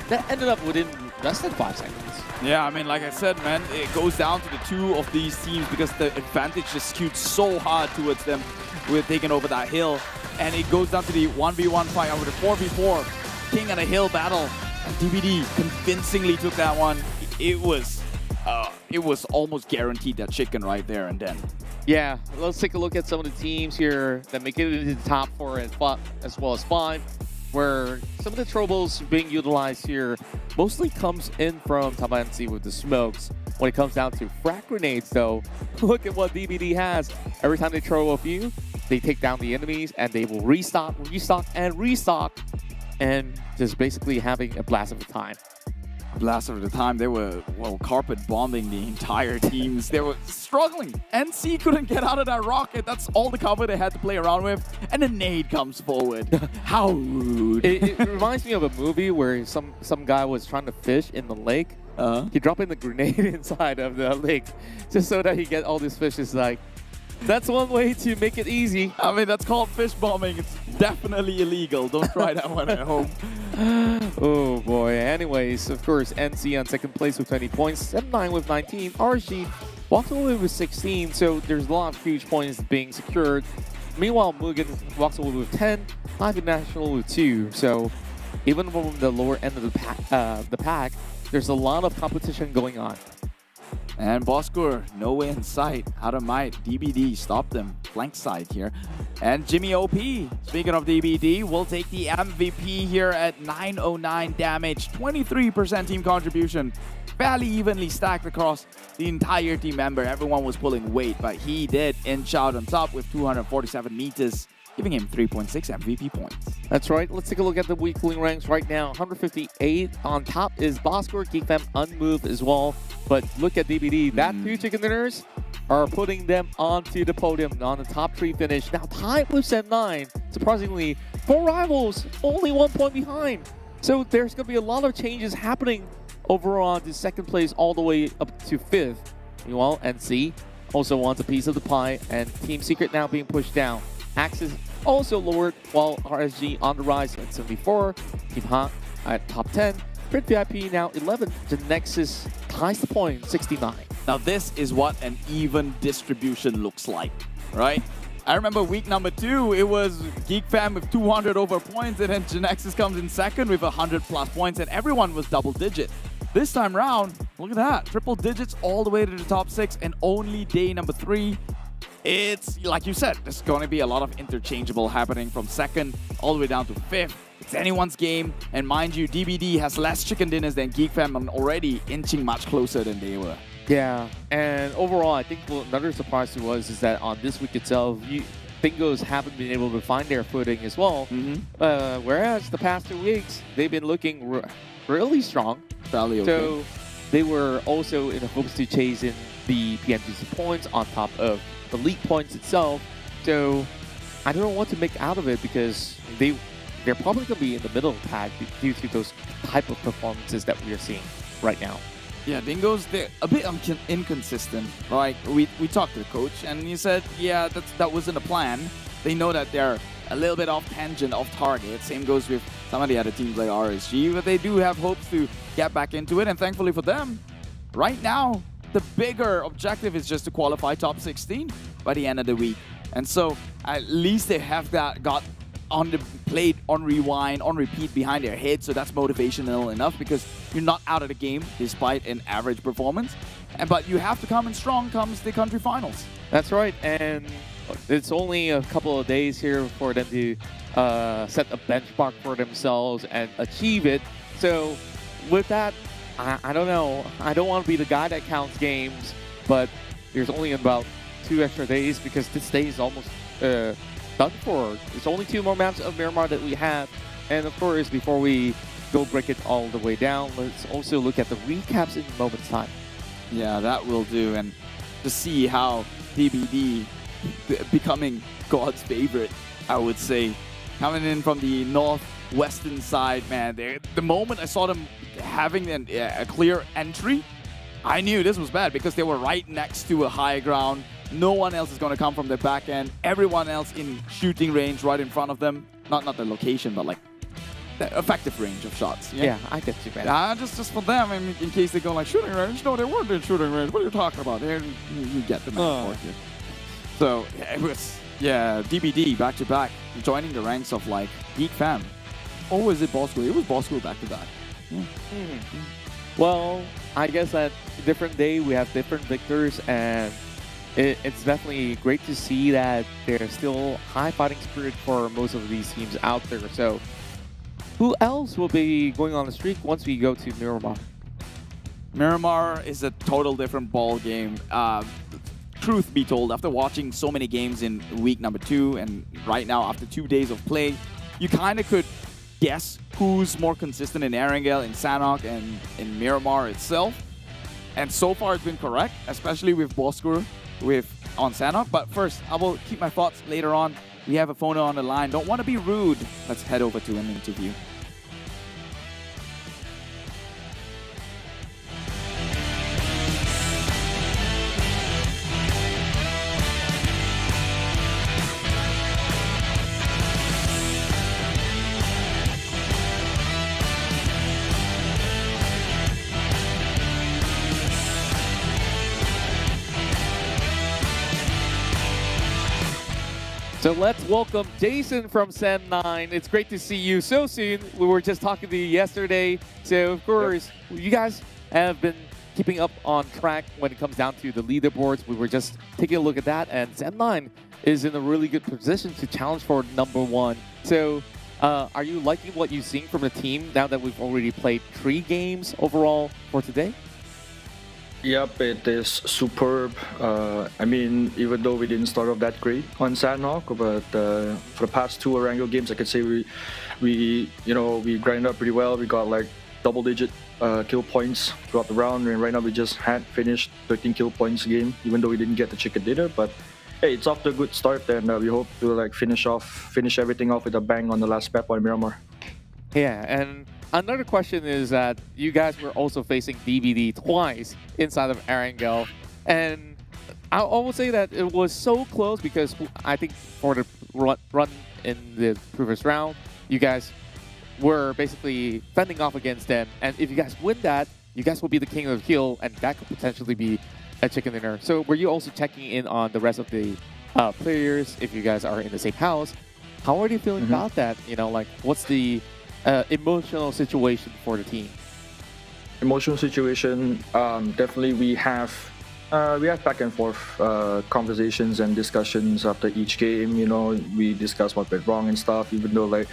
that ended up within less than 5 seconds. Yeah, I mean, like I said, man, it goes down to the 2 of these teams because the advantage is skewed so hard towards them with taking over that hill. And it goes down to the 1v1 fight over the 4v4 King and a hill battle. And DVD convincingly took that one. It was almost guaranteed that chicken right there and then. Yeah, let's take a look at some of the teams here that make it into the top 4 as well as 5, where some of the troubles being utilized here mostly comes in from Tabah NSEA with the smokes. When it comes down to frag grenades, though, look at what DVD has. Every time they throw a few, they take down the enemies, and they will restock, and restock, and just basically having a blast of a time. Blast of the time, they were, well, carpet bombing the entire teams. They were struggling. NC couldn't get out of that rocket. That's all the cover they had to play around with. And a nade comes forward. How rude. It reminds me of a movie where some guy was trying to fish in the lake. He dropped in the grenade inside of the lake just so that he get all these fish. It's like, that's one way to make it easy. I mean, that's called fish bombing. It's definitely illegal. Don't try that one at home. Oh boy. Anyways, of course, NC on second place with 20 points, Sem9 with 19, RSG walks away with 16, so there's a lot of huge points being secured. Meanwhile, MUGEN walks away with 10, HYVE International with 2, so even from the lower end of the pack, there's a lot of competition going on. And Bosskurr, no way in sight. Out of might, DBD stopped them. Flank side here. And Jimmy OP, speaking of DBD, will take the MVP here at 909 damage. 23% team contribution. Fairly evenly stacked across the entire team member. Everyone was pulling weight, but he did inch out on top with 247 meters, giving him 3.6 MVP points. That's right. Let's take a look at the weekly ranks right now. 158 on top is Bosskurr, GEEK unmoved as well. But look at DBD. That 2 chicken dinners are putting them onto the podium on the top 3 finish. Now tied with Sem9. Surprisingly, 4 rivals, only 1 point behind. So there's going to be a lot of changes happening overall to second place all the way up to 5th. Meanwhile, NC also wants a piece of the pie, and Team Secret now being pushed down. Axis also lowered, while RSG on the rise at 74, Team Ha at top 10, Print VIP now 11th, Genexus ties the point, 69. Now this is what an even distribution looks like, right? I remember week number 2, it was GEEK fam with 200 over points, and then Genexus comes in second with 100 plus points, and everyone was double digit. This time round, look at that, triple digits all the way to the top 6, and only day number 3. It's, like you said, there's going to be a lot of interchangeable happening from second all the way down to 5th. It's anyone's game, and mind you, DBD has less chicken dinners than GEEK fam and already inching much closer than they were. Yeah, and overall, I think another surprise to us is that on this week itself, Dingoz haven't been able to find their footing as well. Whereas the past 2 weeks, they've been looking really strong. So they were also in the hopes to chase in the PMPC points on top of the league points itself. So I don't know what to make out of it, because they're probably going to be in the middle of the pack due to those type of performances that we are seeing right now. Yeah, Dingoz, they're a bit inconsistent. Like, we talked to the coach, and he said, yeah, that wasn't a plan. They know that they're a little bit off tangent, off target. Same goes with some of the other teams like RSG, but they do have hopes to get back into it, and thankfully for them, right now, the bigger objective is just to qualify top 16 by the end of the week. And so, at least they have that got on the plate, on rewind, on repeat behind their head, so that's motivational enough, because you're not out of the game despite an average performance, but you have to come in strong comes the country finals. That's right, and it's only a couple of days here for them to set a benchmark for themselves and achieve it. So with that, I don't know, I don't want to be the guy that counts games, but there's only about 2 extra days, because this day is almost done for. It's only 2 more maps of Miramar that we have. And of course, before we go break it all the way down, let's also look at the recaps in a moment's time. Yeah, that will do. And to see how DBD becoming God's favorite, I would say. Coming in from the northwestern side, man, the moment I saw them having a clear entry, I knew this was bad, because they were right next to a high ground. No one else is going to come from the back end. Everyone else in shooting range right in front of them. Not the location, but like the effective range of shots. Yeah, I get you, man. Just for them, I mean, in case they go like shooting range. No, they weren't in shooting range. What are you talking about? You get the metaphor here. So it was, yeah, DBD back to back, joining the ranks of like GEEK fam. Or was it Bosskurr? It was Bosskurr back to back. Yeah. Well, I guess that different day we have different victors, and it's definitely great to see that there's still high fighting spirit for most of these teams out there. So who else will be going on the streak once we go to Miramar? Miramar is a total different ball game. Truth be told, after watching so many games in week number 2, and right now after 2 days of play, you kind of could guess who's more consistent in Erangel, in Sanhok, and in Miramar itself. And so far it's been correct, especially with Bosskurr on Sanhok. But first, I will keep my thoughts later on. We have a phone on the line. Don't want to be rude. Let's head over to an interview. So let's welcome Jason from Sen 9. It's great to see you so soon. We were just talking to you yesterday. So of course, you guys have been keeping up on track when it comes down to the leaderboards. We were just taking a look at that, and Sen 9 is in a really good position to challenge for #1. So are you liking what you've seen from the team now that we've already played 3 games overall for today? Yep, it is superb. I mean, even though we didn't start off that great on Sanhok, but for the past 2 Erangel games, I could say we grinded up pretty well. We got like double-digit kill points throughout the round, and right now we just had finished 13 kill points game, even though we didn't get the chicken dinner. But hey, it's off to a good start, and we hope to like finish everything off with a bang on the last map on Miramar. Yeah, and another question is that you guys were also facing DBD twice inside of Erangel, and I will say that it was so close, because I think for the run in the previous round, you guys were basically fending off against them. And if you guys win that, you guys will be the king of the hill, and that could potentially be a chicken dinner. So were you also checking in on the rest of the players if you guys are in the same house? How are you feeling about that? You know, like what's the emotional situation for the team? Emotional situation, definitely we have back and forth conversations and discussions after each game. You know, we discuss what went wrong and stuff. Even though, like,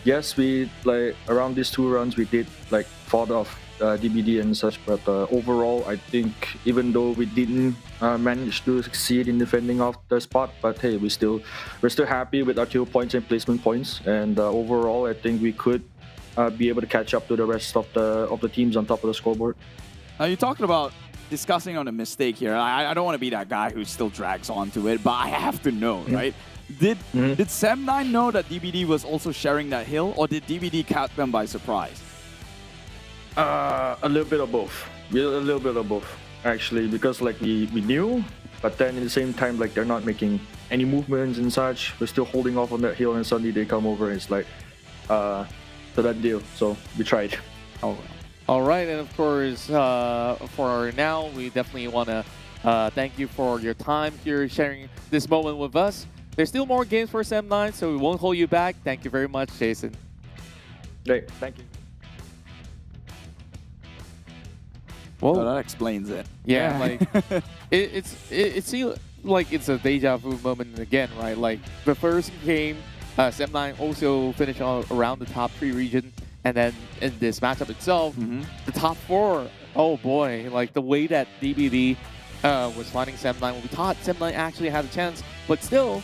yes, we like around these 2 runs we did like fought off DBD and such, but overall, I think even though we didn't manage to succeed in defending off the spot, but hey, we're still happy with our kill points and placement points, and overall, I think we could be able to catch up to the rest of the teams on top of the scoreboard. Now you're talking about discussing on a mistake here. I don't want to be that guy who still drags on to it, but I have to know, right? Did Sem9 know that DBD was also sharing that hill, or did DBD catch them by surprise? A little bit of both. A little bit of both, actually, because like we knew, but then at the same time, like they're not making any movements and such. We're still holding off on that hill, and suddenly they come over and it's like, so that deal. So we tried. All right, and of course, for now, we definitely want to thank you for your time here, sharing this moment with us. There's still more games for Sem9, so we won't hold you back. Thank you very much, Jason. Great, thank you. Well, that explains it. Yeah, like it seems like it's a deja vu moment again, right? Like the first game, Sem9 also finished around the top 3 region, and then in this matchup itself, the top 4. Oh boy, like the way that DBD was fighting Sem9, we thought Sem9 actually had a chance, but still,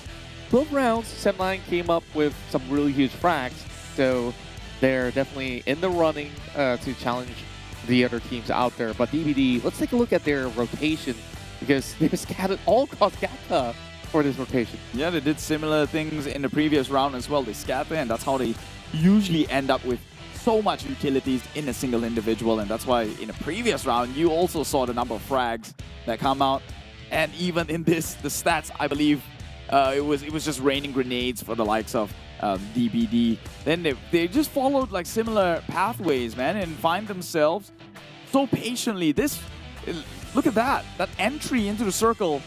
both rounds, Sem9 came up with some really huge frags, so they're definitely in the running to challenge the other teams out there. But DBD, let's take a look at their rotation, because they're scattered all across GATA for this rotation. Yeah, they did similar things in the previous round as well. They scatter, and that's how they usually end up with so much utilities in a single individual, and that's why in the previous round you also saw the number of frags that come out. And even in this, the stats, I believe it was just raining grenades for the likes of DBD. Then they just followed like similar pathways, man, and find themselves so patiently. Look at that entry into the circle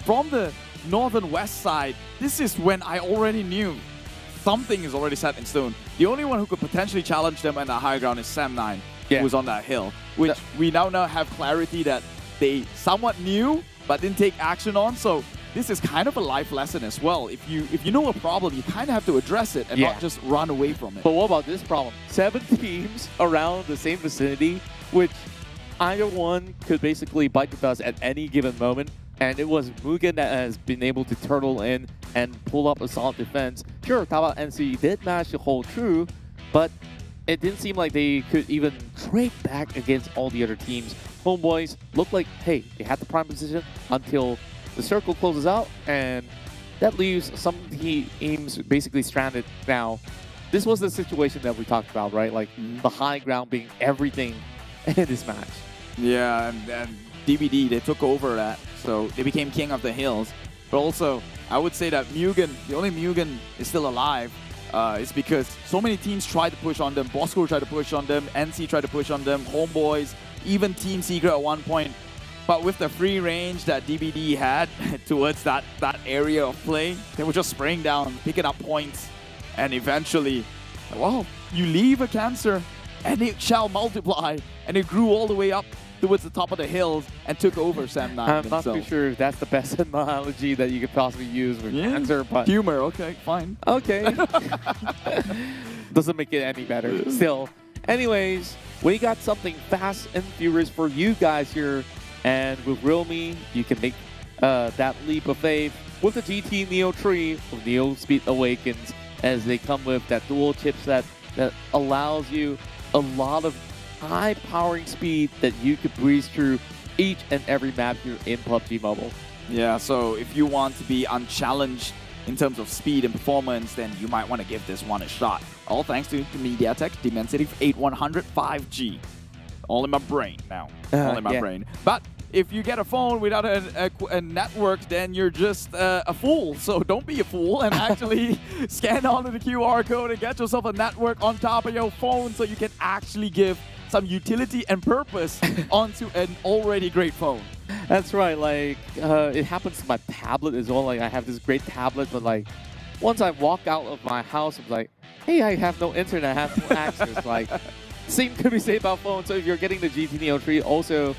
from the northern west side. This is when I already knew something is already set in stone. The only one who could potentially challenge them on the high ground is Sem9, who was on that hill, which we now have clarity that they somewhat knew but didn't take action on. So this is kind of a life lesson as well. If you know a problem, you kind of have to address it and not just run away from it. But what about this problem? 7 teams around the same vicinity, which either one could basically bite the dust at any given moment. And it was MUGEN that has been able to turtle in and pull up a solid defense. Sure, Tabah NSEA did manage to hold true, but it didn't seem like they could even trade back against all the other teams. HomeBois looked like, hey, they had the prime position until the circle closes out, and that leaves some teams basically stranded now. This was the situation that we talked about, right? Like the high ground being everything in this match. Yeah, and DBD, they took over that, so they became king of the hills. But also, I would say that MUGEN, the only MUGEN is still alive, is because so many teams tried to push on them. Bosskurr tried to push on them, NC tried to push on them, HomeBois, even Team Secret at one point. But with the free range that DBD had towards that area of play, they were just spraying down, picking up points, and eventually, well, you leave a cancer and it shall multiply, and it grew all the way up towards the top of the hills and took over Sem9. I'm not too sure if that's the best analogy that you could possibly use with cancer, but humor, okay, fine. Okay. Doesn't make it any better. Still. Anyways, we got something fast and furious for you guys here. And with realme, you can make that leap of faith with the GT Neo tree of Neo Speed Awakens, as they come with that dual chipset that allows you a lot of high powering speed that you could breeze through each and every map here in PUBG Mobile. Yeah, so if you want to be unchallenged in terms of speed and performance, then you might want to give this one a shot. All thanks to the MediaTek Dimensity 8100 5G. All in my brain now. All in my brain. But if you get a phone without a network, then you're just a fool. So don't be a fool and actually scan onto the QR code and get yourself a network on top of your phone so you can actually give some utility and purpose onto an already great phone. That's right, like, it happens to my tablet as well. Like, I have this great tablet, but like, once I walk out of my house, I'm like, hey, I have no internet, I have no access. Like, same could be said about phones. So if you're getting the GT Neo 3, also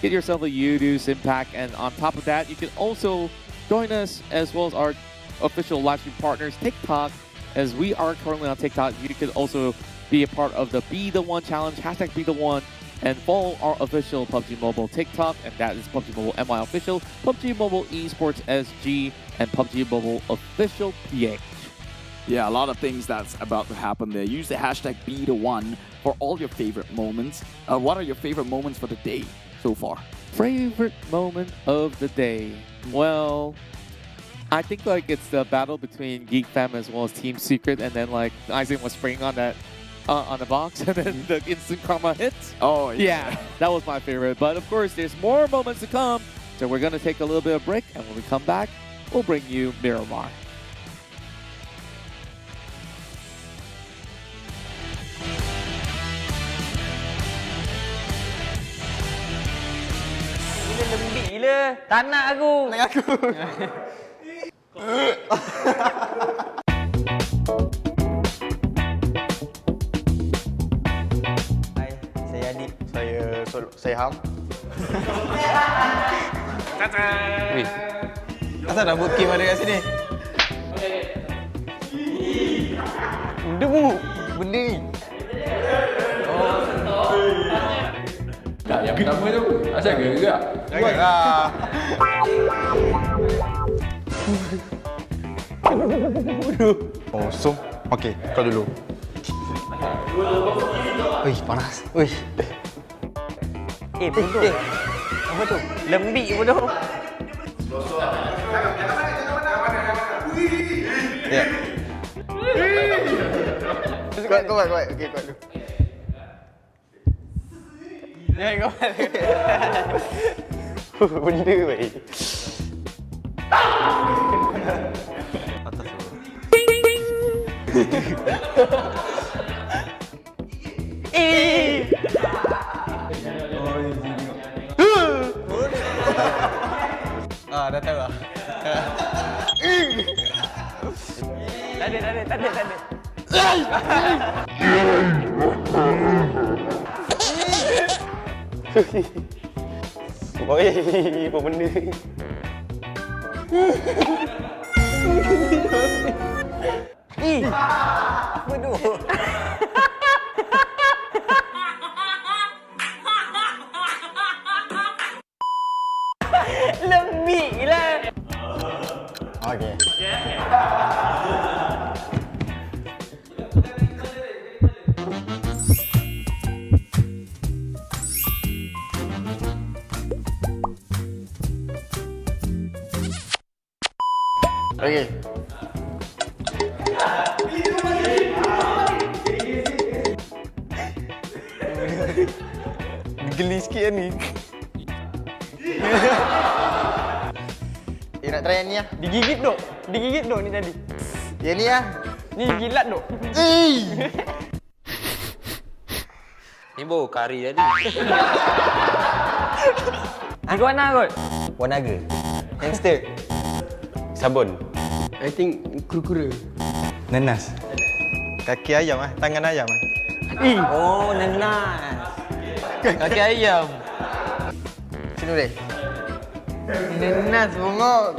get yourself a Yoodo SIM pack. And on top of that, you can also join us as well as our official live stream partners, TikTok. As we are currently on TikTok, you can also be a part of the Be The One challenge, hashtag Be The One, and follow our official PUBG Mobile TikTok, and that is PUBG Mobile MY official, PUBG Mobile Esports SG, and PUBG Mobile official PH. Yeah, a lot of things that's about to happen there. Use the hashtag Be The One for all your favorite moments. What are your favorite moments for the day so far? Favorite moment of the day? Well, I think like it's the battle between GEEK Fam as well as Team Secret, and then like Isaac was springing on that on the box, and then the instant karma hits. Oh yeah, that was my favorite. But of course, there's more moments to come, so we're gonna take a little bit of break, and when we come back, we'll bring you Miramar. Gila lembik gila. Tak nak aku. Nak aku. Hai, saya Adik. Saya Ham. Wih. Asal dah bootcamp ada kat sini? Benda ni. Tak, yang pertama tu asal gerak. Gerak lah. Kosong. Okey, kau dulu. Wih, panas. Wih. Bodoh. Apa tu? Lembik bodoh. Ya. Kau buat. Okey, kau dulu. Ya, kau buat. Benda baik. Atas tu. Dah tahu lah. Tak ada. Oi, apa benda ni? Apa tu? Lembik gila. Okey. Okey. Geli sikit ni. Nak try yang ni lah. Digigit dok ni tadi. Yang ni lah. Ni gilat dok. Ni bau kari tadi. Aku warna kot. Warna naga. Hamster. Sabun. I think kura-kura. Nanas. Kaki ayam ah, tangan ayam ah. Oh, nanas. Kaki ayam. Sini boleh. Nanas bongok.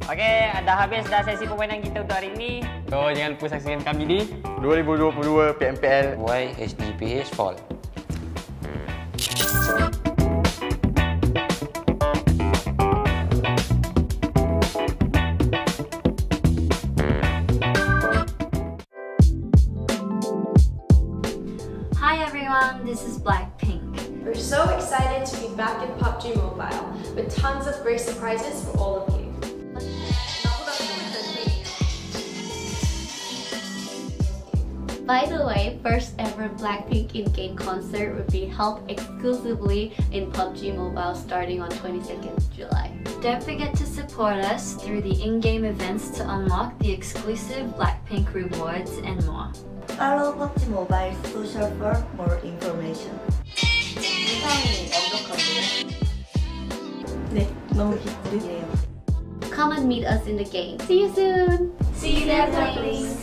Okey, dah habis dah sesi permainan kita untuk hari ini. So, jangan lupa saksikan kami di 2022 PMPL MYSGPH Fall. Hi everyone, this is Blackpink. We're so excited to be back in PUBG Mobile with tons of great surprises for all of you. By the way, first ever Blackpink in-game concert will be held exclusively in PUBG Mobile starting on 22nd July. Don't forget to support us through the in-game events to unlock the exclusive Blackpink rewards and more. Follow PUBG Mobile social for more information. 네, 너무 기쁘네요. Come and meet us in the game. See you soon! See you there, please.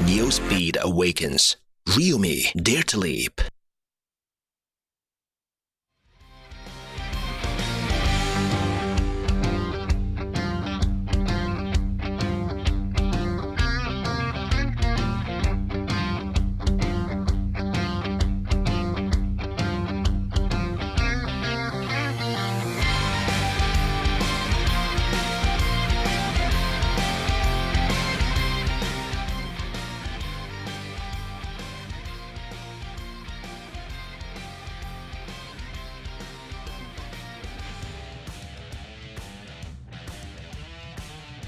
Neo Speed awakens. Realme, dare to leap.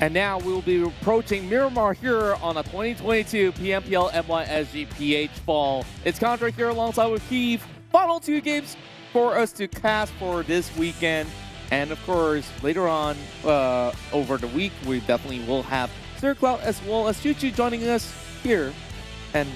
And now we'll be approaching Miramar here on a 2022 PMPL MYSGPH fall. It's Contra here alongside with Keith. Final 2 games for us to cast for this weekend. And of course, later on over the week, we definitely will have Sir Cloud as well as Choo Choo joining us here. And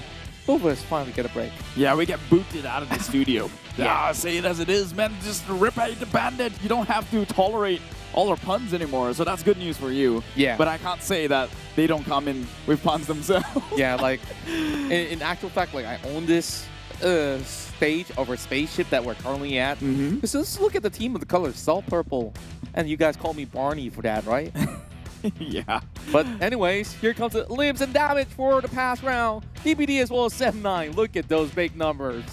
both of us finally get a break. Yeah, we get booted out of the studio. Yeah, say it as it is, man. Just rip out the bandit. You don't have to tolerate all our puns anymore, so that's good news for you. Yeah. But I can't say that they don't come in with puns themselves. Yeah, like, in actual fact, like, I own this stage over spaceship that we're currently at. So let's look at the team of the colors, salt purple. And you guys call me Barney for that, right? Yeah. But anyways, here comes the limbs and damage for the past round. DBD as well as 7-9. Look at those big numbers.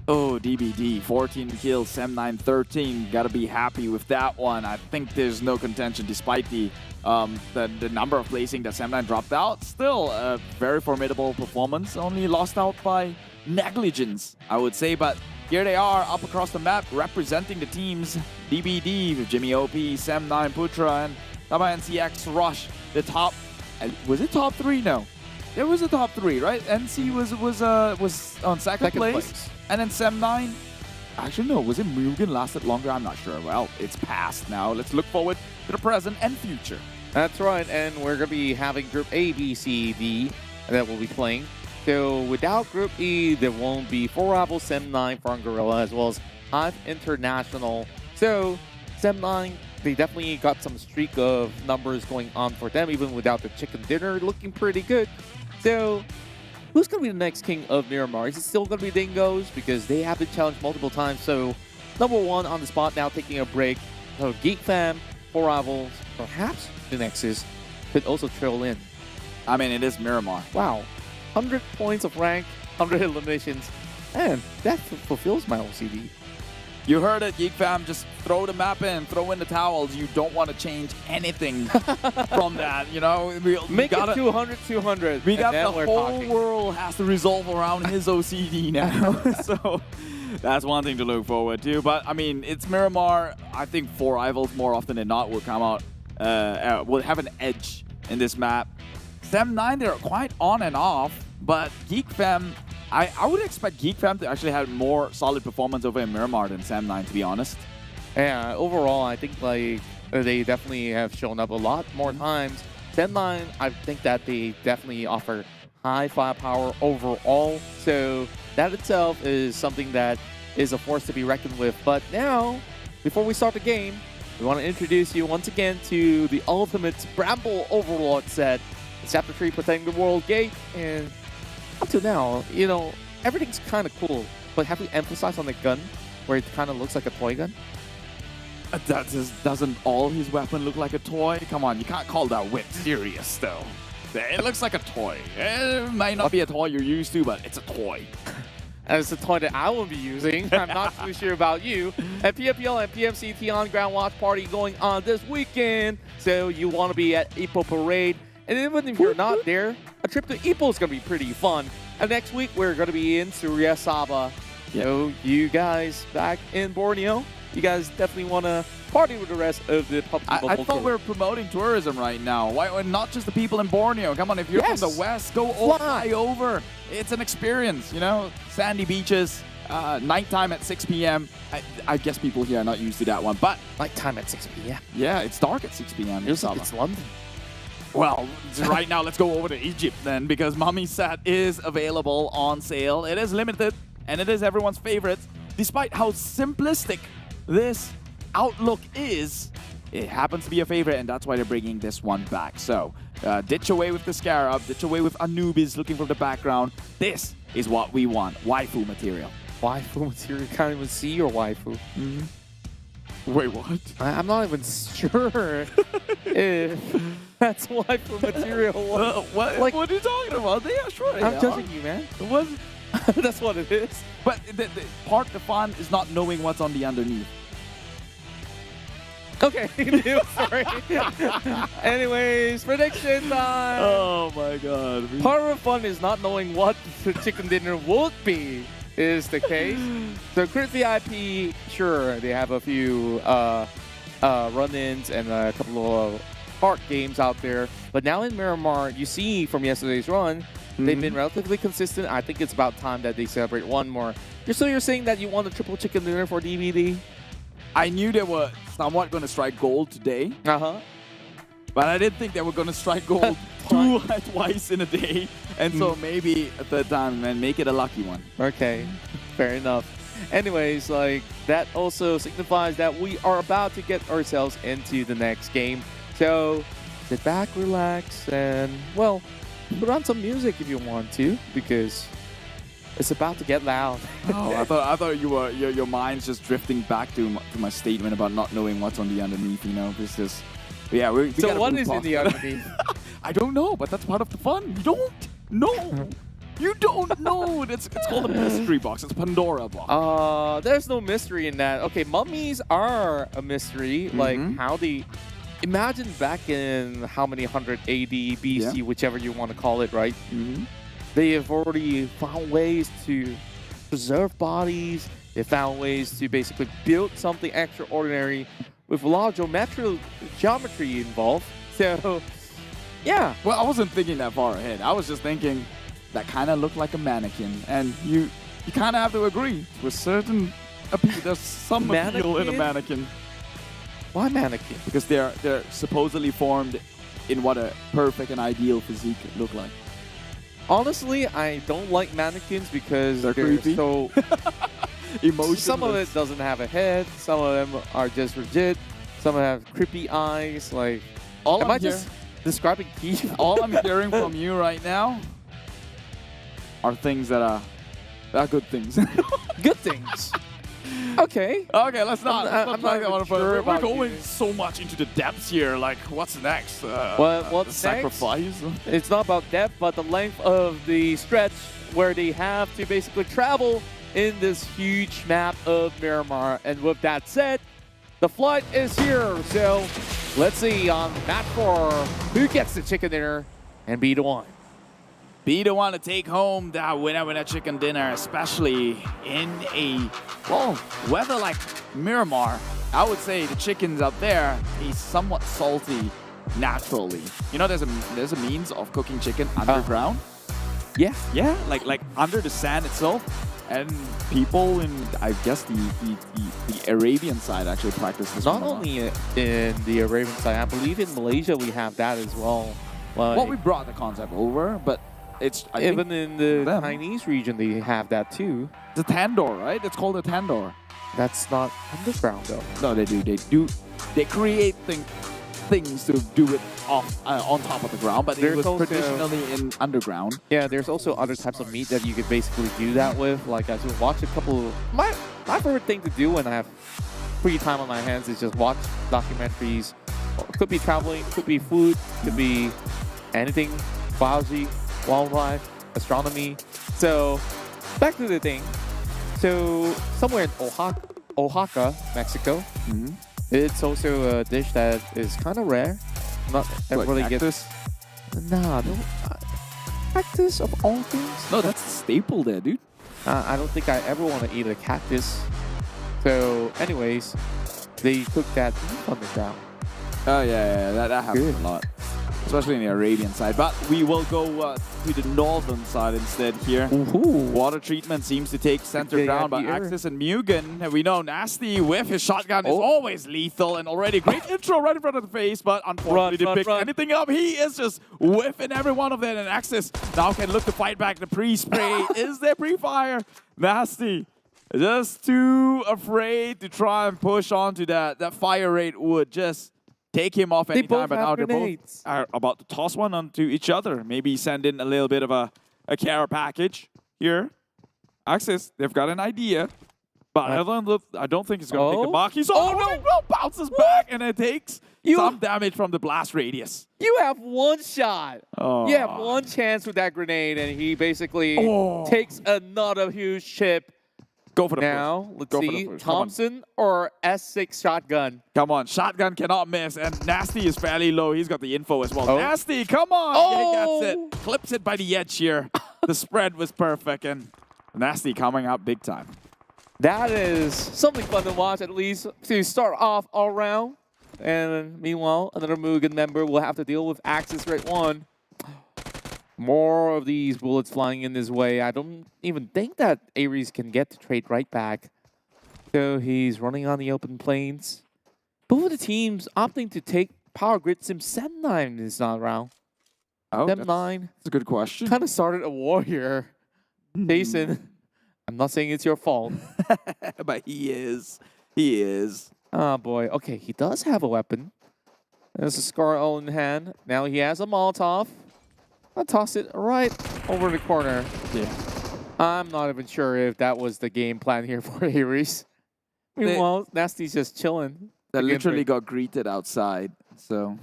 Oh, DBD, 14 kills, Sem9 13. Gotta be happy with that one. I think there's no contention despite the number of placing that Sem9 dropped out. Still a very formidable performance. Only lost out by negligence, I would say. But here they are up across the map representing the teams. DBD with Jimmy OP, Sem9 Putra, and Tabah NSEA Rush. The top, was it top 3? No. There was a top 3, right? NC was on second place. And then Sem9, actually no, was it MUGEN lasted longer? I'm not sure. Well, it's past now. Let's look forward to the present and future. That's right, and we're going to be having Group A, B, C, D that we'll be playing. So without Group E, there won't be 4 Rivals, Sem9, Farang Guerilla, as well as HYVE International. So Sem9, they definitely got some streak of numbers going on for them, even without the chicken dinner, looking pretty good. So who's going to be the next king of Miramar? Is it still going to be Dingoz? Because they have been challenged multiple times. So, number 1 on the spot now taking a break. So, GEEK fam, 4 Rivals, perhaps Genexus could also trail in. I mean, it is Miramar. Wow. 100 points of rank, 100 eliminations. And that fulfills my OCD. You heard it, GEEK fam. Just throw the map in, throw in the towels. You don't want to change anything from that, you know? Make it 200-200. We got the whole world has to resolve around his OCD now. So that's one thing to look forward to. But, I mean, it's Miramar. I think 4 Rivals more often than not will come out, will have an edge in this map. Sem9, they're quite on and off. But GEEK fam, I would expect GEEK fam to actually have more solid performance over in Miramar than Sem9, to be honest. Yeah, overall, I think like they definitely have shown up a lot more times. Sem9, I think that they definitely offer high firepower overall. So that itself is something that is a force to be reckoned with. But now, before we start the game, we want to introduce you once again to the ultimate Bramble Overlord set. It's Chapter 3 Protecting the World Gate, and up to now, you know, everything's kind of cool. But have you emphasized on the gun, where it kind of looks like a toy gun? That just doesn't all his weapon look like a toy? Come on, you can't call that whip serious, though. It looks like a toy. It might not be a toy you're used to, but it's a toy. And it's a toy that I will be using. I'm not too sure about you. And PMPL and PMCT on ground watch party going on this weekend. So you want to be at Ipoh Parade. And even if you're not there, a trip to Ipoh is going to be pretty fun. And next week, we're going to be in Surya Sabah. So you guys back in Borneo, you guys definitely want to party with the rest of the PUBG Mobile I thought crew. we were promoting tourism right now. Why not just the people in Borneo? Come on, if you're from the West, go fly over. It's an experience, you know? Sandy beaches, nighttime at 6 p.m. I guess people here are not used to that one, but... Nighttime at 6 p.m.? Yeah, it's dark at 6 p.m. It's London. Well, right now, let's go over to Egypt then, because Mummy Set is available on sale. It is limited, and it is everyone's favorite. Despite how simplistic this outlook is, it happens to be a favorite, and that's why they're bringing this one back. So, ditch away with the Scarab, ditch away with Anubis looking from the background. This is what we want, waifu material. Waifu material? Can't even see your waifu. Wait, what? I'm not even sure if that's waifu material. What are you talking about? Yeah, sure. I'm judging you, man. What? That's what it is. But the part of the fun is not knowing what's on the underneath. Okay, sorry. Anyways, prediction time. Oh my god. Part of the fun is not knowing what the chicken dinner would be, is the case. So Crit VIP, sure, they have a few run-ins and a couple of hard games out there. But now in Miramar, you see from yesterday's run, they've been relatively consistent. I think it's about time that they celebrate one more. So you're saying that you want a triple chicken dinner for DVD? I knew they were somewhat going to strike gold today. Uh-huh. But I didn't think they were going to strike gold twice in a day. And so maybe a third time and make it a lucky one. Okay, fair enough. Anyways, like that also signifies that we are about to get ourselves into the next game. So sit back, relax, and well, put on some music if you want to, because it's about to get loud. Oh, I thought you were your mind's just drifting back to my statement about not knowing what's on the underneath. You know, this is yeah. We so what is in the underneath? I don't know, but that's part of the fun. You don't know. You don't know. It's called a mystery box. It's a Pandora box. There's no mystery in that. Okay, mummies are a mystery. Like how they imagine back in how many 100 AD, BC, whichever you want to call it, right? They have already found ways to preserve bodies. They found ways to basically build something extraordinary with a lot of geometry involved. So, yeah. Well, I wasn't thinking that far ahead. I was just thinking that kind of looked like a mannequin. And you kind of have to agree with certain appeal. There's some appeal in a mannequin. Why mannequin? Because they're supposedly formed in what a perfect and ideal physique look like. Honestly, I don't like mannequins because they're creepy. So emotionless. Some of it doesn't have a head. Some of them are just rigid. Some have creepy eyes. Like, am I just describing people? All I'm hearing from you right now are things that are good things. Good things. Okay. Okay, let's not. I'm not even sure We're going so much into the depths here. Like, what's next? What's sacrifice? Next? It's not about depth, but the length of the stretch where they have to basically travel in this huge map of Miramar. And with that said, the flight is here. So let's see on map 4 who gets the chicken dinner and be the one. Be the one to take home that winner chicken dinner, especially in a, well, weather like Miramar. I would say the chickens up there is somewhat salty naturally. You know, there's a means of cooking chicken underground. Yeah, like under the sand itself. And people in, I guess, the Arabian side actually practice this. Not only in the Arabian side, I believe in Malaysia we have that as well. Like, well, we brought the concept over, but it's even in the Chinese region they have that too. The tandoor, right? It's called a tandoor. That's not underground though. No, they do. They create things things to do it off on top of the ground, but it There's was also- traditionally in underground. Yeah, there's also other types of meat that you could basically do that with. Like I just watch a couple. My favorite thing to do when I have free time on my hands is just watch documentaries. Could be traveling, could be food, could be anything, biology, wildlife, astronomy. So back to the thing. So somewhere in Oaxaca, Mexico, it's also a dish that is kind of rare. Not everybody gets. Nah, no. Cactus of all things? No, that's a staple there, dude. I don't think I ever want to eat a cactus. So, anyways, they cook that beef on the ground. Oh yeah, that happens a lot, especially in the Arabian side. But we will go to the northern side instead here. Water treatment seems to take center ground by Axis and Mugen. And we know Nasty with his shotgun is always lethal, and already great intro right in front of the face, but unfortunately to pick anything up, he is just whiffing every one of them. And Axis now can look to fight back. The pre-spray is there, pre-fire. Nasty just too afraid to try and push onto that. That fire rate would just take him off anytime, but now they both are about to toss one onto each other. Maybe send in a little bit of a care package here. Axis, they've got an idea, but I don't think it's going to take a mark. He's bounces back, and it takes some damage from the blast radius. You have one shot. You have one chance with that grenade, and he basically takes another huge chip. Go for the now, push. Let's see, Thompson or S6 shotgun. Come on, shotgun cannot miss, and Nasty is fairly low. He's got the info as well. Nasty, come on! He gets it. Clips it by the edge here. The spread was perfect, and Nasty coming up big time. That is something fun to watch, at least to start off all round. And meanwhile, another Mugen member will have to deal with Axis Red 1. More of these bullets flying in his way. I don't even think that Ares can get the trade right back. So he's running on the open plains. Both of the teams opting to take Power Grid Sim Sem 9 is not around. Sem 9. That's a good question. Kind of started a war here. Jason, I'm not saying it's your fault. But he is. He is. Oh boy. Okay, he does have a weapon. There's a Scar all in hand. Now he has a Molotov. I'll toss it right over the corner. Yeah. I'm not even sure if that was the game plan here for Ares. Meanwhile, Nasty's just chilling. That literally got greeted outside, so...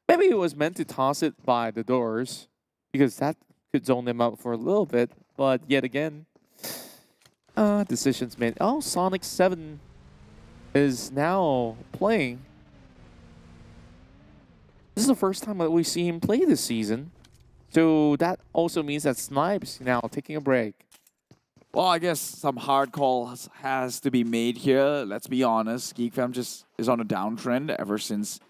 Maybe it was meant to toss it by the doors, because that could zone them out for a little bit. But yet again, decisions made. Oh, Sonic 7 is now playing. This is the first time that we see him play this season. So that also means that Snipes now taking a break. Well, I guess some hard calls has to be made here. Let's be honest. GEEK Fam just is on a downtrend ever since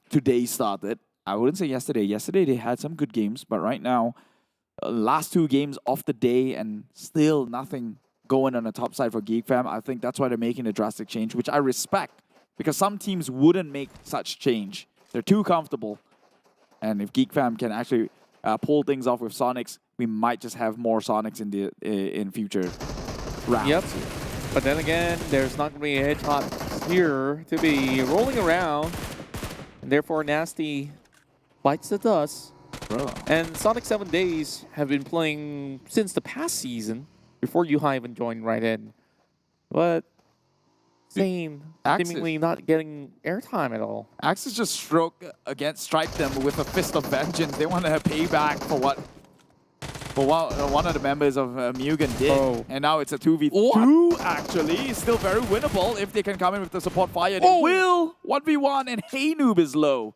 today started. I wouldn't say yesterday. Yesterday they had some good games, but right now, last 2 games of the day and still nothing going on the top side for GEEK Fam. I think that's why they're making a drastic change, which I respect, because some teams wouldn't make such change. They're too comfortable. And if GEEK Fam can actually pull things off with Sonics, we might just have more Sonics in the in future rounds. Yep. But then again, there's not going to be a headshot here to be rolling around. And therefore, Nasty bites the dust. And Sonic 7 Days have been playing since the past season, before HYVE joined right in. But seemingly not getting airtime at all. Axis just strike them with a fist of vengeance. They want to pay back for what one of the members of Mugen did. And now it's a 2v2 actually. It's still very winnable if they can come in with the support fire. They will 1v1, and Hey Noob is low.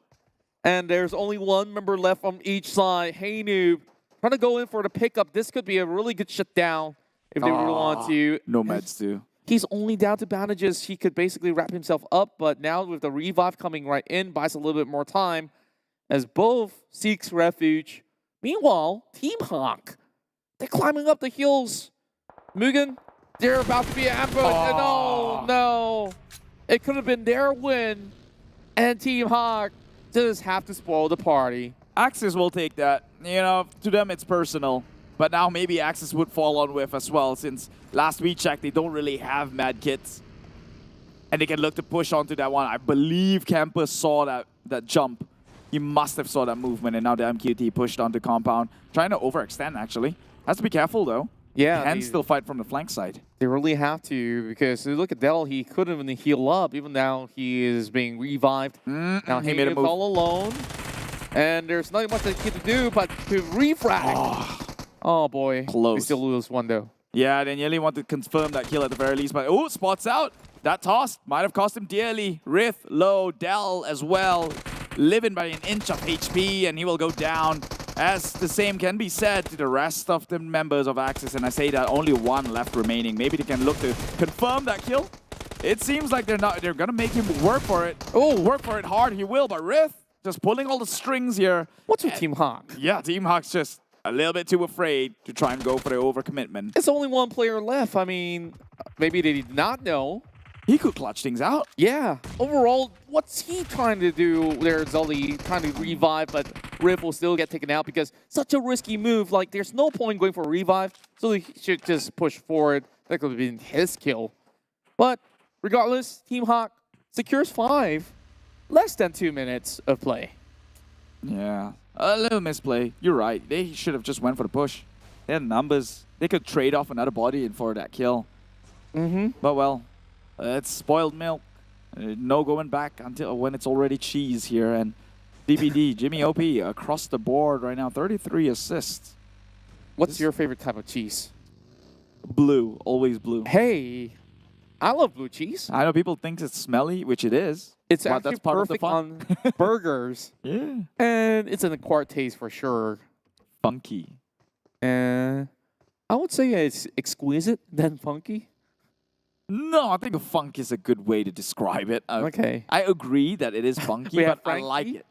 And there's only one member left on each side. Hey Noob trying to go in for the pickup. This could be a really good shutdown if they really want to. No meds too. He's only down to bandages. He could basically wrap himself up, but now with the revive coming right in, buys a little bit more time as both seeks refuge. Meanwhile, Team Hawk, they're climbing up the hills. Mugen, they're about to be ambushed. No. It could have been their win, and Team Hawk just have to spoil the party. Axis will take that. You know, to them it's personal. But now maybe Axis would fall on with as well, since last we checked, they don't really have mad kits. And they can look to push onto that one. I believe Campus saw that that jump. He must have saw that movement, and now the MQT pushed onto compound, trying to overextend actually. Has to be careful though. Yeah, Can still fight from the flank side. They really have to, because look at Dell, he couldn't even heal up, even now he is being revived. Now he made a is move. all alone, and there's nothing much that he can do but to refrag. Oh boy, Close. We still lose one though. Yeah, Daniele want to confirm that kill at the very least, but oh, spots out. That toss might have cost him dearly. Riff, low, Dell as well, living by an inch of HP, and he will go down. As the same can be said to the rest of the members of Axis, and I say that only one left remaining. Maybe they can look to confirm that kill. It seems like they're gonna make him work for it. Oh, work for it hard, he will, but Riff just pulling all the strings here. What's with Team Hawk? Yeah, Team Hawk's just a little bit too afraid to try and go for the overcommitment. It's only one player left. I mean, maybe they did not know. He could clutch things out. Yeah. Overall, what's he trying to do there, Zully? Trying to revive, but Riff will still get taken out because such a risky move. Like, there's no point going for a revive. So he should just push forward. That could have been his kill. But regardless, Team Hawk secures 5. Less than 2 minutes of play. Yeah. A little misplay. You're right. They should have just went for the push. They had numbers. They could trade off another body in for that kill. But well, it's spoiled milk. No going back until when it's already cheese here. And DBD, Jimmy OP, across the board right now, 33 assists. What's your favorite type of cheese? Blue, always blue. Hey, I love blue cheese. I know people think it's smelly, which it is. It's but actually that's part perfect of the fun. on burgers. Yeah. And it's an acquired taste for sure. Funky. And I would say it's exquisite than funky. No, I think funk is a good way to describe it. Okay. I agree that it is funky, but I like it.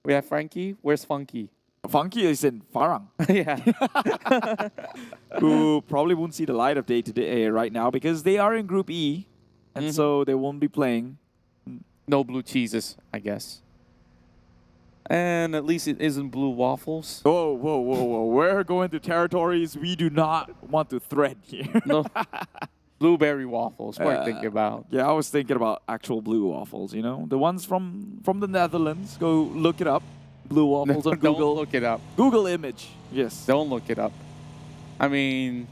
We have Frankie. Where's Funky? Funky is in Farang. Yeah. Who probably won't see the light of day today right now because they are in Group E, and so they won't be playing. No blue cheeses, I guess. And at least it isn't blue waffles. Whoa, whoa, whoa, whoa. We're going to territories we do not want to thread here. No. Blueberry waffles, what are you thinking about? Yeah, I was thinking about actual blue waffles, you know? The ones from the Netherlands. Go look it up. Blue waffles on Google. Don't look it up. Google image, yes. Don't look it up. I mean,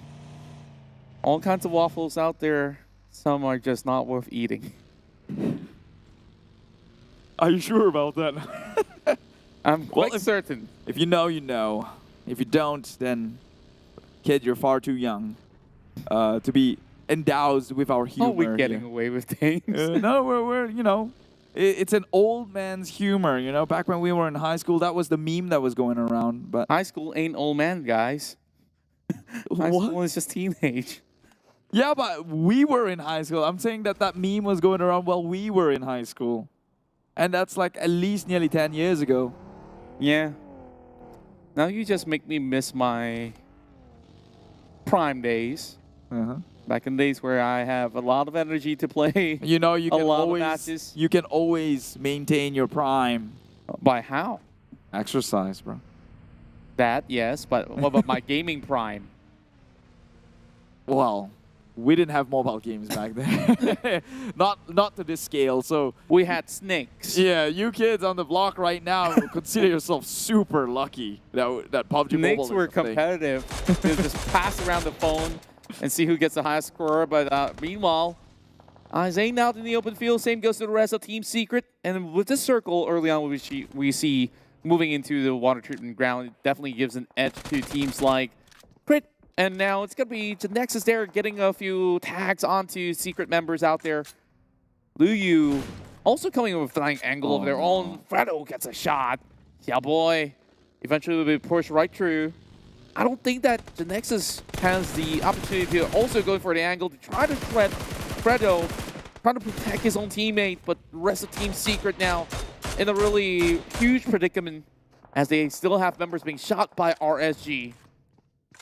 all kinds of waffles out there. Some are just not worth eating. Are you sure about that? I'm quite certain. If you know, you know. If you don't, then, kid, you're far too young to be endowed with our humor. Oh, we're getting away with things. No, we're you know, it's an old man's humor, you know. Back when we were in high school, that was the meme that was going around. But high school ain't old man, guys. High school is just teenage. Yeah, but we were in high school. I'm saying that meme was going around while we were in high school. And that's like at least nearly 10 years ago. Yeah. Now you just make me miss my prime days. Back in days where I have a lot of energy to play. You know, you a can lot always of matches. you can always maintain your prime. By how? Exercise, bro. That, yes, but what about my gaming prime? Well, we didn't have mobile games back then. not to this scale, so... We had snakes. Yeah, you kids on the block right now consider yourself super lucky that PUBG Mobile Snakes were competitive. They just pass around the phone and see who gets the highest score. But meanwhile, Zane out in the open field. Same goes to the rest of Team Secret. And with this circle early on, we see moving into the water treatment ground, it definitely gives an edge to teams like Crit. And now it's going to be Genexus there getting a few tags onto Secret members out there. Luyu also coming with a flying angle of their own. Fredo gets a shot. Yeah, boy. Eventually will be pushed right through. I don't think that Genexus has the opportunity to also go for the angle to try to threat Fredo, trying to protect his own teammate, but the rest of Team Secret now in a really huge predicament as they still have members being shot by RSG.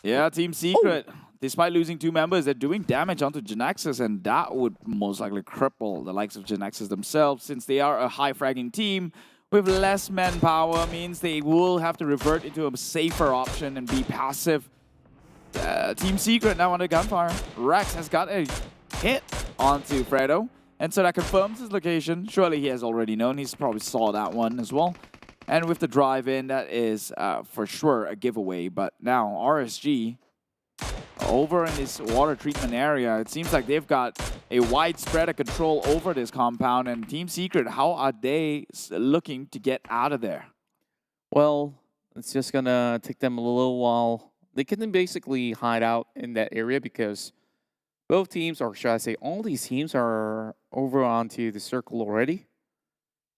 Yeah, Team Secret, despite losing 2 members, they're doing damage onto Genexus, and that would most likely cripple the likes of Genexus themselves, since they are a high-fragging team with less manpower, means they will have to revert into a safer option and be passive. Team Secret now under gunfire. Rex has got a hit onto Fredo, And so that confirms his location. Surely he has already known. He's probably saw that one as well. And with the drive in, that is for sure a giveaway. But now RSG over in this water treatment area, it seems like they've got a wide spread of control over this compound. And Team Secret, how are they looking to get out of there? Well, it's just gonna take them a little while. They can basically hide out in that area because both teams, or should I say all these teams, are over onto the circle already.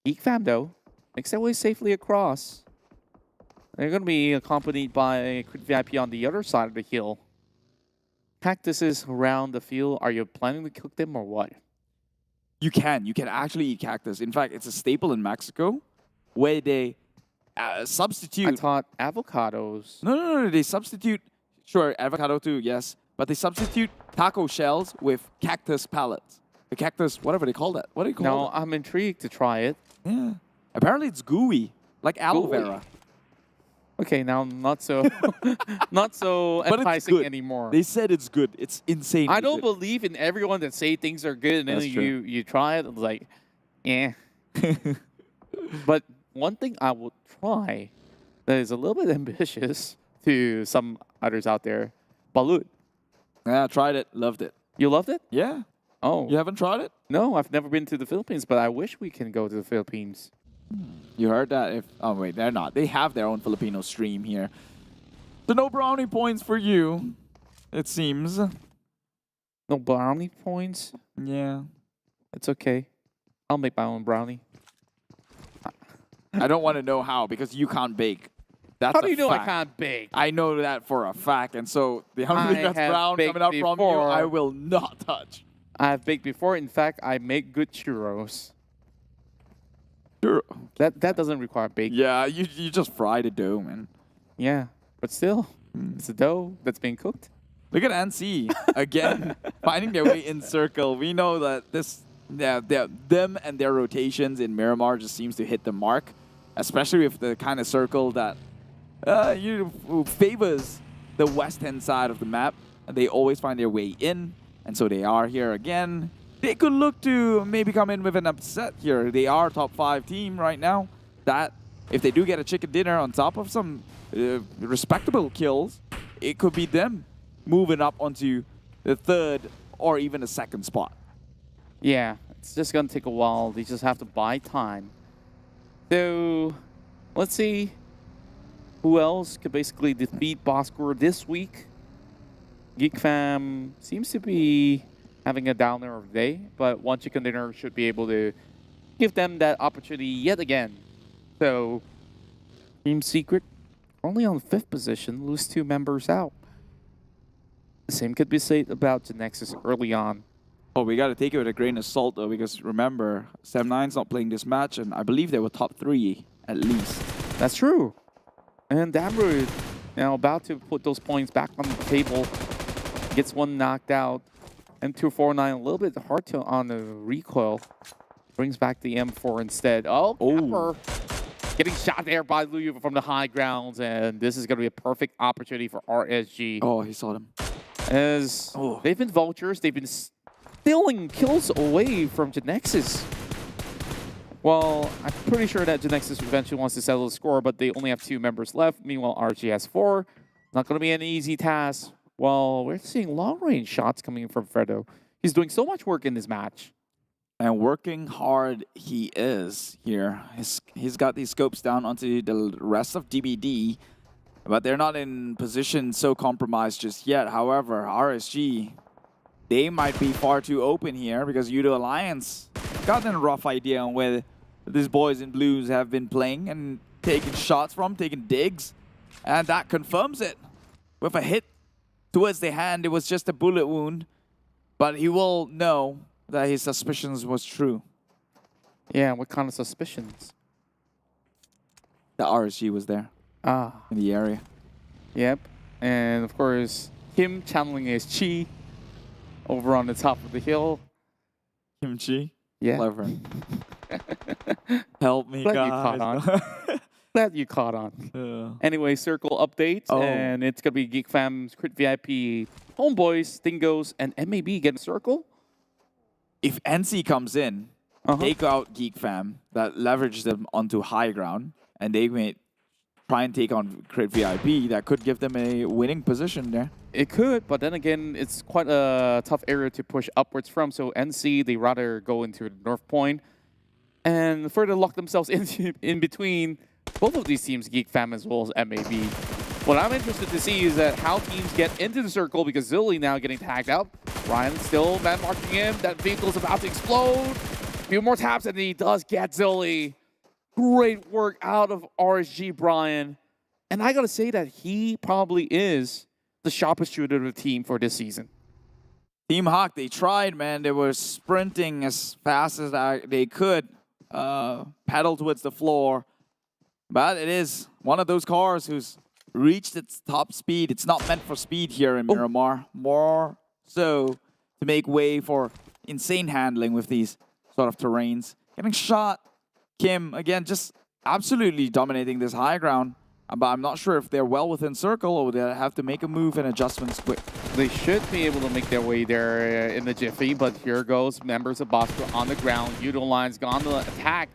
GEEK fam, though, makes their way safely across. They're going to be accompanied by Crit VIP on the other side of the hill. Cactuses around the field. Are you planning to cook them or what? You can actually eat cactus. In fact, it's a staple in Mexico where they substitute. I thought avocados. No. They substitute, sure, avocado too, yes. But they substitute taco shells with cactus pellets. The cactus, whatever they call that. What do you call it? No, I'm intrigued to try it. Yeah. Apparently it's gooey, like aloe vera. Okay, now not so not so But it's enticing good. anymore. They said it's good. It's insane. I don't believe in everyone that say things are good and then That's true. you try it. It's like, eh. But one thing I would try that is a little bit ambitious to some others out there, balut. Yeah, tried it. Loved it. You loved it? Yeah. Oh. You haven't tried it? No, I've never been to the Philippines, but I wish we can go to the Philippines. You heard that? Oh, wait, they're not. They have their own Filipino stream here. So no brownie points for you, it seems. No brownie points? Yeah. It's okay. I'll make my own brownie. I don't want to know how, because you can't bake. That's How do a you know I fact. can't bake? I know that for a fact, and so the only I thing that's have brown baked coming out from you, before. I will not touch. I've baked before. In fact, I make good churros. Sure. That doesn't require baking. Yeah, you just fry the dough, man. Yeah, but still, it's a dough that's being cooked. Look at NC again, finding their way in circle. We know that them and their rotations in Miramar just seems to hit the mark, especially with the kind of circle that favors the west-hand side of the map. They always find their way in, and so they are here again. They could look to maybe come in with an upset here. They are top 5 team right now. That, if they do get a chicken dinner on top of some respectable kills, it could be them moving up onto the 3rd or even the 2nd spot. Yeah, it's just going to take a while. They just have to buy time. So, let's see who else could basically defeat Bosskurr this week. GEEK fam seems to be having a downer of the day, but one chicken dinner should be able to give them that opportunity yet again. So, Team Secret only on 5th position, lose 2 members out. The same could be said about Genexus early on. Oh, we got to take it with a grain of salt, though, because remember, Sam9's not playing this match, and I believe they were top 3 at least. That's true. And Damru now about to put those points back on the table. Gets one knocked out. M249 a little bit hard to on the recoil. Brings back the M4 instead. Oh, Pepper getting shot there by Luyu from the high grounds, and this is going to be a perfect opportunity for RSG. Oh, he saw them. As they've been vultures, they've been stealing kills away from Genexus. Well, I'm pretty sure that Genexus eventually wants to settle the score, but they only have 2 members left. Meanwhile, RG has 4. Not going to be an easy task. Well, we're seeing long-range shots coming in from Fredo. He's doing so much work in this match. And working hard he is here. He's got these scopes down onto the rest of DBD, but they're not in position so compromised just yet. However, RSG, they might be far too open here because Yoodo Alliance got a rough idea on where these boys in blues have been playing and taking shots from, taking digs, and that confirms it. With a hit towards the hand, it was just a bullet wound, but he will know that his suspicions was true. Yeah, what kind of suspicions? The RSG was there. Ah. In the area. Yep. And of course, him channeling his chi over on the top of the hill. Kimchi? Yeah. Clever. Help me, Glad guys. you caught on. Glad you caught on. Yeah. Anyway, circle update, and it's going to be GEEK Fam's Crit VIP, HomeBois, Dingoz, and MAB getting circle. if NC comes in, take out GEEK fam, that leverage them onto high ground, and they may try and take on Crit VIP, that could give them a winning position there. It could, but then again, it's quite a tough area to push upwards from. So NC, they rather go into the North Point and further lock themselves in between both of these teams, GEEK fam as well as MAB. What I'm interested to see is that how teams get into the circle, because Zilly now getting tagged out. Ryan still man marking him. That vehicle's about to explode. A few more taps and he does get Zilly. Great work out of RSG, Brian. And I gotta say that he probably is the sharpest shooter of the team for this season. Team Hawk, they tried, man. They were sprinting as fast as they could, pedal towards the floor. But it is one of those cars who's reached its top speed. It's not meant for speed here in Miramar. More so to make way for insane handling with these sort of terrains. Getting shot. Kim, again, just absolutely dominating this high ground. But I'm not sure if they're well within circle or they have to make a move and adjustments quick. They should be able to make their way there in the jiffy, but here goes members of Bosskurr on the ground. Yoodo Alliance gone to attack.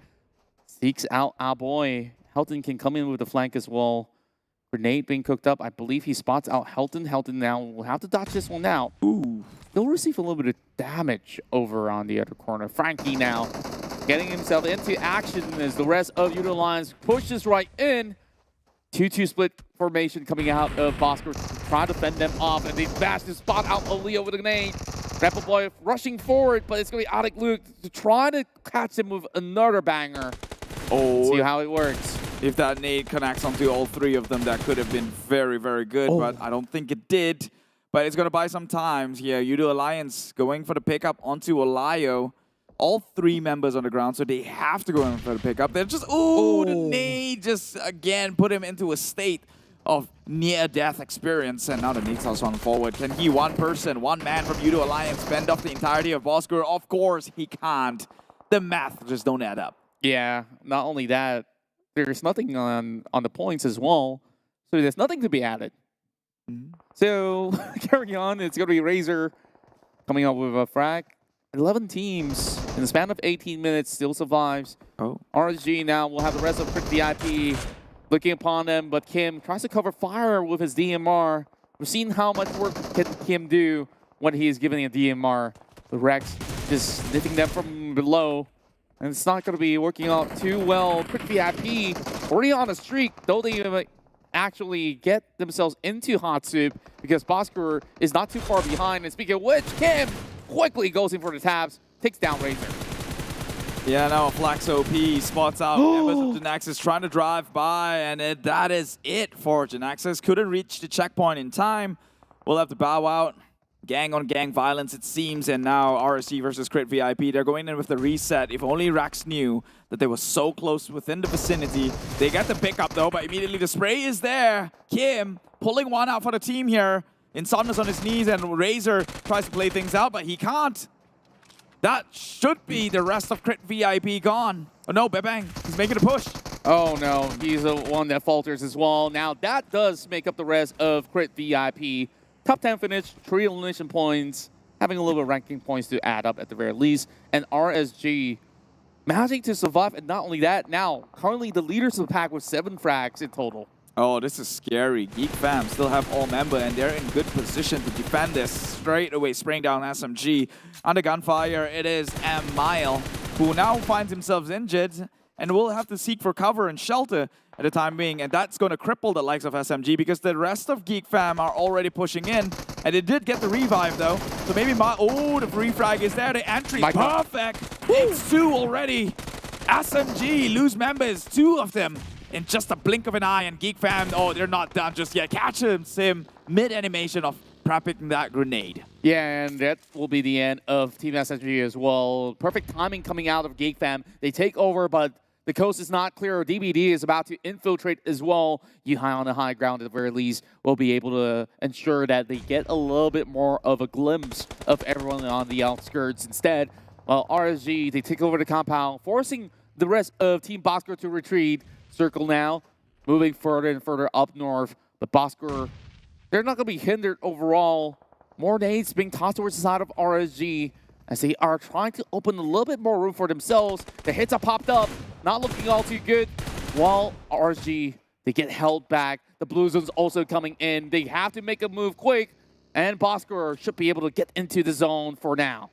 Seeks out our boy. Helton can come in with the flank as well. Grenade being cooked up. I believe he spots out Helton. Helton now will have to dodge this one now. Ooh. He'll receive a little bit of damage over on the other corner. Frankie now getting himself into action as the rest of Yoodo Alliance pushes right in. 2-2 split formation coming out of Bosskurr, trying to fend them off, and they bash to spot out Aaliyah with a grenade. Grapple Boy rushing forward, but it's going to be Adik Luke to try to catch him with another banger. Oh, see how it works. If that nade connects onto all three of them, that could have been very, very good, but I don't think it did. But it's going to buy some time here. Yoodo Alliance going for the pickup onto Olayo. All three members on the ground, so they have to go in for the pickup. They're just, the nade just, again, put him into a state of near-death experience. And now the nade starts on forward. Can he, one man from Yoodo Alliance, fend off the entirety of Bosskurr? Of course he can't. The math just don't add up. Yeah, not only that, there's nothing on the points as well. So there's nothing to be added. So, carrying on, it's going to be Razor coming up with a frag. 11 teams in the span of 18 minutes still survives. RSG now will have the rest of Crit VIP looking upon them, but Kim tries to cover fire with his DMR. We've seen how much work can Kim do when he is given a DMR. The Rex just hitting them from below, and it's not going to be working out too well. Crit VIP already on a streak, though they actually get themselves into hot soup because Bosskurr is not too far behind. And speaking of which, Kim quickly goes in for the tabs, takes down Razor. Yeah, now Flax OP spots out members of Genexus trying to drive by, and that is it for Genexus. Couldn't reach the checkpoint in time. We'll have to bow out. Gang-on-gang violence, it seems, and now RSG versus Crit VIP. They're going in with the reset. If only Rax knew that they were so close within the vicinity. They get the pickup, though, but immediately the spray is there. Kim pulling one out for the team here. Insomnia's on his knees, and Razor tries to play things out, but he can't. That should be the rest of Crit VIP gone. Oh no, Bebang, he's making a push. Oh no, he's the one that falters as well. Now that does make up the rest of Crit VIP. Top 10 finish, 3 elimination points, having a little bit of ranking points to add up at the very least. And RSG managing to survive, and not only that, now currently the leaders of the pack with 7 frags in total. Oh, this is scary. GEEK fam still have all member, and they're in good position to defend this. Straight away spraying down SMG. Under gunfire, it is Mile, who now finds himself injured and will have to seek for cover and shelter at the time being. And that's going to cripple the likes of SMG because the rest of GEEK fam are already pushing in. And they did get the revive, though. So maybe the free frag is there. The entry, perfect. It's 2 already. SMG lose members, 2 of them. In just a blink of an eye, and GEEK fam, they're not done just yet. Catch him mid-animation of prepping that grenade. Yeah, and that will be the end of Team SMG as well. Perfect timing coming out of GEEK fam. They take over, but the coast is not clear. DBD is about to infiltrate as well. High on the high ground at the very least will be able to ensure that they get a little bit more of a glimpse of everyone on the outskirts instead. While RSG, they take over the compound, forcing the rest of Team Bosskurr to retreat. Circle now, moving further and further up north. But Bosskurr, they're not going to be hindered overall. More nades being tossed towards the side of RSG as they are trying to open a little bit more room for themselves. The hits are popped up, not looking all too good, while RSG, they get held back. The Blue Zone's also coming in. They have to make a move quick, and Bosskurr should be able to get into the zone for now.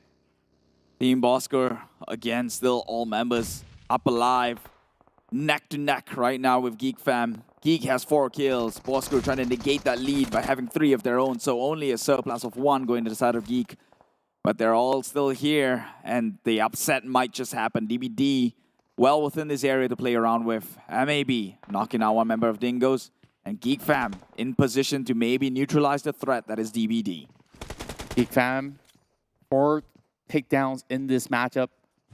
Team Bosskurr, again, still all members up alive. Neck to neck right now with GEEK fam. GEEK has 4 kills. Bosskurr trying to negate that lead by having 3 of their own, so only a surplus of 1 going to the side of GEEK. But they're all still here, and the upset might just happen. DBD well within this area to play around with. MAB knocking out 1 member of Dingoz, and GEEK fam in position to maybe neutralize the threat that is DBD. GEEK fam, 4 takedowns in this matchup.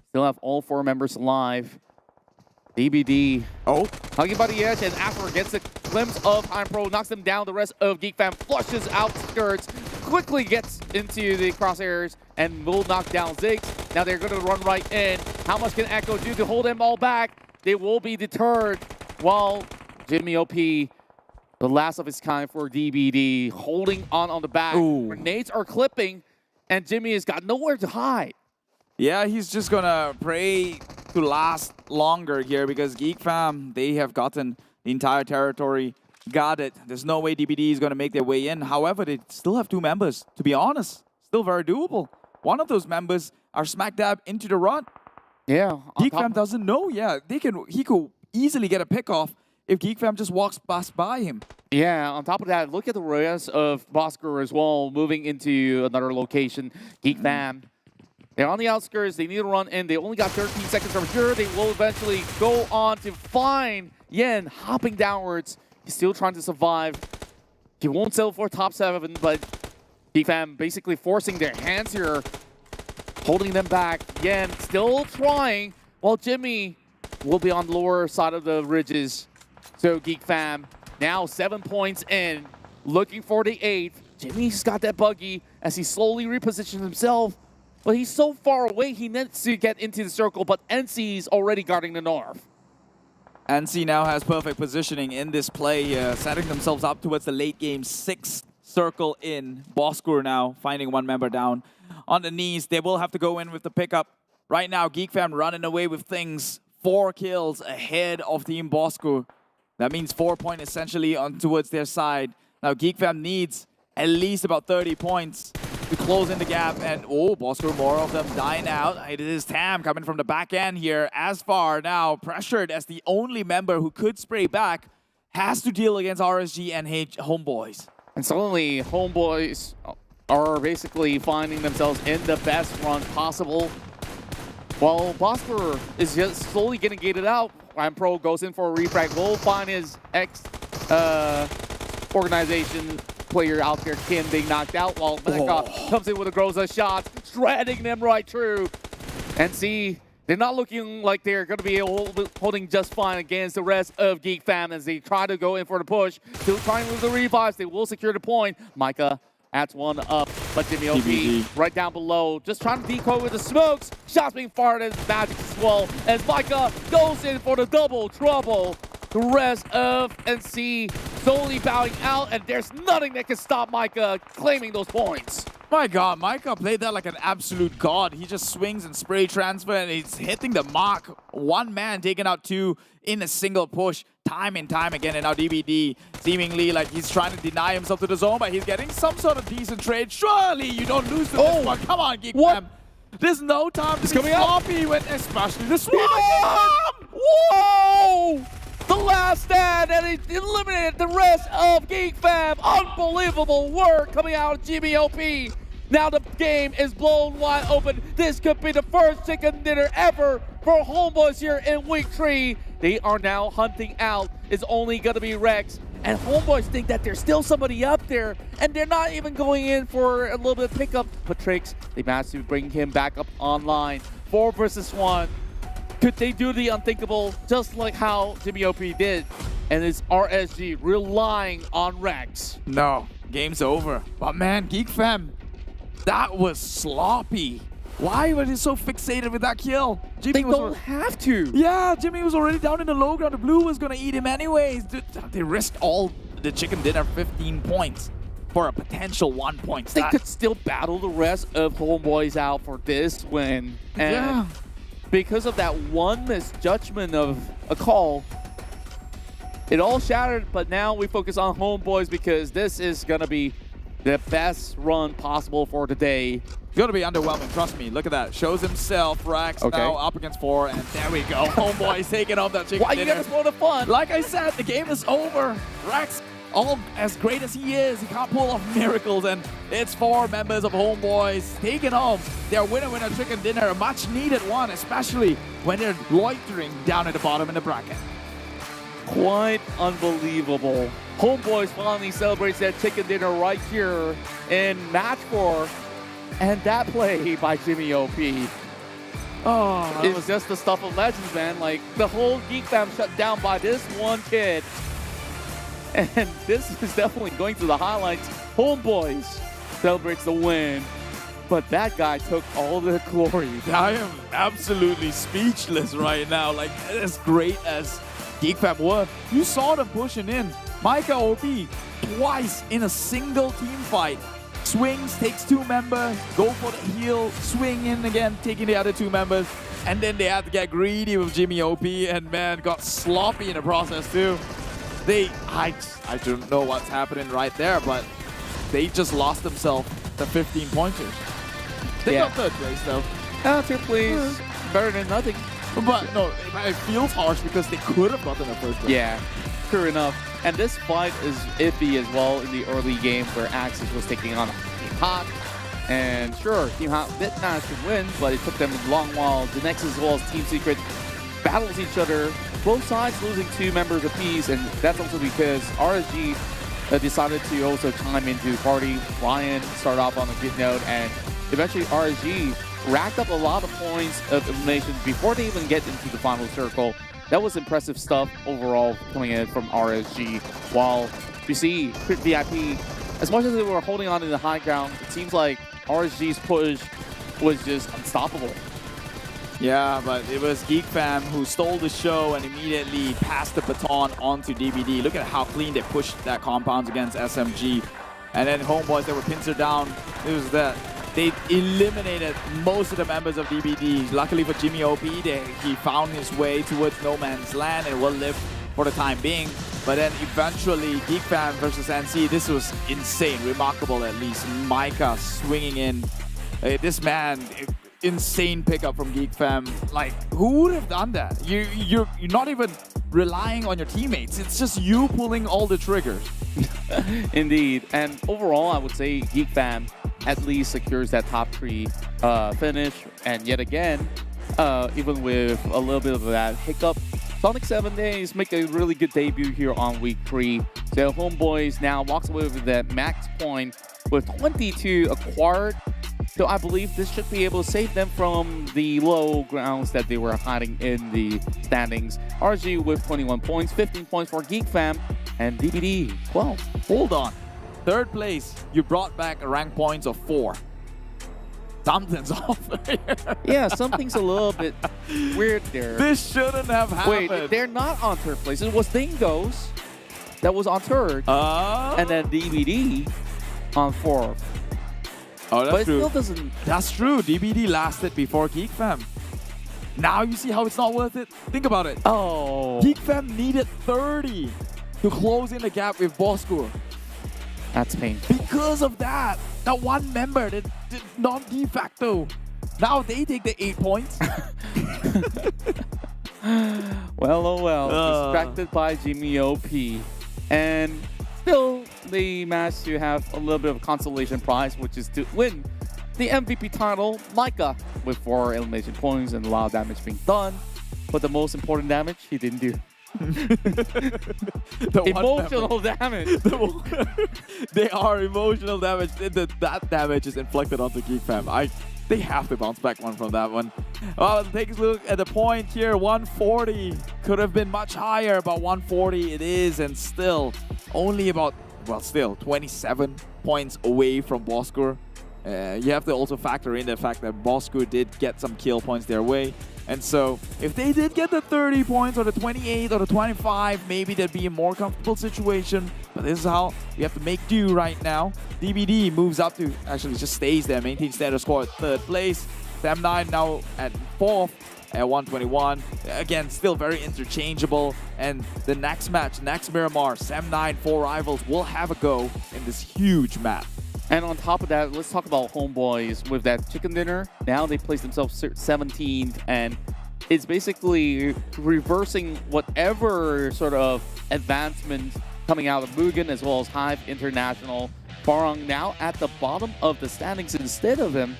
Still have all 4 members alive. DBD, hugging by the edge, and after gets a glimpse of Time Pro, knocks them down. The rest of GEEK fam flushes outskirts, quickly gets into the crosshairs, and will knock down Ziggs. Now they're going to run right in. How much can Echo do to hold them all back? They will be deterred, while Jimmy OP, the last of his kind for DBD, holding on the back. Grenades are clipping, and Jimmy has got nowhere to hide. Yeah, he's just gonna pray to last longer here because GEEK fam, they have gotten the entire territory. Got it. There's no way DBD is gonna make their way in. However, they still have 2 members. To be honest, still very doable. One of those members are smack dab into the run. Yeah. GEEK fam doesn't know. Yeah, he could easily get a pick off if GEEK fam just walks past by him. Yeah, on top of that, look at the rest of Bosskurr as well, moving into another location. GEEK fam, they're on the outskirts. They need to run in. They only got 13 seconds from here. They will eventually go on to find Yen hopping downwards. He's still trying to survive. He won't settle for top 7, but GEEK fam basically forcing their hands here, holding them back. Yen still trying, while Jimmy will be on the lower side of the ridges. So GEEK fam now 7 points in, looking for the 8th. Jimmy's got that buggy as he slowly repositions himself. But he's so far away, he needs to get into the circle, but NC's already guarding the north. NC now has perfect positioning in this play, setting themselves up towards the late game 6th circle in. Bosskurr now finding 1 member down on the knees. They will have to go in with the pickup. Right now, GEEK fam running away with things. 4 kills ahead of Team Bosskurr. That means 4 points essentially on towards their side. Now GEEK fam needs at least about 30 points to close in the gap, and Bosskurr, more of them dying out. It is Tam coming from the back end here. As far now, pressured as the only member who could spray back, has to deal against RSG and HomeBois. And suddenly, HomeBois are basically finding themselves in the best run possible. While Bosskurr is just slowly getting gated out, Time Pro goes in for a refrag. Will find his ex-organization player out there, Kim, being knocked out, while Mecca comes in with a Groza shot, shredding them right through. And see, they're not looking like they're going to be holding just fine against the rest of GEEK fam as they try to go in for the push. Still trying to lose the revives. They will secure the point. Micah adds 1 up, but Jimmy OP right down below, just trying to decoy with the smokes. Shots being fired as Magic as well, as Micah goes in for the double trouble. The rest of NC slowly bowing out, and there's nothing that can stop Micah claiming those points. My God, Micah played that like an absolute god. He just swings and spray transfer, and he's hitting the mark. 1 man taking out 2 in a single push, time and time again. And now DBD seemingly like he's trying to deny himself to the zone, but he's getting some sort of decent trade. Surely you don't lose to this one. Come on, GEEK fam. There's no time to be sloppy when especially the Swarm! Whoa! The last stand, and he eliminated the rest of GEEK fam. Unbelievable work coming out of GBOP. Now the game is blown wide open. This could be the first chicken dinner ever for HomeBois here in week 3. They are now hunting out. It's only going to be Rex. And HomeBois think that there's still somebody up there, and they're not even going in for a little bit of pickup. But Trix, they managed to bring him back up online. 4 versus 1. Could they do the unthinkable, just like how Jimmy OP did? And it's RSG relying on Rex. No, game's over. But man, GEEK fam, that was sloppy. Why were they so fixated with that kill? Jimmy don't have to. Yeah, Jimmy was already down in the low ground. The blue was gonna eat him anyways. They risked all the chicken dinner, 15 points. for a potential 1 point. They could still battle the rest of HomeBois out for this win. And because of that one misjudgment of a call, it all shattered, but now we focus on HomeBois because this is going to be the best run possible for today. It's going to be underwhelming, trust me. Look at that. Shows himself, Rax now up against 4, and there we go. HomeBois taking off that chicken Why you got to spoil the fun? Like I said, the game is over. Rax, all as great as he is, he can't pull off miracles, and it's 4 members of HomeBois taking home their winner chicken dinner, a much needed one, especially when they're loitering down at the bottom in the bracket. Quite unbelievable. HomeBois finally celebrates that chicken dinner right here in match 4. And that play by Jimmy OP. Oh, it was just the stuff of legends, man. Like, the whole GEEK fam shut down by this one kid. And this is definitely going to the highlights. HomeBois celebrates the win. But that guy took all the glory. I am absolutely speechless right now. Like, as great as GEEK fam were, you saw them pushing in. Micah OP twice in a single team fight. Swings, takes 2 members, go for the heal, swing in again, taking the other 2 members, and then they had to get greedy with Jimmy OP, and man, got sloppy in the process too. I don't know what's happening right there, but they just lost themselves the 15 pointers. They got 3rd place though. 3rd place, better than nothing. But no, it feels harsh because they could have gotten a 1st place. Yeah, true enough. And this fight is iffy as well in the early game where Axis was taking on Team Hot. And sure, Team Hot did manage to win, but it took them a long while. Genexus as well as Team Secret battles each other. Both sides losing 2 members apiece, and that's also because RSG decided to also chime into the party. Ryan started off on a good note, and eventually RSG racked up a lot of points of eliminations before they even get into the final circle. That was impressive stuff overall coming in from RSG. While you see Crit VIP, as much as they were holding on to the high ground, it seems like RSG's push was just unstoppable. Yeah, but it was GEEK fam who stole the show and immediately passed the baton on to DBD. Look at how clean they pushed that compounds against SMG. And then HomeBois, they were pincer down. It was that. They eliminated most of the members of DBD. Luckily for Jimmy OP, he found his way towards no man's land and will live for the time being. But then eventually, GEEK fam versus NC, this was insane, remarkable at least. Micah swinging in. This man, insane pickup from GEEK fam. Like, who would have done that? You're not even relying on your teammates. It's just you pulling all the triggers. Indeed. And overall, I would say GEEK fam at least secures that top 3 finish. And yet again, even with a little bit of that hiccup, Sonic 7 Days make a really good debut here on week 3. So HomeBois now walks away with that max point with 22 acquired. So I believe this should be able to save them from the low grounds that they were hiding in the standings. RG with 21 points, 15 points for GEEK fam, and DBD 12. Hold on. 3rd place, you brought back a rank points of 4. Something's off here. Yeah, something's a little bit weird there. This shouldn't have happened. Wait, they're not on 3rd place. It was Dingoz that was on 3rd, and then DBD on 4th. Oh, that's but true. It still doesn't... That's true. DBD lasted before GEEK fam. Now you see how it's not worth it? Think about it. Oh. GEEK fam needed 30 to close in the gap with Bosskurr. That's painful. Because of that one member, the non-de facto, now they take the 8 points. Well, oh well. Distracted by Jimmy OP. And still, they managed to have a little bit of a consolation prize, which is to win the MVP title. Micah with 4 elimination points and a lot of damage being done. But the most important damage, he didn't do. Emotional damage. They are emotional damage. That damage is inflicted onto GEEK fam. They have to bounce back one from that one. Well, take a look at the point here. 140 could have been much higher, but 140 it is, and still only about, well, still 27 points away from Bosskurr. You have to also factor in the fact that Bosskurr did get some kill points their way. And so if they did get the 30 points or the 28 or the 25, maybe they'd be a more comfortable situation. But this is how we have to make do right now. DBD moves up to, actually just stays there, maintains status quo at 3rd place. Sam9 now at 4th at 121. Again, still very interchangeable. And the next match, next Miramar, Sam9, 4 rivals will have a go in this huge map. And on top of that, let's talk about HomeBois with that chicken dinner. Now they place themselves 17th, and it's basically reversing whatever sort of advancement coming out of MUGEN as well as HYVE International. Farang now at the bottom of the standings instead of him.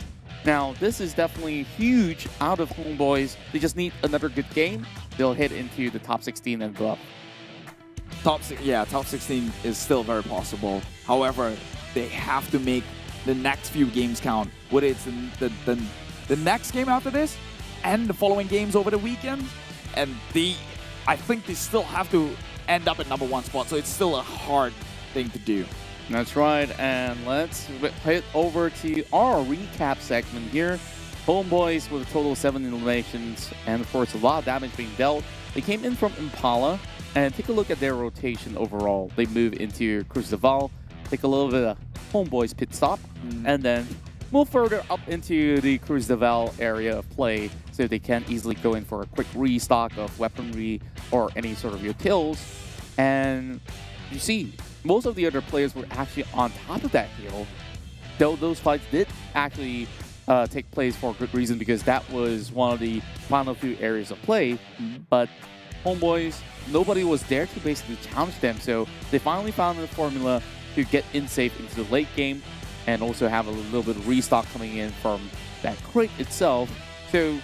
Now, this is definitely huge out of HomeBois. They just need another good game. They'll hit into the top 16 and go up. Top 16 is still very possible. However, they have to make the next few games count. Whether it's the next game after this and the following games over the weekend. And I think they still have to end up at #1 spot. So it's still a hard thing to do. That's right. And let's head over to our recap segment here. HomeBois with a total of 7 eliminations. And of course, a lot of damage being dealt. They came in from Impala. And take a look at their rotation overall. They move into Cruz de Val. Take a little bit of HomeBois pit stop, and then move further up into the Cruz de Val area of play so they can easily go in for a quick restock of weaponry or any sort of utils. And you see, most of the other players were actually on top of that hill, though those fights did actually take place for a good reason because that was one of the final few areas of play. But HomeBois, nobody was there to basically challenge them, so they finally found the formula to get in safe into the late game and also have a little bit of restock coming in from that crate itself. So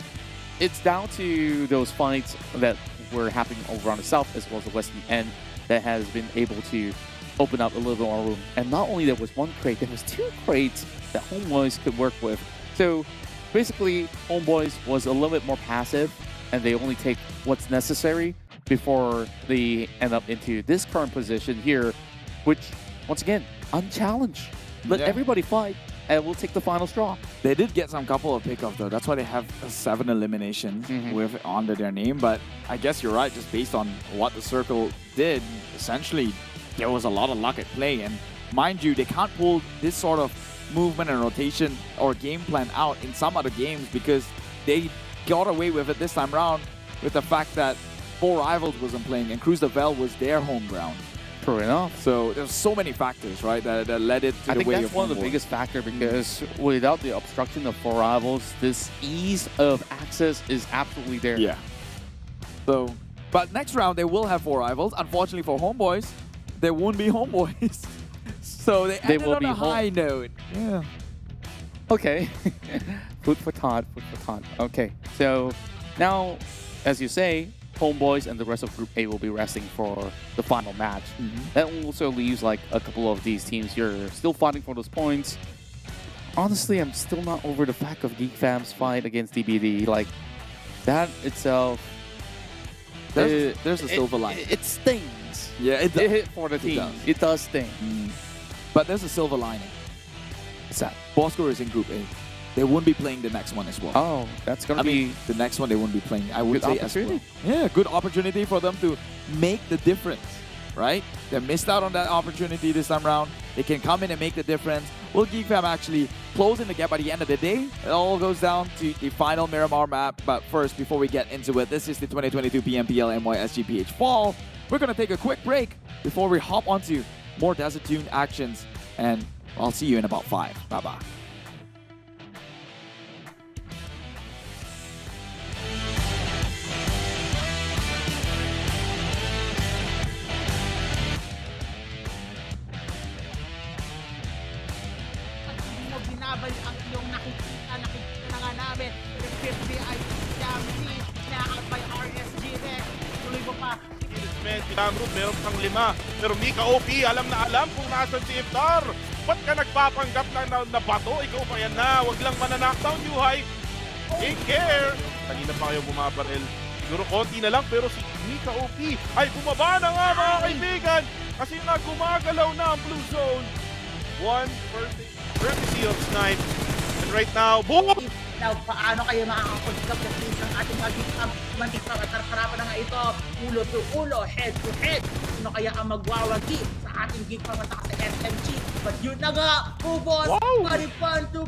it's down to those fights that were happening over on the south as well as the western end that has been able to open up a little bit more room. And not only there was 1 crate, there was 2 crates that HomeBois could work with. So basically, HomeBois was a little bit more passive and they only take what's necessary before they end up into this current position here, which once again, unchallenged. Let everybody fight, and we'll take the final straw. They did get some couple of pickups though. That's why they have 7 eliminations with under their name. But I guess you're right, just based on what the circle did, essentially there was a lot of luck at play. And mind you, they can't pull this sort of movement and rotation or game plan out in some other games because they got away with it this time around with the fact that 4 rivals wasn't playing and Cruz de Val was their home ground. True enough. So there's so many factors, right, that led it to the way of I think that's one of the biggest factors because without the obstruction of 4 rivals, this ease of access is absolutely there. Yeah. So, but next round they will have 4 rivals. Unfortunately for HomeBois, there won't be HomeBois. So they ended on a high note. Yeah. Okay. Food for thought, food for thought. Okay. So now, as you say, HomeBois and the rest of Group A will be resting for the final match. That also leaves like a couple of these teams here still fighting for those points. Honestly, I'm still not over the fact of GEEK Fam's fight against DBD. Like, that itself... There's a silver lining. It stings. Yeah, it does. It hit for the team. It does sting. But there's a silver lining. What's that? Bosskurr is in Group A. They won't be playing the next one as well. Oh, that's going to be... mean, the next one they won't be playing, I would say as well. Yeah, good opportunity for them to make the difference, right? They missed out on that opportunity this time around. They can come in and make the difference. Will GEEK Fam actually closing the gap by the end of the day? It all goes down to the final Miramar map. But first, before we get into it, this is the 2022 PMPL MYSGPH Fall. We're going to take a quick break before we hop onto more Desert Dune actions. And I'll see you in about 5. Bye-bye. Binabay ang iyong nakikita na nga namin. Yung PMPL MY na-out by RSG-REC. Tuloy mo pa. Meron pang 5. Pero Mika OP, alam na alam kung nasan si Iftar. Ba't ka nagpapanggap na bato? Ikaw pa yan na. Huwag lang mananakdown, HYVE. Take care. Kanina pa kayo bumabaril. Siguro konti na lang pero si Mika OP ay bumaba na nga mga kaibigan. Kasi nga gumagalaw na ang blue zone. 1 courtesy of Snipe. And right now, boom! na paano kayo makakapagkap ng isang ating mantikang at harap-harapan na nga ito, ulo to ulo, head to head. Sino kaya ang magwawagi sa ating GEEK pamatak sa SMG? But yun na nga, HomeBois, Paripan to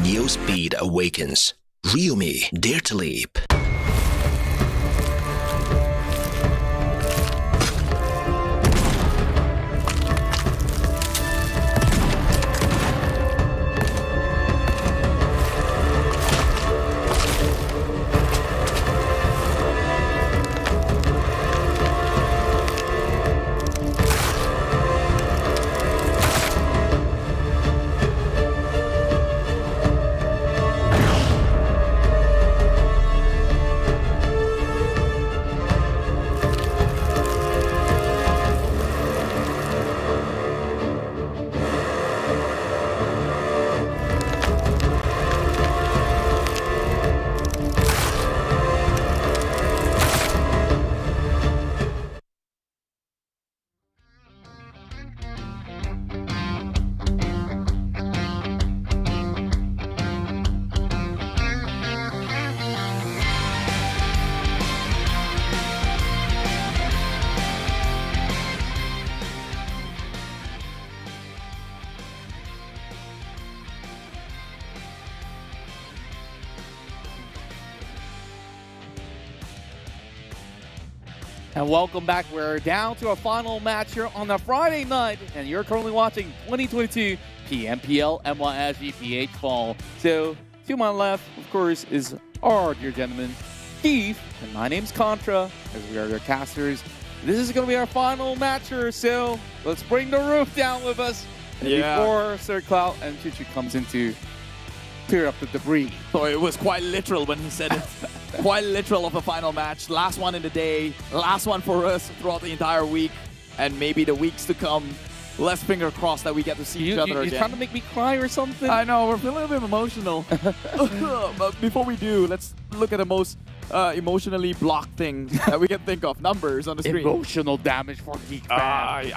Neo Speed awakens. Ryumi, dare to leap. And welcome back. We're down to our final match here on a Friday night, and you're currently watching 2022 PMPL MYSGPH Fall. So, to my left, of course, is our dear gentleman, Steve, and my name's Contra, as we are their casters. This is going to be our final matcher, so let's bring the roof down with us. And before Sir Cloud and Chuchu comes in to clear up the debris. So it was quite literal when he said it. Quite literal of a final match. Last one in the day. Last one for us throughout the entire week. And maybe the weeks to come. Let's finger crossed that we get to see each other again. You're trying to make me cry or something? I know, we're feeling a bit emotional. But before we do, let's look at the most emotionally blocked thing that we can think of. Numbers on the screen. Emotional damage for GEEK.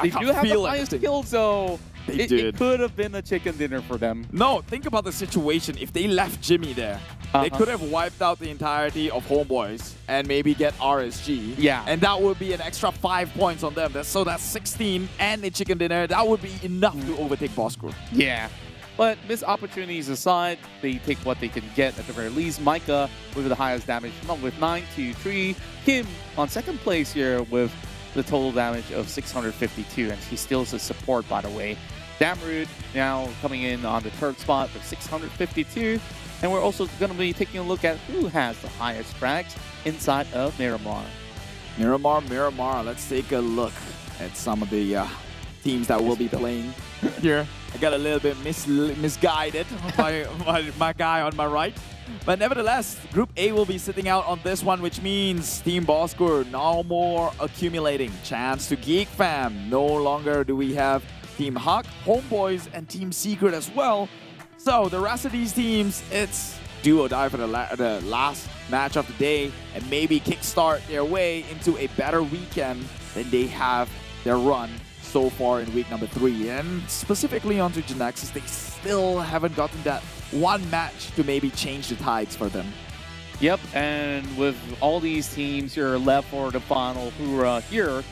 They do have the highest kills, so it could have been a chicken dinner for them. No, think about the situation. If they left Jimmy there, they could have wiped out the entirety of HomeBois and maybe get RSG. Yeah. And that would be an extra 5 points on them. So that's 16 and a chicken dinner. That would be enough to overtake Bosskurr. Yeah. But missed opportunities aside, they take what they can get at the very least. Micah with the highest damage, with 923. Kim on second place here with the total damage of 652, and she still is a support, by the way. Damrude now coming in on the third spot with 652. And we're also going to be taking a look at who has the highest frags inside of Miramar. Miramar. Let's take a look at some of the teams that will be playing here. I got a little bit misguided by my guy on my right. But nevertheless, Group A will be sitting out on this one, which means Team Bosskurr no more accumulating. Chance to GEEK fam. No longer do we have Team Huck, HomeBois, and Team Secret as well. So the rest of these teams, it's do or die for the last match of the day and maybe kickstart their way into a better weekend than they have their run so far in week number 3. And specifically onto Genexus, they still haven't gotten that one match to maybe change the tides for them. Yep, and with all these teams who are left for the final hoorah here,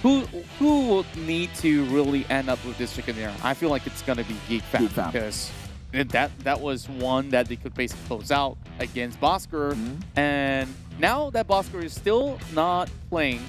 who will need to really end up with this chicken dinner? I feel like it's going to be GEEK fam, because that was one that they could basically close out against Bosskurr. And now that Bosskurr is still not playing,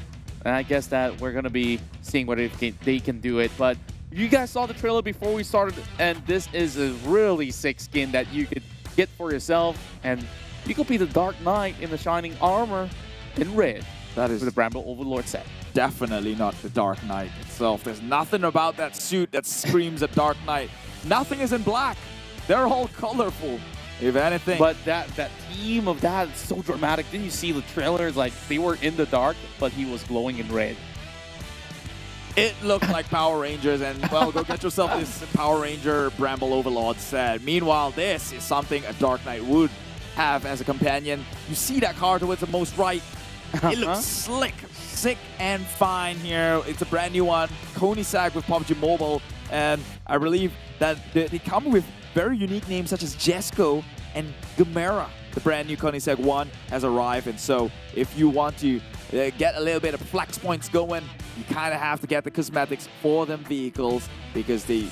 and I guess that we're going to be seeing whether they can do it. But you guys saw the trailer before we started, and this is a really sick skin that you could get for yourself. And you could be the Dark Knight in the shining armor in red. That is with the Bramble Overlord set. Definitely not the Dark Knight itself. There's nothing about that suit that screams a Dark Knight. Nothing is in black. They're all colorful, if anything. But that theme of that is so dramatic. Didn't you see the trailers? Like, they were in the dark, but he was glowing in red. It looked like Power Rangers, and well, go get yourself this Power Ranger Bramble Overlord set. Meanwhile, this is something a Dark Knight would have as a companion. You see that car towards the most right. It looks slick, sick, and fine here. It's a brand new one. Koenigsegg with PUBG Mobile, and I believe that they come with very unique names such as Jesco and Gamera. The brand new Koenigsegg 1 has arrived, and so if you want to get a little bit of flex points going, you kind of have to get the cosmetics for them vehicles because they're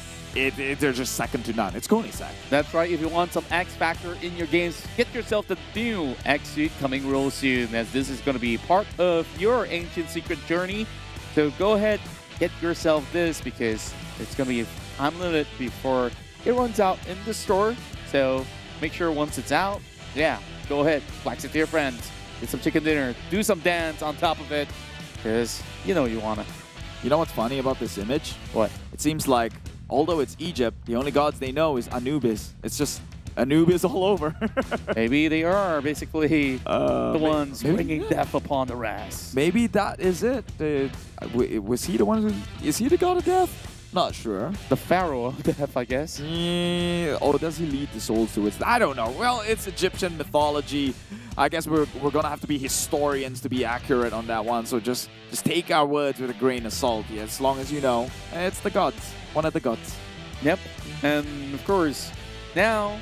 just second to none. It's Koenigsegg. That's right. If you want some X Factor in your games, get yourself the new X suit coming real soon, as this is going to be part of your Ancient Secret journey. So go ahead, get yourself this, because it's going to be time limit before it runs out in the store. So make sure once it's out, go ahead, flex it to your friends, get some chicken dinner, do some dance on top of it, because you know you want to. You know what's funny about this image? What? It seems like, although it's Egypt, the only gods they know is Anubis. It's just Anubis all over. Maybe they are basically the ones bringing death upon the rest. Maybe that is it. Was he the one who... Is he the god of death? Not sure. The Pharaoh of death, I guess. Yeah. Or does he lead the souls to it? I don't know. Well, it's Egyptian mythology. I guess we're going to have to be historians to be accurate on that one. So just take our words with a grain of salt. Yeah, as long as you know. It's the gods. One of the gods. Yep. And of course, now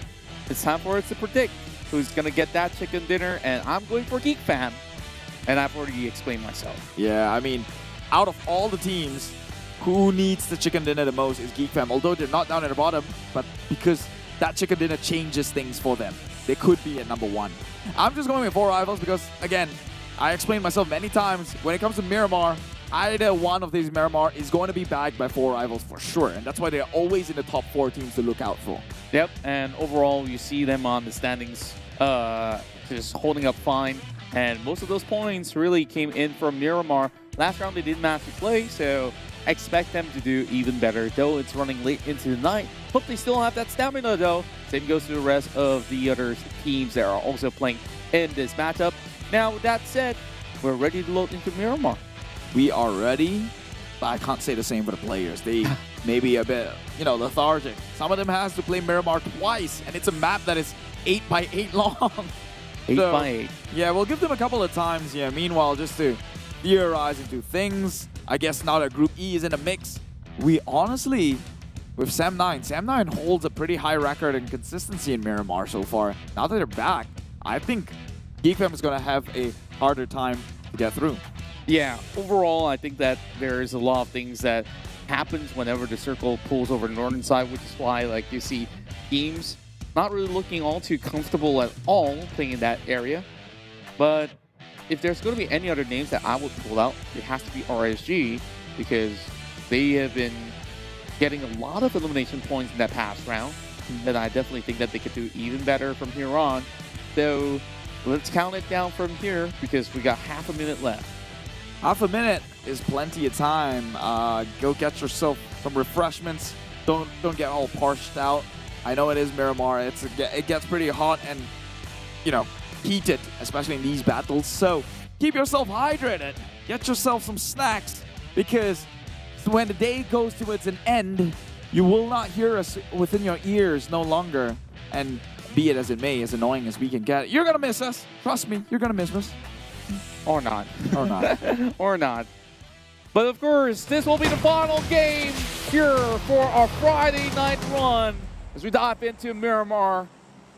it's time for us to predict who's going to get that chicken dinner. And I'm going for GEEK fam. And I've already explained myself. Yeah, I mean, out of all the teams, who needs the chicken dinner the most is GEEK fam. Although they're not down at the bottom, but because that chicken dinner changes things for them, they could be at number 1. I'm just going with 4 rivals because, again, I explained myself many times, when it comes to Miramar, either one of these Miramar is going to be bagged by 4 rivals for sure. And that's why they're always in the top 4 teams to look out for. Yep, and overall, you see them on the standings just holding up fine. And most of those points really came in from Miramar. Last round, they didn't match the play, so expect them to do even better, though it's running late into the night. Hope they still have that stamina, though. Same goes to the rest of the other teams that are also playing in this matchup. Now, with that said, we're ready to load into Miramar. We are ready, but I can't say the same for the players. They may be a bit, lethargic. Some of them has to play Miramar twice, and it's a map that is 8x8 long. 8x8. Yeah, we'll give them a couple of times, meanwhile, just to theorize into things. I guess now that Group E is in the mix, we honestly, with Sam9 holds a pretty high record and consistency in Miramar so far. Now that they're back, I think GEEK is going to have a harder time to get through. Yeah, overall, I think that there's a lot of things that happens whenever the circle pulls over the northern side, which is why, like, you see teams not really looking all too comfortable at all playing in that area. But if there's going to be any other names that I would pull out, it has to be RSG, because they have been getting a lot of elimination points in that past round, and I definitely think that they could do even better from here on. So let's count it down from here, because we got half a minute left. Half a minute is plenty of time. Go get yourself some refreshments. Don't get all parched out. I know it is Miramar. It gets pretty hot and, heated, especially in these battles. So keep yourself hydrated. Get yourself some snacks, because when the day goes towards an end, you will not hear us within your ears no longer. And be it as it may, as annoying as we can get, you're going to miss us. Trust me, you're going to miss us. Or not. Or not. Or not. But of course, this will be the final game here for our Friday night run as we dive into Miramar.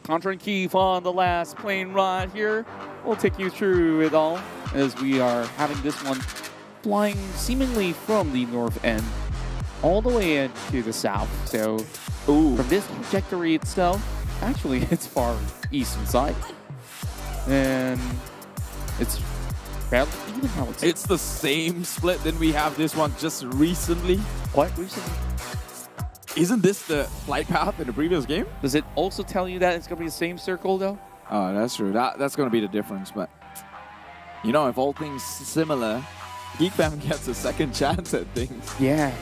Contra and Keith on the last plane ride here. We'll take you through it all as we are having this one flying seemingly from the north end all the way into the south. So from this trajectory itself, actually it's far eastern side. And it's fairly even, I would say. It's the same split that we have this one just recently. Quite recently. Isn't this the flight path in the previous game? Does it also tell you that it's going to be the same circle, though? Oh, that's true. That's going to be the difference. But, if all things similar, GEEK gets a second chance at things. Yeah,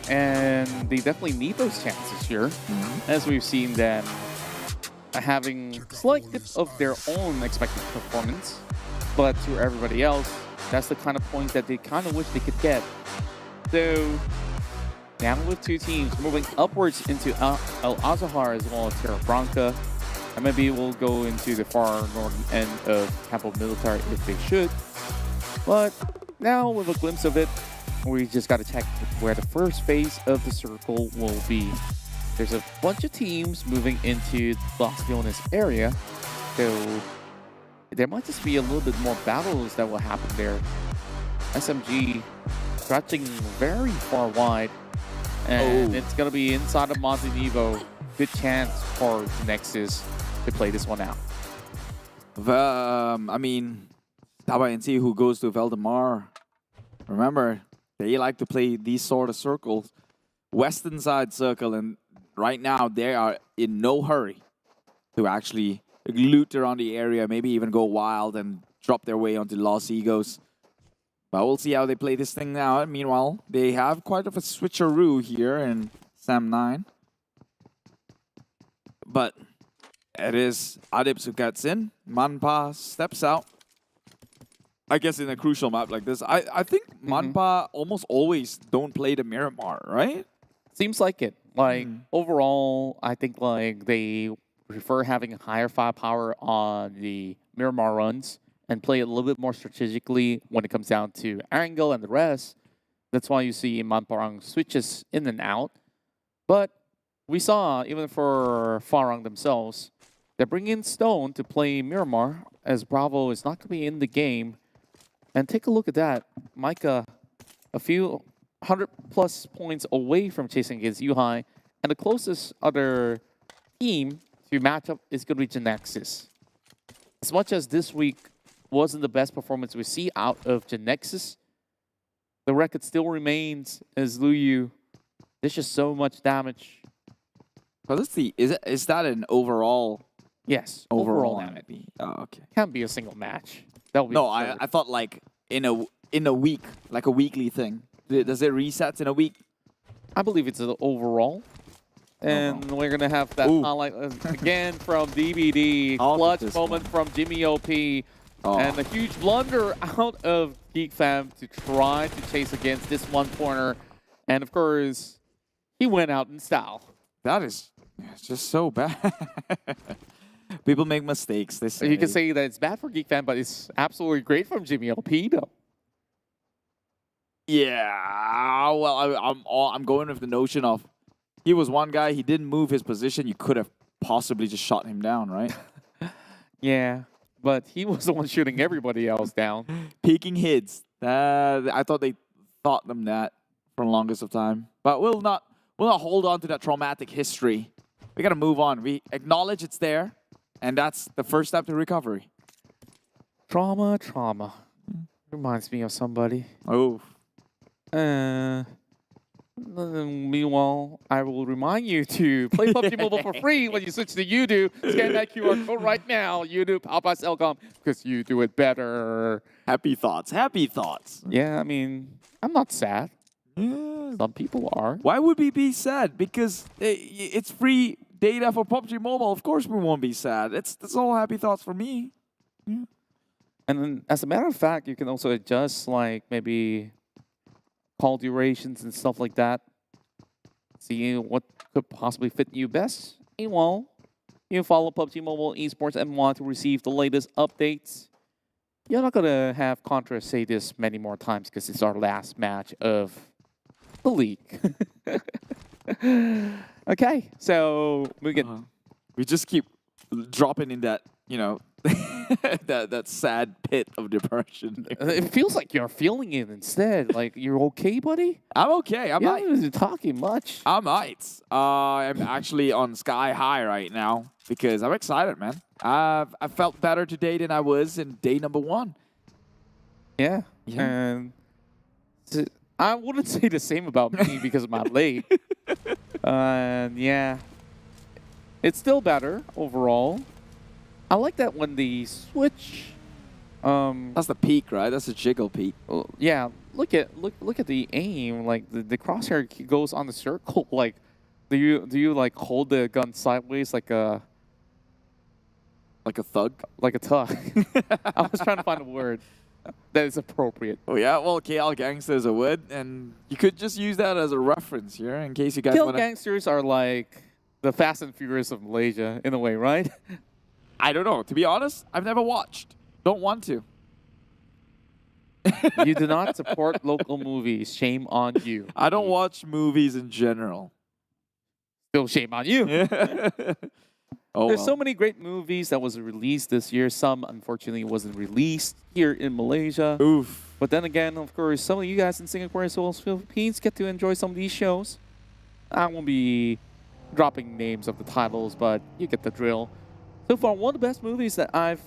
and they definitely need those chances here, as we've seen them having slight dips of their own expected performance. But to everybody else, that's the kind of point that they kind of wish they could get. So now with two teams moving upwards into El Azahar as well as Terra Franca, MAB will go into the far northern end of Capital Military if they should. But now with a glimpse of it, we just got to check where the first phase of the circle will be. There's a bunch of teams moving into Las Leones area, so there might just be a little bit more battles that will happen there. SMG stretching very far wide, and it's going to be inside of Montenevo. Good chance for Genexus to play this one out. Tabah NSEA, who goes to Valdemar, remember, they like to play these sort of circles. Western side circle, and right now they are in no hurry to actually loot around the area, maybe even go wild and drop their way onto Los Egos. But we'll see how they play this thing now. Meanwhile, they have quite of a switcheroo here in Sam9. But it is Adibs who gets in. Manpa steps out. I guess in a crucial map like this, I think Manpa almost always don't play the Miramar, right? Seems like it. Like, overall, I think like they prefer having higher firepower on the Miramar runs and play a little bit more strategically when it comes down to angle and the rest. That's why you see Manparang switches in and out. But we saw, even for Farang themselves, they're bringing in Stone to play Miramar, as Bravo is not going to be in the game. And take a look at that. Micah, a few 100+ points away from chasing against Yuhai. And the closest other team to match up is going to be Genexus. As much as this week wasn't the best performance we see out of Genexus, the record still remains as Luyu. There's just so much damage. But let's see. Is that an overall? Yes, overall damage. Oh, okay. Can't be a single match. That would be No, I thought like in a week, like a weekly thing. Does it reset in a week? I believe it's an overall. And we're going to have that highlight again from DBD. Clutch moment from Jimmy OP. And a huge blunder out of GEEK Fam to try to chase against this one corner. And of course, he went out in style. That is just so bad. People make mistakes. You can say that it's bad for GEEK Fam, but it's absolutely great from Jimmy OP though. Yeah, well, I'm going with the notion of he was one guy, he didn't move his position. You could have possibly just shot him down, right? Yeah, but he was the one shooting everybody else down. Peeking hits. I thought they taught them that for the longest of time. But we'll not hold on to that traumatic history. We got to move on. We acknowledge it's there, and that's the first step to recovery. Trauma. Reminds me of somebody. Oh. Meanwhile, I will remind you to play PUBG Mobile for free when you switch to Yoodo. Scan that QR code right now. Yoodo, Papas Elcom, because you do it better. Happy thoughts. Happy thoughts. Yeah, I mean, I'm not sad. Yeah. Some people are. Why would we be sad? Because it's free data for PUBG Mobile. Of course we won't be sad. That's all happy thoughts for me. Yeah. And then, as a matter of fact, you can also adjust, like, maybe call durations and stuff like that. See what could possibly fit you best. Meanwhile, you follow PUBG Mobile Esports MY to receive the latest updates. You're not going to have Contra say this many more times because it's our last match of the league. Okay, so MUGEN. We just keep dropping in that, you know, that sad pit of depression. It feels like you're feeling it instead. Like, you're okay, buddy? I'm okay. I'm not even talking much. I might. I'm actually on sky high right now because I'm excited, man. I felt better today than I was in day number 1. Yeah. And I wouldn't say the same about me because I'm not late. And yeah, it's still better overall. I like that when the switch. That's the peak, right? That's the jiggle peak. Yeah, look at the aim. Like the crosshair goes on the circle. Like, do you like hold the gun sideways like a thug? Like a tug. I was trying to find a word that is appropriate. Oh yeah, well, KL Gangsters are wood, and you could just use that as a reference here in case you guys KL want Gangsters are like the Fast and Furious of Malaysia in a way, right? I don't know. To be honest, I've never watched. Don't want to. You do not support local movies. Shame on you. I don't watch movies in general. Still shame on you. Oh, There's so many great movies that was released this year. Some, unfortunately, wasn't released here in Malaysia. Oof. But then again, of course, some of you guys in Singapore as well as Philippines get to enjoy some of these shows. I won't be dropping names of the titles, but you get the drill. So far, one of the best movies that I've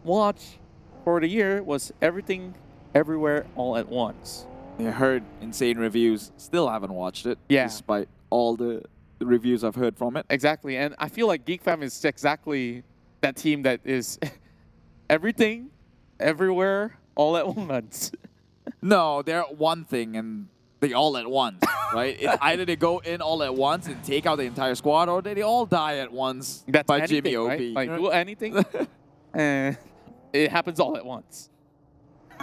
watched for the year was Everything, Everywhere, All at Once. I heard insane reviews. Still haven't watched it. Yeah. Despite all the reviews I've heard from it. Exactly. And I feel like GEEK Fam is exactly that team that is everything, everywhere, all at once. No, they're one thing and they all at once, right? It's either they go in all at once and take out the entire squad, or they all die at once. That's by anything, Jimmy OP. right? Like, do anything, and it happens all at once.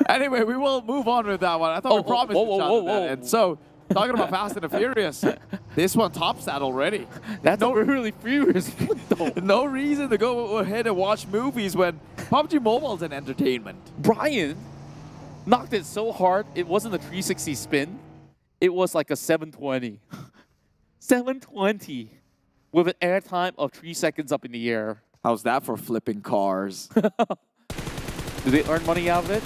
Anyway, we will move on with that one. I thought we promised each other that. And so, talking about Fast and the Furious, this one tops that already. That's really furious. No reason to go ahead and watch movies when PUBG Mobile is an entertainment. Brian knocked it so hard, it wasn't a 360 spin. It was like a 720. 720 with an airtime of 3 seconds up in the air. How's that for flipping cars? Do they earn money out of it?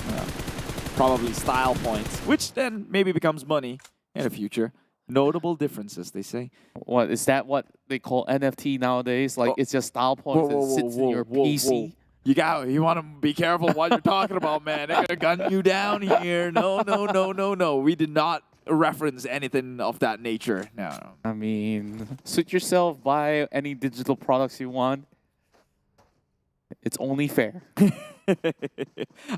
Probably style points, which then maybe becomes money in the future. Notable differences, they say. What, is that what they call NFT nowadays? Like, it's just style points that sits in your PC? You want to be careful what you're talking about, man. They're gonna gun you down here. No. We did not reference anything of that nature. No. I mean, suit yourself, buy any digital products you want. It's only fair.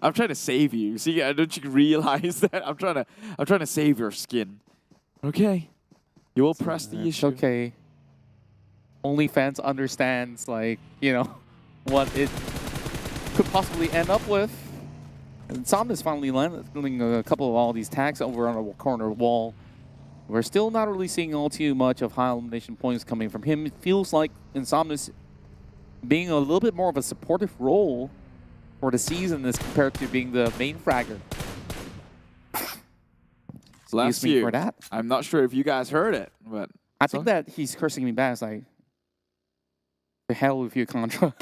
I'm trying to save you. See, don't you realize that? I'm trying to save your skin. Okay. You will press the issue. Okay. OnlyFans understands, like, you know, what it could possibly end up with. And Sam is finally landing a couple of all these tags over on a corner wall. We're still not really seeing all too much of high elimination points coming from him. It feels like Insomnia's being a little bit more of a supportive role for the season as compared to being the main fragger. Last me year, for that. I'm not sure if you guys heard it, but I think that he's cursing me back. It's like, the hell with you, Contra.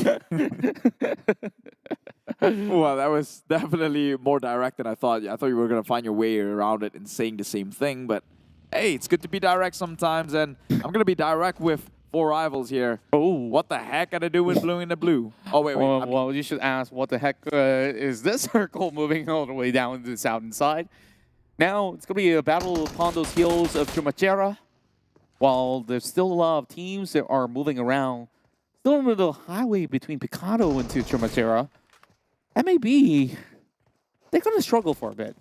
Well, that was definitely more direct than I thought. I thought you were going to find your way around it and saying the same thing, but hey, it's good to be direct sometimes, and I'm going to be direct with 4 rivals here. Oh, what the heck are they doing blue in the blue? Oh, wait. Well, you should ask, what the heck is this circle moving all the way down to the southern side? Now, it's going to be a battle upon those hills of Chumachera. While there's still a lot of teams that are moving around, still on the highway between Picado and Chumachera, MAB, they're going to struggle for a bit.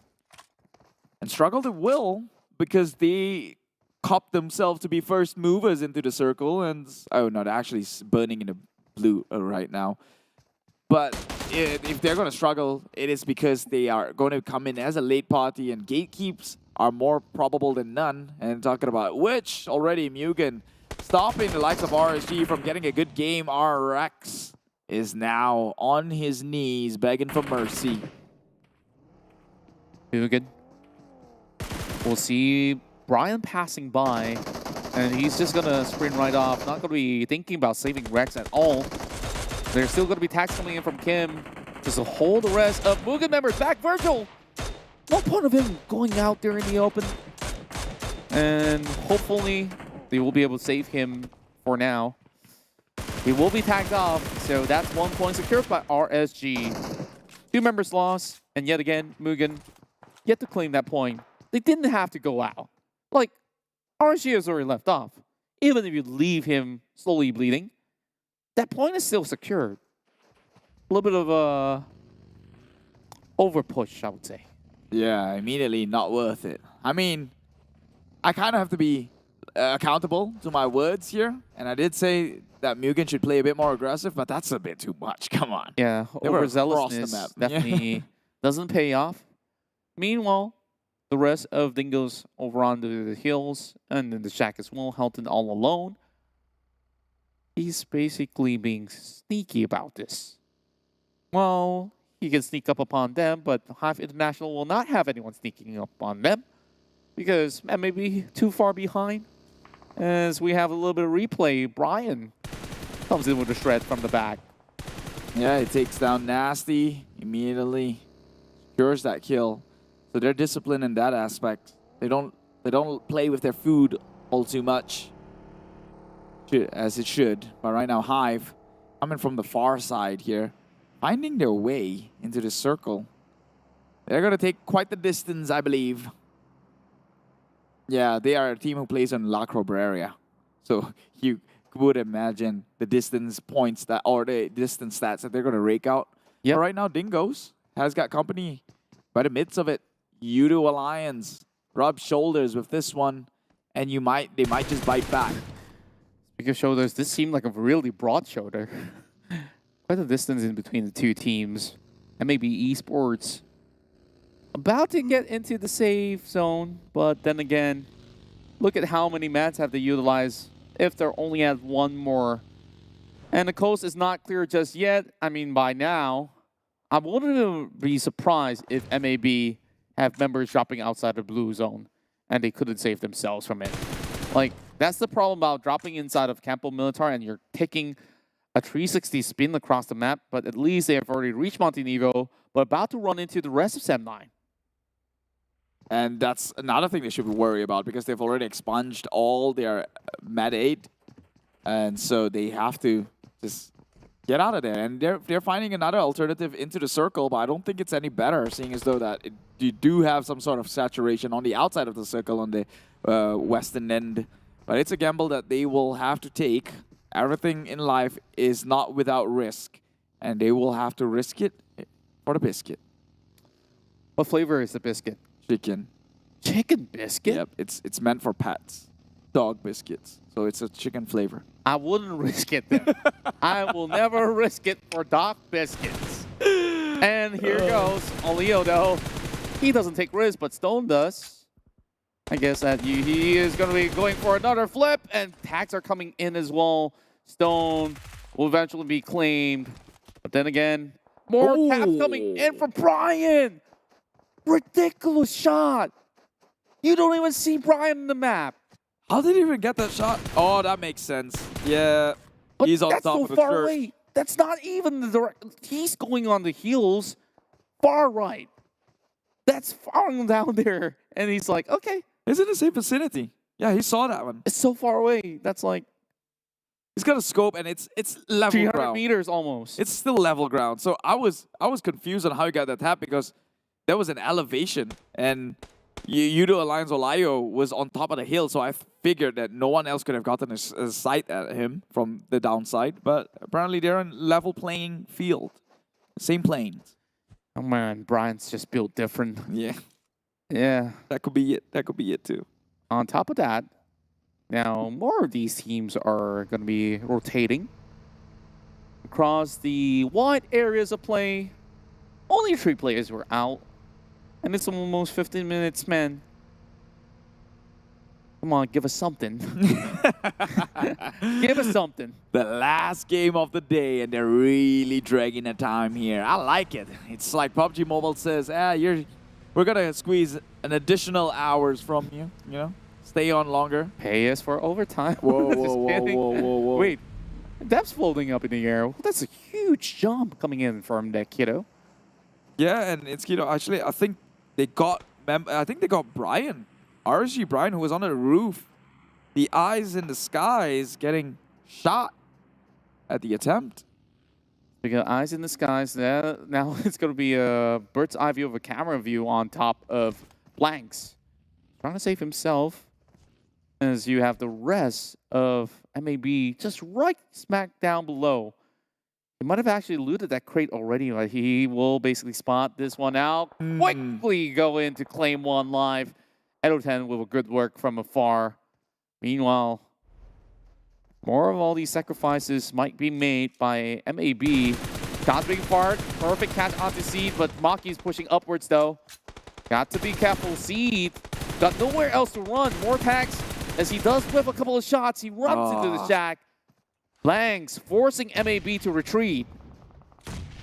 And struggle they will, because they cop themselves to be first movers into the circle. And, oh no, they're actually burning in the blue right now. But if they're going to struggle, it is because they are going to come in as a late party, and gatekeeps are more probable than none. And talking about which, already MUGEN stopping the likes of RSG from getting a good game. RX is now on his knees begging for mercy. MUGEN. We'll see Brian passing by, and he's just going to sprint right off. Not going to be thinking about saving Rex at all. There's still going to be tags coming in from Kim. Just to hold the rest of MUGEN members back. Virgil! No point of him going out there in the open. And hopefully they will be able to save him for now. He will be tagged off, so that's 1 point secured by RSG. 2 members lost, and yet again, MUGEN yet to claim that point. They didn't have to go out. Like, RSG has already left off. Even if you leave him slowly bleeding, that point is still secured. A little bit of a overpush, I would say. Yeah, immediately not worth it. I mean, I kind of have to be accountable to my words here. And I did say that MUGEN should play a bit more aggressive, but that's a bit too much. Come on. Yeah, They were across the overzealousness map. definitely doesn't pay off. Meanwhile, the rest of Dingoz over on the hills and in the shack as well, Helton all alone. He's basically being sneaky about this. Well, he can sneak up upon them, but HYVE International will not have anyone sneaking up on them because man may be too far behind. As we have a little bit of replay, Brian comes in with a shred from the back. Yeah, it takes down Nasty immediately. Secures that kill. So they're disciplined in that aspect. They don't play with their food all too much, as it should. But right now, HYVE coming from the far side here, finding their way into the circle. They're going to take quite the distance, I believe. Yeah, they are a team who plays on La Cabrera. So you would imagine the distance points that, or the distance stats that they're going to rake out. Yep. But right now, Dingoz has got company by the midst of it. Yoodo Alliance rub shoulders with this one, and they might just bite back. Speaking of shoulders, this seemed like a really broad shoulder. Quite a distance in between the two teams. MAB Esports about to get into the safe zone, but then again, look at how many mats have they utilized if they're only at 1 more. And the coast is not clear just yet. I mean, by now, I wouldn't be surprised if MAB have members dropping outside the blue zone and they couldn't save themselves from it. Like, that's the problem about dropping inside of Campo Militar and you're taking a 360 spin across the map, but at least they have already reached Montenegro, but about to run into the rest of SEM9. And that's another thing they should worry about because they've already expunged all their MAD 8. And so they have to just get out of there. And they're finding another alternative into the circle, but I don't think it's any better, seeing as though that you do have some sort of saturation on the outside of the circle on the western end. But it's a gamble that they will have to take. Everything in life is not without risk, and they will have to risk it for the biscuit. What flavor is the biscuit? Chicken. Chicken biscuit? Yep, it's meant for pets. Dog biscuits. So it's a chicken flavor. I wouldn't risk it then. I will never risk it for dog biscuits. And here goes Olio though. He doesn't take risks, but Stone does. I guess that he is going to be going for another flip, and tags are coming in as well. Stone will eventually be claimed. But then again, more taps coming in for Brian. Ridiculous shot. You don't even see Brian in the map. How did he even get that shot? Oh, that makes sense. Yeah, but he's on top so of the far church. away. That's not even the direct. He's going on the heels, far right. That's far down there, and he's like, okay. It's in the same vicinity. Yeah, he saw that one. It's so far away. That's like, he's got a scope, and it's level 300 ground. meters almost. It's still level ground. So I was confused on how he got that tap, because there was an elevation, and Yoodo Alliance Olayo was on top of the hill, so I figured that no one else could have gotten a sight at him from the downside. But apparently they're in level playing field. Same planes. Oh man, Brian's just built different. Yeah. Yeah. That could be it. That could be it too. On top of that, now more of these teams are going to be rotating across the wide areas of play. Only 3 players were out. And it's almost 15 minutes, man. Come on, give us something. Give us something. The last game of the day, and they're really dragging the time here. I like it. It's like PUBG Mobile says, we're going to squeeze an additional hours from you, you know? Stay on longer. Pay us for overtime. Whoa, Just whoa, whoa, kidding. whoa, whoa, whoa. Wait, that's folding up in the air. That's a huge jump coming in from that kiddo. Yeah, and it's kiddo. Actually, I think they got Brian. RSG Brian, who was on the roof. The eyes in the sky is getting shot at the attempt. We got eyes in the skies. Now it's going to be a bird's eye view of a camera view on top of Blanks. Trying to save himself. As you have the rest of MAB just right smack down below. He might have actually looted that crate already. Like he will basically spot this one out. Quickly go in to claim one live. Edo10 with good work from afar. Meanwhile, more of all these sacrifices might be made by MAB. Cosmic Fart, perfect catch onto Seed, but Maki's pushing upwards though. Got to be careful. Seed got nowhere else to run. More tags as he does whip a couple of shots. He runs into the shack. Blanks forcing MAB to retreat.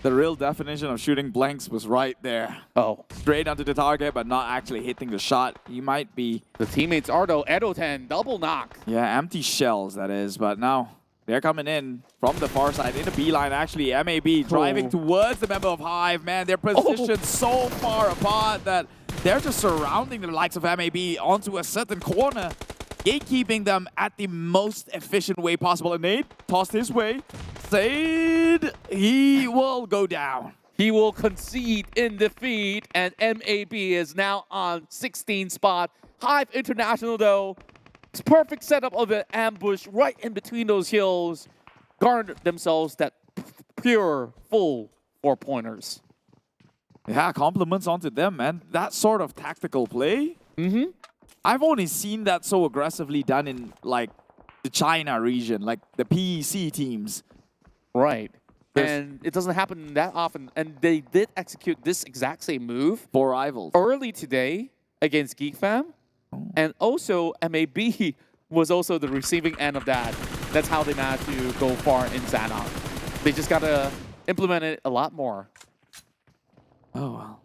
The real definition of shooting blanks was right there. Oh. Straight onto the target, but not actually hitting the shot. He might be... The teammates are though. Edo10, double knock. Yeah, empty shells, that is. But now, they're coming in from the far side. In the beeline, actually, MAB driving towards the member of HYVE. Man, they're positioned so far apart that they're just surrounding the likes of MAB onto a certain corner, gatekeeping them at the most efficient way possible. And Nate tossed his way. Said he will go down. He will concede in defeat, and MAB is now on 16th spot. HYVE International, though, it's perfect setup of an ambush right in between those hills. Garnered themselves that pure, full 4-pointers. Yeah, compliments onto them, man. That sort of tactical play. I've only seen that so aggressively done in, like, the China region, like the PEC teams. Right. And it doesn't happen that often. And they did execute this exact same move for Rivals early today against GEEK Fam. And also, MAB was also the receiving end of that. That's how they managed to go far in Sanhok. They just got to implement it a lot more. Oh,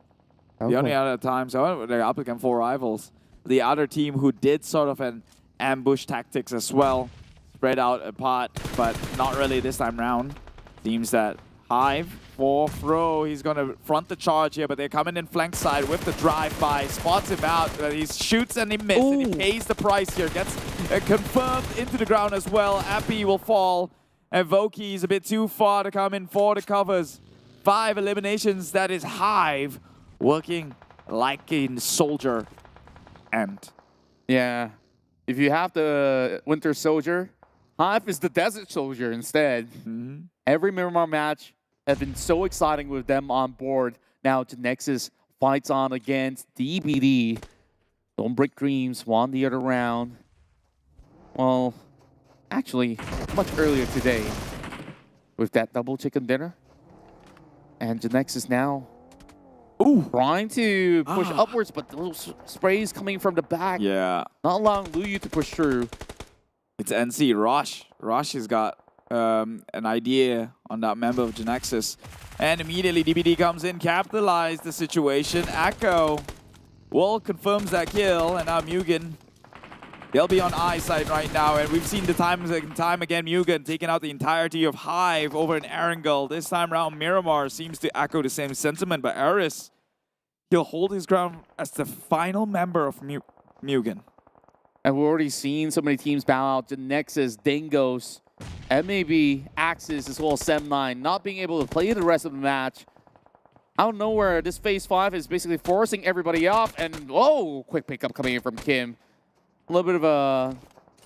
well. The only other time, so they're applicant for Rivals. The other team who did sort of an ambush tactics as well. Spread out apart, but not really this time round. Seems that HYVE for Throw, he's going to front the charge here, but they're coming in flank side with the drive-by. Spots him out, he shoots and he misses, and he pays the price here. Gets confirmed into the ground as well. Appy will fall. And Voki is a bit too far to come in for the covers. 5 eliminations, that is HYVE working like a soldier. And yeah, if you have the Winter Soldier, HYVE is the Desert Soldier instead. Every Miramar match has been so exciting with them on board. Now Genexus fights on against DBD. Don't Break Dreams won the other round. Well, actually, much earlier today with that double chicken dinner. And Genexus now trying to push upwards, but the little sprays coming from the back. Yeah. Not allowing Luyu to push through. It's NC, Rosh. Rosh has got an idea on that member of Genexus. And immediately DBD comes in, capitalize the situation. Echo confirms that kill, and now MUGEN, they'll be on eyesight right now, and we've seen the time again, MUGEN taking out the entirety of HYVE over in Erangel. This time around, Miramar seems to echo the same sentiment, but Eris, he'll hold his ground as the final member of MUGEN. And we've already seen so many teams bow out. Genexus, Dingoz, MAB, Axis, as well as Sem9, not being able to play the rest of the match. Out of nowhere, this Phase 5 is basically forcing everybody off, and whoa, quick pickup coming in from Kim. A little bit of a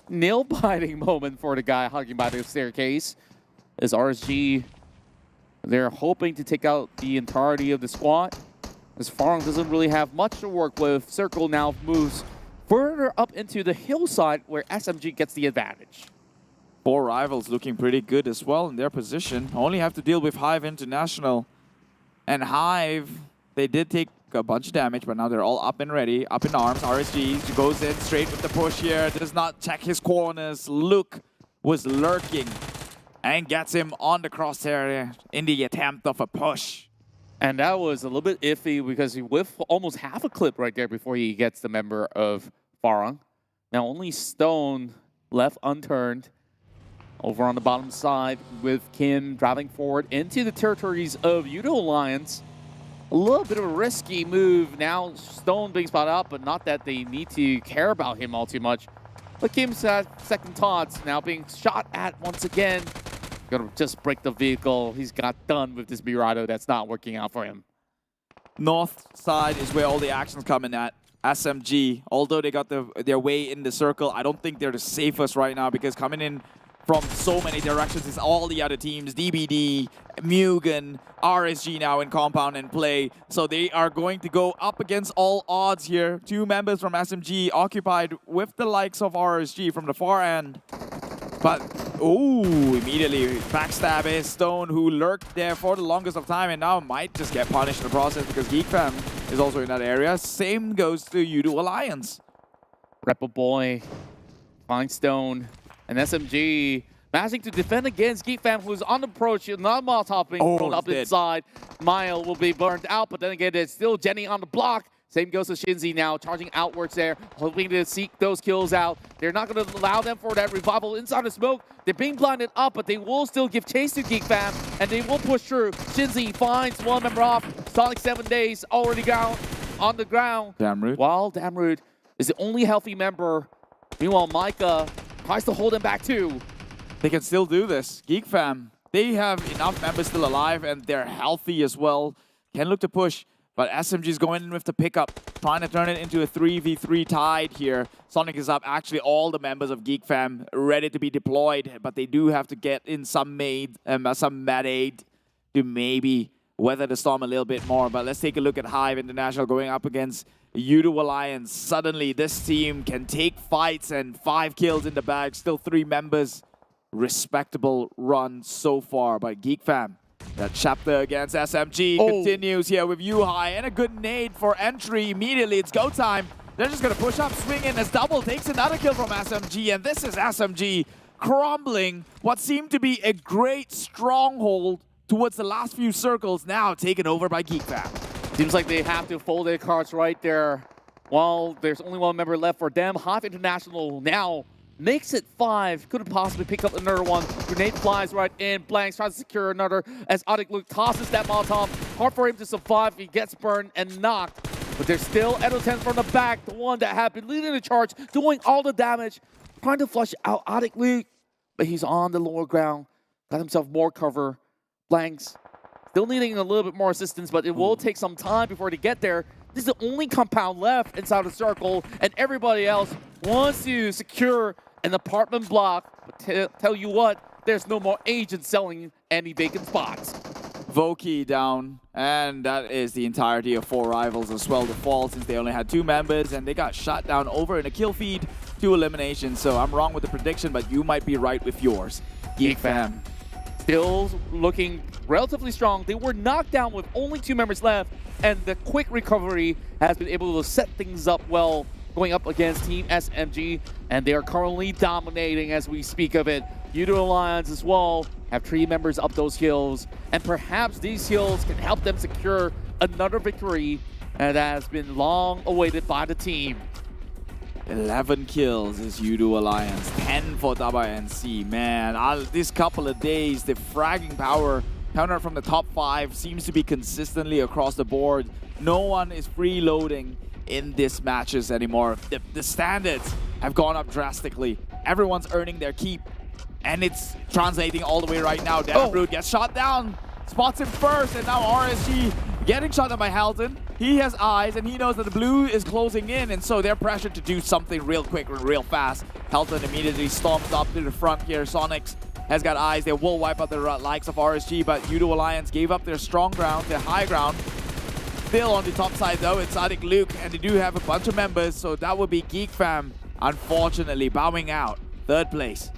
nail-biting moment for the guy hugging by the staircase. As RSG, they're hoping to take out the entirety of the squad. As Farang doesn't really have much to work with. Circle now moves further up into the hillside where SMG gets the advantage. 4 rivals looking pretty good as well in their position. Only have to deal with HYVE International. And HYVE, they did take a bunch of damage, but now they're all up and ready, up in arms. RSG goes in straight with the push here, does not check his corners. Luke was lurking and gets him on the crosshair in the attempt of a push. And that was a little bit iffy because he whiffed almost half a clip right there before he gets the member of Farang. Now only Stone left unturned over on the bottom side with Kim driving forward into the territories of Yoodo Alliance. A little bit of a risky move. Now Stone being spotted out, but not that they need to care about him all too much. But Kim's had second thoughts, now being shot at once again. Gonna just break the vehicle. He's got done with this Mirado that's not working out for him. North side is where all the action's coming at. SMG, although they got their way in the circle, I don't think they're the safest right now because coming in from so many directions is all the other teams. DBD, MUGEN, RSG now in compound and play. So they are going to go up against all odds here. 2 members from SMG occupied with the likes of RSG from the far end. But, immediately backstab is Stone, who lurked there for the longest of time and now might just get punished in the process because GEEK Fam is also in that area. Same goes to Yoodo Alliance. Rebel Boy finds Stone. And SMG managing to defend against GEEK Fam, who's on the approach, not Molotov being thrown up inside. Mile will be burned out, but then again, there's still Jenny on the block. Same goes to Shinzi now, charging outwards there, hoping to seek those kills out. They're not going to allow them for that revival inside the smoke. They're being blinded up, but they will still give chase to GEEK Fam, and they will push through. Shinzi finds one member off. Sonic 7 days already down on the ground. Damrude. While Damrude is the only healthy member. Meanwhile, Micah tries to hold him back too. They can still do this. GEEK Fam, they have enough members still alive and they're healthy as well. Can look to push, but SMG is going in with the pickup, trying to turn it into a 3v3 tide here. Sonic is up. Actually, all the members of GEEK Fam ready to be deployed, but they do have to get in some mad aid to maybe weather the storm a little bit more. But let's take a look at HYVE International going up against Yoodo Alliance. Suddenly, this team can take fights and 5 kills in the bag. Still 3 members. Respectable run so far by GEEK Fam. That chapter against SMG continues here with Yuhai and a good nade for entry. Immediately, it's go time. They're just going to push up, swing in as Double takes another kill from SMG. And this is SMG crumbling what seemed to be a great stronghold towards the last few circles, now taken over by GEEK Fam. Seems like they have to fold their cards right there. While there's only one member left for them, HYVE International now makes it 5. Couldn't possibly pick up another one. Grenade flies right in. Blanks tries to secure another as Adik Luke tosses that Molotov. Hard for him to survive. He gets burned and knocked. But there's still Edo 10 from the back, the one that had been leading the charge, doing all the damage, trying to flush out Adik Luke. But he's on the lower ground. got himself more cover. Blanks still needing a little bit more assistance, but it will take some time before they get there. This is the only compound left inside the circle, and everybody else wants to secure an apartment block. But tell you what, there's no more agents selling any vacant spots. Voki down, and that is the entirety of 4 rivals as well to fall, since they only had 2 members and they got shot down over in a kill feed, 2 eliminations. So I'm wrong with the prediction, but you might be right with yours. GEEK fam. Still looking relatively strong. They were knocked down with only 2 members left, and the quick recovery has been able to set things up well going up against Team SMG, and they are currently dominating as we speak of it. Yoodo Alliance as well have 3 members up those hills, and perhaps these hills can help them secure another victory that has been long awaited by the team. 11 kills is Yoodo Alliance, 10 for Tabah NSEA. Man, this couple of days, the fragging power counter from the top 5 seems to be consistently across the board. No one is freeloading in these matches anymore. The standards have gone up drastically. Everyone's earning their keep, and it's translating all the way right now. Devroot gets shot down, spots him first, and now RSG getting shot down by Halton. He has eyes, and he knows that the blue is closing in, and so they're pressured to do something real quick, real fast. Halton immediately storms up to the front here. Sonics has got eyes. They will wipe out the likes of RSG, but Yoodo Alliance gave up their strong ground, their high ground. Still on the top side though, it's Sadik Luke, and they do have a bunch of members, so that would be GEEK fam, unfortunately, bowing out. 3rd place.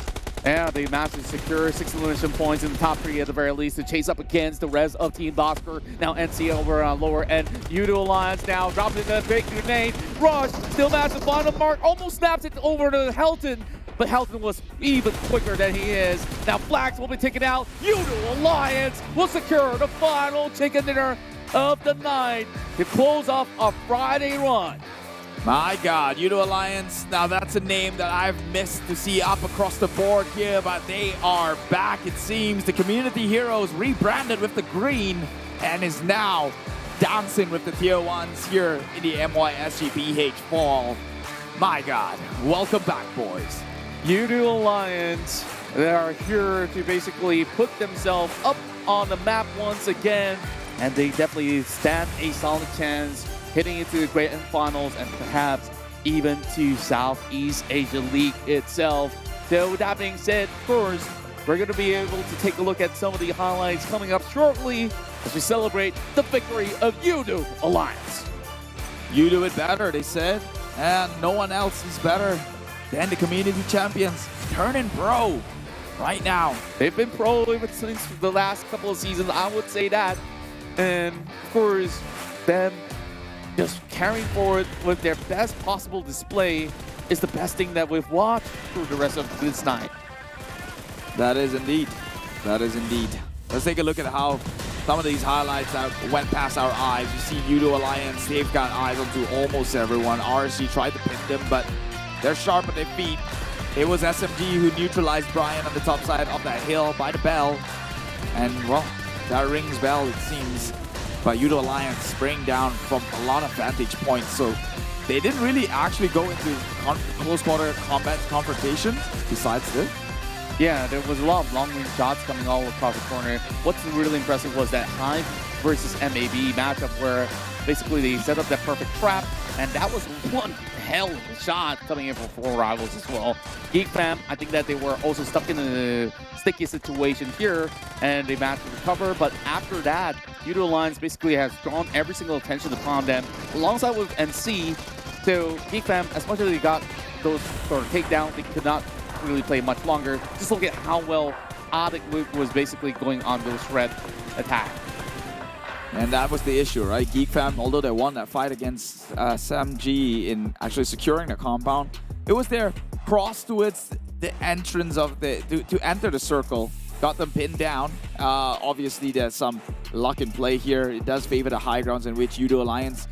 Yeah, they managed to secure 6 elimination points in the top 3 at the very least to chase up against the rest of Team Bosskurr. Now NSEA over on lower end. Yoodo Alliance now dropping the big grenade. Rush still managed to find a mark, almost snaps it over to Halton, but Halton was even quicker than he is. Now Flax will be taken out. Yoodo Alliance will secure the final chicken dinner of the night to close off a Friday run. My God, Yoodo Alliance, now that's a name that I've missed to see up across the board here, but they are back, it seems. The community heroes rebranded with the green and is now dancing with the tier 1s here in the MYSGPH fall. My God, welcome back, boys. Yoodo Alliance, they are here to basically put themselves up on the map once again, and they definitely stand a solid chance hitting into the Grand Finals and perhaps even to Southeast Asia League itself. So with that being said, first, we're going to be able to take a look at some of the highlights coming up shortly as we celebrate the victory of Yoodo Alliance. You do it better, they said, and no one else is better than the community champions. Turning pro right now. They've been pro ever since the last couple of seasons, I would say that. And of course, them just carrying forward with their best possible display is the best thing that we've watched through the rest of this night. That is indeed. That is indeed. Let's take a look at how some of these highlights that went past our eyes. You see Yoodo Alliance, they've got eyes onto almost everyone. RSG tried to pin them, but they're sharp on their feet. It was SMG who neutralized Brian on the top side of that hill by the bell. And, well, that rings bell, it seems. But Yoodo Alliance spraying down from a lot of vantage points, so they didn't really actually go into close quarter combat confrontation besides this. Yeah, there was a lot of long-range shots coming all across the corner. What's really impressive was that HYVE versus MAB matchup where basically they set up that perfect trap, and that was one hell of a shot coming in from 4 rivals as well. GEEK fam, I think that they were also stuck in a sticky situation here, and they managed to recover, but after that, Yoodo Alliance basically has drawn every single attention upon them, alongside with NC. So GEEK fam, as much as they got those sort of takedowns, they could not really play much longer. Just look at how well Sadik Luke was basically going on those red attack. And that was the issue, right? GEEK fam, although they won that fight against SMG in actually securing the compound, it was their cross towards the entrance of the to enter the circle, got them pinned down. Obviously, there's some luck in play here. It does favor the high grounds in which Yoodo Alliance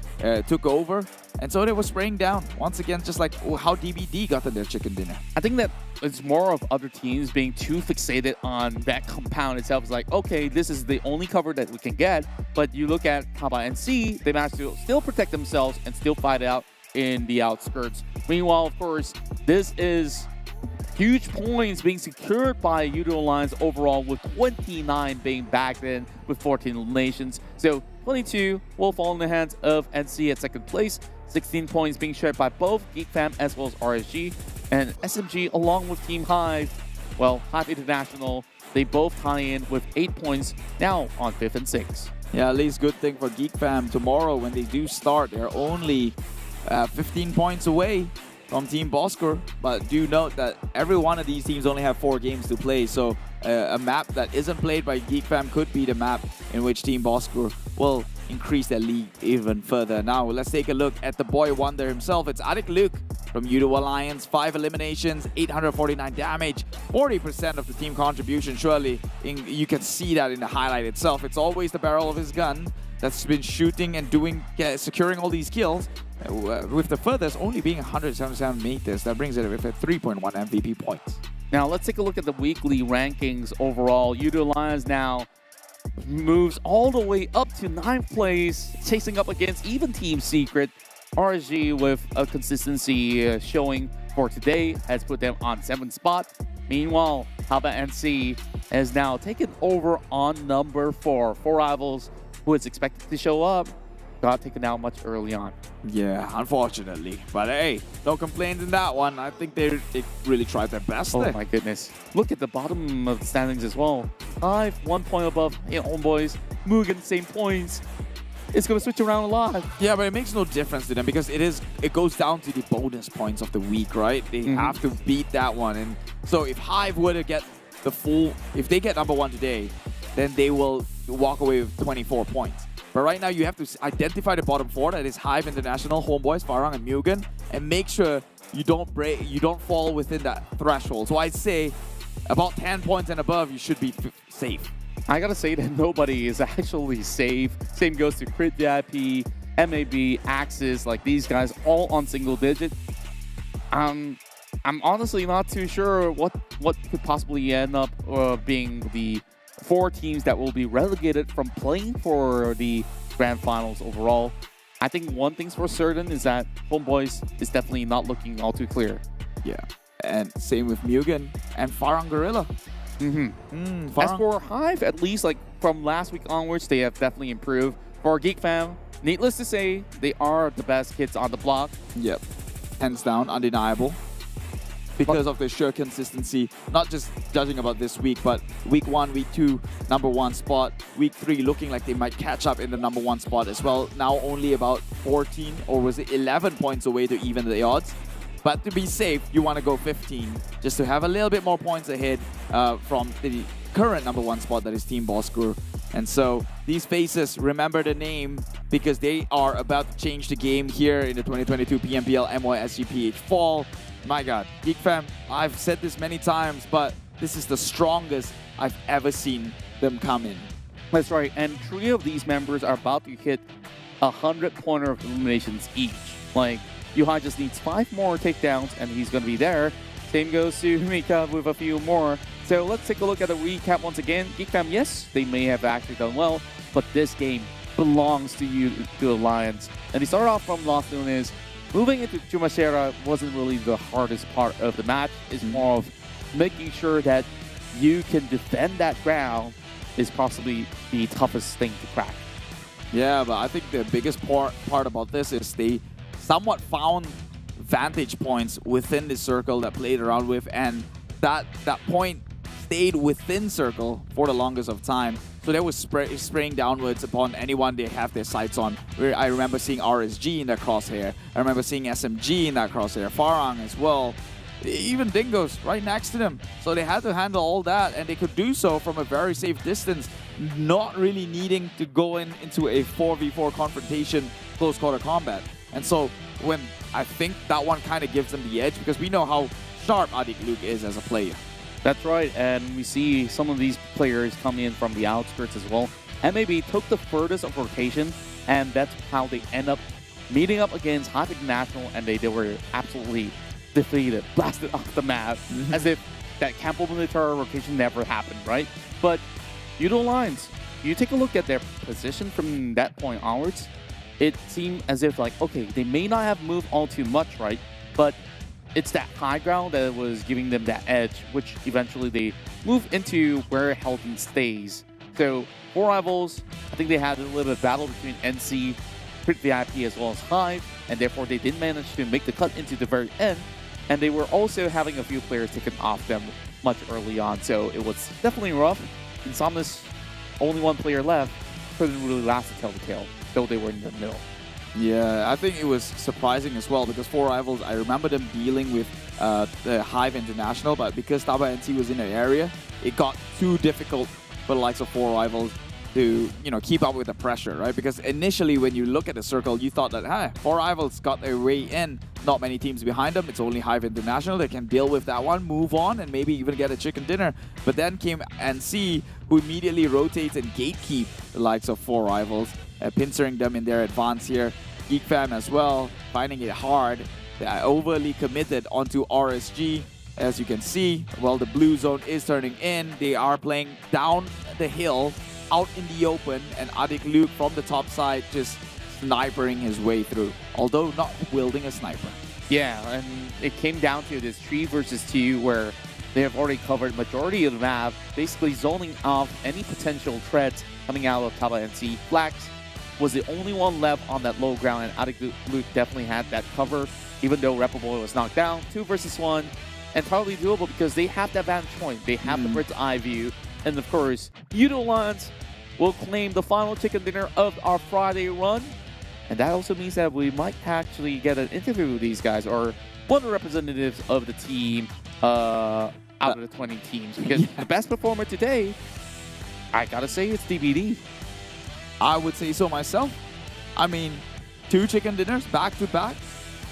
took over. And so they were spraying down. Once again, just like how DBD got their chicken dinner. I think that it's more of other teams being too fixated on that compound itself. It's like, okay, this is the only cover that we can get. But you look at Tabah NSEA, they managed to still protect themselves and still fight out in the outskirts. Meanwhile, of course, this is Huge points being secured by Yoodo Alliance overall, with 29 being bagged in with 14 eliminations. So 22 will fall in the hands of NC at second place. 16 points being shared by both GEEK Fam as well as RSG and SMG, along with Team HYVE. Well, HYVE International, they both tie in with 8 points, now on 5th and 6th. Yeah, at least good thing for GEEK Fam. Tomorrow when they do start, they're only 15 points away from Team Bosskurr, but do note that every one of these teams only have 4 games to play, so a map that isn't played by GEEK Fam could be the map in which Team Bosskurr will increase their lead even further. Now, let's take a look at the boy wonder himself. It's Adik Luke from Yoodo Alliance. 5 eliminations, 849 damage, 40% of the team contribution. Surely, you can see that in the highlight itself. It's always the barrel of his gun that's been shooting and securing all these kills. With the furthest only being 177 meters, that brings it with a 3.1 MVP points. Now let's take a look at the weekly rankings overall. Yoodo Alliance now moves all the way up to 9th place, chasing up against even Team Secret. RSG with a consistency showing for today has put them on 7th spot. Meanwhile, Tabah NSEA has now taken over on number 4. 4 rivals who is expected to show up got taken out much early on. Yeah, unfortunately. But hey, no complaints in that one. I think they really tried their best there. Oh my goodness. Look at the bottom of the standings as well. HYVE, 1 point above HomeBois. MUGEN, same points. It's going to switch around a lot. Yeah, but it makes no difference to them because it goes down to the bonus points of the week, right? They have to beat that one. And so if HYVE were to get the full, if they get number 1 today, then they will walk away with 24 points. But right now, you have to identify the bottom 4. That is HYVE International, HomeBois, Farang, and MUGEN, and make sure you don't fall within that threshold. So I'd say about 10 points and above, you should be safe. I gotta say that nobody is actually safe. Same goes to Crit VIP, MAB, Axis, like these guys all on single digit. I'm honestly not too sure what could possibly end up being the 4 teams that will be relegated from playing for the grand finals overall. I think one thing's for certain is that HomeBois is definitely not looking all too clear. Yeah, and same with MUGEN and Farang Guerilla. As for HYVE, at least like from last week onwards, they have definitely improved. For GEEK Fam, needless to say, they are the best kids on the block. Yep, hands down, undeniable. Because of the sheer consistency, not just judging about this week, but week 1, week 2, number 1 spot. Week 3 looking like they might catch up in the number 1 spot as well. Now only about 14 or was it 11 points away to even the odds. But to be safe, you want to go 15 just to have a little bit more points ahead from the current number 1 spot, that is Team Bosskurr. And so these faces, remember the name because they are about to change the game here in the 2022 PMPL MYSGPH Fall. My God, GEEK Fam, I've said this many times, but this is the strongest I've ever seen them come in. That's right, and 3 of these members are about to hit 100 pointer of eliminations each. Like, Yuhai just needs 5 more takedowns and he's going to be there. Same goes to Mika with a few more. So let's take a look at the recap once again. GEEK Fam, yes, they may have actually done well, but this game belongs to Yoodo Alliance. And they started off from Los Lunes. Moving into Chumacera wasn't really the hardest part of the match. It's more of making sure that you can defend that ground is possibly the toughest thing to crack. Yeah, but I think the biggest part about this is they somewhat found vantage points within the circle that played around with, and that point stayed within circle for the longest of time. So they were spraying downwards upon anyone they have their sights on. I remember seeing RSG in that crosshair. I remember seeing SMG in that crosshair. Farang as well. Even Dingoz right next to them. So they had to handle all that, and they could do so from a very safe distance, not really needing to go into a 4v4 confrontation, close quarter combat. And so when I think that one kind of gives them the edge, because we know how sharp Adik Luke is as a player. That's right, and we see some of these players come in from the outskirts as well. MAB took the furthest of rotation, and that's how they end up meeting up against HYVE International, and they were absolutely defeated, blasted off the map, as if that Campo Militar rotation never happened, right? But Yoodo Alliance, you take a look at their position from that point onwards, it seemed as if like, okay, they may not have moved all too much, right? But it's that high ground that was giving them that edge, which eventually they move into where Helton stays. So 4Rivals, I think they had a little bit of battle between NC, Crit VIP as well as HYVE, and therefore they didn't manage to make the cut into the very end. And they were also having a few players taken off them much early on, so it was definitely rough. Insomnia's only one player left, couldn't really last to tell the tale, though they were in the middle. Yeah, I think it was surprising as well because 4Rivals, I remember them dealing with the HYVE International, but because Tabah NSEA was in the area, it got too difficult for the likes of 4Rivals to, you know, keep up with the pressure, right? Because initially when you look at the circle, you thought that, 4Rivals got their way in, not many teams behind them, it's only HYVE International, they can deal with that one, move on, and maybe even get a chicken dinner. But then came NC, who immediately rotates and gatekeep the likes of 4Rivals, pincering them in their advance here. GEEK fam as well, finding it hard. They are overly committed onto RSG. As you can see, well, the blue zone is turning in. They are playing down the hill, out in the open, and Adik Luke from the top side just snipering his way through, although not wielding a sniper. Yeah, and it came down to this 3 versus 2 where they have already covered majority of the map, basically zoning off any potential threats coming out of Tabah NSEA. Flax was the only one left on that low ground, and Adik Luke definitely had that cover, even though Repable was knocked down. 2 versus 1, and probably doable because they have that vantage point. They have the bird's eye view, and of course, Yoodo Alliance will claim the final chicken dinner of our Friday run. And that also means that we might actually get an interview with these guys or one of the representatives of the team out of the 20 teams. Because the best performer today, I gotta say, it's DBD. I would say so myself. I mean, 2 chicken dinners back to back.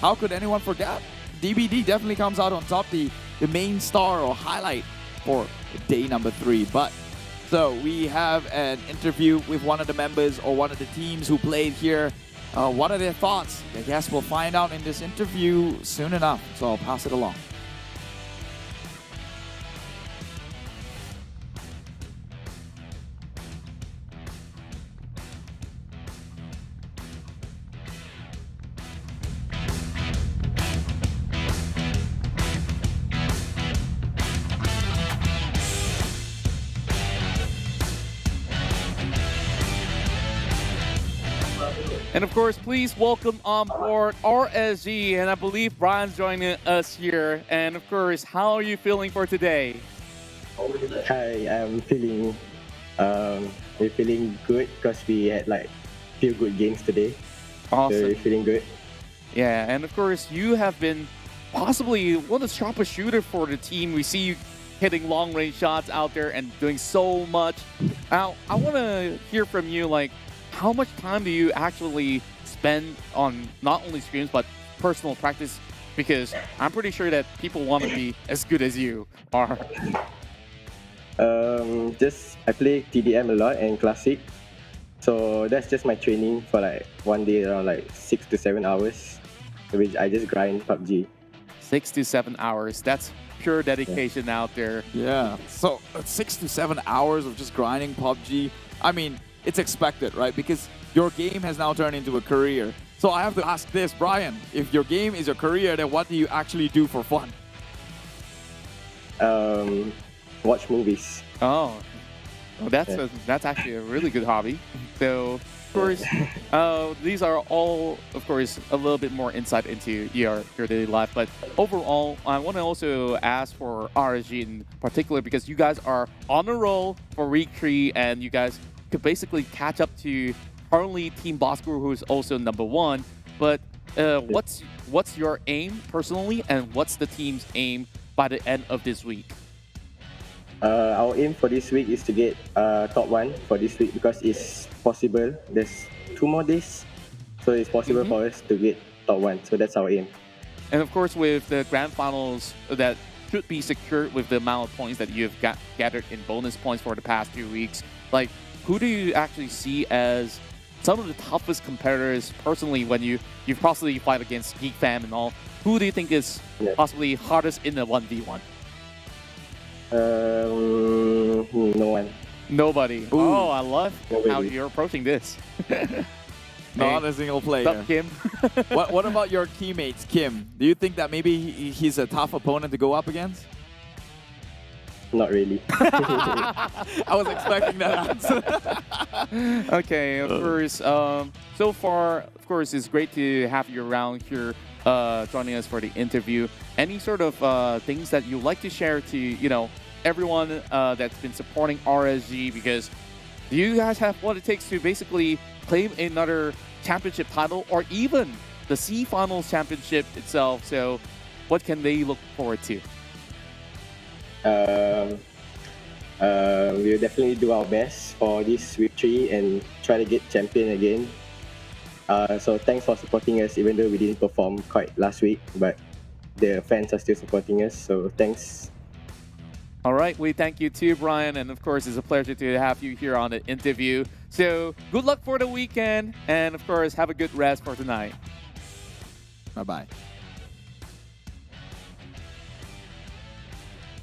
How could anyone forget? DBD definitely comes out on top, the main star or highlight for day number 3. But so we have an interview with one of the members or one of the teams who played here. What are their thoughts? I guess we'll find out in this interview soon enough. So I'll pass it along. And of course, please welcome on board RSG, and I believe Brian's joining us here. And of course, how are you feeling for today? Hi, I'm feeling we're feeling good because we had like few good games today. Awesome. So we're feeling good. Yeah, and of course, you have been possibly one of the sharpest shooters for the team. We see you hitting long-range shots out there and doing so much. Now, I want to hear from you, like, how much time do you actually spend on not only streams, but personal practice? Because I'm pretty sure that people want to be as good as you are. Just I play TDM a lot and Classic. So that's just my training for like one day around like 6 to 7 hours. Which I just grind PUBG. 6 to 7 hours. That's pure dedication out there. Yeah. So 6 to 7 hours of just grinding PUBG. I mean, it's expected, right? Because your game has now turned into a career. So I have to ask this, Brian, if your game is your career, then what do you actually do for fun? Watch movies. Oh, well, that's actually a really good hobby. So, of course, these are all, of course, a little bit more insight into your daily life. But overall, I want to also ask for RSG in particular, because you guys are on a roll for week 3, and you guys could basically catch up to currently Team Bosskurr, who is also #1. But what's your aim personally, and what's the team's aim by the end of this week? Our aim for this week is to get top 1 for this week because it's possible. There's 2 more days, so it's possible for us to get top 1. So that's our aim. And of course, with the grand finals that should be secured with the amount of points that you've gathered in bonus points for the past few weeks, like, who do you actually see as some of the toughest competitors personally when you possibly fight against GEEK fam and all? Who do you think is possibly hardest in the 1v1? No one. Nobody. Ooh. Oh, I love Nobody. how you're approaching this. Not a single player. Stop, Kim. What about your teammates, Kim? Do you think that maybe he's a tough opponent to go up against? Not really. I was expecting that answer. Okay, of course. So far, of course, it's great to have you around here, joining us for the interview. Any sort of things that you'd like to share to, everyone that's been supporting RSG? Because do you guys have what it takes to basically claim another championship title, or even the C Finals championship itself? So, what can they look forward to? We'll definitely do our best for this victory and try to get champion again. So thanks for supporting us, even though we didn't perform quite last week, but the fans are still supporting us, so thanks. All right, we thank you too, Brian, and of course it's a pleasure to have you here on the interview. So good luck for the weekend, and of course have a good rest for tonight. Bye-bye.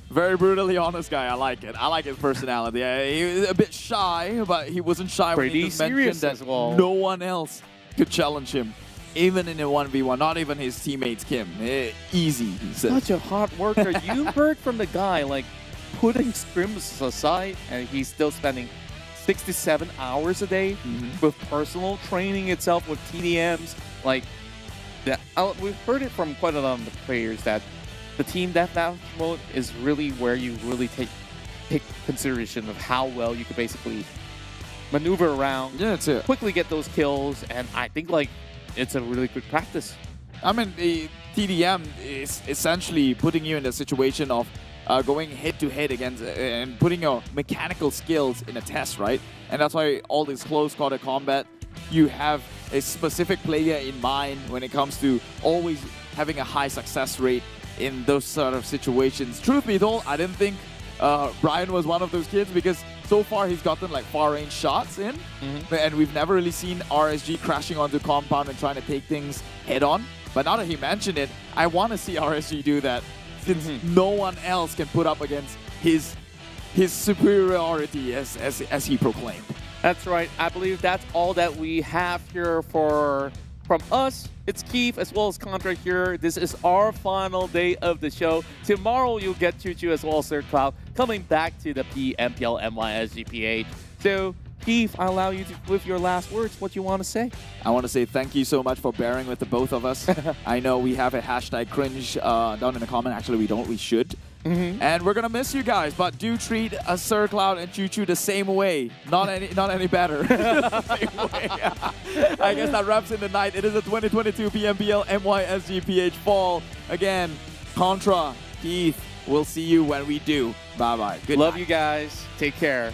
Very brutally honest guy. I like it. I like his personality. He was a bit shy, but he wasn't shy when he just mentioned that as well. No one else could challenge him, even in a 1v1. Not even his teammates, Kim. Easy, he said. Such a hard worker. You heard from the guy, like, putting scrims aside, and he's still spending 67 hours a day with personal training itself, with TDMs. Like, we've heard it from quite a lot of the players that the team deathmatch mode is really where you really take consideration of how well you could basically maneuver around, quickly get those kills, and I think like it's a really good practice. I mean, the TDM is essentially putting you in the situation of going head-to-head against and putting your mechanical skills in a test, right? And that's why all this close quarter combat, you have a specific player in mind when it comes to always having a high success rate in those sort of situations. Truth be told, I didn't think Brian was one of those kids, because so far he's gotten like far-range shots in, and we've never really seen RSG crashing onto compound and trying to take things head-on. But now that he mentioned it, I want to see RSG do that, since no one else can put up against his superiority as he proclaimed. That's right. I believe that's all that we have here from us. It's Keith as well as Contra here. This is our final day of the show. Tomorrow you'll get Choo Choo as well as Sir Cloud coming back to the PMPL MYSGPH. So Keith, I allow you to, with your last words, what you want to say. I want to say thank you so much for bearing with the both of us. I know we have a hashtag cringe down in the comment. Actually, we don't. We should. And we're gonna miss you guys, but do treat Sir Cloud and Choo Choo the same way. Not any better. Same way. I guess that wraps in the night. It is the 2022 PMPL MYSGPH Fall. Again, Contra, Keith, we'll see you when we do. Bye-bye. Good Love night. you guys. Take care.